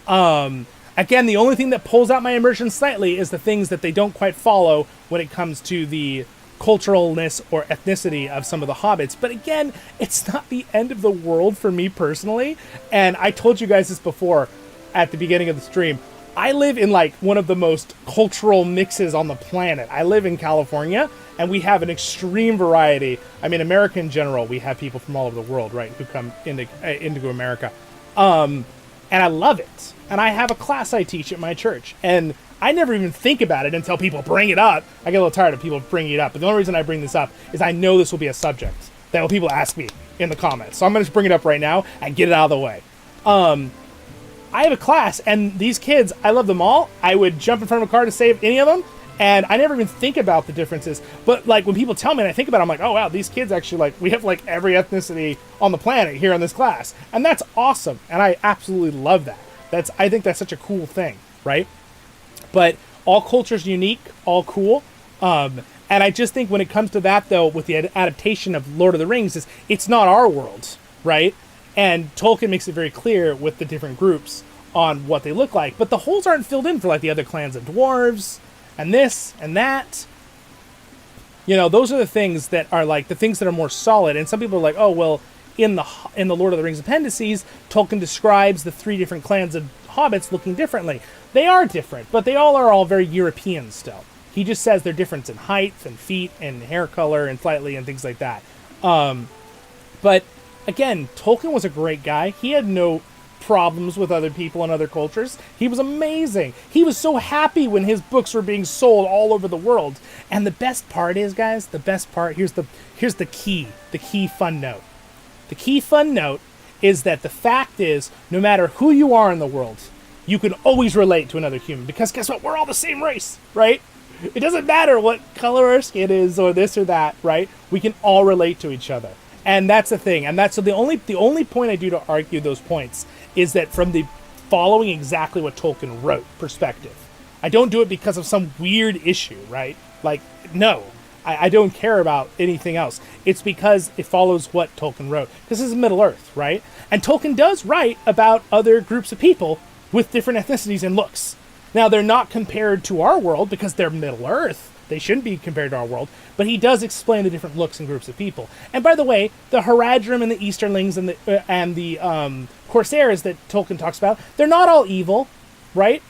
Again, the only thing that pulls out my immersion slightly is the things that they don't quite follow when it comes to the culturalness or ethnicity of some of the hobbits. But again, it's not the end of the world for me personally. And I told you guys this before at the beginning of the stream. I live in one of the most cultural mixes on the planet. I live in California and we have an extreme variety. I mean, America in general, we have people from all over the world, right, who come into America. And I love it. And I have a class I teach at my church. And I never even think about it until people bring it up. I get a little tired of people bringing it up. But the only reason I bring this up is I know this will be a subject that people ask me in the comments. So I'm going to bring it up right now and get it out of the way. I have a class, and these kids, I love them all. I would jump in front of a car to save any of them, and I never even think about the differences. But when people tell me and I think about it, I'm like, oh wow, these kids actually we have every ethnicity on the planet here in this class. And that's awesome. And I absolutely love that. I think that's such a cool thing, right? But all cultures unique, all cool. And I just think when it comes to that, though, with the adaptation of Lord of the Rings, it's not our world, right? And Tolkien makes it very clear with the different groups on what they look like. But the holes aren't filled in for the other clans of dwarves and this and that. Those are the things that are the things that are more solid. And some people are like, oh, well, in the Lord of the Rings appendices, Tolkien describes the 3 different clans of hobbits looking differently. They are different, but they are all very European still. He just says they're different in height and feet and hair color and slightly and things like that. But again, Tolkien was a great guy. He had no problems with other people and other cultures. He was amazing. He was so happy when his books were being sold all over the world. And the best part is, guys, here's the key fun note. The key fun note is that the fact is, no matter who you are in the world, you can always relate to another human. Because guess what? We're all the same race, right? It doesn't matter what color our skin is or this or that, right? We can all relate to each other. And that's the thing. And that's so the only point I do to argue those points is that from the following exactly what Tolkien wrote perspective. I don't do it because of some weird issue, right? No. I don't care about anything else. It's because it follows what Tolkien wrote. This is Middle-earth, right? And Tolkien does write about other groups of people with different ethnicities and looks. Now, they're not compared to our world because they're Middle-earth. They shouldn't be compared to our world. But he does explain the different looks and groups of people. And by the way, the Haradrim and the Easterlings and the Corsairs that Tolkien talks about, they're not all evil, right?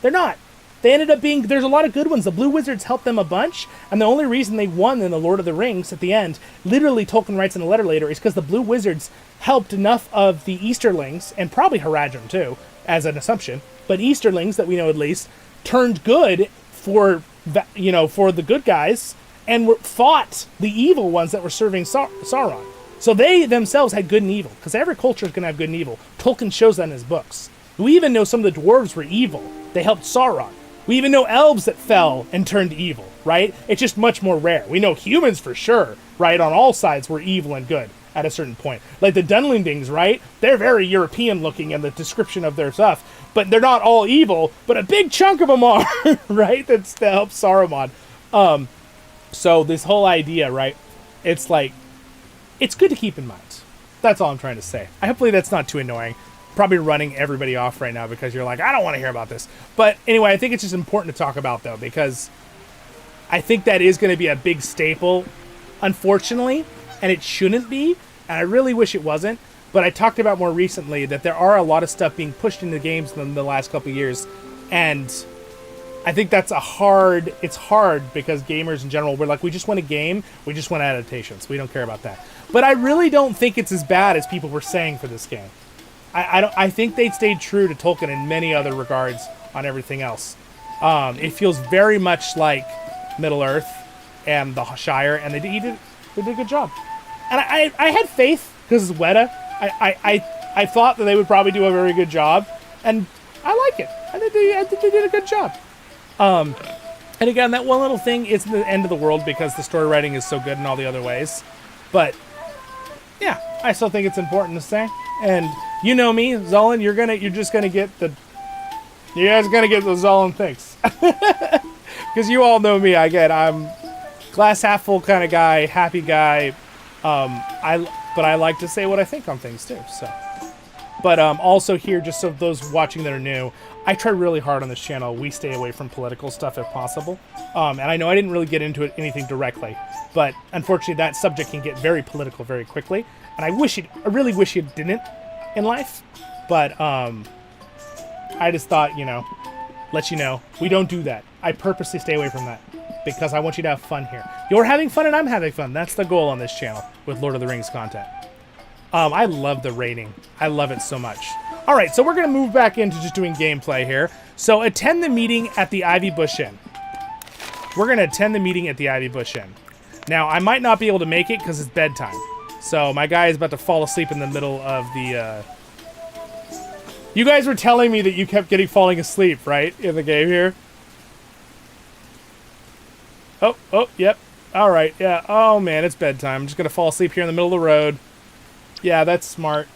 They're not. They ended up being, there's a lot of good ones. The Blue Wizards helped them a bunch, and the only reason they won in the Lord of the Rings at the end, literally Tolkien writes in a letter later, is because the Blue Wizards helped enough of the Easterlings, and probably Haradrim too, as an assumption, but Easterlings, that we know at least, turned good for the good guys, and fought the evil ones that were serving Sauron. So they themselves had good and evil, because every culture is going to have good and evil. Tolkien shows that in his books. We even know some of the dwarves were evil. They helped Sauron. We even know elves that fell and turned evil, right? It's just much more rare. We know humans for sure, right? On all sides were evil and good at a certain point. Like the Dunlendings, right? They're very European looking in the description of their stuff, but they're not all evil, but a big chunk of them are, right? That's to help Saruman. So this whole idea, right? It's it's good to keep in mind. That's all I'm trying to say. Hopefully that's not too annoying. probably running everybody off right now because you're like, I don't want to hear about this. But anyway, I think it's just important to talk about, though, because I think that is going to be a big staple, unfortunately, and it shouldn't be, and I really wish it wasn't. But I talked about more recently that there are a lot of stuff being pushed into games in the last couple of years, and I think that's it's hard because gamers in general, we're like, we just want a game, we just want adaptations, we don't care about that. But I really don't think it's as bad as people were saying for this game. I think they stayed true to Tolkien in many other regards on everything else. It feels very much like Middle-earth and the Shire, and they did a good job. And I had faith because it's Weta. I thought that they would probably do a very good job, and I like it. I think they did a good job. And again, that one little thing isn't the end of the world because the story writing is so good in all the other ways. But yeah, I still think it's important to say. And you know me, Zollin, you guys gonna get the Zollin thinks. Because you all know me, I'm glass half full kind of guy, happy guy. But I like to say what I think on things too. So, but also here, just so those watching that are new, I try really hard on this channel. We stay away from political stuff if possible. And I know I didn't really get into anything directly, but unfortunately that subject can get very political very quickly. And I really wish it didn't in life. But I just thought, let you know, we don't do that. I purposely stay away from that because I want you to have fun here. You're having fun and I'm having fun. That's the goal on this channel with Lord of the Rings content. I love the rating. I love it so much. All right, so we're going to move back into just doing gameplay here. So attend the meeting at the Ivy Bush Inn. We're going to attend the meeting at the Ivy Bush Inn. Now, I might not be able to make it because it's bedtime. So my guy is about to fall asleep in the middle of the... You guys were telling me that you kept falling asleep, right, in the game here? Oh, yep. All right, yeah. Oh, man, it's bedtime. I'm just going to fall asleep here in the middle of the road. Yeah, that's smart.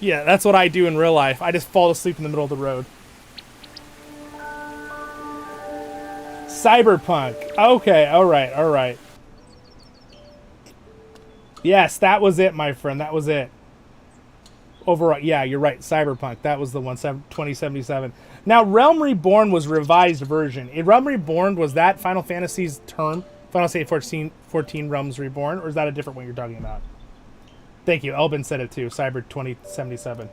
Yeah, that's what I do in real life. I just fall asleep in the middle of the road. Cyberpunk. Okay, all right. Yes, that was it, my friend. That was it. Overall, yeah, you're right. Cyberpunk. That was the one, 2077. Now, Realm Reborn was revised version. In Realm Reborn, was that Final Fantasy's term? Final Fantasy 14 Realms Reborn? Or is that a different one you're talking about? Thank you. Elbin said it too. Cyber 2077.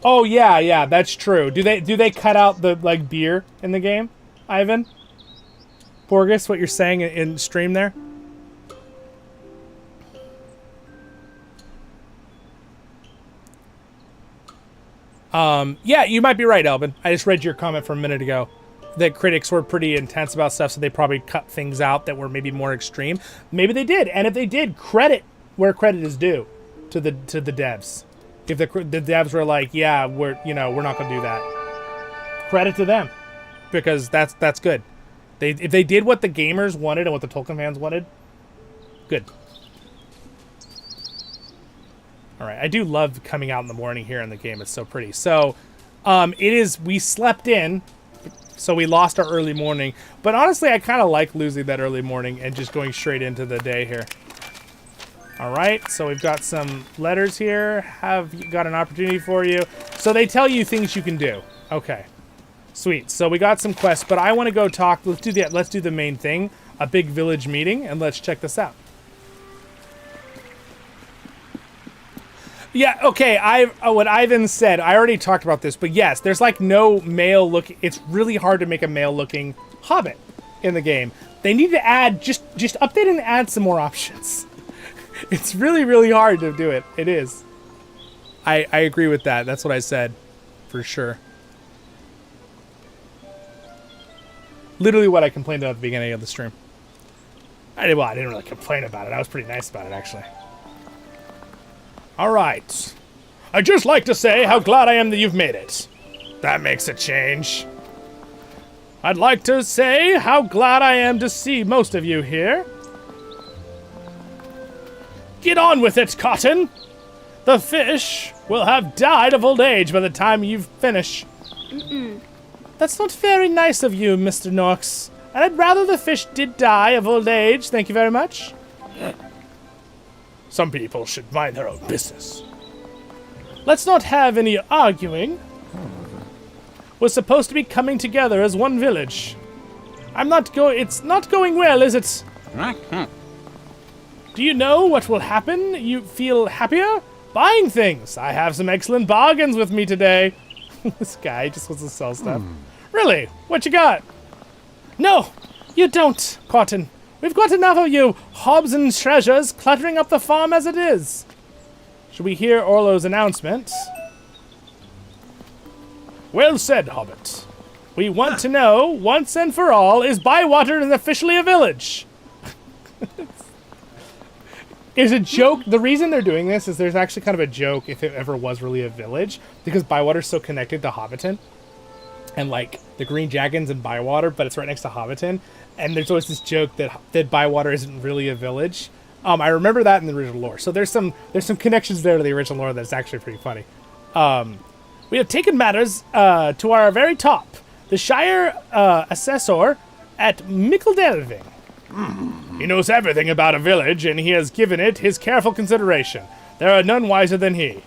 Oh yeah, that's true. Do they cut out the beer in the game, Ivan? Porgus, what you're saying in stream there? Yeah, you might be right, Elvin. I just read your comment from a minute ago that critics were pretty intense about stuff, so they probably cut things out that were maybe more extreme. Maybe they did, and if they did, credit where credit is due to the devs. If the devs were like, yeah, we're not going to do that, credit to them, because that's good. If they did what the gamers wanted and what the Tolkien fans wanted, good. All right, I do love coming out in the morning here in the game. It's so pretty. So, we slept in, so we lost our early morning. But honestly, I kind of like losing that early morning and just going straight into the day here. All right, so we've got some letters here. Have got an opportunity for you. So they tell you things you can do. Okay, sweet. So we got some quests, but I want to go talk. Let's do the main thing, a big village meeting, and let's check this out. Yeah, okay, what Ivan said, I already talked about this, but yes, there's no male looking, it's really hard to make a male looking hobbit in the game. They need to add, just update and add some more options. It's really, really hard to do it. It is. I agree with that. That's what I said, for sure. Literally what I complained about at the beginning of the stream. I didn't really complain about it. I was pretty nice about it, actually. All right. I'd just like to say how glad I am that you've made it. That makes a change. I'd like to say how glad I am to see most of you here. Get on with it, Cotton. The fish will have died of old age by the time you finish. That's not very nice of you, Mr. Knox. And I'd rather the fish did die of old age. Thank you very much. Some people should mind their own business. Let's not have any arguing. We're supposed to be coming together as one village. It's not going well, is it? Do you know what will happen? You feel happier? Buying things. I have some excellent bargains with me today. This guy just wants to sell stuff. Really? What you got? No, you don't, Cotton. We've got enough of you hobs and treasures cluttering up the farm as it is. Should we hear Orlo's announcement? Well said, Hobbit. We want to know, once and for all, is Bywater officially a village? Is a joke. The reason they're doing this is there's actually kind of a joke if it ever was really a village, because Bywater's so connected to Hobbiton. And like the Green Dragons in Bywater, but it's right next to Hobbiton. And there's always this joke that Bywater isn't really a village. I remember that in the original lore. So there's some connections there to the original lore that's actually pretty funny. We have taken matters to our very top. The Shire assessor at Mickeldelving. He knows everything about a village, and he has given it his careful consideration. There are none wiser than he.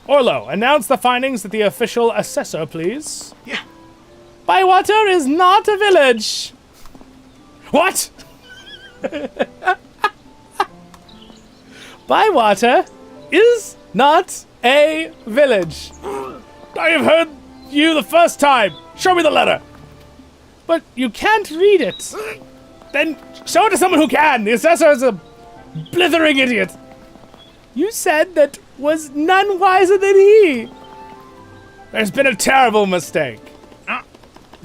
Orlo, announce the findings of the official assessor, please. Yeah. Bywater is not a village. What? Bywater is not a village. I have heard you the first time. Show me the letter. But you can't read it. Then show it to someone who can. The assessor is a blithering idiot. You said that was none wiser than he. There's been a terrible mistake.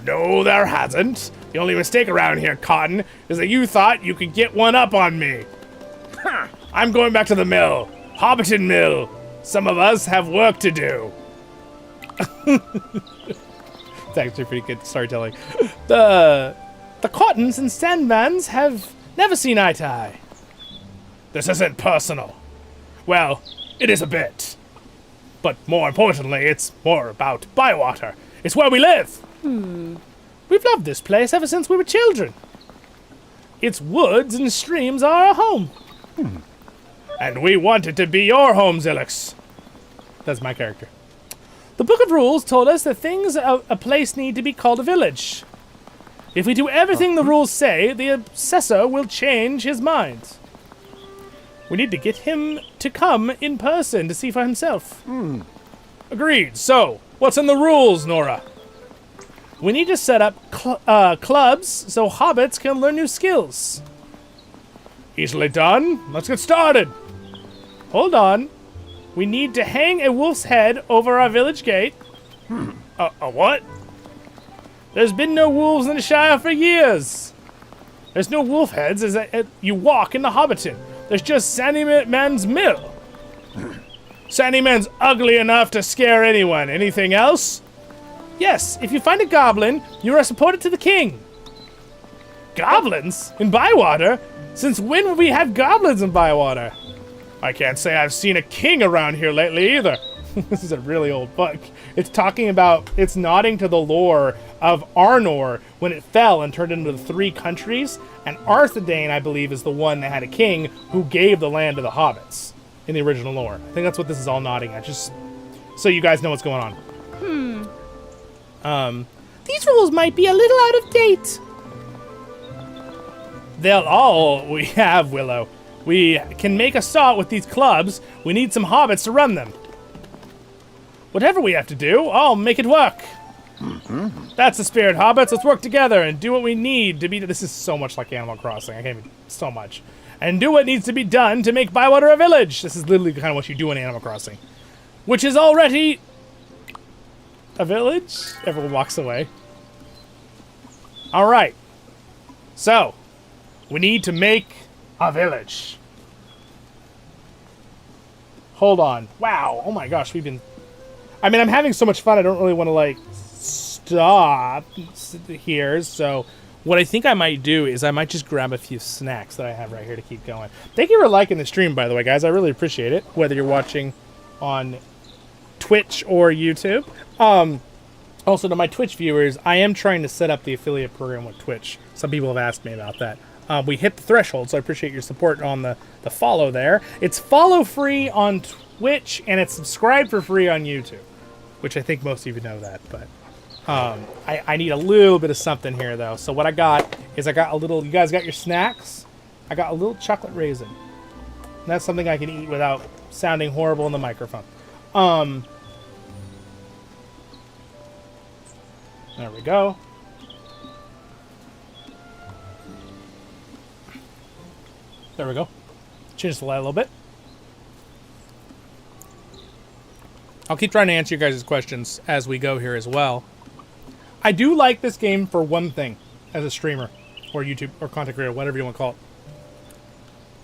No, there hasn't. The only mistake around here, Cotton, is that you thought you could get one up on me. I'm going back to the mill. Hobbiton Mill. Some of us have work to do. It's actually pretty good storytelling. The Cottons and Sandmans have never seen eye to eye. This isn't personal. Well, it is a bit. But more importantly, it's more about Bywater. It's where we live. We've loved this place ever since we were children. Its woods and streams are our home. And we want it to be your home, Zilix. That's my character. The Book of Rules told us that things of a place need to be called a village. If we do everything the rules say, the assessor will change his mind. We need to get him to come in person to see for himself. Agreed. So, what's in the rules, Nora? We need to set up clubs so hobbits can learn new skills. Easily done. Let's get started. Hold on. We need to hang a wolf's head over our village gate. A what? There's been no wolves in the Shire for years. There's no wolf heads as you walk in the Hobbiton. There's just Sandyman's Mill. Sandyman's ugly enough to scare anyone. Anything else? Yes, if you find a goblin, you are supported to the king. Goblins? In Bywater? Since when would we have goblins in Bywater? I can't say I've seen a king around here lately either. This is a really old book. It's nodding to the lore of Arnor when it fell and turned into the 3 countries. And Arthedain, I believe, is the one that had a king who gave the land to the hobbits in the original lore. I think that's what this is all nodding at, just so you guys know what's going on. These rules might be a little out of date. We have, Willow. We can make a start with these clubs. We need some hobbits to run them. Whatever we have to do, I'll make it work. That's the spirit, hobbits. Let's work together and do what we need to be... This is so much like Animal Crossing. I can't even... So much. And do what needs to be done to make Bywater a village. This is literally kind of what you do in Animal Crossing. Which is already... a village? Everyone walks away. Alright. So, we need to make a village. Hold on. Wow. Oh my gosh, we've been... I mean, I'm having so much fun, I don't really want to, like, stop here, so what I think I might do is I might just grab a few snacks that I have right here to keep going. Thank you for liking the stream, by the way, guys. I really appreciate it, whether you're watching on Twitch or YouTube. Also, to my Twitch viewers, I am trying to set up the affiliate program with Twitch. Some people have asked me about that. We hit the threshold, so I appreciate your support on the follow there. It's follow free on Twitch, and it's subscribe for free on YouTube, which I think most of you know that, but I need a little bit of something here, though. So what I got is I got a little... You guys got your snacks? I got a little chocolate raisin. And that's something I can eat without sounding horrible in the microphone. There we go. There we go. Change the light a little bit. I'll keep trying to answer you guys' questions as we go here as well. I do like this game for one thing as a streamer or YouTube or content creator, whatever you want to call it.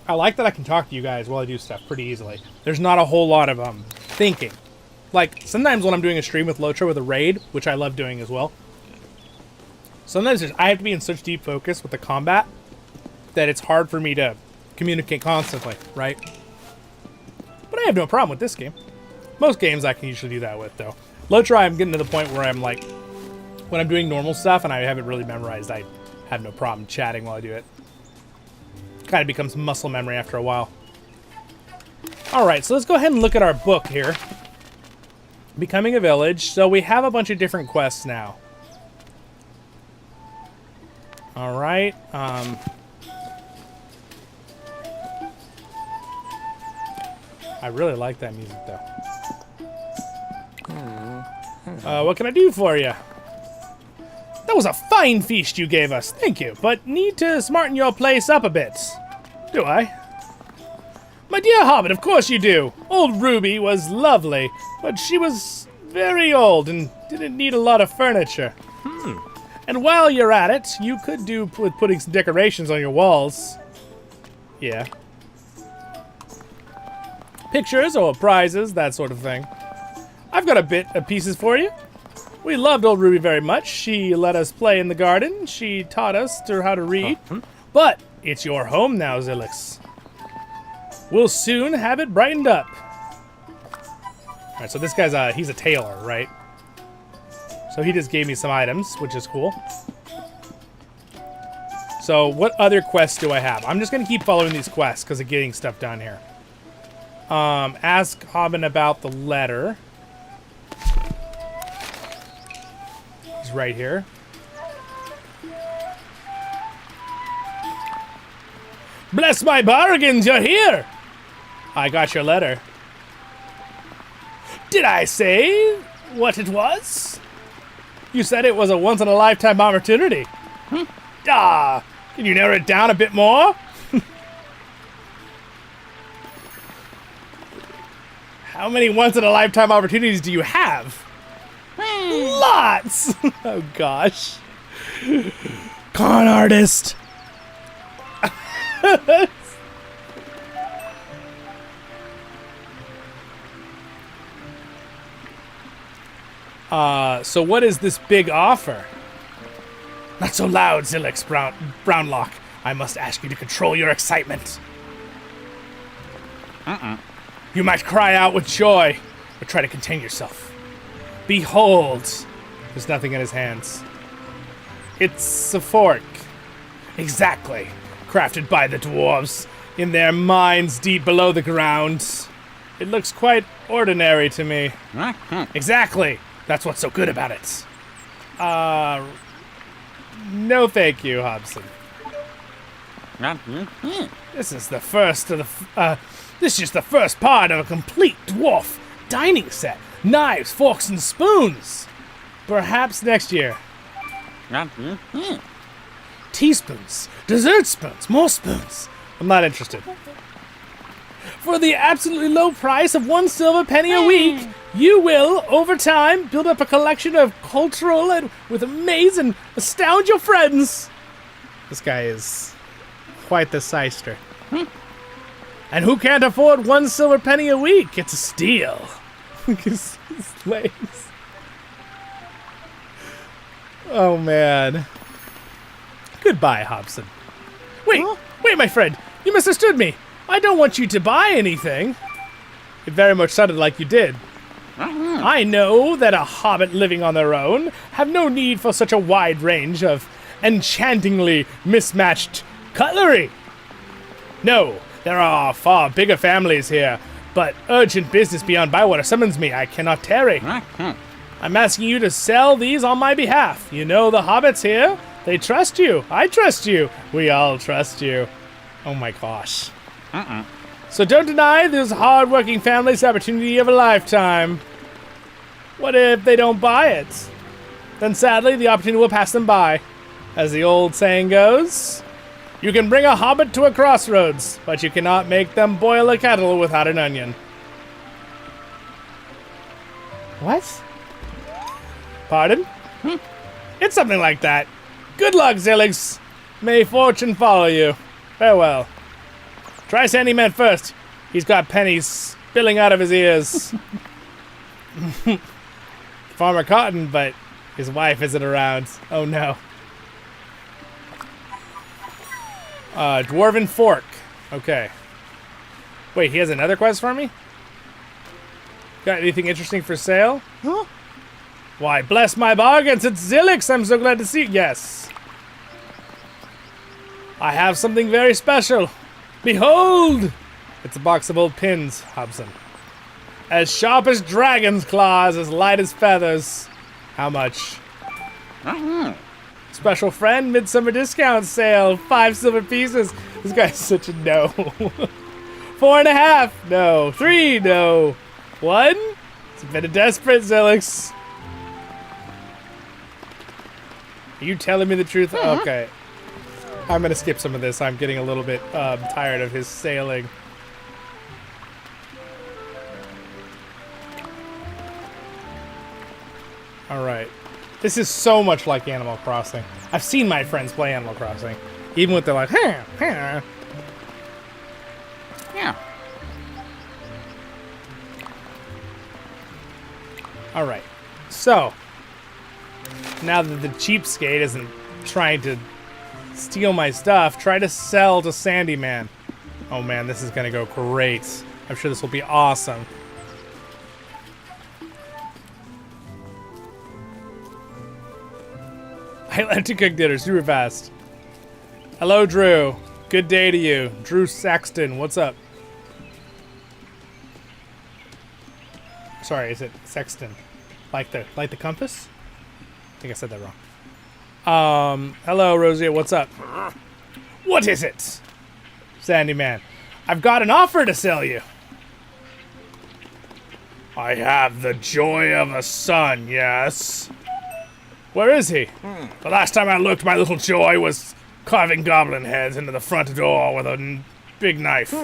I like that I can talk to you guys while I do stuff pretty easily. There's not a whole lot of thinking. Like, sometimes when I'm doing a stream with LOTRO with a raid, which I love doing as well, sometimes I have to be in such deep focus with the combat that it's hard for me to communicate constantly, right? But I have no problem with this game. Most games I can usually do that with, though. LOTRO, I'm getting to the point where I'm like, when I'm doing normal stuff and I haven't really memorized, I have no problem chatting while I do it. Kind of becomes muscle memory after a while. Alright, so let's go ahead and look at our book here. Becoming a village. So we have a bunch of different quests now. Alright, I really like that music, though. What can I do for you? That was a fine feast you gave us, thank you, but need to smarten your place up a bit. Do I? My dear Hobbit, of course you do. Old Ruby was lovely, but she was very old and didn't need a lot of furniture. And while you're at it, you could do with putting some decorations on your walls. Yeah. Pictures or prizes, that sort of thing. I've got a bit of pieces for you. We loved old Ruby very much. She let us play in the garden. She taught us how to read. But it's your home now, Zilix. We'll soon have it brightened up. Alright, so this guy's he's a tailor, right? So he just gave me some items, which is cool. So what other quests do I have? I'm just going to keep following these quests because of getting stuff done here. Ask Hobbin about the letter. He's right here. Bless my bargains, you're here! I got your letter. Did I say what it was? You said it was a once-in-a-lifetime opportunity. Ah, can you narrow it down a bit more? How many once-in-a-lifetime opportunities do you have? Lots! Oh, gosh. Con artist! So what is this big offer? Not so loud, Zilix Brownlock. I must ask you to control your excitement. You might cry out with joy, but try to contain yourself. Behold. There's nothing in his hands. It's a fork. Exactly. Crafted by the dwarves in their mines deep below the ground. It looks quite ordinary to me. Exactly. That's what's so good about it. No thank you, Hobson. This is the first of the... this is just the first part of a complete dwarf dining set. Knives, forks, and spoons. Perhaps next year. Teaspoons, dessert spoons, more spoons. I'm not interested. For the absolutely low price of 1 silver penny a week, you will, over time, build up a collection of cultural and with amaze and astound your friends. This guy is quite the shyster. And who can't afford 1 silver penny a week? It's a steal. His legs. Oh, man. Goodbye, Hobson. Wait, wait, my friend. You misunderstood me. I don't want you to buy anything. It very much sounded like you did. I know that a hobbit living on their own have no need for such a wide range of enchantingly mismatched cutlery. No, there are far bigger families here, but urgent business beyond Bywater summons me. I cannot tarry. I'm asking you to sell these on my behalf. You know the hobbits here. They trust you. I trust you. We all trust you. Oh my gosh. So don't deny those hard-working families the opportunity of a lifetime. What if they don't buy it? Then sadly, the opportunity will pass them by. As the old saying goes, you can bring a hobbit to a crossroads, but you cannot make them boil a kettle without an onion. What? Pardon? It's something like that. Good luck, Zilligs. May fortune follow you. Farewell. Try Sandyman first. He's got pennies spilling out of his ears. Farmer Cotton, but his wife isn't around. Oh no. Dwarven Fork. Okay. Wait, he has another quest for me? Got anything interesting for sale? Huh? Why, bless my bargains, it's Zilix! I'm so glad to see you. Yes. I have something very special. Behold! It's a box of old pins, Hobson. As sharp as dragon's claws, as light as feathers. How much? Special friend, midsummer discount sale. 5 silver pieces. This guy's such a no. 4.5. No. 3. No. 1. It's a bit of desperate, Zilix. Are you telling me the truth? Okay. I'm going to skip some of this. I'm getting a little bit tired of his sailing. All right. This is so much like Animal Crossing. I've seen my friends play Animal Crossing. Even with they're like, Yeah. All right. So, now that the cheapskate isn't trying to steal my stuff, try to sell to Sandyman. Oh man, this is gonna go great. I'm sure this will be awesome. I like to cook dinner super fast. Hello, Drew. Good day to you. Drew Saxton, what's up? Sorry, is it Sexton? Like the compass? I think I said that wrong. Hello, Rosie, what's up? What is it? Sandyman, I've got an offer to sell you. I have the joy of a son, yes. Where is he? The last time I looked, my little joy was carving goblin heads into the front door with a big knife.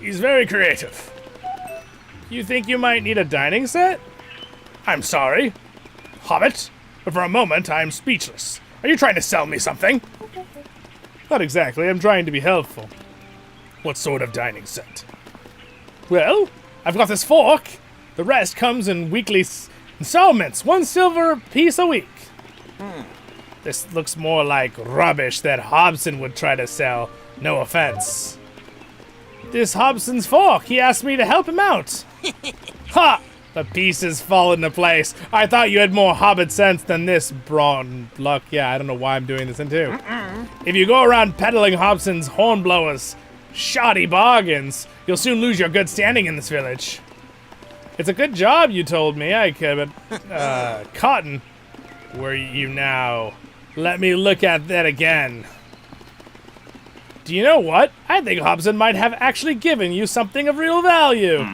He's very creative. You think you might need a dining set? I'm sorry, Hobbit, but for a moment I'm speechless. Are you trying to sell me something? Not exactly, I'm trying to be helpful. What sort of dining set? Well, I've got this fork. The rest comes in weekly installments, 1 silver piece a week. This looks more like rubbish that Hobson would try to sell. No offense. This Hobson's fork. He asked me to help him out. Ha! The pieces fall into place. I thought you had more hobbit sense than this, brawn luck. Yeah, I don't know why I'm doing this into. If you go around peddling Hobson's hornblowers shoddy bargains, you'll soon lose your good standing in this village. It's a good job you told me. I could, but Cotton, were you now? Let me look at that again. Do you know what? I think Hobson might have actually given you something of real value.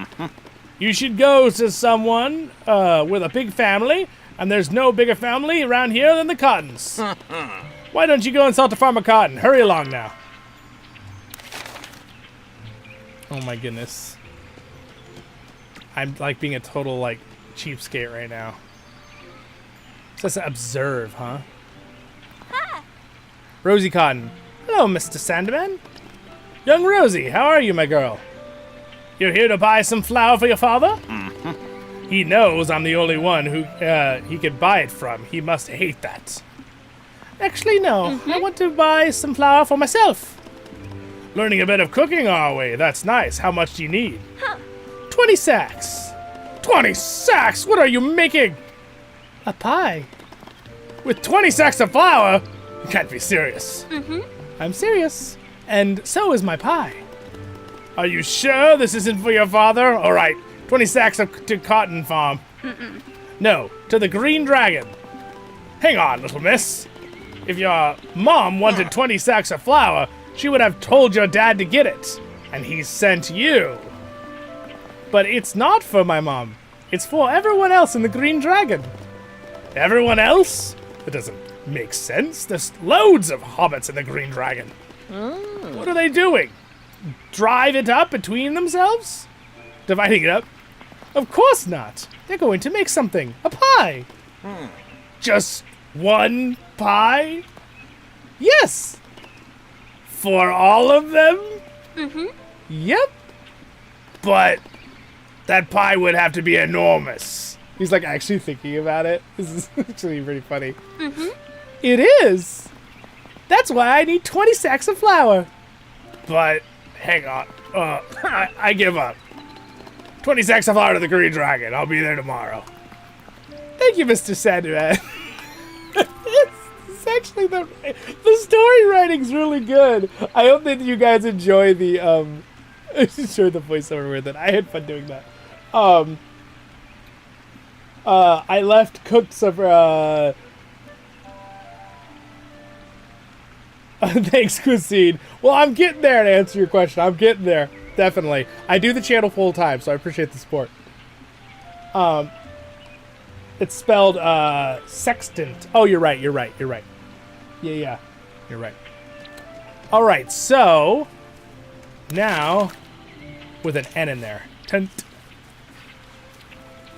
You should go to someone with a big family, and there's no bigger family around here than the Cottons. Why don't you go and sell to Farmer Cotton? Hurry along now. Oh my goodness. I'm like being a total like cheapskate right now. So that's observe, huh? Rosie Cotton. Hello, Mr. Sandman. Young Rosie, how are you, my girl? You're here to buy some flour for your father? He knows I'm the only one who he could buy it from. He must hate that. Actually, no. I want to buy some flour for myself. Learning a bit of cooking, are we? That's nice. How much do you need? 20 sacks. 20 sacks? What are you making? A pie. With 20 sacks of flour? You can't be serious. I'm serious. And so is my pie. Are you sure this isn't for your father? All right, 20 sacks to Cotton Farm. No, to the Green Dragon. Hang on, little miss. If your mom wanted 20 sacks of flour, she would have told your dad to get it. And he sent you. But it's not for my mom. It's for everyone else in the Green Dragon. Everyone else? That doesn't make sense. There's loads of hobbits in the Green Dragon. What are they doing? Drive it up between themselves? Dividing it up? Of course not. They're going to make something. A pie. Just one pie? Yes. For all of them? Yep. But that pie would have to be enormous. He's like actually thinking about it. This is actually pretty funny. It is. That's why I need 20 sacks of flour. But hang on. I give up. 20 sacks of flour to the Green Dragon. I'll be there tomorrow. Thank you, Mr. Sandman. It's actually the story writing's really good. I hope that you guys enjoy the enjoy the voiceover with it. I had fun doing that. I left cooked some thanks, Cuisine. Well, I'm getting there to answer your question. I'm getting there. Definitely. I do the channel full time, so I appreciate the support. It's spelled sextant. Oh, you're right. Yeah. You're right. All right, so now with an N in there. Tent.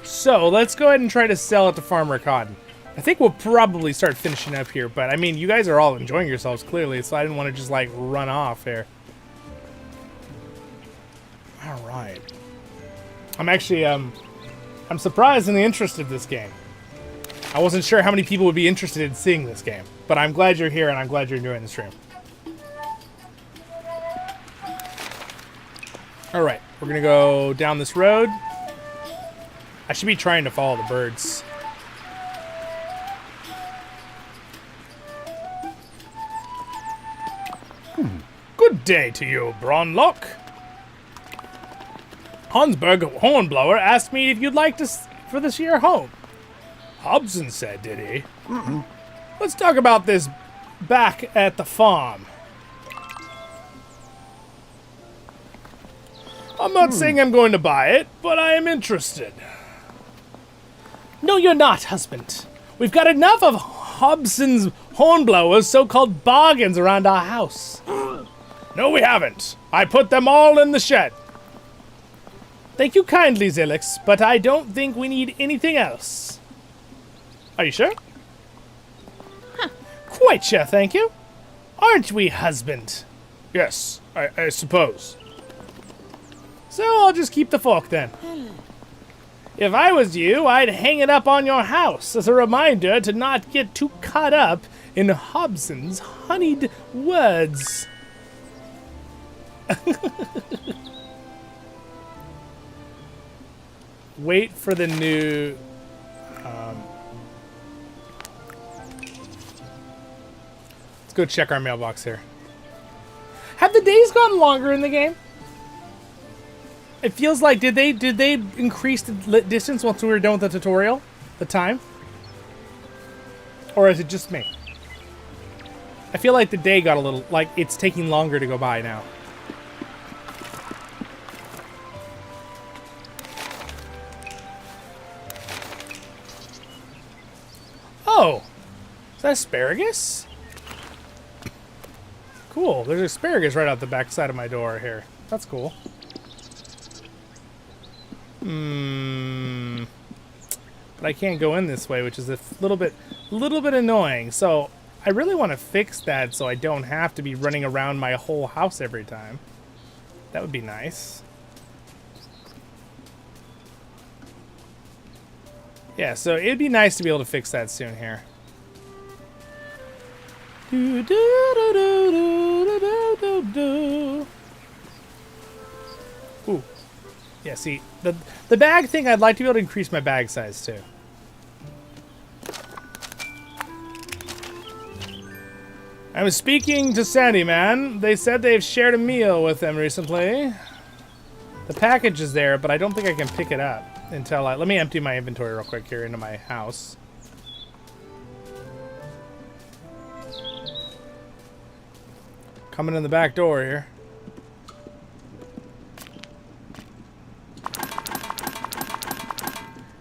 So let's go ahead and try to sell it to Farmer Cotton. I think we'll probably start finishing up here, but I mean, you guys are all enjoying yourselves clearly, so I didn't want to just like run off here. All right. I'm actually, I'm surprised in the interest of this game. I wasn't sure how many people would be interested in seeing this game, but I'm glad you're here and I'm glad you're enjoying the stream. All right, we're gonna go down this road. I should be trying to follow the birds. Good day to you, Bronlock. Hansberg Hornblower asked me if you'd like to for this year home. Hobson said, did he? Let's talk about this back at the farm. I'm not saying I'm going to buy it, but I am interested. No, you're not, husband. We've got enough of Hobson's Hornblower's so-called bargains around our house. No, we haven't. I put them all in the shed. Thank you kindly, Zilix, but I don't think we need anything else. Are you sure? Quite sure, thank you. Aren't we, husband? Yes, I suppose. So I'll just keep the fork then. If I was you, I'd hang it up on your house as a reminder to not get too caught up in Hobson's honeyed words. Wait for the new... let's go check our mailbox here. Have the days gotten longer in the game? It feels like, did they increase the distance once we were done with the tutorial? The time? Or is it just me? I feel like the day got a little, like it's taking longer to go by now. Oh, is that asparagus? Cool, there's asparagus right out the back side of my door here. That's cool. But I can't go in this way, which is a little bit annoying. So I really want to fix that so I don't have to be running around my whole house every time. That would be nice. Yeah, so it'd be nice to be able to fix that soon here. Do, do, do, do, do, do, do, do. Ooh. Yeah, see, the bag thing, I'd like to be able to increase my bag size, too. I was speaking to Sandy Man. They said they've shared a meal with them recently. The package is there, but I don't think I can pick it up until I... Let me empty my inventory real quick here into my house. Coming in the back door here.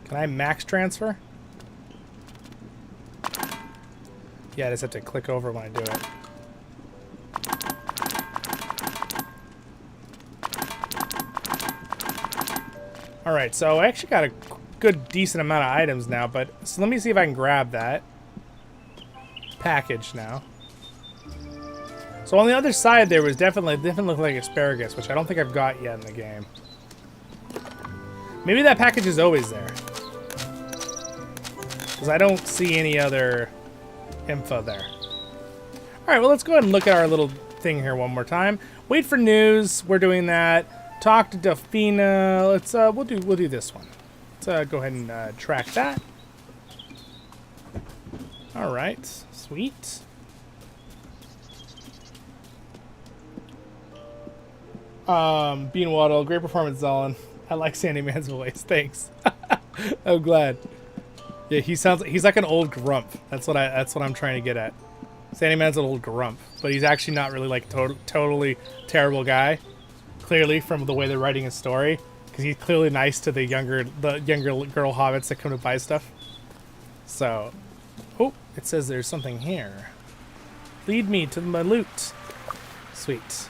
Can I max transfer? Yeah, I just have to click over when I do it. Alright, so I actually got a good, decent amount of items now, but... So let me see if I can grab that package now. So on the other side there was definitely looked like asparagus, which I don't think I've got yet in the game. Maybe that package is always there. Because I don't see any other info there. Alright, well let's go ahead and look at our little thing here one more time. Wait for news. We're doing that. Talk to Delphina. Let's we'll do this one. Let's go ahead and track that. Alright, sweet. Bean Waddle, great performance, Zollin. I like Sandy Man's voice. Thanks. I'm glad. Yeah, he's like an old grump. That's what I'm trying to get at. Sandy Man's an old grump, but he's actually not really like totally terrible guy. Clearly, from the way they're writing his story, because he's clearly nice to the younger girl hobbits that come to buy stuff. So, oh, it says there's something here. Lead me to my loot. Sweet.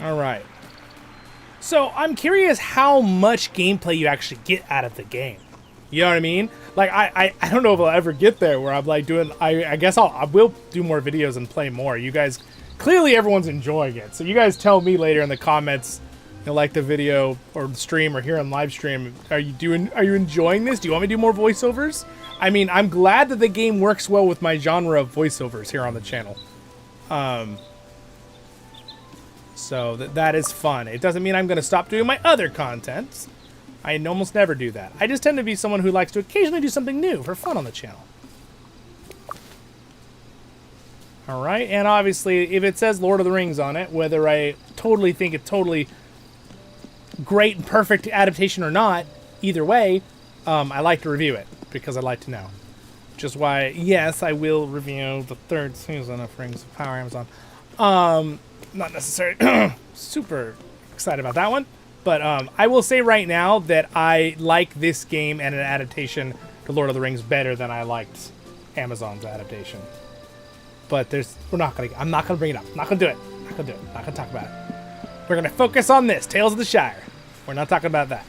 All right. So I'm curious how much gameplay you actually get out of the game. You know what I mean? Like I don't know if I'll ever get there where I'm like doing. I guess I will do more videos and play more. You guys, clearly everyone's enjoying it. So you guys tell me later in the comments, you like the video or the stream or here on live stream. Are you enjoying this? Do you want me to do more voiceovers? I mean, I'm glad that the game works well with my genre of voiceovers here on the channel. So that is fun. It doesn't mean I'm going to stop doing my other content. I almost never do that. I just tend to be someone who likes to occasionally do something new for fun on the channel. Alright, and obviously, if it says Lord of the Rings on it, whether I totally think it's totally great and perfect adaptation or not, either way, I like to review it, because I like to know. Which is why, yes, I will review the 3rd season of Rings of Power Amazon. Not necessarily super excited about that one, but I will say right now that I like this game and an adaptation to Lord of the Rings better than I liked Amazon's adaptation. But I'm not gonna bring it up. I'm not gonna do it. I'm not gonna do it. I'm not gonna talk about it. We're gonna focus on this, Tales of the Shire. We're not talking about that.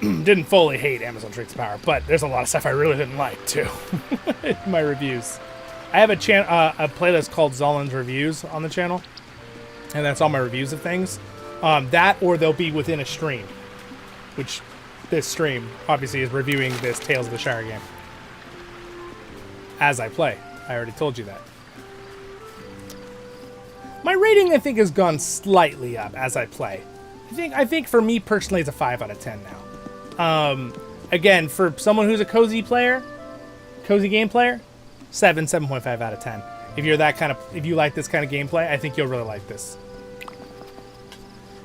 Didn't fully hate Amazon's Rings of Power, but there's a lot of stuff I really didn't like too in my reviews. I have a playlist called Zollin's Reviews on the channel, and that's all my reviews of things. That or they'll be within a stream, which this stream obviously is reviewing this Tales of the Shire game as I play. I already told you that. My rating, I think, has gone slightly up as I play. I think for me personally, it's a 5 out of 10 now. Again, for someone who's a cozy game player, 7.5 out of 10. If you like this kind of gameplay, I think you'll really like this.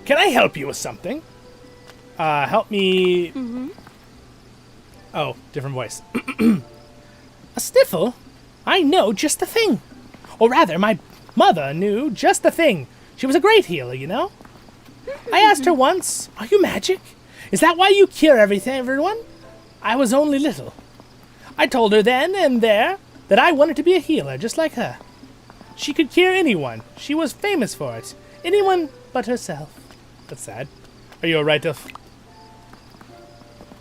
Can I help you with something? Help me. Mm-hmm. Oh, different voice. A sniffle? I know just the thing. Or rather, my mother knew just the thing. She was a great healer, you know? I asked her once, "Are you magic? Is that why you cure everyone?" I was only little. I told her then and there that I wanted to be a healer just like her. She could cure anyone. She was famous for it. Anyone but herself. That's sad. Are you alright, Duff?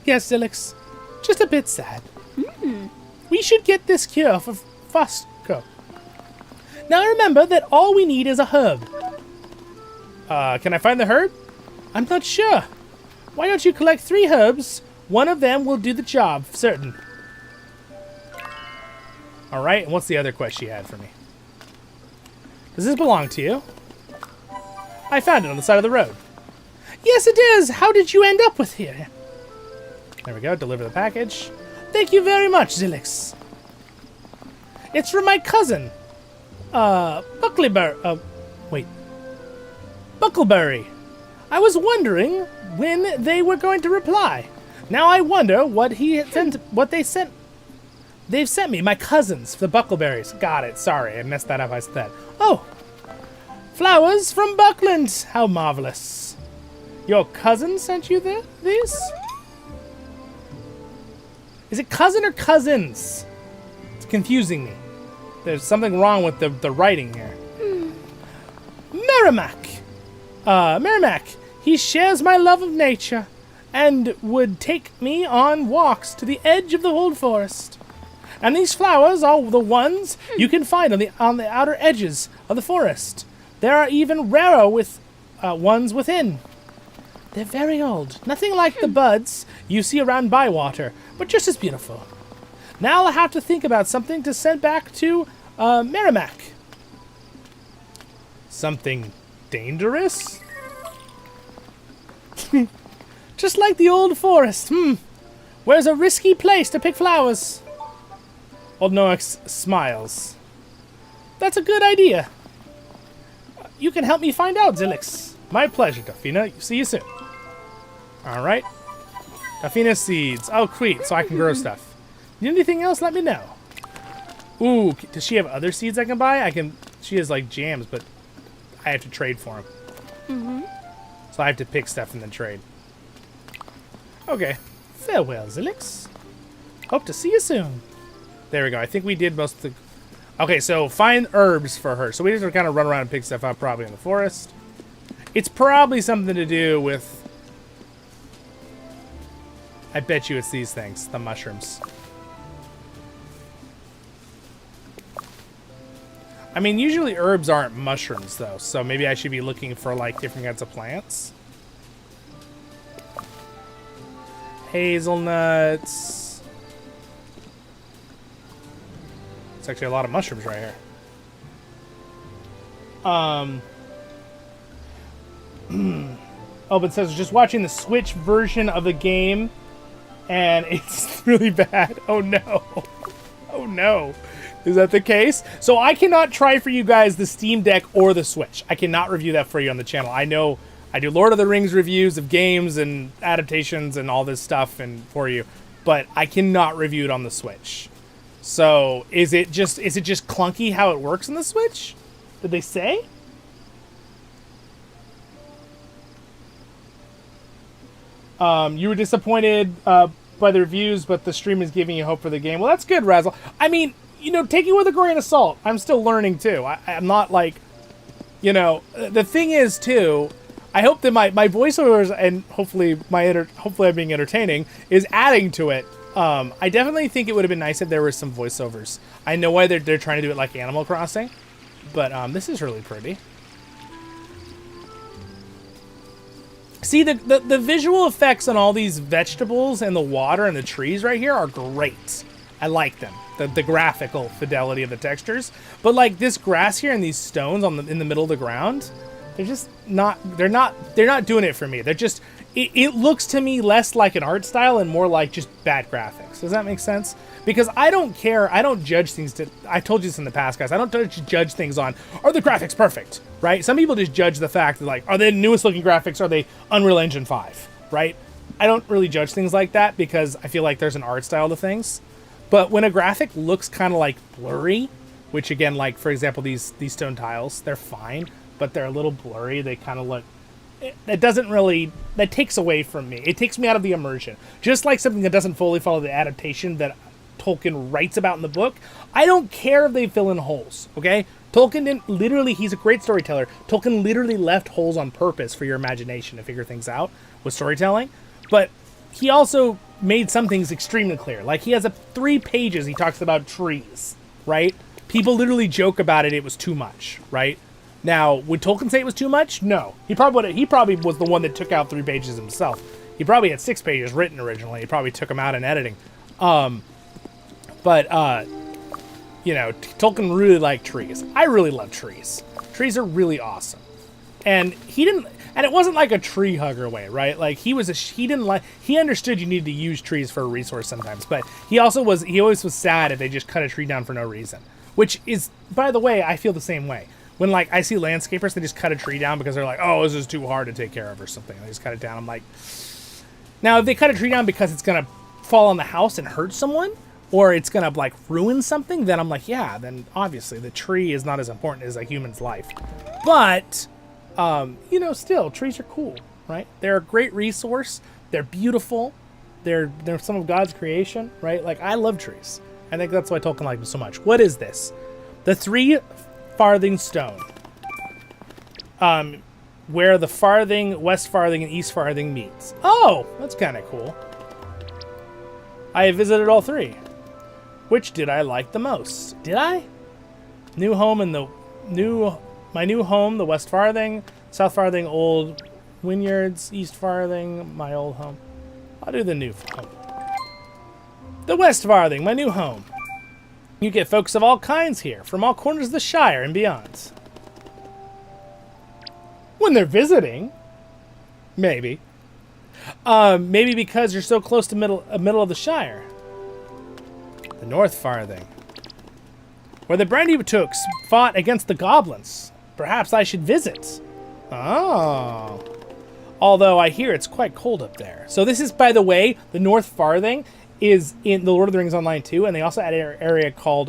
Yes, Zilix. Just a bit sad. We should get this cure for Fosco. Now remember that all we need is a herb. Can I find the herb? I'm not sure. Why don't you collect 3 herbs? One of them will do the job, certain. All right, and what's the other quest she had for me? Does this belong to you? I found it on the side of the road. Yes, it is. How did you end up with here? There we go. Deliver the package. Thank you very much, Zilix. It's from my cousin, Buckleberry. I was wondering when they were going to reply. Now I wonder what they sent. They've sent me, my cousins, the Buckleberries. Got it. Sorry, I messed that up. I said, oh, flowers from Buckland. How marvelous. Your cousin sent you these? Is it cousin or cousins? It's confusing me. There's something wrong with the writing here. Merrimack. He shares my love of nature and would take me on walks to the edge of the old forest. And these flowers are the ones you can find on the outer edges of the forest. There are even rarer ones within. They're very old. Nothing like the buds you see around Bywater, but just as beautiful. Now I'll have to think about something to send back to Merrimack. Something dangerous? Just like the old forest. Where's a risky place to pick flowers? Old Noax smiles. That's a good idea. You can help me find out, Zilix. My pleasure, Dafina. See you soon. All right. Dafina seeds. Oh, sweet. So I can grow stuff. Need anything else? Let me know. Ooh, does she have other seeds I can buy? She has like jams, but I have to trade for them. So I have to pick stuff and then trade. Okay. Farewell, Zilix. Hope to see you soon. There we go. I think we did most of the... Okay, so find herbs for her. So we just have to kind of run around and pick stuff up probably in the forest. It's probably something to do with... I bet you it's these things. The mushrooms. I mean, usually herbs aren't mushrooms, though. So maybe I should be looking for, like, different kinds of plants. Hazelnuts... It's actually a lot of mushrooms right here. Oh, but it says just watching the Switch version of the game, and it's really bad. Oh no. Oh no. Is that the case? So I cannot try for you guys the Steam Deck or the Switch. I cannot review that for you on the channel. I know I do Lord of the Rings reviews of games and adaptations and all this stuff and for you, but I cannot review it on the Switch. So, is it just clunky how it works on the Switch? Did they say? You were disappointed by the reviews, but the stream is giving you hope for the game. Well, that's good, Razzle. I mean, you know, take it with a grain of salt. I'm still learning, too. I'm not like, you know, the thing is, too, I hope that my voiceovers and hopefully I'm being entertaining is adding to it. I definitely think it would have been nice if there were some voiceovers. I know why they're trying to do it like Animal Crossing, but this is really pretty. See, the visual effects on all these vegetables and the water and the trees right here are great. I like them. The graphical fidelity of the textures. But like this grass here and these stones in the middle of the ground, they're just not. They're not doing it for me. They're just. It looks to me less like an art style and more like just bad graphics. Does that make sense? Because I don't care. I don't judge things I told you this in the past, guys. I don't judge things on, are the graphics perfect, right? Some people just judge the fact that, like, are they the newest looking graphics? Are they Unreal Engine 5, right? I don't really judge things like that because I feel like there's an art style to things. But when a graphic looks kind of like blurry, which again, like, for example, these stone tiles, they're fine, but they're a little blurry. They kind of look... that takes away from me. It takes me out of the immersion. Just like something that doesn't fully follow the adaptation that Tolkien writes about in the book. I don't care if they fill in holes, okay? Tolkien didn't literally, he's a great storyteller. Tolkien literally left holes on purpose for your imagination to figure things out with storytelling. But he also made some things extremely clear. Like he has 3 pages he talks about trees, right? People literally joke about it. It was too much, right? Now, would Tolkien say it was too much? No. He probably was the one that took out 3 pages himself. He probably had 6 pages written originally. He probably took them out in editing. you know, Tolkien really liked trees. I really love trees. Trees are really awesome. And he didn't, and it wasn't like a tree hugger way, right? Like he understood you needed to use trees for a resource sometimes, but he always was sad if they just cut a tree down for no reason. Which is, by the way, I feel the same way. When like I see landscapers, they just cut a tree down because they're like, oh, this is too hard to take care of or something. They just cut it down. I'm like, now if they cut a tree down because it's gonna fall on the house and hurt someone, or it's gonna like ruin something, then I'm like, yeah, then obviously the tree is not as important as a human's life. But you know, still, trees are cool, right? They're a great resource. They're beautiful. They're some of God's creation, right? Like, I love trees. I think that's why Tolkien liked them so much. What is this? The 3 farthing stone. Where the farthing, west farthing, and east farthing meets. Oh, that's kind of cool. I have visited all 3. Which did I like the most? Did I? New home in the my new home, the West Farthing, South Farthing, Old Wynyards, East Farthing, my old home. I'll do the new home. The West Farthing, my new home. You get folks of all kinds here, from all corners of the Shire and beyond. When they're visiting, maybe. Maybe because you're so close to middle of the Shire. The North Farthing, where the Brandywtooks fought against the goblins. Perhaps I should visit. Oh. Although I hear it's quite cold up there. So this is, by the way, the North Farthing is in the Lord of the Rings Online too, and they also add an area called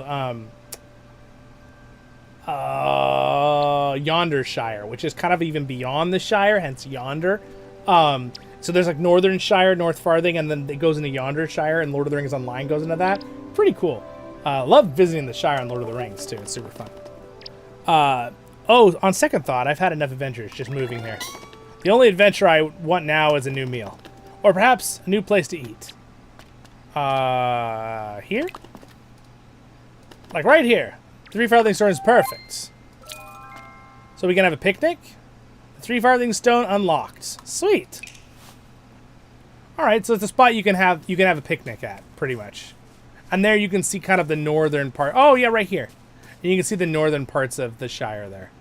Yonder Shire, which is kind of even beyond the Shire, hence Yonder. So there's like Northern Shire, North Farthing, and then it goes into Yonder Shire, and Lord of the Rings Online goes into that. Pretty cool. Love visiting the Shire on Lord of the Rings too. It's super fun. Oh, on second thought, I've had enough adventures just moving there. The only adventure I want now is a new meal. Or perhaps a new place to eat. Here? Like right here. 3 farthing stone is perfect. So we can have a picnic? The 3 farthing stone unlocked. Sweet. Alright, so it's a spot you can have a picnic at, pretty much. And there you can see kind of the northern part. Oh, yeah, right here. And you can see the northern parts of the Shire there.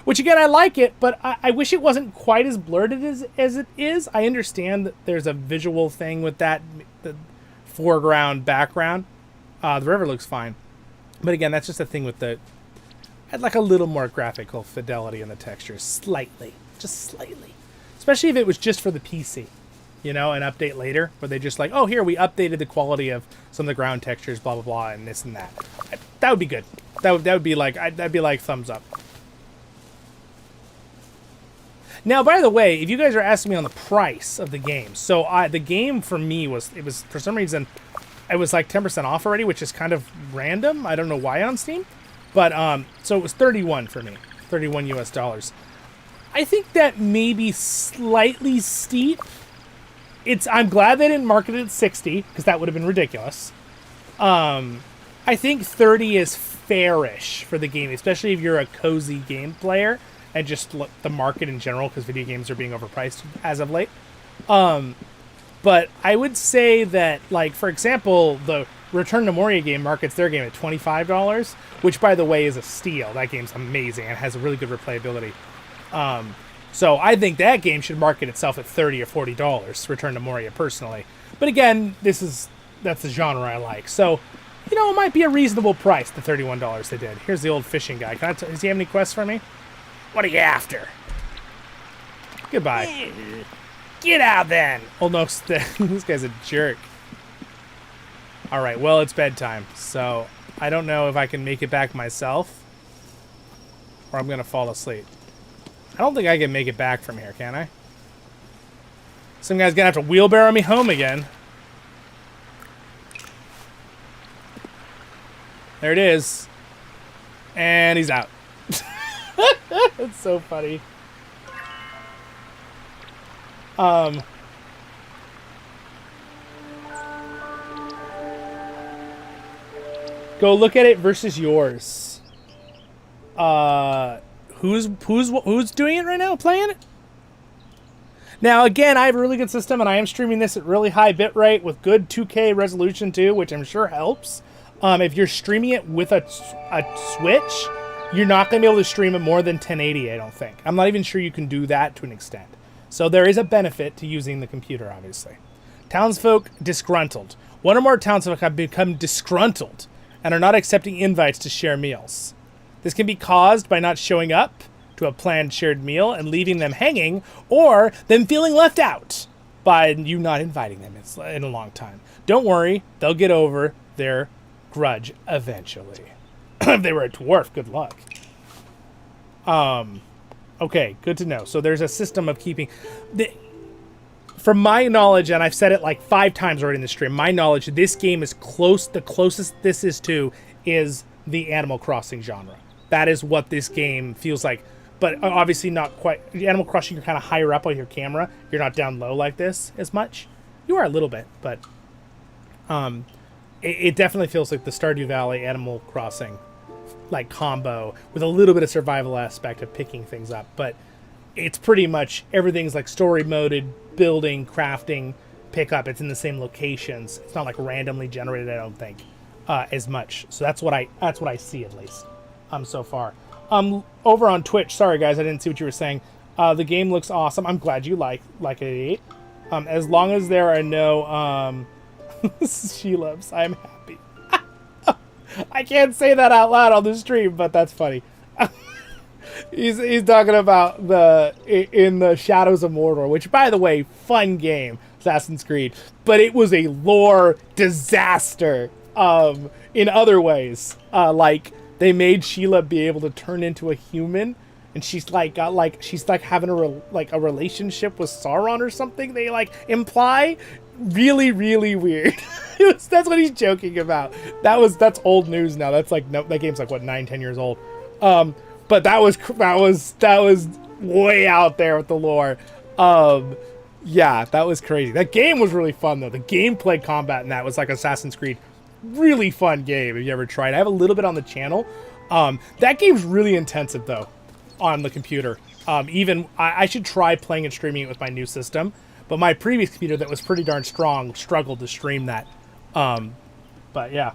Which, again, I like it, but I wish it wasn't quite as blurred as it is. I understand that there's a visual thing with that, the foreground, background. The river looks fine. But, again, that's just a thing with I'd like a little more graphical fidelity in the textures. Slightly. Just slightly. Especially if it was just for the PC. You know, an update later, where they just like, oh, here, we updated the quality of some of the ground textures, blah, blah, blah, and this and that. That would be good. That would be like, that'd be like thumbs up. Now, by the way, if you guys are asking me on the price of the game, so the game for me was for some reason, it was like 10% off already, which is kind of random. I don't know why on Steam, but so it was 31 for me, 31 US dollars. I think that may be slightly steep. I'm glad they didn't market it at 60 because that would have been ridiculous. I think 30 is fairish for the game, especially if you're a cozy game player and just the market in general, because video games are being overpriced as of late. But I would say that, like, for example, the Return to Moria game markets their game at $25, which, by the way, is a steal. That game's amazing and has a really good replayability. So I think that game should market itself at $30 or $40, Return to Moria, personally. But again, that's the genre I like. So, you know, it might be a reasonable price, the $31 they did. Here's the old fishing guy. Does he have any quests for me? What are you after? Goodbye. Get out then! Oh no, this guy's a jerk. Alright, well, it's bedtime, so I don't know if I can make it back myself, or I'm gonna fall asleep. I don't think I can make it back from here, can I? Some guy's gonna have to wheelbarrow me home again. There it is. And he's out. It's so funny. Go look at it versus yours. Who's doing it right now? Playing it? Now, again, I have a really good system, and I am streaming this at really high bitrate with good 2K resolution too, which I'm sure helps. If you're streaming it with a Switch, you're not going to be able to stream it more than 1080, I don't think. I'm not even sure you can do that to an extent. So there is a benefit to using the computer, obviously. Townsfolk disgruntled. One or more townsfolk have become disgruntled and are not accepting invites to share meals. This can be caused by not showing up to a planned shared meal and leaving them hanging, or them feeling left out by you not inviting them in a long time. Don't worry, they'll get over their grudge eventually. If they were a dwarf, good luck. Okay, good to know. So there's a system of keeping... From my knowledge, and I've said it like 5 times already in the stream, my knowledge, this game is close... The closest this is to is the Animal Crossing genre. That is what this game feels like. But obviously not quite... Animal Crossing, you're kind of higher up on your camera. You're not down low like this as much. You are a little bit, but... It definitely feels like the Stardew Valley Animal Crossing like combo with a little bit of survival aspect of picking things up, but it's pretty much everything's like story moded, building, crafting, pick up. It's in the same locations. It's not like randomly generated, I don't think, as much. So that's what I see at least so far. Over on Twitch, sorry guys, I didn't see what you were saying. The game looks awesome. I'm glad you like it. As long as there are no Shelops, I'm happy. I can't say that out loud on the stream, but that's funny. he's talking about in the Shadows of Mordor, which, by the way, fun game, Assassin's Creed, but it was a lore disaster. In other ways, like they made Sheila be able to turn into a human, and she's like having a relationship with Sauron or something. They like imply. Really, really weird. That's what he's joking about. That's old news now. That's like that game's like what 9-10 years old. But that was way out there with the lore. Yeah, that was crazy. That game was really fun though. The gameplay combat in that was like Assassin's Creed. Really fun game if you ever tried. I have a little bit on the channel. That game's really intensive though on the computer. Even I should try playing and streaming it with my new system. But my previous computer that was pretty darn strong struggled to stream that. But yeah.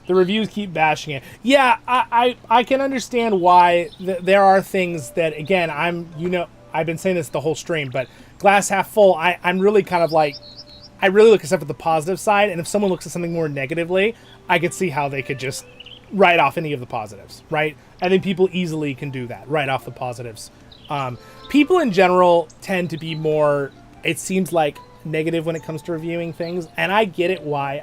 The reviews keep bashing it. Yeah, I can understand why there are things that, again, I've been saying this the whole stream, but glass half full, I'm really kind of like, I really look at stuff at the positive side, and if someone looks at something more negatively, I could see how they could just write off any of the positives, right? I think people easily can do that, write off the positives. People in general tend to be more, it seems like, negative when it comes to reviewing things, and I get it why.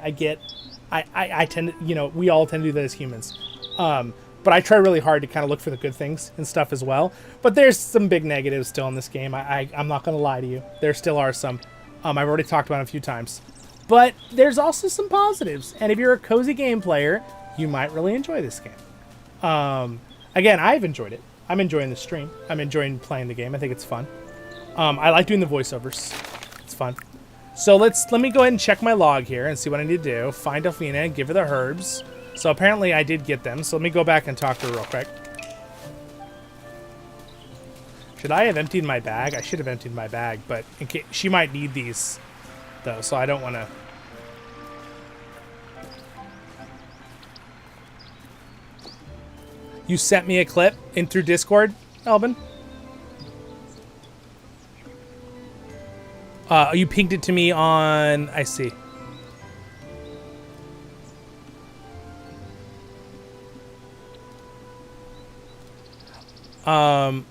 I tend to, we all tend to do that as humans. But I try really hard to kind of look for the good things and stuff as well. But there's some big negatives still in this game. I'm not going to lie to you. There still are some. I've already talked about it a few times. But there's also some positives, and if you're a cozy game player, you might really enjoy this game. Again, I've enjoyed it. I'm enjoying the stream. I'm enjoying playing the game. I think it's fun. I like doing the voiceovers. It's fun. So let me go ahead and check my log here and see what I need to do. Find Delphina, give her the herbs. So apparently I did get them. So let me go back and talk to her real quick. Should I have emptied my bag? I should have emptied my bag, but in case, she might need these, though, so I don't want to... You sent me a clip in through Discord, Albin? You pinged it to me on... I see. I'm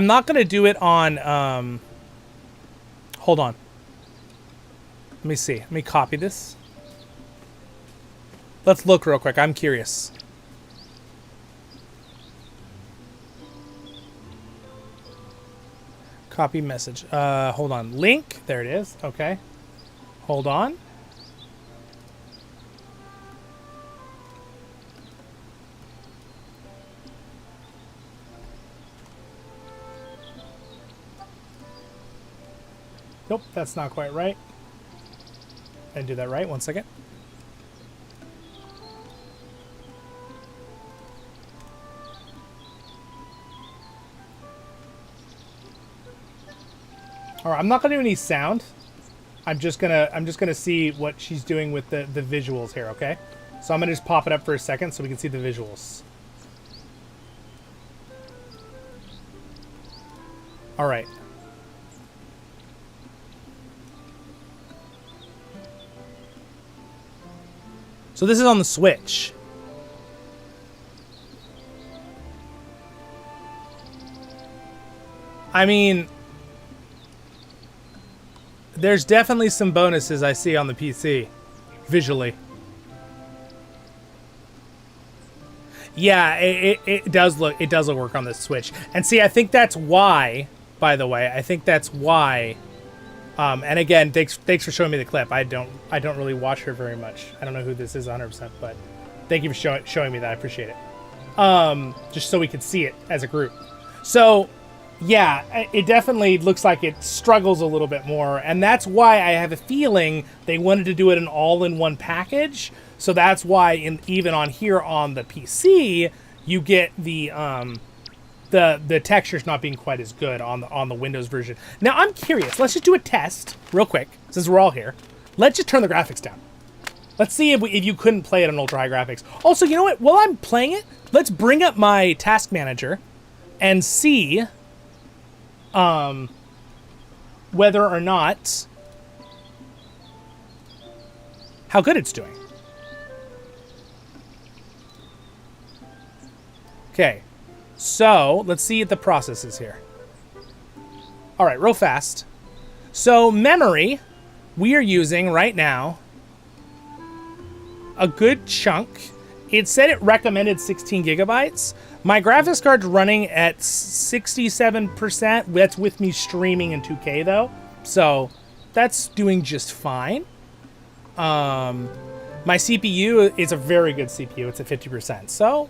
not going to do it on... Hold on. Let me see. Let me copy this. Let's look real quick. I'm curious. Copy message. Hold on. Link. There it is. Okay. Hold on. Nope, that's not quite right. I didn't do that right. One second. All right, I'm not gonna do any sound. I'm just gonna see what she's doing with the visuals here, okay? So I'm gonna just pop it up for a second so we can see the visuals. All right. So this is on the Switch. I mean, there's definitely some bonuses I see on the PC, visually. Yeah, it does look work on the Switch. And see, I think that's why, by the way, I think that's why. And again, thanks for showing me the clip. I don't really watch her very much. I don't know who this is 100%, but thank you for showing me that. I appreciate it. Just so we could see it as a group. So, yeah, it definitely looks like it struggles a little bit more, and that's why I have a feeling they wanted to do it an all-in-one package. So that's why even on here on the PC, you get the textures not being quite as good on the Windows version. Now I'm curious. Let's just do a test real quick since we're all here. Let's just turn the graphics down. Let's see if you couldn't play it on ultra high graphics. Also, you know what? While I'm playing it, let's bring up my task manager and see whether or not how good it's doing. Okay, so let's see the processes here. All right, real fast. So memory, we are using right now a good chunk. It said it recommended 16 gigabytes. My graphics card's running at 67%. That's with me streaming in 2K though, so that's doing just fine. My CPU is a very good CPU. It's at 50%. So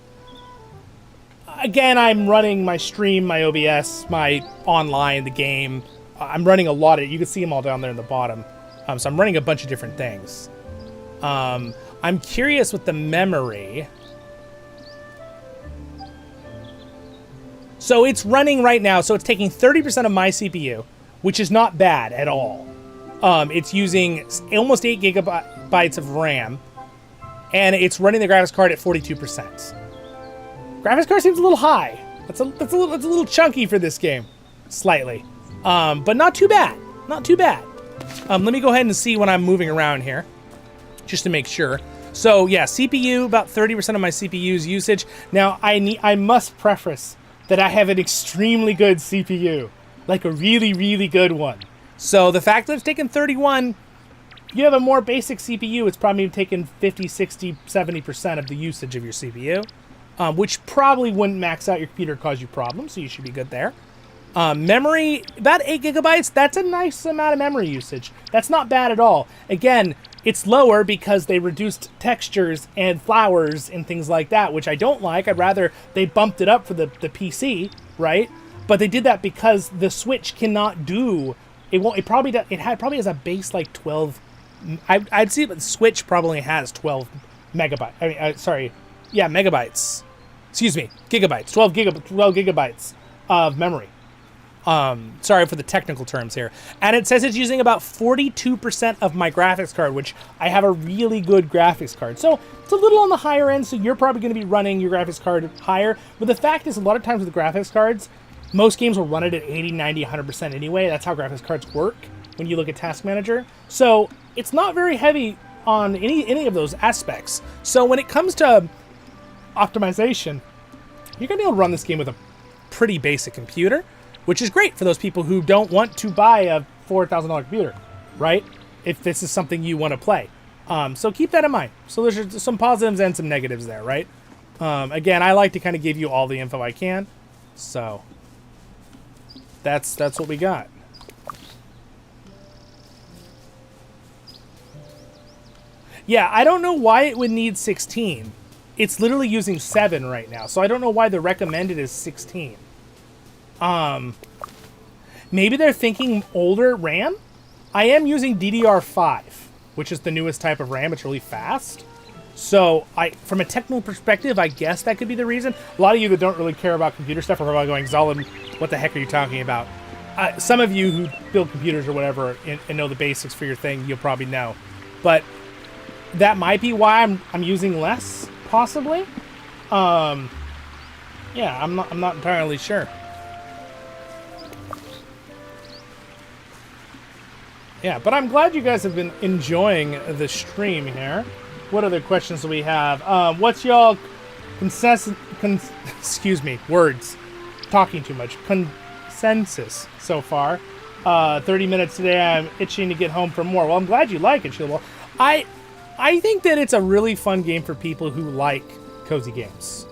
again, I'm running my stream, my OBS, my online, the game. I'm running a lot of it. You can see them all down there in the bottom. So I'm running a bunch of different things. I'm curious with the memory. So it's running right now. So it's taking 30% of my CPU, which is not bad at all. It's using almost 8 gigabytes of RAM, and it's running the graphics card at 42%. Graphics card seems a little high. That's a little chunky for this game, slightly, but not too bad. Not too bad. Let me go ahead and see when I'm moving around here, just to make sure. So yeah, CPU, about 30% of my CPU's usage. Now I must preface that I have an extremely good CPU, like a really, really good one. So the fact that it's taken 31, you have a more basic CPU, it's probably taken 50, 60, 70% of the usage of your CPU, which probably wouldn't max out your computer, cause you problems, so you should be good there. Memory, about 8 gigabytes, that's a nice amount of memory usage. That's not bad at all. Again, it's lower because they reduced textures and flowers and things like that, which I don't like. I'd rather they bumped it up for the PC, right? But they did that because the Switch cannot do it. It probably has a base like 12. I'd see that the Switch probably has 12 megabytes. Megabytes. Excuse me, gigabytes. 12 gigabytes of memory. Sorry for the technical terms here. And it says it's using about 42% of my graphics card, which I have a really good graphics card. So it's a little on the higher end, so you're probably going to be running your graphics card higher. But the fact is, a lot of times with the graphics cards, most games will run it at 80, 90, 100% anyway. That's how graphics cards work when you look at Task Manager. So it's not very heavy on any of those aspects. So when it comes to optimization, you're going to be able to run this game with a pretty basic computer, which is great for those people who don't want to buy a $4,000 computer, right? If this is something you want to play. So keep that in mind. So there's some positives and some negatives there, right? Again, I like to kind of give you all the info I can. So that's what we got. Yeah, I don't know why it would need 16. It's literally using 7 right now. So I don't know why the recommended is 16. Maybe they're thinking older RAM? I am using DDR5, which is the newest type of RAM. It's really fast. So from a technical perspective, I guess that could be the reason. A lot of you that don't really care about computer stuff are probably going, Zollin, what the heck are you talking about? some of you who build computers or whatever and know the basics for your thing, you'll probably know. But that might be why I'm using less, possibly. Yeah, I'm not entirely sure. Yeah, but I'm glad you guys have been enjoying the stream here. What other questions do we have? What's y'all excuse me, words. Talking too much. Consensus so far. 30 minutes today. I'm itching to get home for more. Well, I'm glad you like it, Shield. I think that it's a really fun game for people who like cozy games.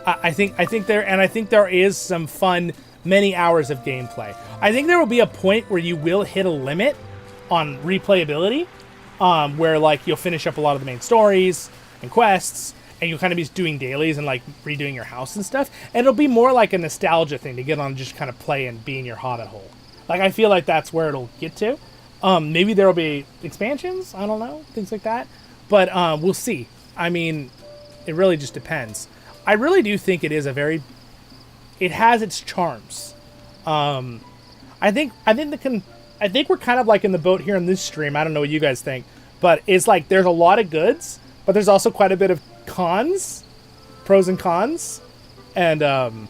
I think there is some fun, many hours of gameplay. I think there will be a point where you will hit a limit on replayability, where like you'll finish up a lot of the main stories and quests, and you'll kind of be doing dailies and like redoing your house and stuff. And it'll be more like a nostalgia thing to get on, and just kind of play and be in your hobbit hole. Like I feel like that's where it'll get to. Maybe there'll be expansions. I don't know, things like that. But we'll see. I mean, it really just depends. I really do think it is it has its charms. I think we're kind of like in the boat here in this stream. I don't know what you guys think, but it's like there's a lot of goods, but there's also quite a bit of cons, pros and cons, and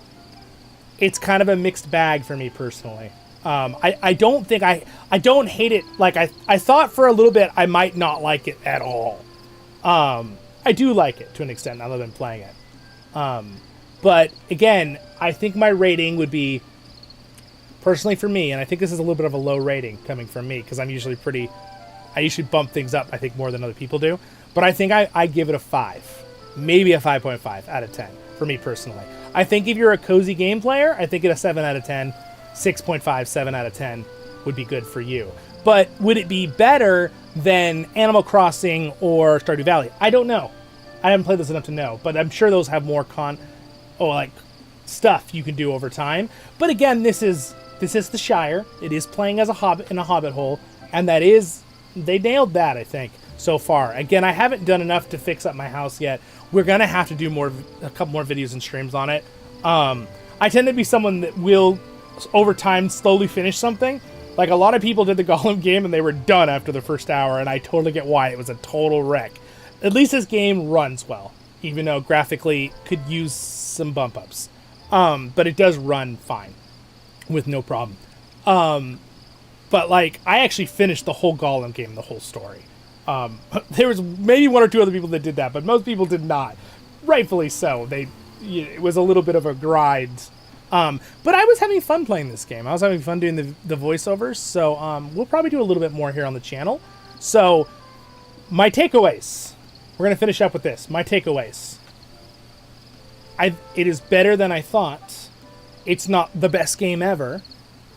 it's kind of a mixed bag for me personally. I don't hate it. Like I thought for a little bit I might not like it at all. I do like it to an extent now that I've been playing it. But again, I think my rating would be, personally for me, and I think this is a little bit of a low rating coming from me because I usually bump things up, I think, more than other people do. But I think I give it a 5, maybe a 5.5 out of 10 for me personally. I think if you're a cozy game player, I think a 7 out of 10, 6.5, 7 out of 10 would be good for you. But would it be better than Animal Crossing or Stardew Valley? I don't know. I haven't played this enough to know, but I'm sure those have more stuff you can do over time. But again, this is the Shire. It is playing as a hobbit in a hobbit hole, and they nailed that, I think, so far. Again, I haven't done enough to fix up my house yet. We're gonna have to do a couple more videos and streams on it. I tend to be someone that will, over time, slowly finish something. Like a lot of people did the Golem game and they were done after the first hour, and I totally get why. It was a total wreck. At least this game runs well, even though graphically could use some bump ups. But it does run fine with no problem. But like, I actually finished the whole Golem game, the whole story. There was maybe one or two other people that did that, but most people did not. Rightfully so. It was a little bit of a grind. But I was having fun playing this game. I was having fun doing the voiceovers. So we'll probably do a little bit more here on the channel. So my takeaways. We're going to finish up with this. My takeaways. It is better than I thought. It's not the best game ever,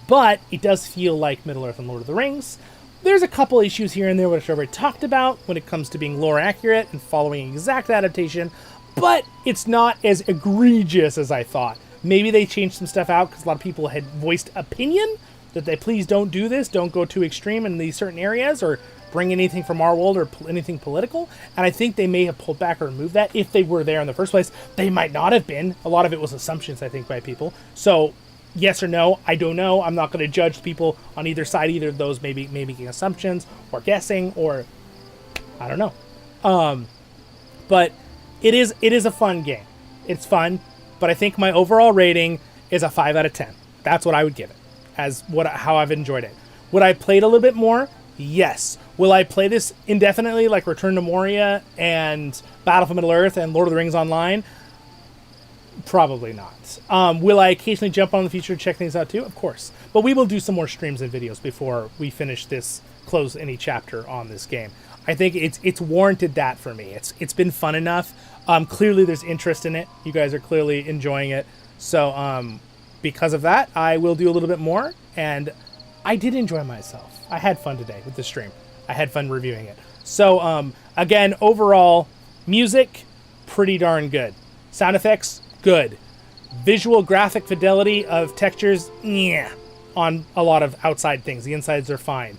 but it does feel like Middle-earth and Lord of the Rings. There's a couple issues here and there which I've already talked about when it comes to being lore accurate and following exact adaptation, but it's not as egregious as I thought. Maybe they changed some stuff out because a lot of people had voiced opinion that they please don't do this, don't go too extreme in these certain areas, or bring anything from our world or anything political. And I think they may have pulled back or removed that if they were there in the first place. They might not have been. A lot of it was assumptions, I think, by people. So yes or no, I don't know. I'm not going to judge people on either side. Either of those maybe making assumptions or guessing, or I don't know. But it is a fun game. It's fun, but I think my overall rating is a 5 out of 10. That's what I would give it, as how I've enjoyed it. Would I play it a little bit more? Yes. Will I play this indefinitely, like Return to Moria and Battle for Middle-earth and Lord of the Rings Online? Probably not. Will I occasionally jump on in the future to check things out too? Of course. But we will do some more streams and videos before we finish this, close any chapter on this game. I think it's warranted that for me. It's been fun enough. Clearly there's interest in it. You guys are clearly enjoying it. So because of that, I will do a little bit more. And I did enjoy myself. I had fun today with the stream. I had fun reviewing it. So again, overall, music, pretty darn good. Sound effects, good. Visual graphic fidelity of textures, yeah, on a lot of outside things. The insides are fine.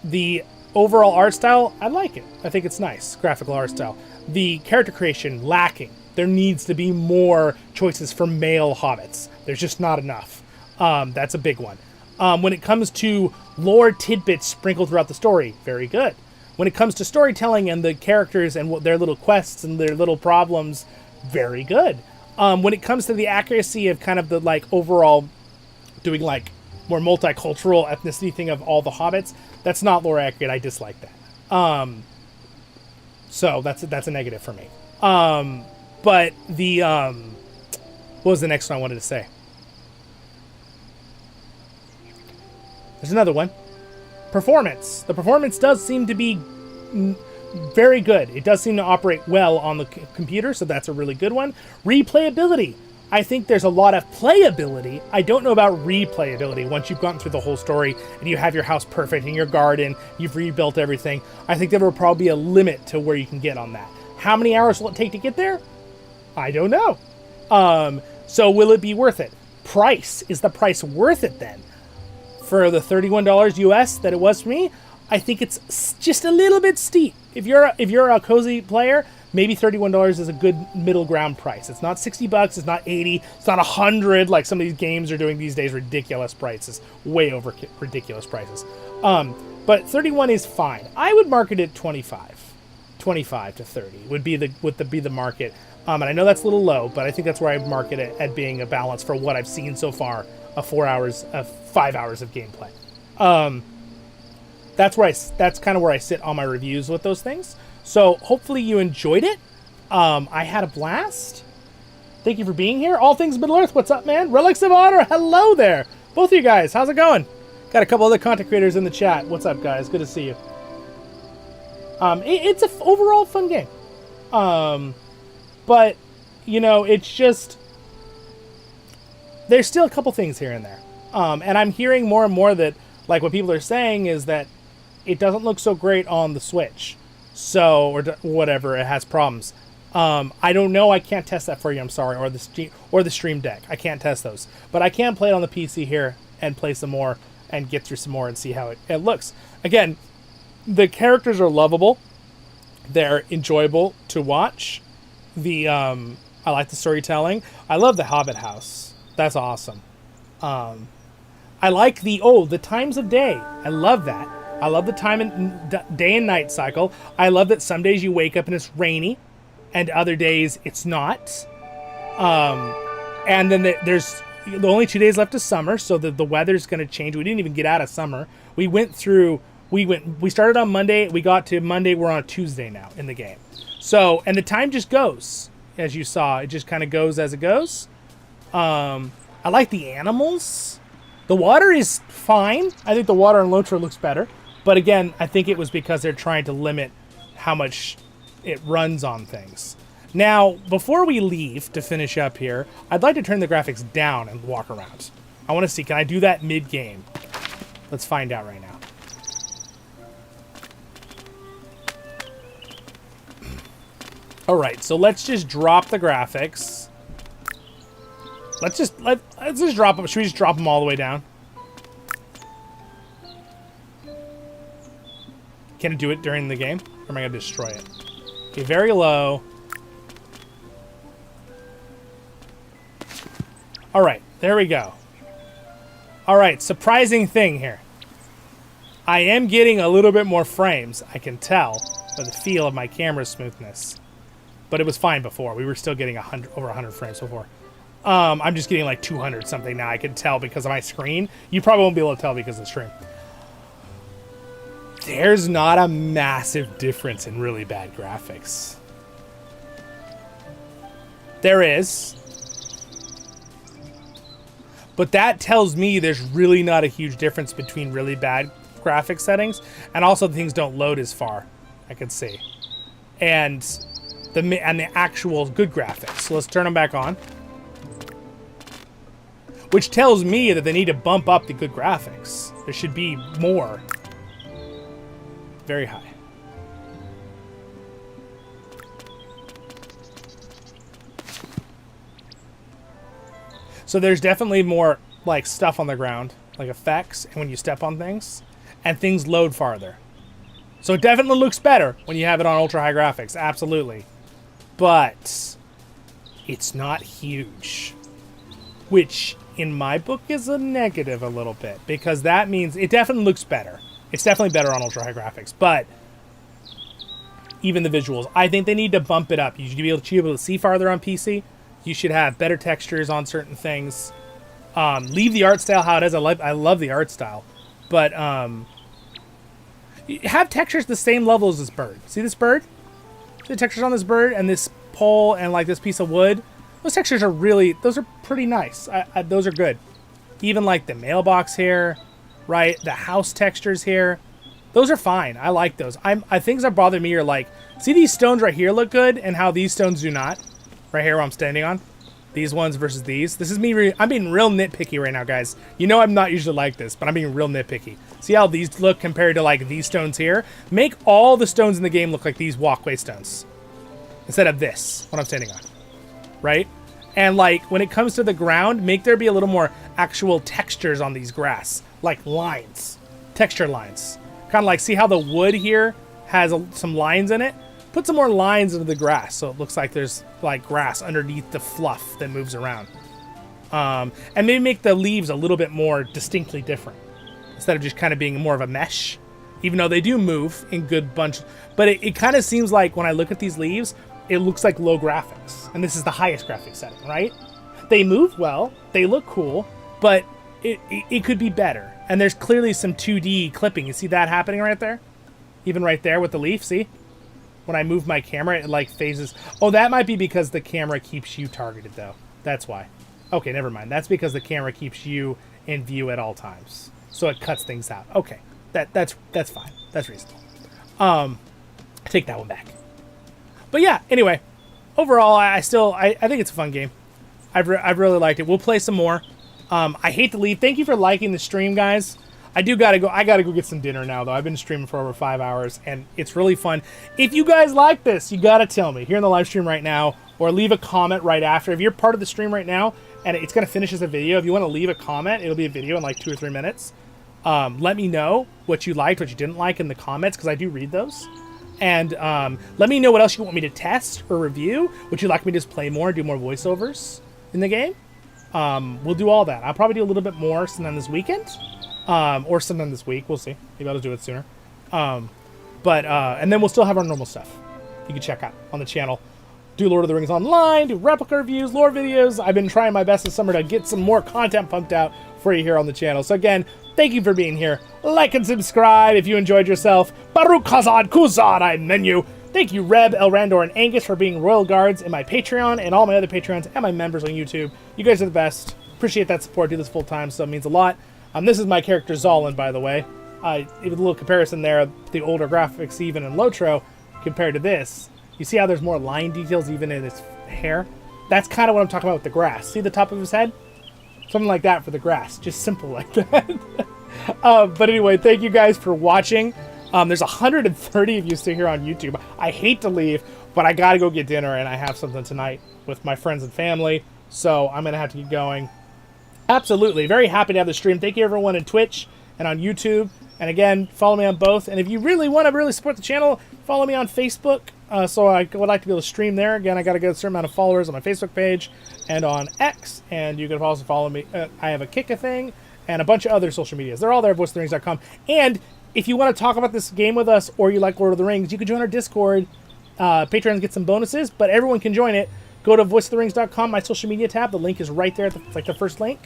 The overall art style, I like it. I think it's nice, graphical art style. The character creation, lacking. There needs to be more choices for male hobbits. There's just not enough. That's a big one. When it comes to lore tidbits sprinkled throughout the story, very good. When it comes to storytelling and the characters and what their little quests and their little problems, very good. When it comes to the accuracy of kind of the like overall doing like more multicultural ethnicity thing of all the hobbits, that's not lore accurate. I dislike that. So that's a negative for me. But the what was the next one I wanted to say? There's another one. Performance. The performance does seem to be very good. It does seem to operate well on the computer, so that's a really good one. Replayability. I think there's a lot of playability. I don't know about replayability. Once you've gone through the whole story and you have your house perfect in your garden, you've rebuilt everything, I think there will probably be a limit to where you can get on that. How many hours will it take to get there? I don't know. So will it be worth it? Price. Is the price worth it then? For the $31 US that it was for me, I think it's just a little bit steep. If you're a cozy player, maybe $31 is a good middle ground price. It's not $60, it's not $80, it's not $100 like some of these games are doing these days. Ridiculous prices, way over ridiculous prices. But 31 is fine. I would market it 25 to 30 would be the market. And I know that's a little low, but I think that's where I market it at being a balance for what I've seen so far of 5 hours of gameplay. That's kind of where I sit on my reviews with those things. So hopefully you enjoyed it. I had a blast. Thank you for being here. All Things Middle-earth, what's up, man? Relics of Honor, hello there. Both of you guys, how's it going? Got a couple other content creators in the chat. What's up, guys? Good to see you. It's an overall fun game. But, you know, it's just... There's still a couple things here and there. And I'm hearing more and more that, like, what people are saying is that it doesn't look so great on the Switch. So, or whatever, it has problems. I don't know, I can't test that for you, I'm sorry, or the Stream Deck. I can't test those. But I can play it on the PC here and play some more and get through some more and see how it looks. Again, the characters are lovable. They're enjoyable to watch. I like the storytelling. I love the Hobbit house. That's awesome. I like the times of day. I love that. I love the day and night cycle. I love that some days you wake up and it's rainy, and other days it's not. And then there's the only 2 days left of summer, so the weather's going to change. We didn't even get out of summer. We started on Monday. We got to Monday. We're on a Tuesday now in the game. So, and the time just goes, as you saw. It just kind of goes as it goes. I like the animals. The water is fine. I think the water in LOTRO looks better. But again, I think it was because they're trying to limit how much it runs on things. Now, before we leave to finish up here, I'd like to turn the graphics down and walk around. I want to see, can I do that mid-game? Let's find out right now. Alright, so let's just drop the graphics. Let's just drop them. Should we just drop them all the way down? Can it do it during the game? Or am I going to destroy it? Okay, very low. Alright, there we go. Alright, surprising thing here. I am getting a little bit more frames, I can tell, by the feel of my camera smoothness. But it was fine before. We were still getting over 100 frames before. I'm just getting like 200 something now. I can tell because of my screen. You probably won't be able to tell because of the stream. There's not a massive difference in really bad graphics. There is. But that tells me there's really not a huge difference between really bad graphic settings and also things don't load as far, I can see. And the actual good graphics. So let's turn them back on. Which tells me that they need to bump up the good graphics. There should be more. Very high. So there's definitely more like stuff on the ground, like effects, and when you step on things, and things load farther. So it definitely looks better when you have it on ultra high graphics, absolutely. But it's not huge, which in my book is a negative a little bit, because that means it definitely looks better. It's definitely better on ultra high graphics, but even the visuals, I think they need to bump it up. You should be able to see farther on PC. You should have better textures on certain things. Leave the art style how it is. I love the art style, but have textures the same level as this bird. See this bird? See the textures on this bird and this pole and like this piece of wood? Those textures are those are pretty nice. Those are good. Even like the mailbox here, right? The house textures here. Those are fine. I like those. Things that bother me are like, see these stones right here look good and how these stones do not? Right here where I'm standing on. These ones versus these. This is me. I'm being real nitpicky right now, guys. You know I'm not usually like this, but I'm being real nitpicky. See how these look compared to like these stones here? Make all the stones in the game look like these walkway stones. Instead of this, what I'm standing on. Right? And like when it comes to the ground, make there be a little more actual textures on these grass. Like lines. Texture lines. Kind of like, see how the wood here has some lines in it? Put some more lines into the grass so it looks like there's like grass underneath the fluff that moves around. And maybe make the leaves a little bit more distinctly different instead of just kind of being more of a mesh, even though they do move in good bunch. But it kind of seems like when I look at these leaves, it looks like low graphics. And this is the highest graphics setting, right? They move well, they look cool, but it could be better. And there's clearly some 2D clipping. You see that happening right there? Even right there with the leaf, see? When I move my camera, it like phases. Oh, that might be because the camera keeps you targeted, though. That's why. Okay, never mind. That's because the camera keeps you in view at all times. So it cuts things out. Okay, that's fine. That's reasonable. I take that one back. But yeah, anyway. Overall, I think it's a fun game. I've really liked it. We'll play some more. I hate to leave. Thank you for liking the stream, guys. I gotta go get some dinner now, though. I've been streaming for over 5 hours, and it's really fun. If you guys like this, you gotta tell me here in the live stream right now, or leave a comment right after. If you're part of the stream right now, and it's gonna finish as a video, if you want to leave a comment, it'll be a video in like 2 or 3 minutes. Let me know what you liked, what you didn't like in the comments, because I do read those. And let me know what else you want me to test or review. Would you like me to just play more, do more voiceovers in the game? We'll do all that. I'll probably do a little bit more sometime this weekend. Or sometime this week. We'll see. Maybe I'll do it sooner. And then we'll still have our normal stuff you can check out on the channel. Do Lord of the Rings Online, do Replica reviews, lore videos. I've been trying my best this summer to get some more content pumped out for you here on the channel. So again, thank you for being here. Like and subscribe if you enjoyed yourself. Baruch Hazad Kuzad, I menu. Thank you, Reb, Elraandor, and Angus for being royal guards in my Patreon and all my other Patreons and my members on YouTube. You guys are the best. Appreciate that support. Do this full time, so it means a lot. This is my character Zollin, by the way. Even a little comparison there, the older graphics even in LOTRO compared to this. You see how there's more line details even in his hair? That's kind of what I'm talking about with the grass. See the top of his head? Something like that for the grass. Just simple like that. But anyway, thank you guys for watching. There's 130 of you still here on YouTube. I hate to leave, but I gotta go get dinner, and I have something tonight with my friends and family, so I'm gonna have to get going. Absolutely. Very happy to have the stream. Thank you, everyone on Twitch and on YouTube. And again, follow me on both. And if you really want to really support the channel, follow me on Facebook. So I would like to be able to stream there. Again, I got to get a certain amount of followers on my Facebook page and on X. And you can also follow me. I have a Kika thing and a bunch of other social medias. They're all there at voiceoftherings.com. And if you want to talk about this game with us or you like Lord of the Rings, you can join our Discord. Patrons get some bonuses, but everyone can join it. Go to voiceoftherings.com, my social media tab. The link is right there. It's like the first link.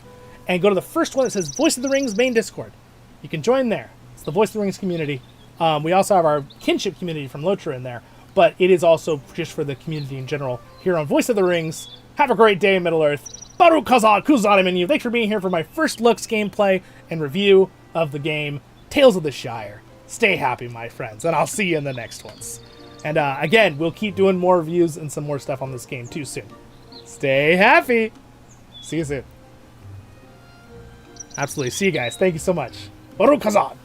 And go to the first one that says Voice of the Rings main Discord. You can join there. It's the Voice of the Rings community. We also have our Kinship community from LOTRO in there. But it is also just for the community in general here on Voice of the Rings. Have a great day in Middle-earth. Baruch Hazad Kuzad menu. Thanks for being here for my first looks, gameplay, and review of the game Tales of the Shire. Stay happy, my friends, and I'll see you in the next ones. And again, we'll keep doing more reviews and some more stuff on this game too soon. Stay happy. See you soon. Absolutely. See you guys. Thank you so much. Baruch Hazad.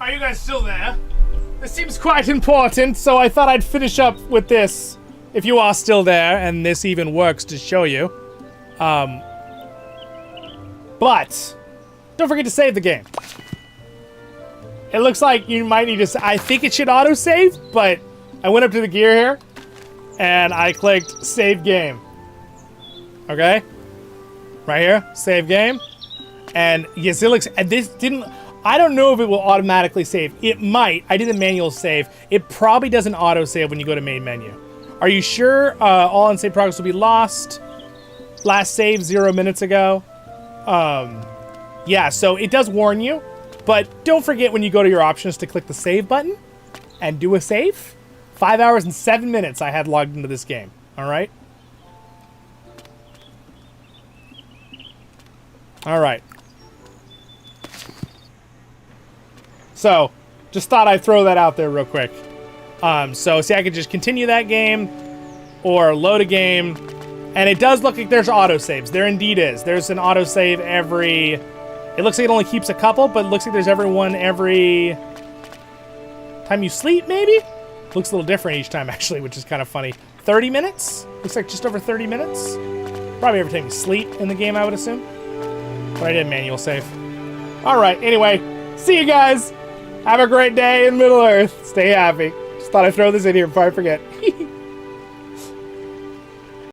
Are you guys still there? This seems quite important, so I thought I'd finish up with this. If you are still there, and this even works to show you. But don't forget to save the game. It looks like you might need to. I think it should autosave, but I went up to the gear here, and I clicked save game. Okay? Right here, save game. And yes, it looks, and this didn't, I don't know if it will automatically save. It might. I did a manual save. It probably doesn't auto-save when you go to main menu. Are you sure all unsaved progress will be lost? Last save 0 minutes ago. Yeah, so it does warn you, but don't forget when you go to your options to click the save button and do a save. 5 hours and 7 minutes I had logged into this game. All right. All right. So, just thought I'd throw that out there real quick. So, see, I could just continue that game or load a game. And it does look like there's autosaves. There indeed is. There's an autosave every... It looks like it only keeps a couple, but it looks like there's one every time you sleep, maybe? Looks a little different each time, actually, which is kind of funny. 30 minutes? Looks like just over 30 minutes. Probably every time you sleep in the game, I would assume. But I did manual save. All right, anyway. See you guys. Have a great day in Middle-earth. Stay happy. Just thought I'd throw this in here before I forget.